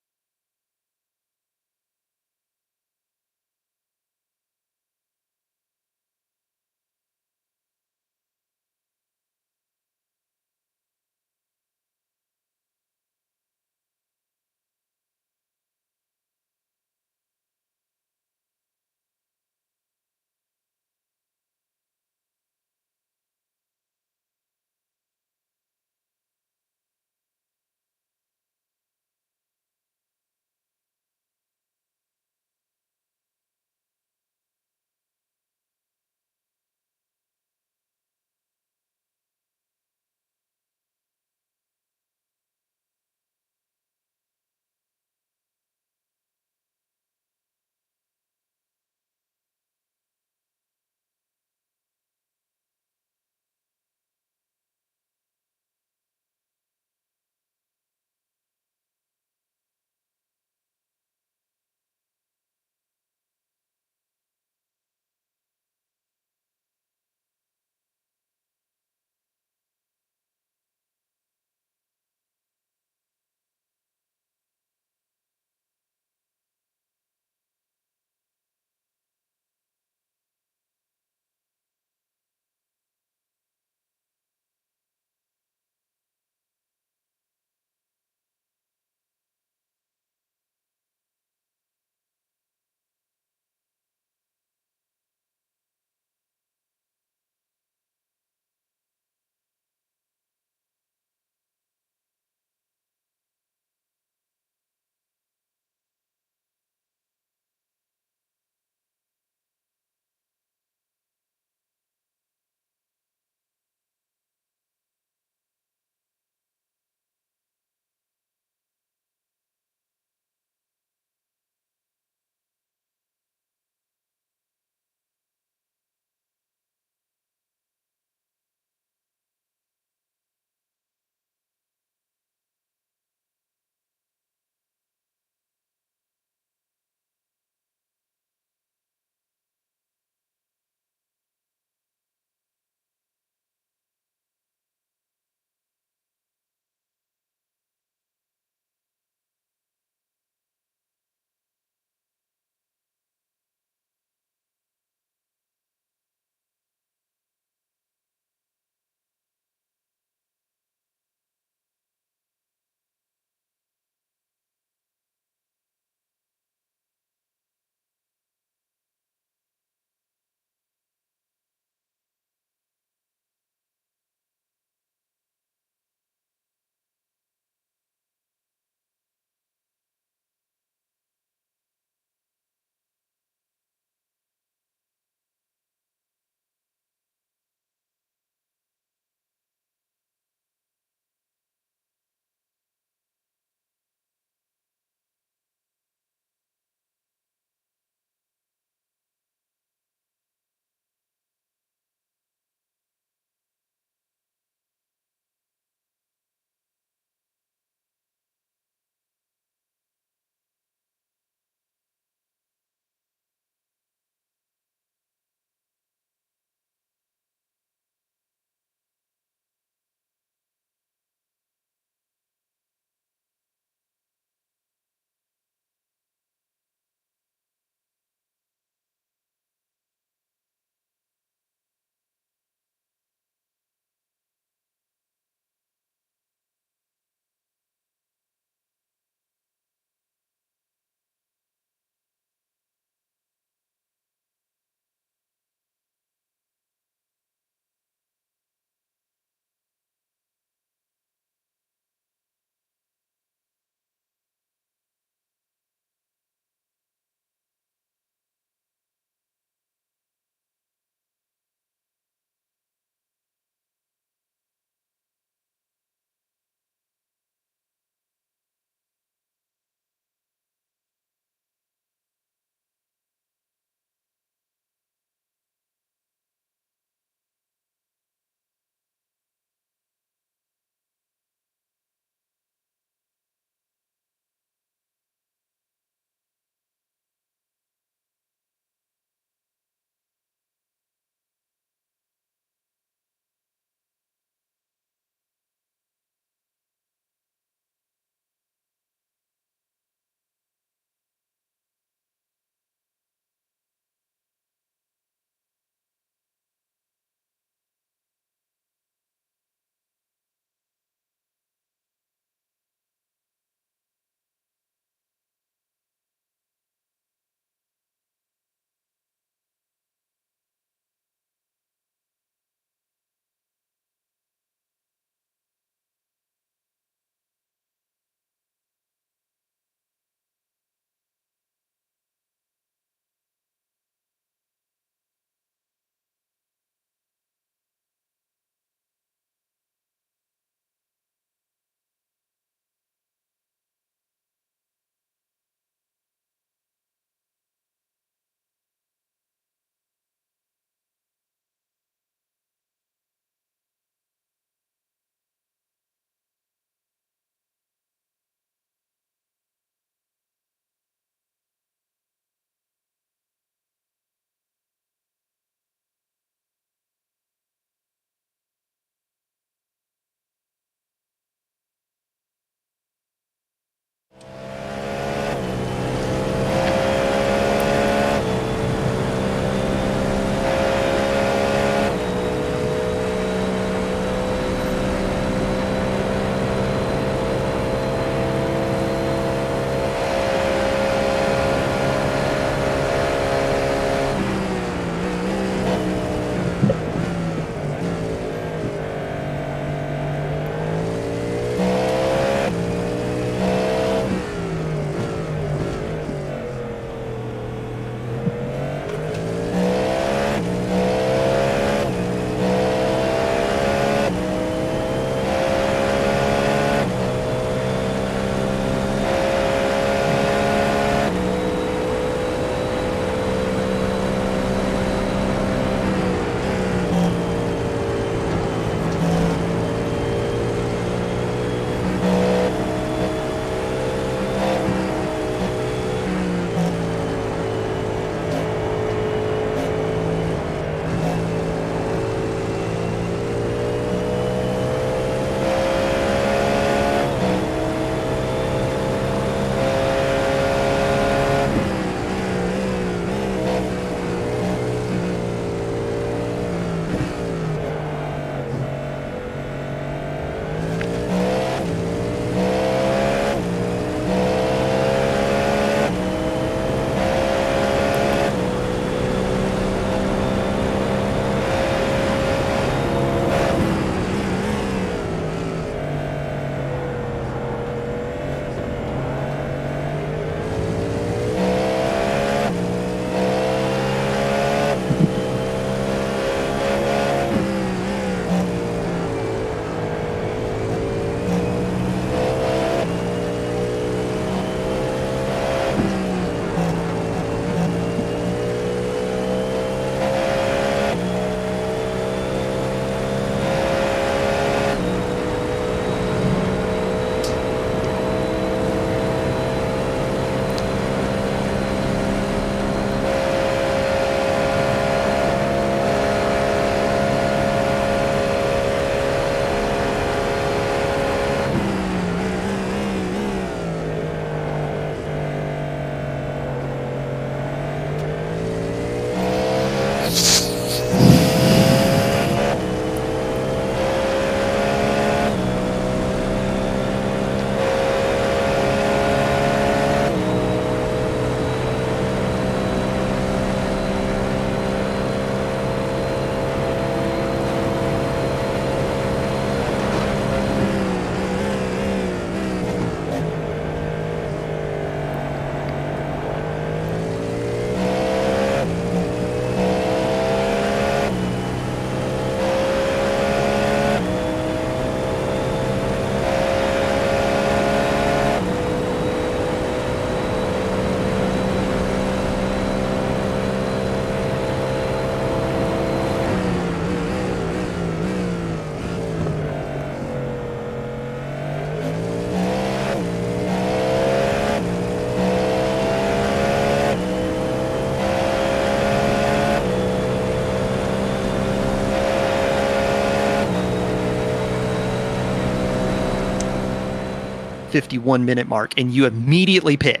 [SPEAKER 5] 51 minute mark and you immediately pit.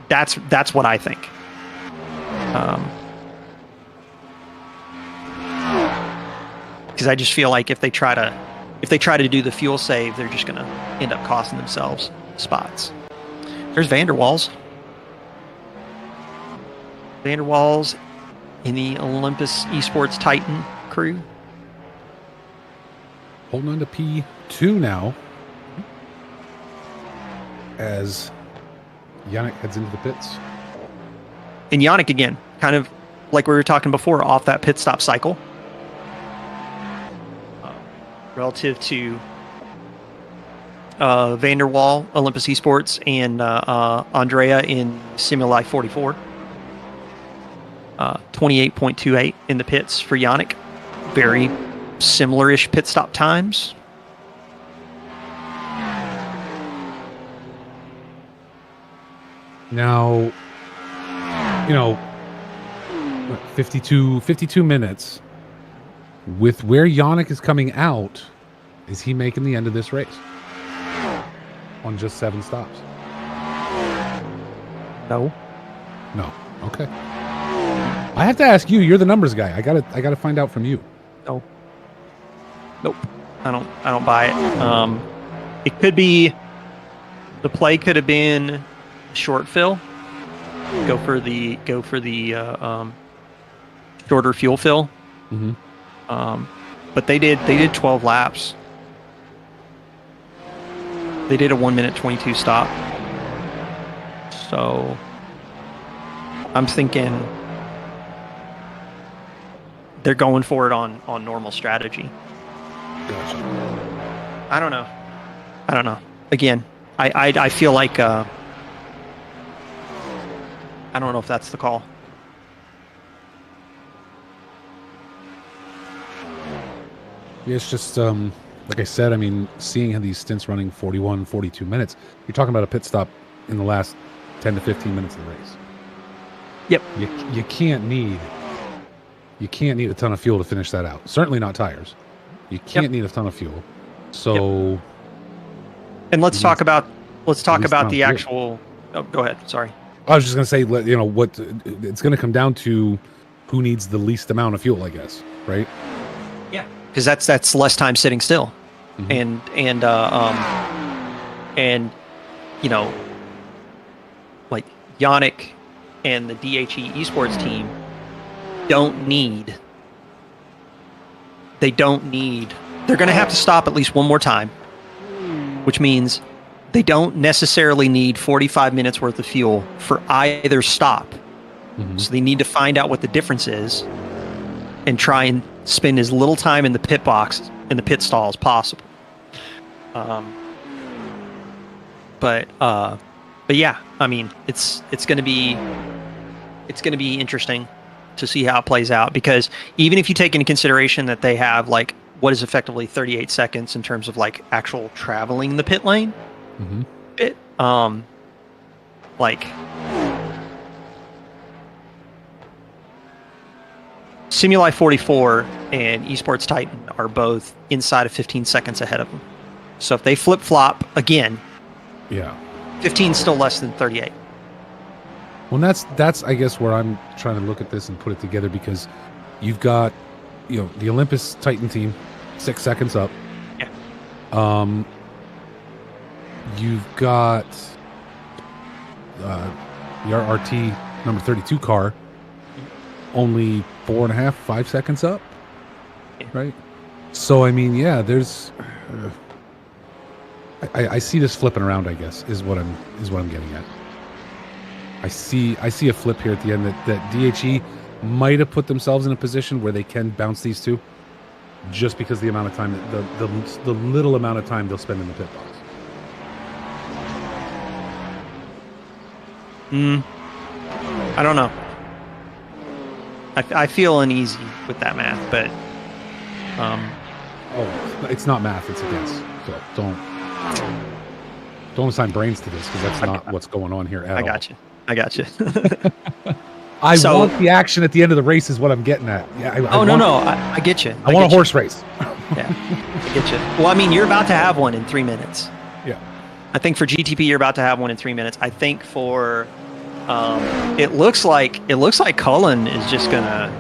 [SPEAKER 5] That's what I think. Because I just feel like if they try to do the fuel save, they're just going to end up costing themselves spots. There's Vanderwalls in the Olympus Esports Titan crew.
[SPEAKER 4] Holding on to P2 now as Yannick heads into the pits.
[SPEAKER 5] And Yannick, again, kind of like we were talking before, off that pit stop cycle. Relative to Vanderwall, Olympus Esports, and Andrea in Simuli 44. 28.28 in the pits for Yannick. Very similar-ish pit stop times.
[SPEAKER 4] Now, 52 minutes. With where Yannick is coming out, is he making the end of this race on just 7 stops?
[SPEAKER 5] No.
[SPEAKER 4] Okay. I have to ask you. You're the numbers guy. I gotta find out from you.
[SPEAKER 5] No. Nope. I don't buy it. It could be the play could have been short fill. Go for the shorter fuel fill.
[SPEAKER 4] Mm-hmm.
[SPEAKER 5] But they did 12 laps. They did a 1:22 stop. So I'm thinking they're going for it on normal strategy.
[SPEAKER 4] Gotcha.
[SPEAKER 5] I don't know. Again, I feel like I don't know if that's the call.
[SPEAKER 4] Yeah, it's just like I said. I mean, seeing how these stints running 41, 42 minutes, you're talking about a pit stop in the last 10 to 15 minutes of the race.
[SPEAKER 5] Yep.
[SPEAKER 4] You can't need a ton of fuel to finish that out. Certainly not tires. You can't need a ton of fuel. So,
[SPEAKER 5] and let's talk about the actual. Oh, go ahead. Sorry.
[SPEAKER 4] I was just going to say, what it's going to come down to who needs the least amount of fuel, I guess, right?
[SPEAKER 5] Yeah, because that's less time sitting still,
[SPEAKER 4] Mm-hmm.
[SPEAKER 5] and like Yannick and the DHE Esports team don't need. They're going to have to stop at least one more time, which means they don't necessarily need 45 minutes worth of fuel for either stop.
[SPEAKER 4] Mm-hmm.
[SPEAKER 5] So they need to find out what the difference is and try and spend as little time in the pit box, in the pit stall as possible. But yeah, I mean, it's going to be interesting to see how it plays out, because even if you take into consideration that they have like what is effectively 38 seconds in terms of like actual traveling the pit lane,
[SPEAKER 4] mm-hmm.
[SPEAKER 5] like Simuli 44 and Esports Titan are both inside of 15 seconds ahead of them. So if they flip-flop again, 15 is still less than 38.
[SPEAKER 4] Well, that's I guess where I'm trying to look at this and put it together, because you've got the Olympus Titan team 6 seconds up.
[SPEAKER 5] Yeah.
[SPEAKER 4] You've got the RRT number 32 car only 4.5, 5 seconds up.
[SPEAKER 5] Yeah.
[SPEAKER 4] Right. So I mean, yeah, there's. I see this flipping around, I guess, is what I'm getting at. I see a flip here at the end that DHE might have put themselves in a position where they can bounce these two, just because the amount of time, the little amount of time they'll spend in the pit box.
[SPEAKER 5] I don't know. I feel uneasy with that math, but
[SPEAKER 4] it's not math, it's a guess. So don't assign brains to this, because that's not what's going on here at all.
[SPEAKER 5] I got you.
[SPEAKER 4] I want the action at the end of the race is what I'm getting at. Yeah.
[SPEAKER 5] No, I get you.
[SPEAKER 4] I want a horse race.
[SPEAKER 5] Yeah, I get you. Well, I mean, you're about to have one in 3 minutes.
[SPEAKER 4] Yeah.
[SPEAKER 5] I think for GTP, you're about to have one in 3 minutes. I think for, it looks like Cullen is just gonna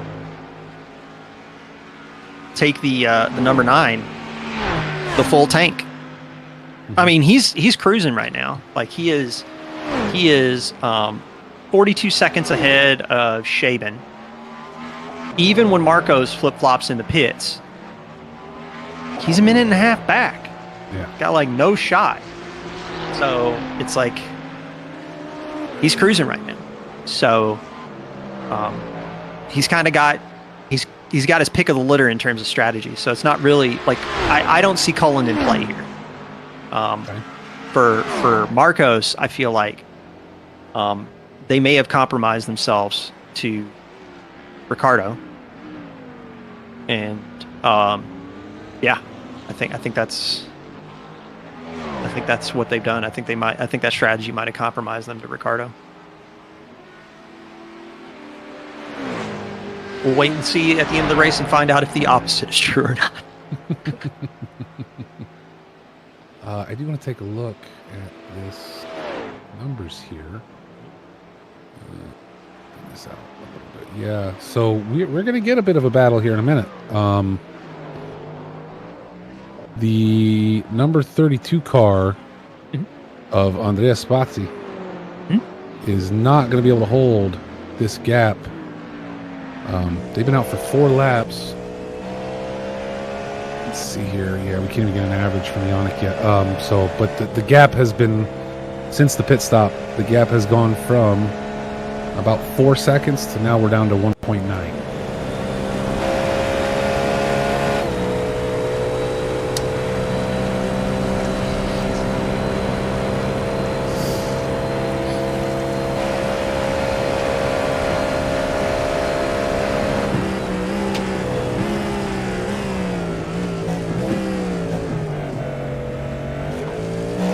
[SPEAKER 5] take the number 9, the full tank. I mean, he's cruising right now. Like he is 42 seconds ahead of Shaban. Even when Marcos flip-flops in the pits, he's a minute and a half back.
[SPEAKER 4] Yeah.
[SPEAKER 5] Got like no shot. So it's like he's cruising right now. So he's kind of got he's got his pick of the litter in terms of strategy. So it's not really like I don't see Cullen in play here.
[SPEAKER 4] Okay.
[SPEAKER 5] For Marcos, I feel like they may have compromised themselves to Ricardo, and yeah, I think that's what they've done. I think that strategy might have compromised them to Ricardo. We'll wait and see at the end of the race and find out if the opposite is true or not.
[SPEAKER 4] I do want to take a look at this numbers here. This out a little bit. Yeah, so we're going to get a bit of a battle here in a minute. The number 32 car of Andrea Spazzi is not going to be able to hold this gap. They've been out for 4 laps. Let's see here. Yeah, we can't even get an average from Yannick yet. But the gap has been, since the pit stop, the gap has gone from about 4 seconds to now we're down to 1.9.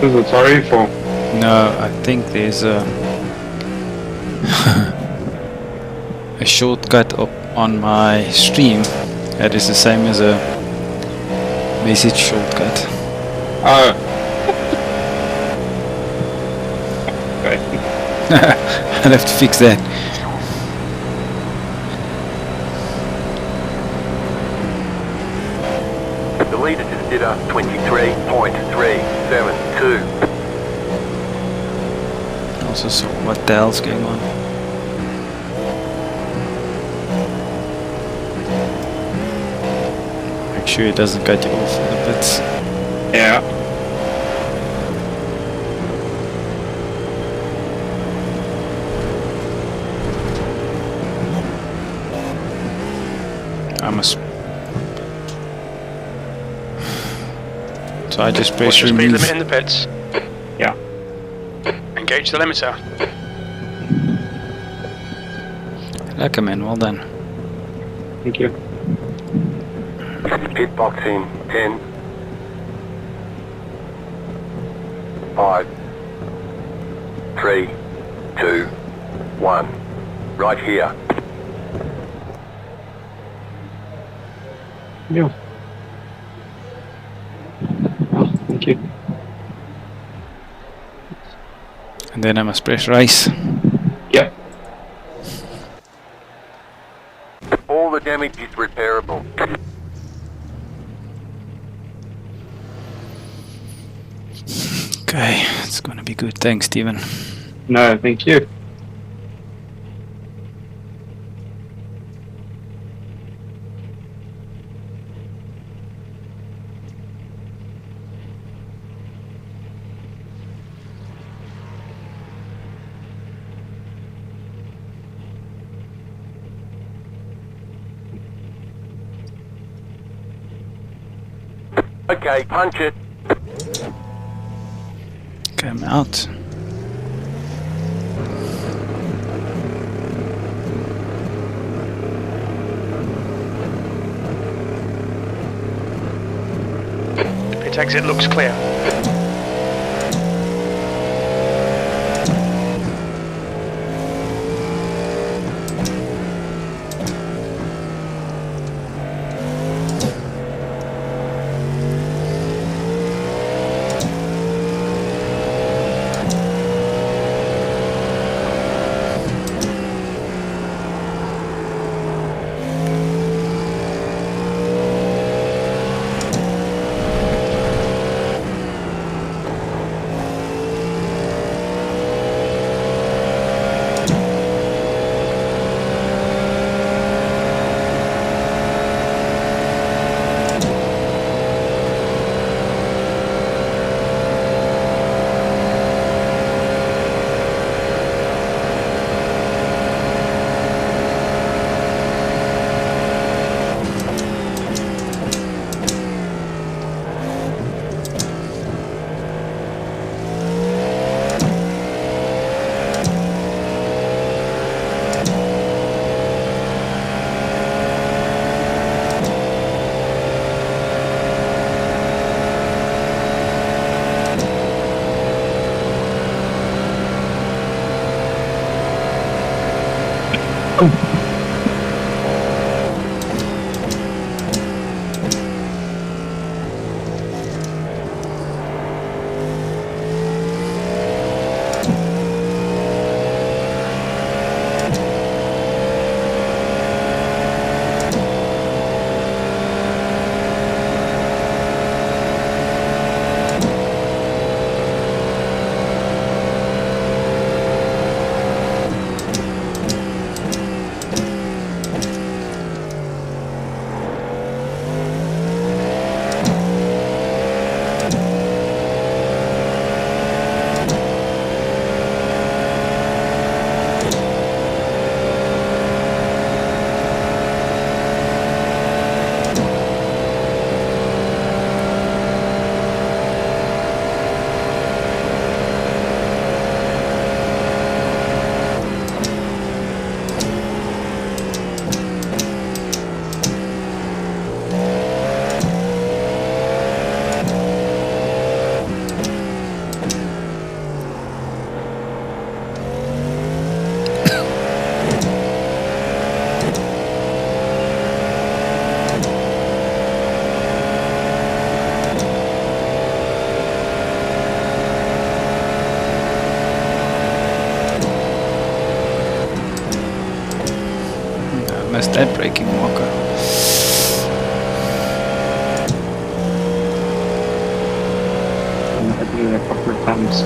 [SPEAKER 7] Is it sorry for?
[SPEAKER 8] No, I think there's a a shortcut up on my stream that is the same as a message shortcut.
[SPEAKER 7] Okay.
[SPEAKER 8] I'll have to fix that.
[SPEAKER 9] The leader just did a 23.372.
[SPEAKER 8] Also saw what the hell's going on. Make sure it doesn't cut you off in the pits.
[SPEAKER 7] Yeah.
[SPEAKER 8] I must. So I just press
[SPEAKER 6] What's your speed
[SPEAKER 8] remove.
[SPEAKER 6] limit in the pits?
[SPEAKER 7] Yeah.
[SPEAKER 6] Engage the limiter.
[SPEAKER 8] Lekker man, well done.
[SPEAKER 7] Thank you.
[SPEAKER 9] Pit box in 10, 5, 3, 2, 1. Right here.
[SPEAKER 7] Yeah. Thank you.
[SPEAKER 8] And then I must press race.
[SPEAKER 7] Yep.
[SPEAKER 9] All the damage is repairable.
[SPEAKER 8] Okay, it's gonna be good. Thanks, Steven.
[SPEAKER 7] No, thank you.
[SPEAKER 9] Okay, punch it.
[SPEAKER 8] Okay, I'm out.
[SPEAKER 6] Pit exit looks clear.
[SPEAKER 8] Missed that braking walker.
[SPEAKER 7] I did it a couple of times.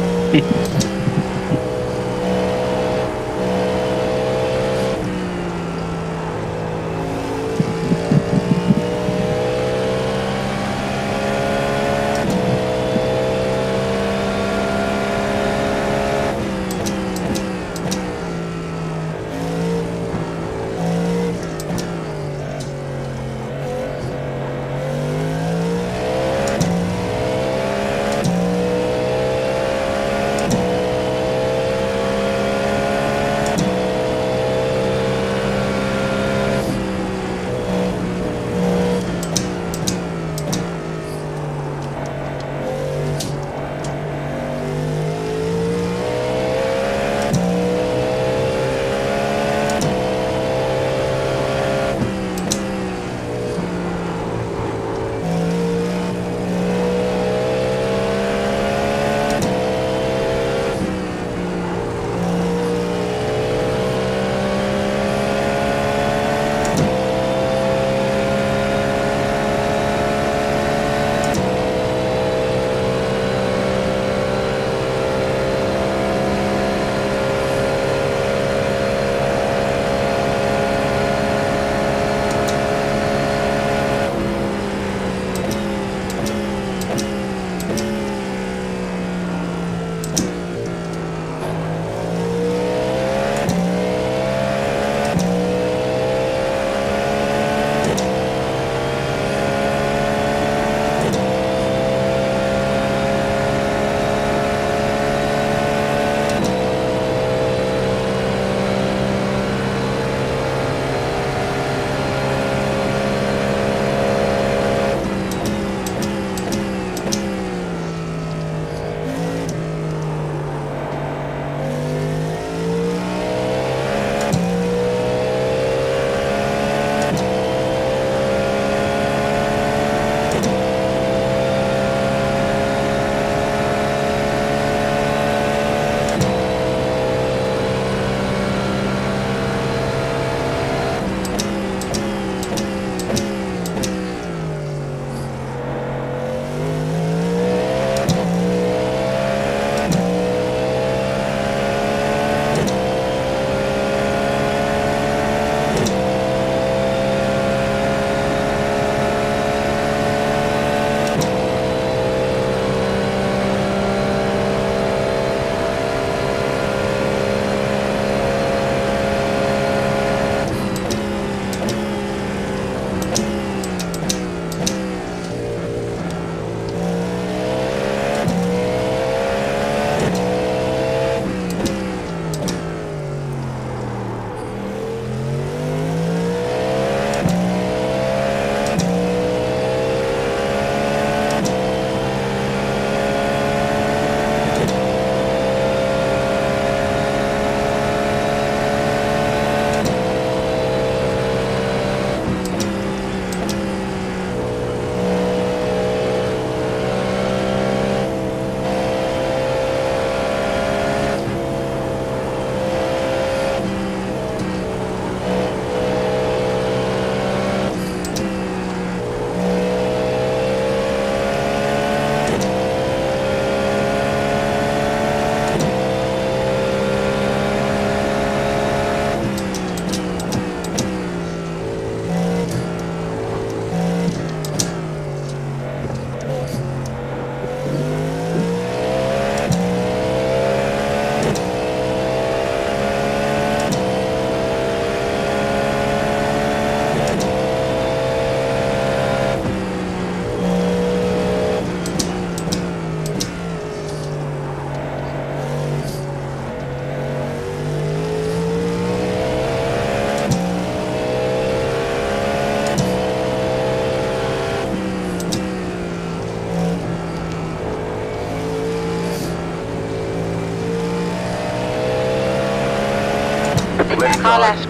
[SPEAKER 10] Car left.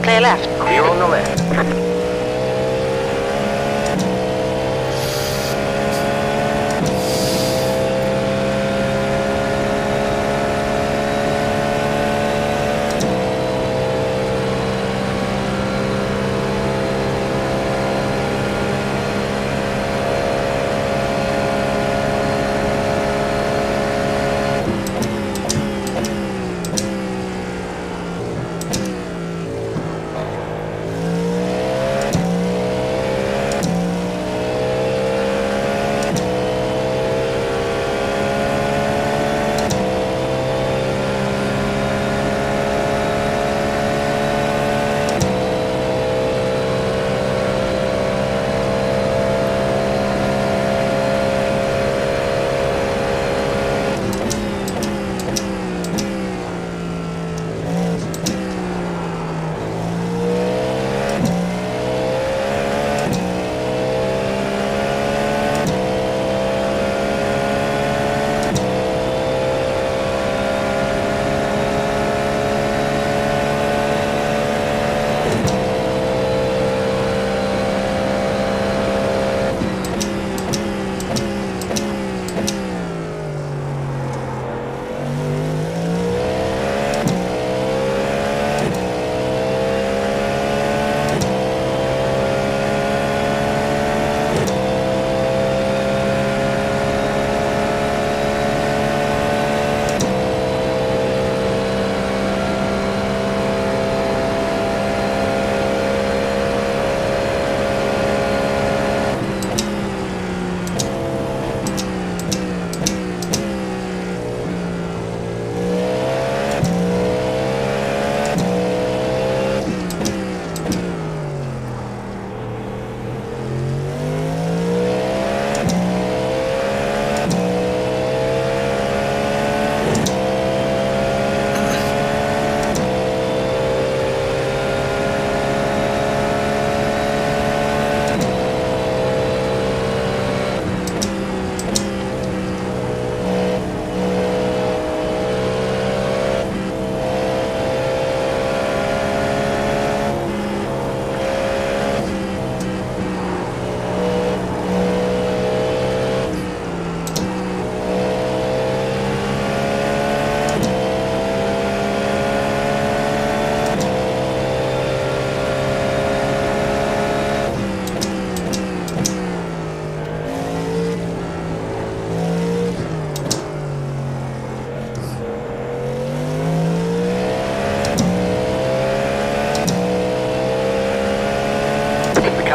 [SPEAKER 10] Clear left.
[SPEAKER 9] Clear on the left.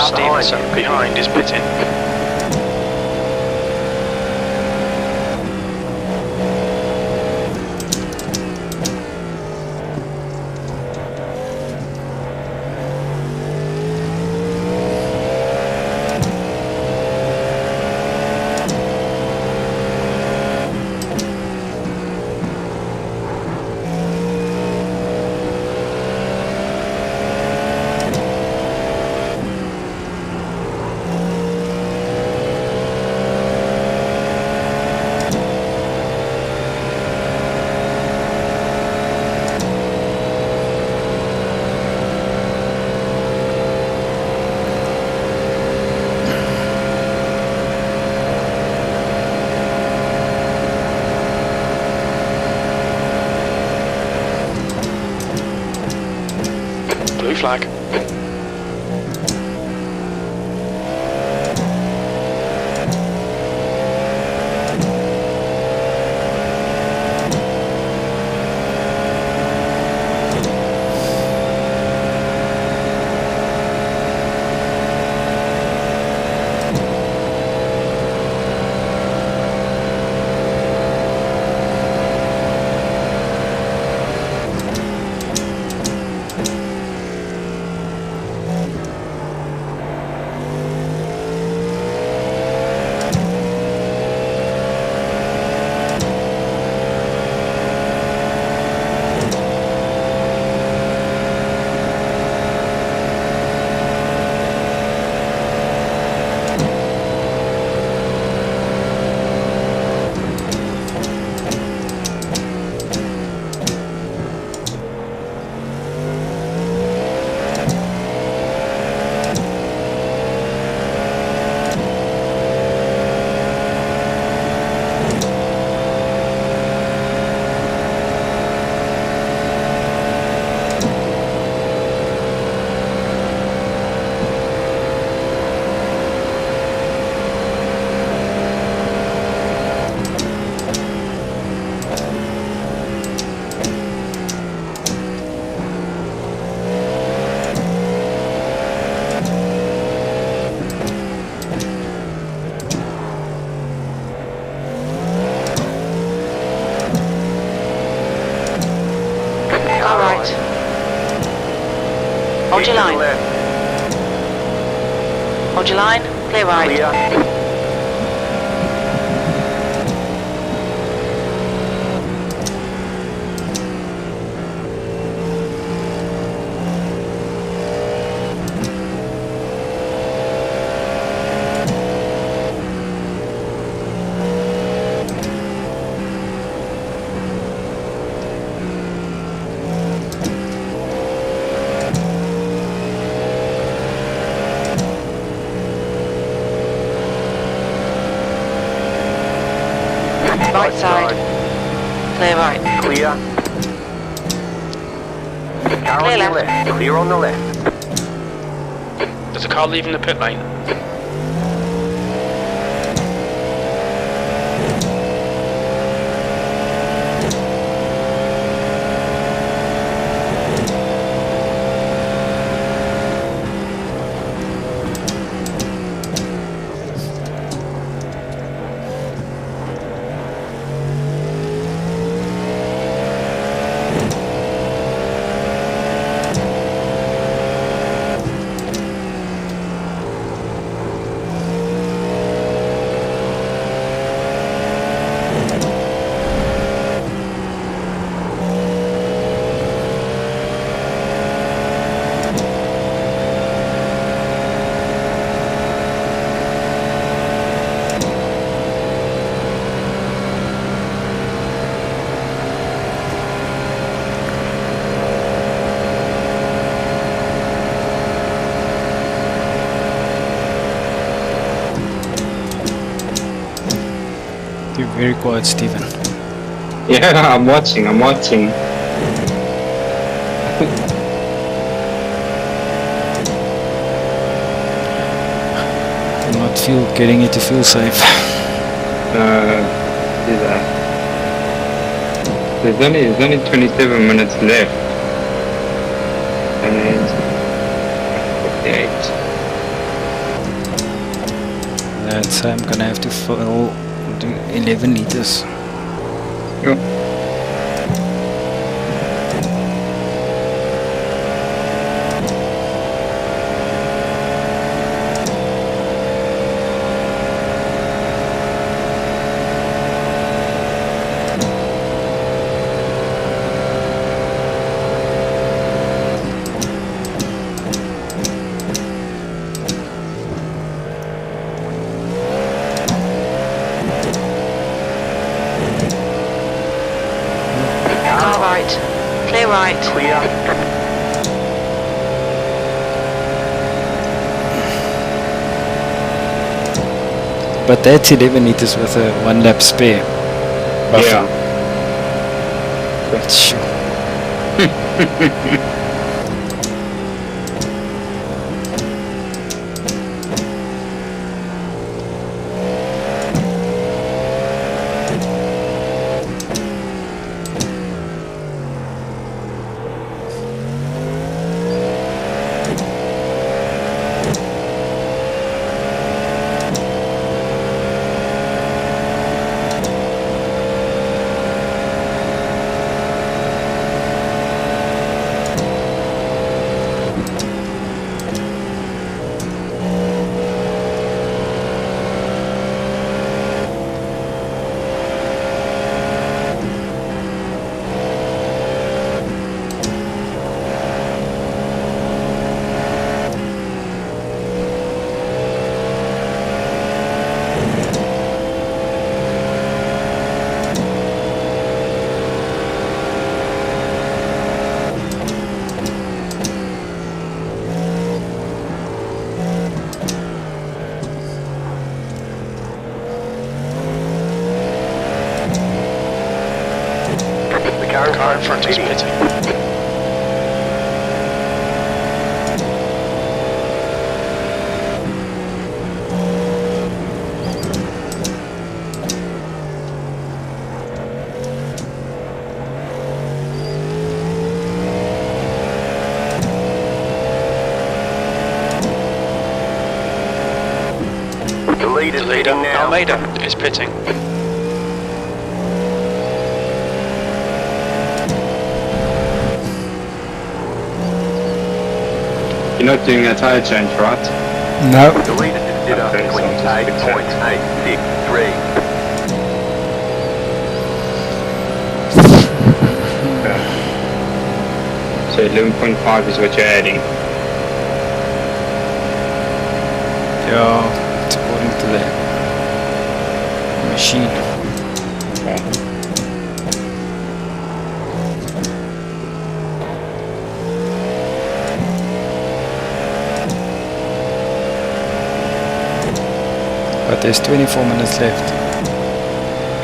[SPEAKER 6] Stevenson behind is pitting. Blue flag.
[SPEAKER 10] Hold your
[SPEAKER 9] to the
[SPEAKER 10] line.
[SPEAKER 9] left.
[SPEAKER 10] Hold your line. Clear right.
[SPEAKER 9] Clear.
[SPEAKER 10] Right side. Clear right.
[SPEAKER 9] Clear. Car
[SPEAKER 10] Clear
[SPEAKER 9] on your
[SPEAKER 10] left.
[SPEAKER 9] left. Clear on the left.
[SPEAKER 6] There's a car leaving the pit lane.
[SPEAKER 8] You're very quiet, Stephen.
[SPEAKER 7] Yeah, I'm watching.
[SPEAKER 8] I'm not getting you to feel safe.
[SPEAKER 7] There's only 27 minutes left. And 48.
[SPEAKER 8] That's I'm gonna have to do 11 liters.
[SPEAKER 7] Yep.
[SPEAKER 10] Car right. Clear right.
[SPEAKER 9] Clear.
[SPEAKER 8] But that's 11 liters with a 1 lap spare.
[SPEAKER 7] Yeah.
[SPEAKER 8] That's sure.
[SPEAKER 6] Car in front is pitting.
[SPEAKER 9] The lead is
[SPEAKER 6] The leader,
[SPEAKER 9] pitting now.
[SPEAKER 6] Almeida, is pitting.
[SPEAKER 7] You're not doing a tire change, right?
[SPEAKER 8] No.
[SPEAKER 9] The leader did up
[SPEAKER 7] Okay, so I'll just fix that.
[SPEAKER 9] 28.863.
[SPEAKER 7] So 11.5 is what you're adding.
[SPEAKER 8] Yeah, it's according to the machine.
[SPEAKER 7] Okay.
[SPEAKER 8] But there's 24 minutes left.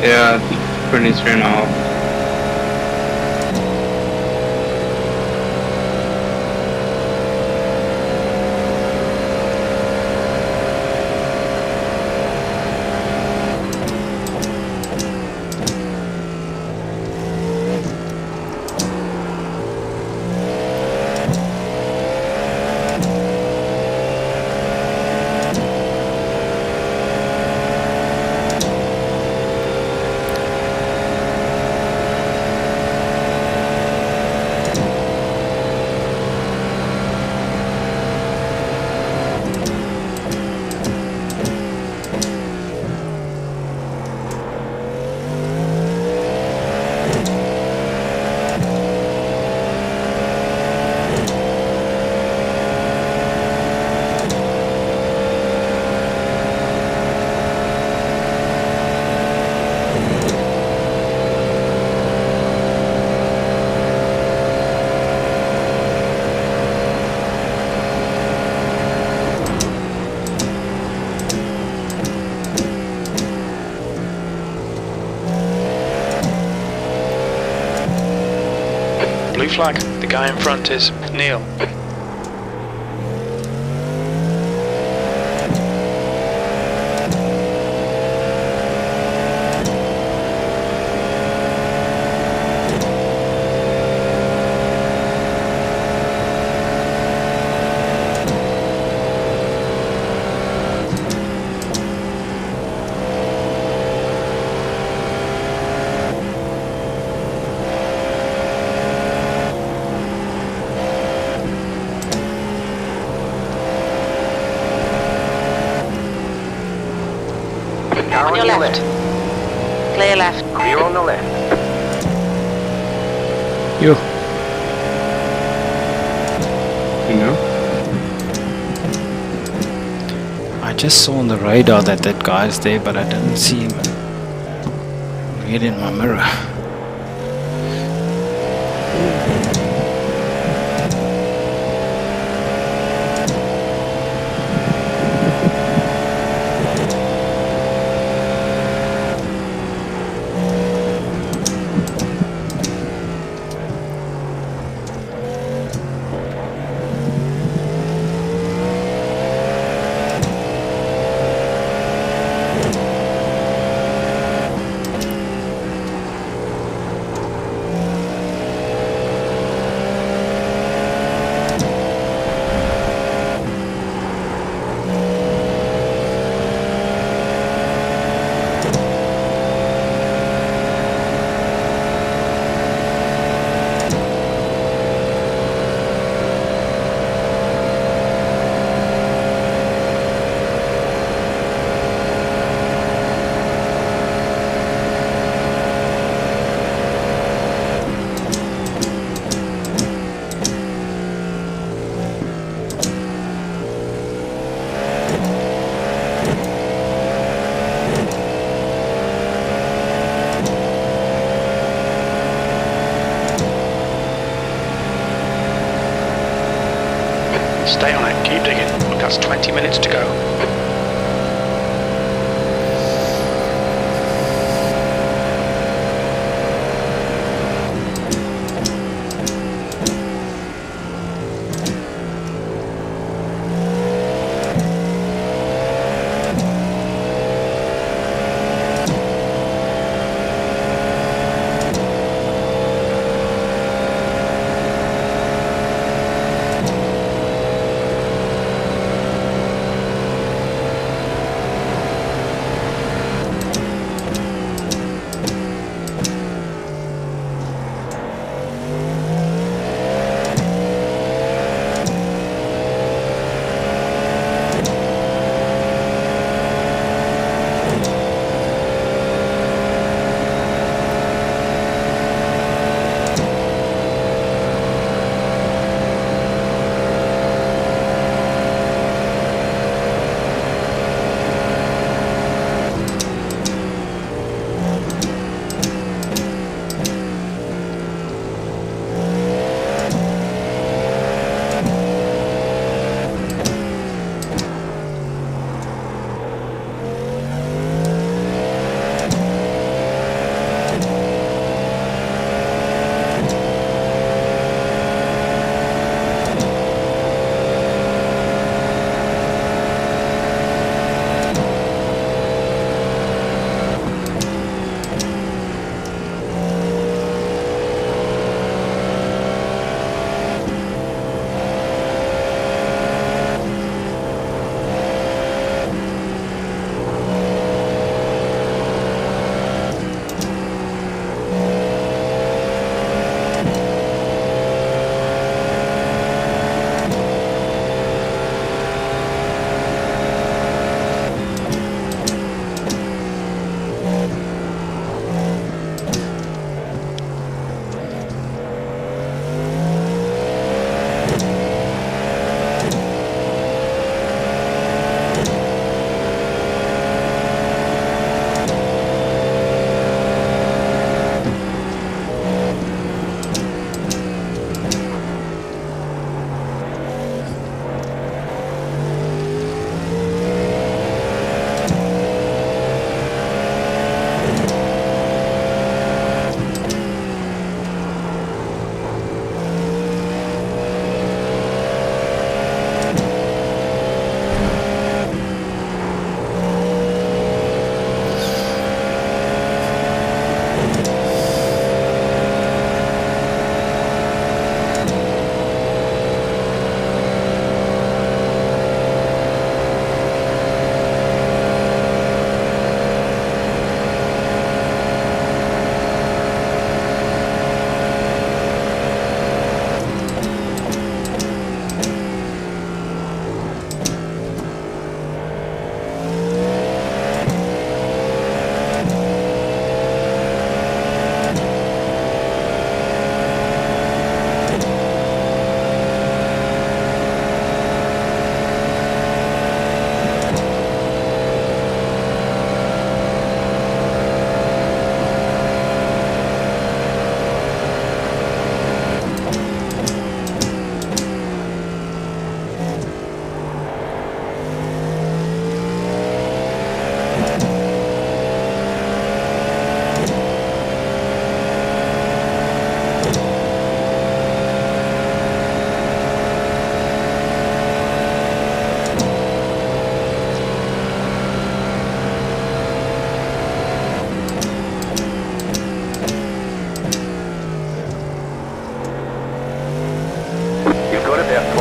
[SPEAKER 7] Yeah, 23.5.
[SPEAKER 6] Blue flag. The guy in front is Neil.
[SPEAKER 9] Car
[SPEAKER 10] On your left. Clear left.
[SPEAKER 9] Clear on the left.
[SPEAKER 8] You.
[SPEAKER 7] You know?
[SPEAKER 8] I just saw on the radar that that guy's there, but I didn't see him read in my mirror.
[SPEAKER 6] Stay on it. Keep digging. That's 20 minutes to go.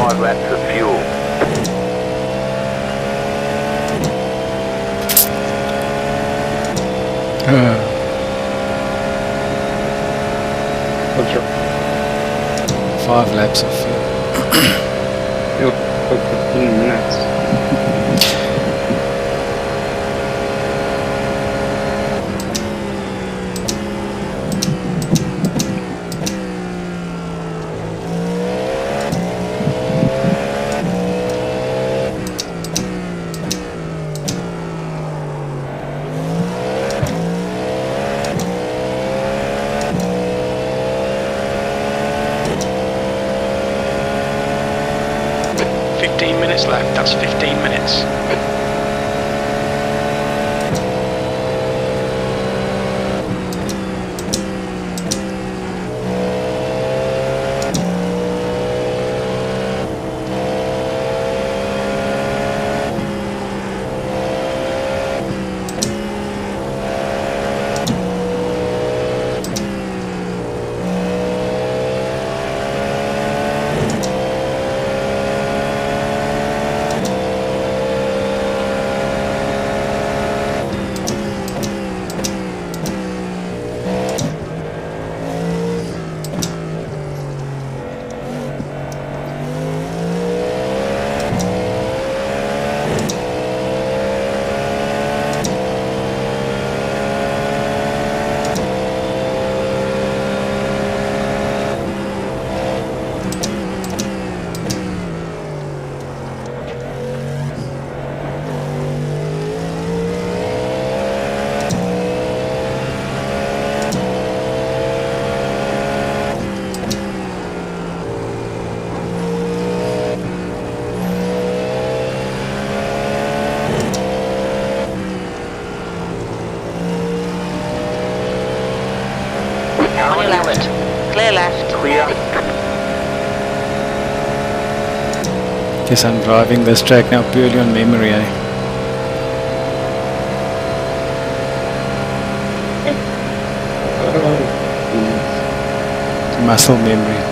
[SPEAKER 9] 5 laps of fuel.
[SPEAKER 11] What's your
[SPEAKER 8] 5 laps of fuel.
[SPEAKER 7] It'll took 15 minutes.
[SPEAKER 6] left, that's 15 minutes.
[SPEAKER 10] On your left. Clear left.
[SPEAKER 9] Clear.
[SPEAKER 8] Guess I'm driving this track now purely on memory, eh? Muscle memory.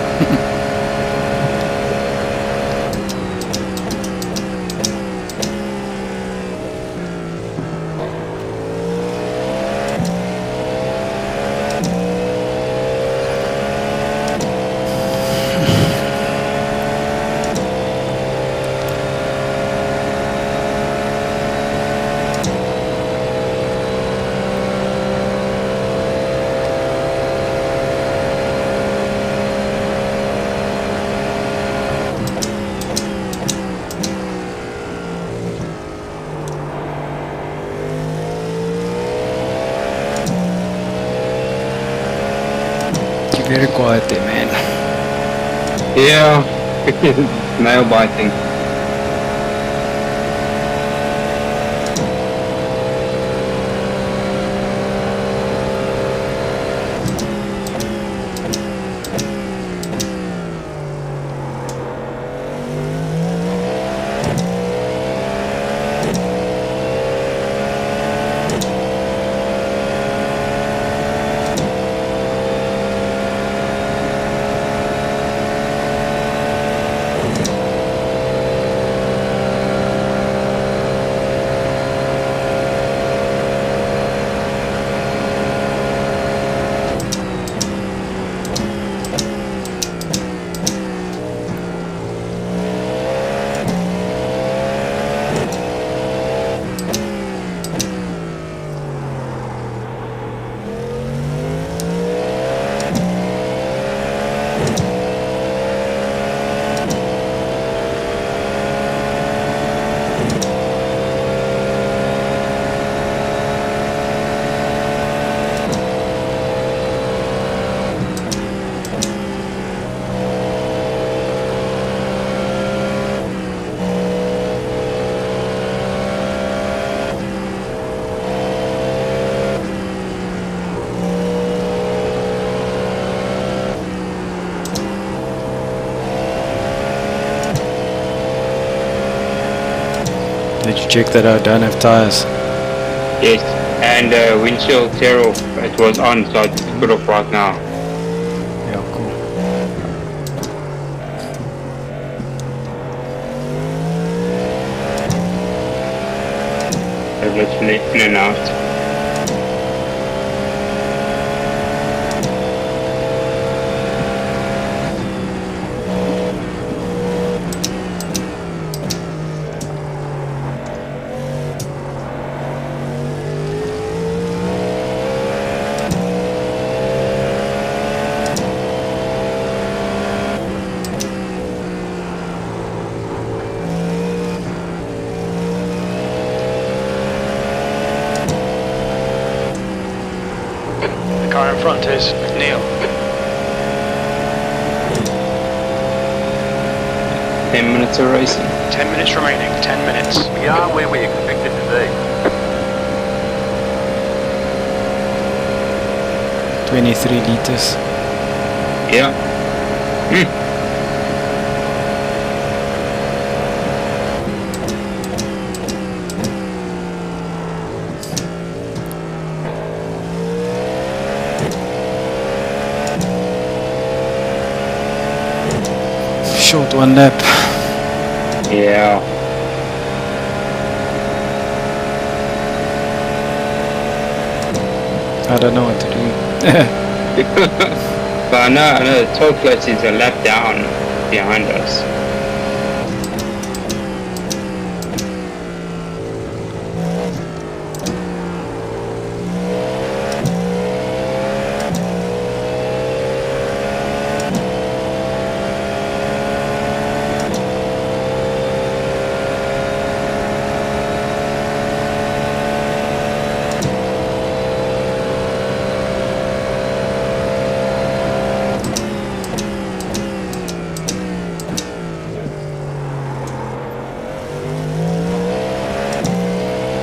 [SPEAKER 8] Very quiet there, man.
[SPEAKER 7] Yeah, nail biting.
[SPEAKER 8] Did you check that I don't have tires?
[SPEAKER 7] Yes, and windshield tear off. It was on, so I just took it off right now.
[SPEAKER 8] Yeah, cool.
[SPEAKER 7] literally in and out.
[SPEAKER 6] The car in front is Neil.
[SPEAKER 7] 10 minutes of racing.
[SPEAKER 6] 10 minutes remaining. 10 minutes.
[SPEAKER 9] We are where we expected to be.
[SPEAKER 8] 23 liters.
[SPEAKER 7] Yeah.
[SPEAKER 8] Short one lap.
[SPEAKER 7] Yeah.
[SPEAKER 8] I don't know what to do.
[SPEAKER 7] But I know the toll plate is a lap down behind us.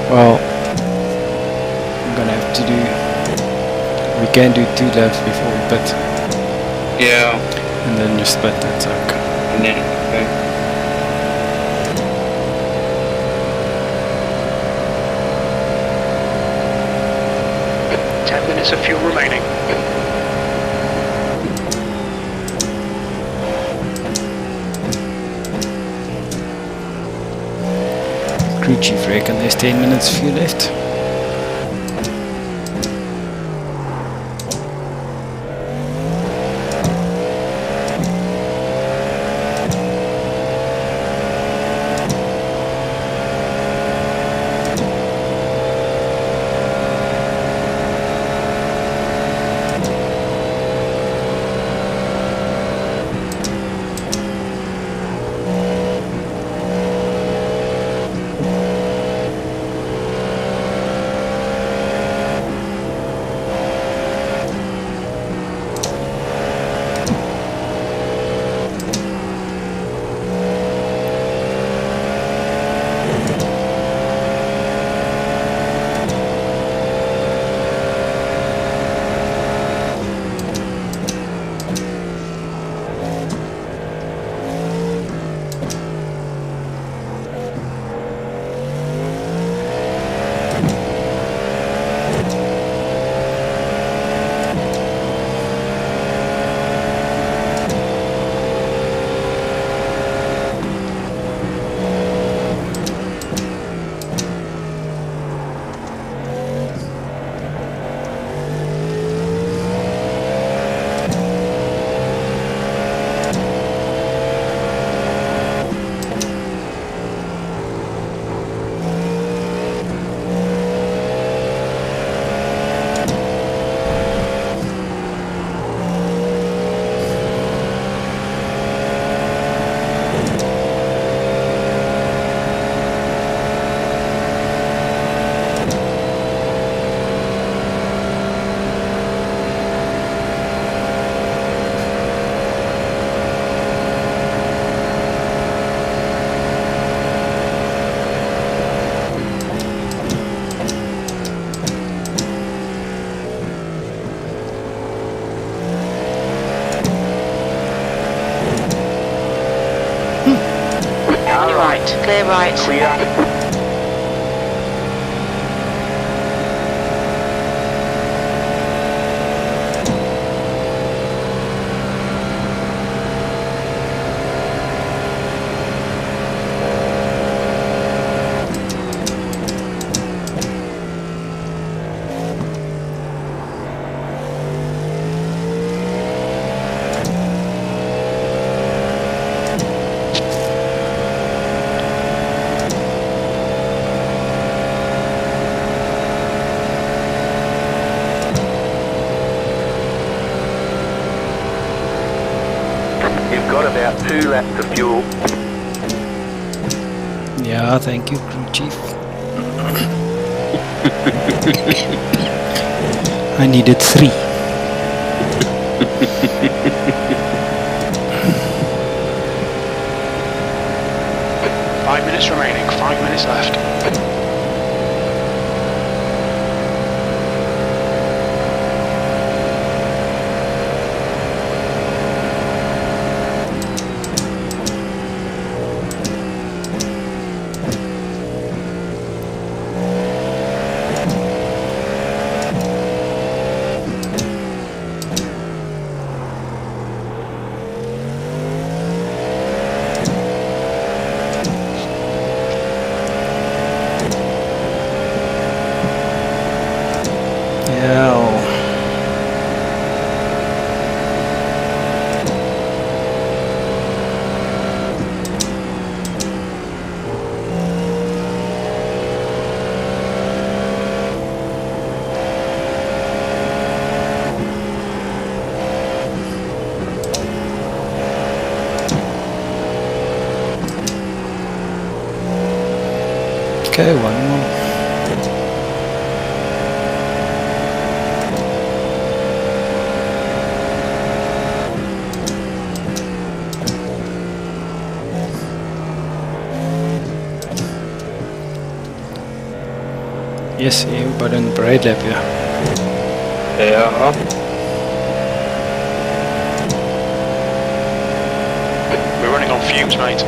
[SPEAKER 8] Well, I'm gonna have to do. We can do 2 laps before we pit,
[SPEAKER 7] Yeah.
[SPEAKER 8] and then just pit that sucker.
[SPEAKER 7] And then, okay.
[SPEAKER 6] 10 minutes of fuel remaining.
[SPEAKER 8] Crew chief reckon there's 10 minutes fuel left.
[SPEAKER 10] Clear right.
[SPEAKER 9] Clear. About 2 laps of fuel.
[SPEAKER 8] Yeah, thank you, crew chief. I needed 3.
[SPEAKER 6] Five minutes remaining, 5 minutes left.
[SPEAKER 8] Okay, one more. Yes, but in braid lap, ja.
[SPEAKER 7] Ja.
[SPEAKER 6] We're running on fumes, mate.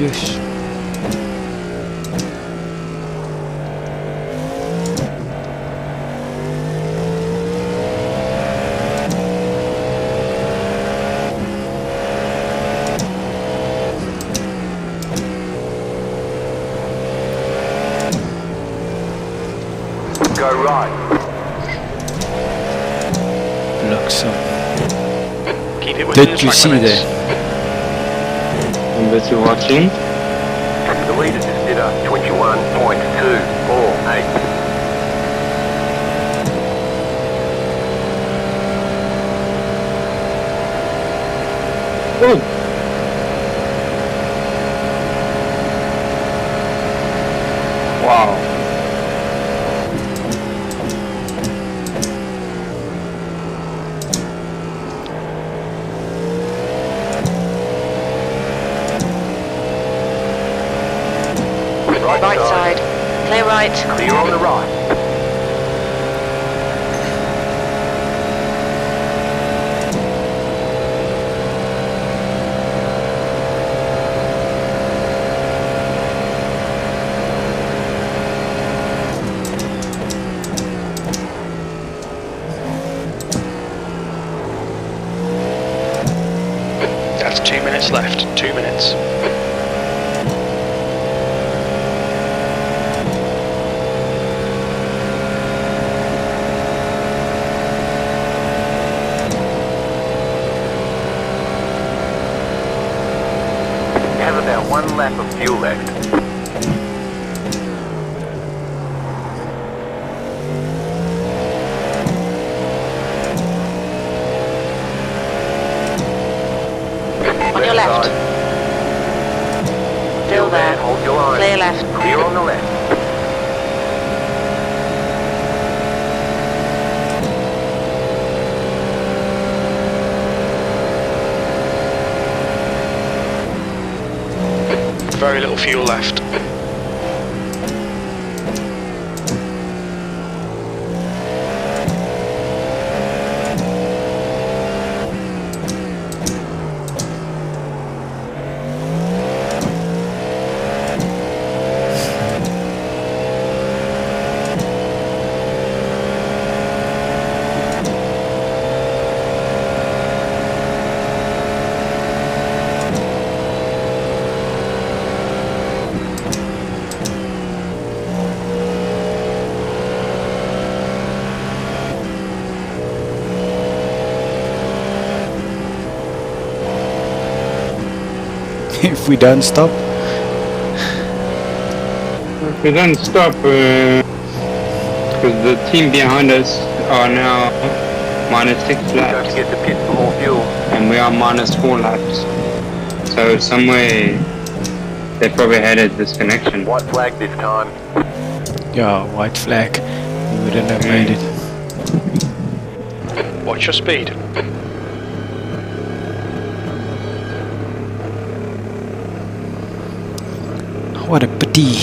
[SPEAKER 8] Yes.
[SPEAKER 9] Go right.
[SPEAKER 8] Luxo.
[SPEAKER 6] Keep it within the
[SPEAKER 8] Did you
[SPEAKER 6] track
[SPEAKER 8] see
[SPEAKER 6] limits.
[SPEAKER 8] that?
[SPEAKER 7] I'm busy watching.
[SPEAKER 9] The leaders is did a 21.248.
[SPEAKER 7] Oh. Wow.
[SPEAKER 10] Right side. Clear right.
[SPEAKER 9] Clear on the right.
[SPEAKER 6] That's 2 minutes left. 2 minutes.
[SPEAKER 9] Have about 1 lap of fuel left.
[SPEAKER 10] On your left.
[SPEAKER 9] Side.
[SPEAKER 10] Still there.
[SPEAKER 9] Hold your line.
[SPEAKER 10] Clear left.
[SPEAKER 9] Clear on the left.
[SPEAKER 6] Very little fuel left.
[SPEAKER 8] If we don't stop.
[SPEAKER 7] If we don't stop, because the team behind us are now -6
[SPEAKER 9] Don't
[SPEAKER 7] laps,
[SPEAKER 9] forget to pit for more fuel.
[SPEAKER 7] and we are -4 laps. So somewhere they probably had a disconnection.
[SPEAKER 9] White flag this time.
[SPEAKER 8] Yeah, white flag. We wouldn't have made it.
[SPEAKER 6] Watch your speed.
[SPEAKER 8] What a pity.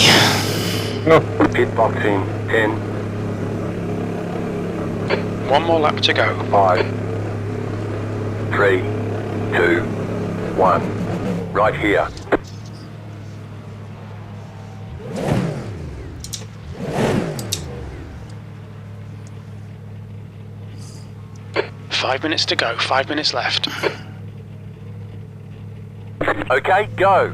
[SPEAKER 9] Pit box in 10,
[SPEAKER 6] One more lap to go.
[SPEAKER 9] 5, 3, 2, 1. Right here.
[SPEAKER 6] Five minutes to go. 5 minutes left.
[SPEAKER 9] Okay, go.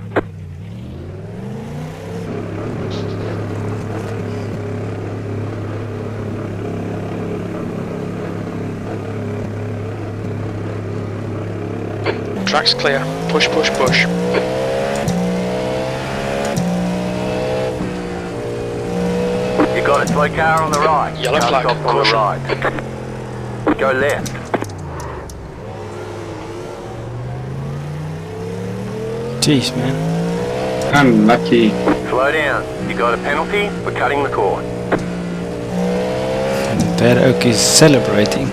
[SPEAKER 6] Track's clear. Push, push, push.
[SPEAKER 9] You got a slow car on the right.
[SPEAKER 6] Yellow
[SPEAKER 9] Car
[SPEAKER 6] flag,
[SPEAKER 9] stop on the
[SPEAKER 6] caution.
[SPEAKER 9] right. Go left.
[SPEAKER 8] Jeez, man.
[SPEAKER 7] Unlucky.
[SPEAKER 9] Slow down. You got a penalty for cutting the course.
[SPEAKER 8] That oak is celebrating.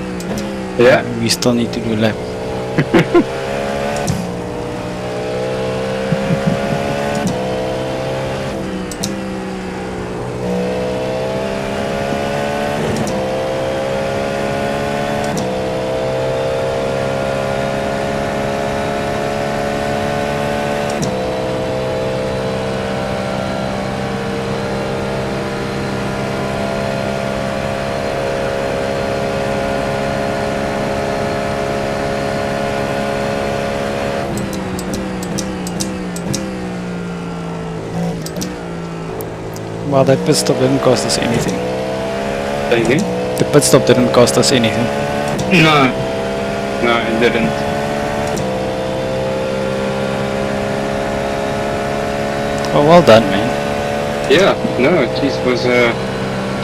[SPEAKER 7] Yeah.
[SPEAKER 8] We still need to do a lap. Well, that pit stop didn't cost us anything.
[SPEAKER 7] Say again?
[SPEAKER 8] The pit stop didn't cost us anything.
[SPEAKER 7] No. No, it didn't.
[SPEAKER 8] Oh, well done, man.
[SPEAKER 7] Yeah, no, geez, it was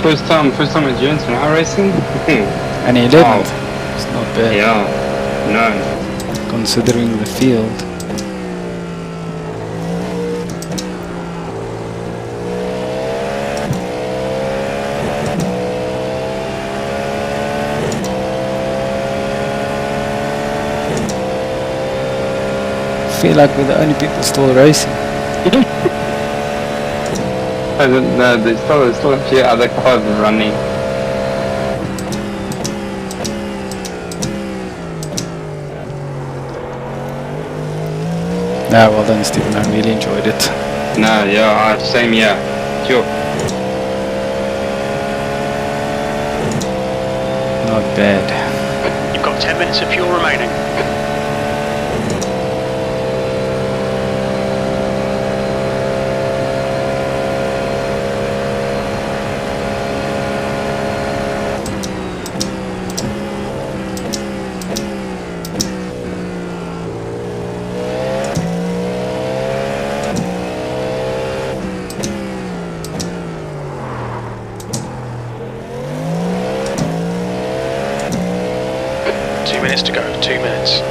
[SPEAKER 7] first time at Johnson iRacing.
[SPEAKER 8] And 11th. It's not bad.
[SPEAKER 7] Yeah, no.
[SPEAKER 8] Considering the field. I feel like we're the only people still racing.
[SPEAKER 7] I don't know, there's still a few other cars running.
[SPEAKER 8] Nah, well done, Stephen. I really enjoyed it.
[SPEAKER 7] No, yeah, same here. Sure.
[SPEAKER 8] Not bad.
[SPEAKER 6] You've got 10 minutes of fuel remaining. To go, 2 minutes.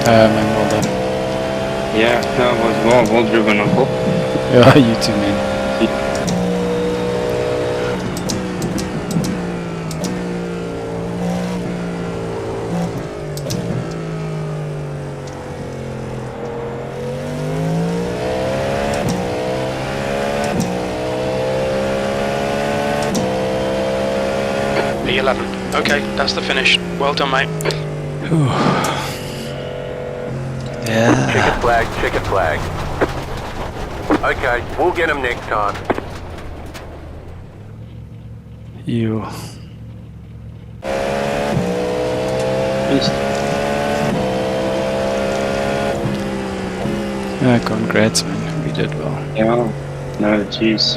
[SPEAKER 8] Man, well done.
[SPEAKER 7] Yeah, that was well driven, Uncle.
[SPEAKER 8] Yeah, you too, man.
[SPEAKER 6] 11. Okay, that's the finish. Well done, mate.
[SPEAKER 8] Yeah.
[SPEAKER 9] Checkered flag, checkered flag. Okay, we'll get him next time.
[SPEAKER 8] Congrats, man. We did well.
[SPEAKER 7] Yeah. No, jeez.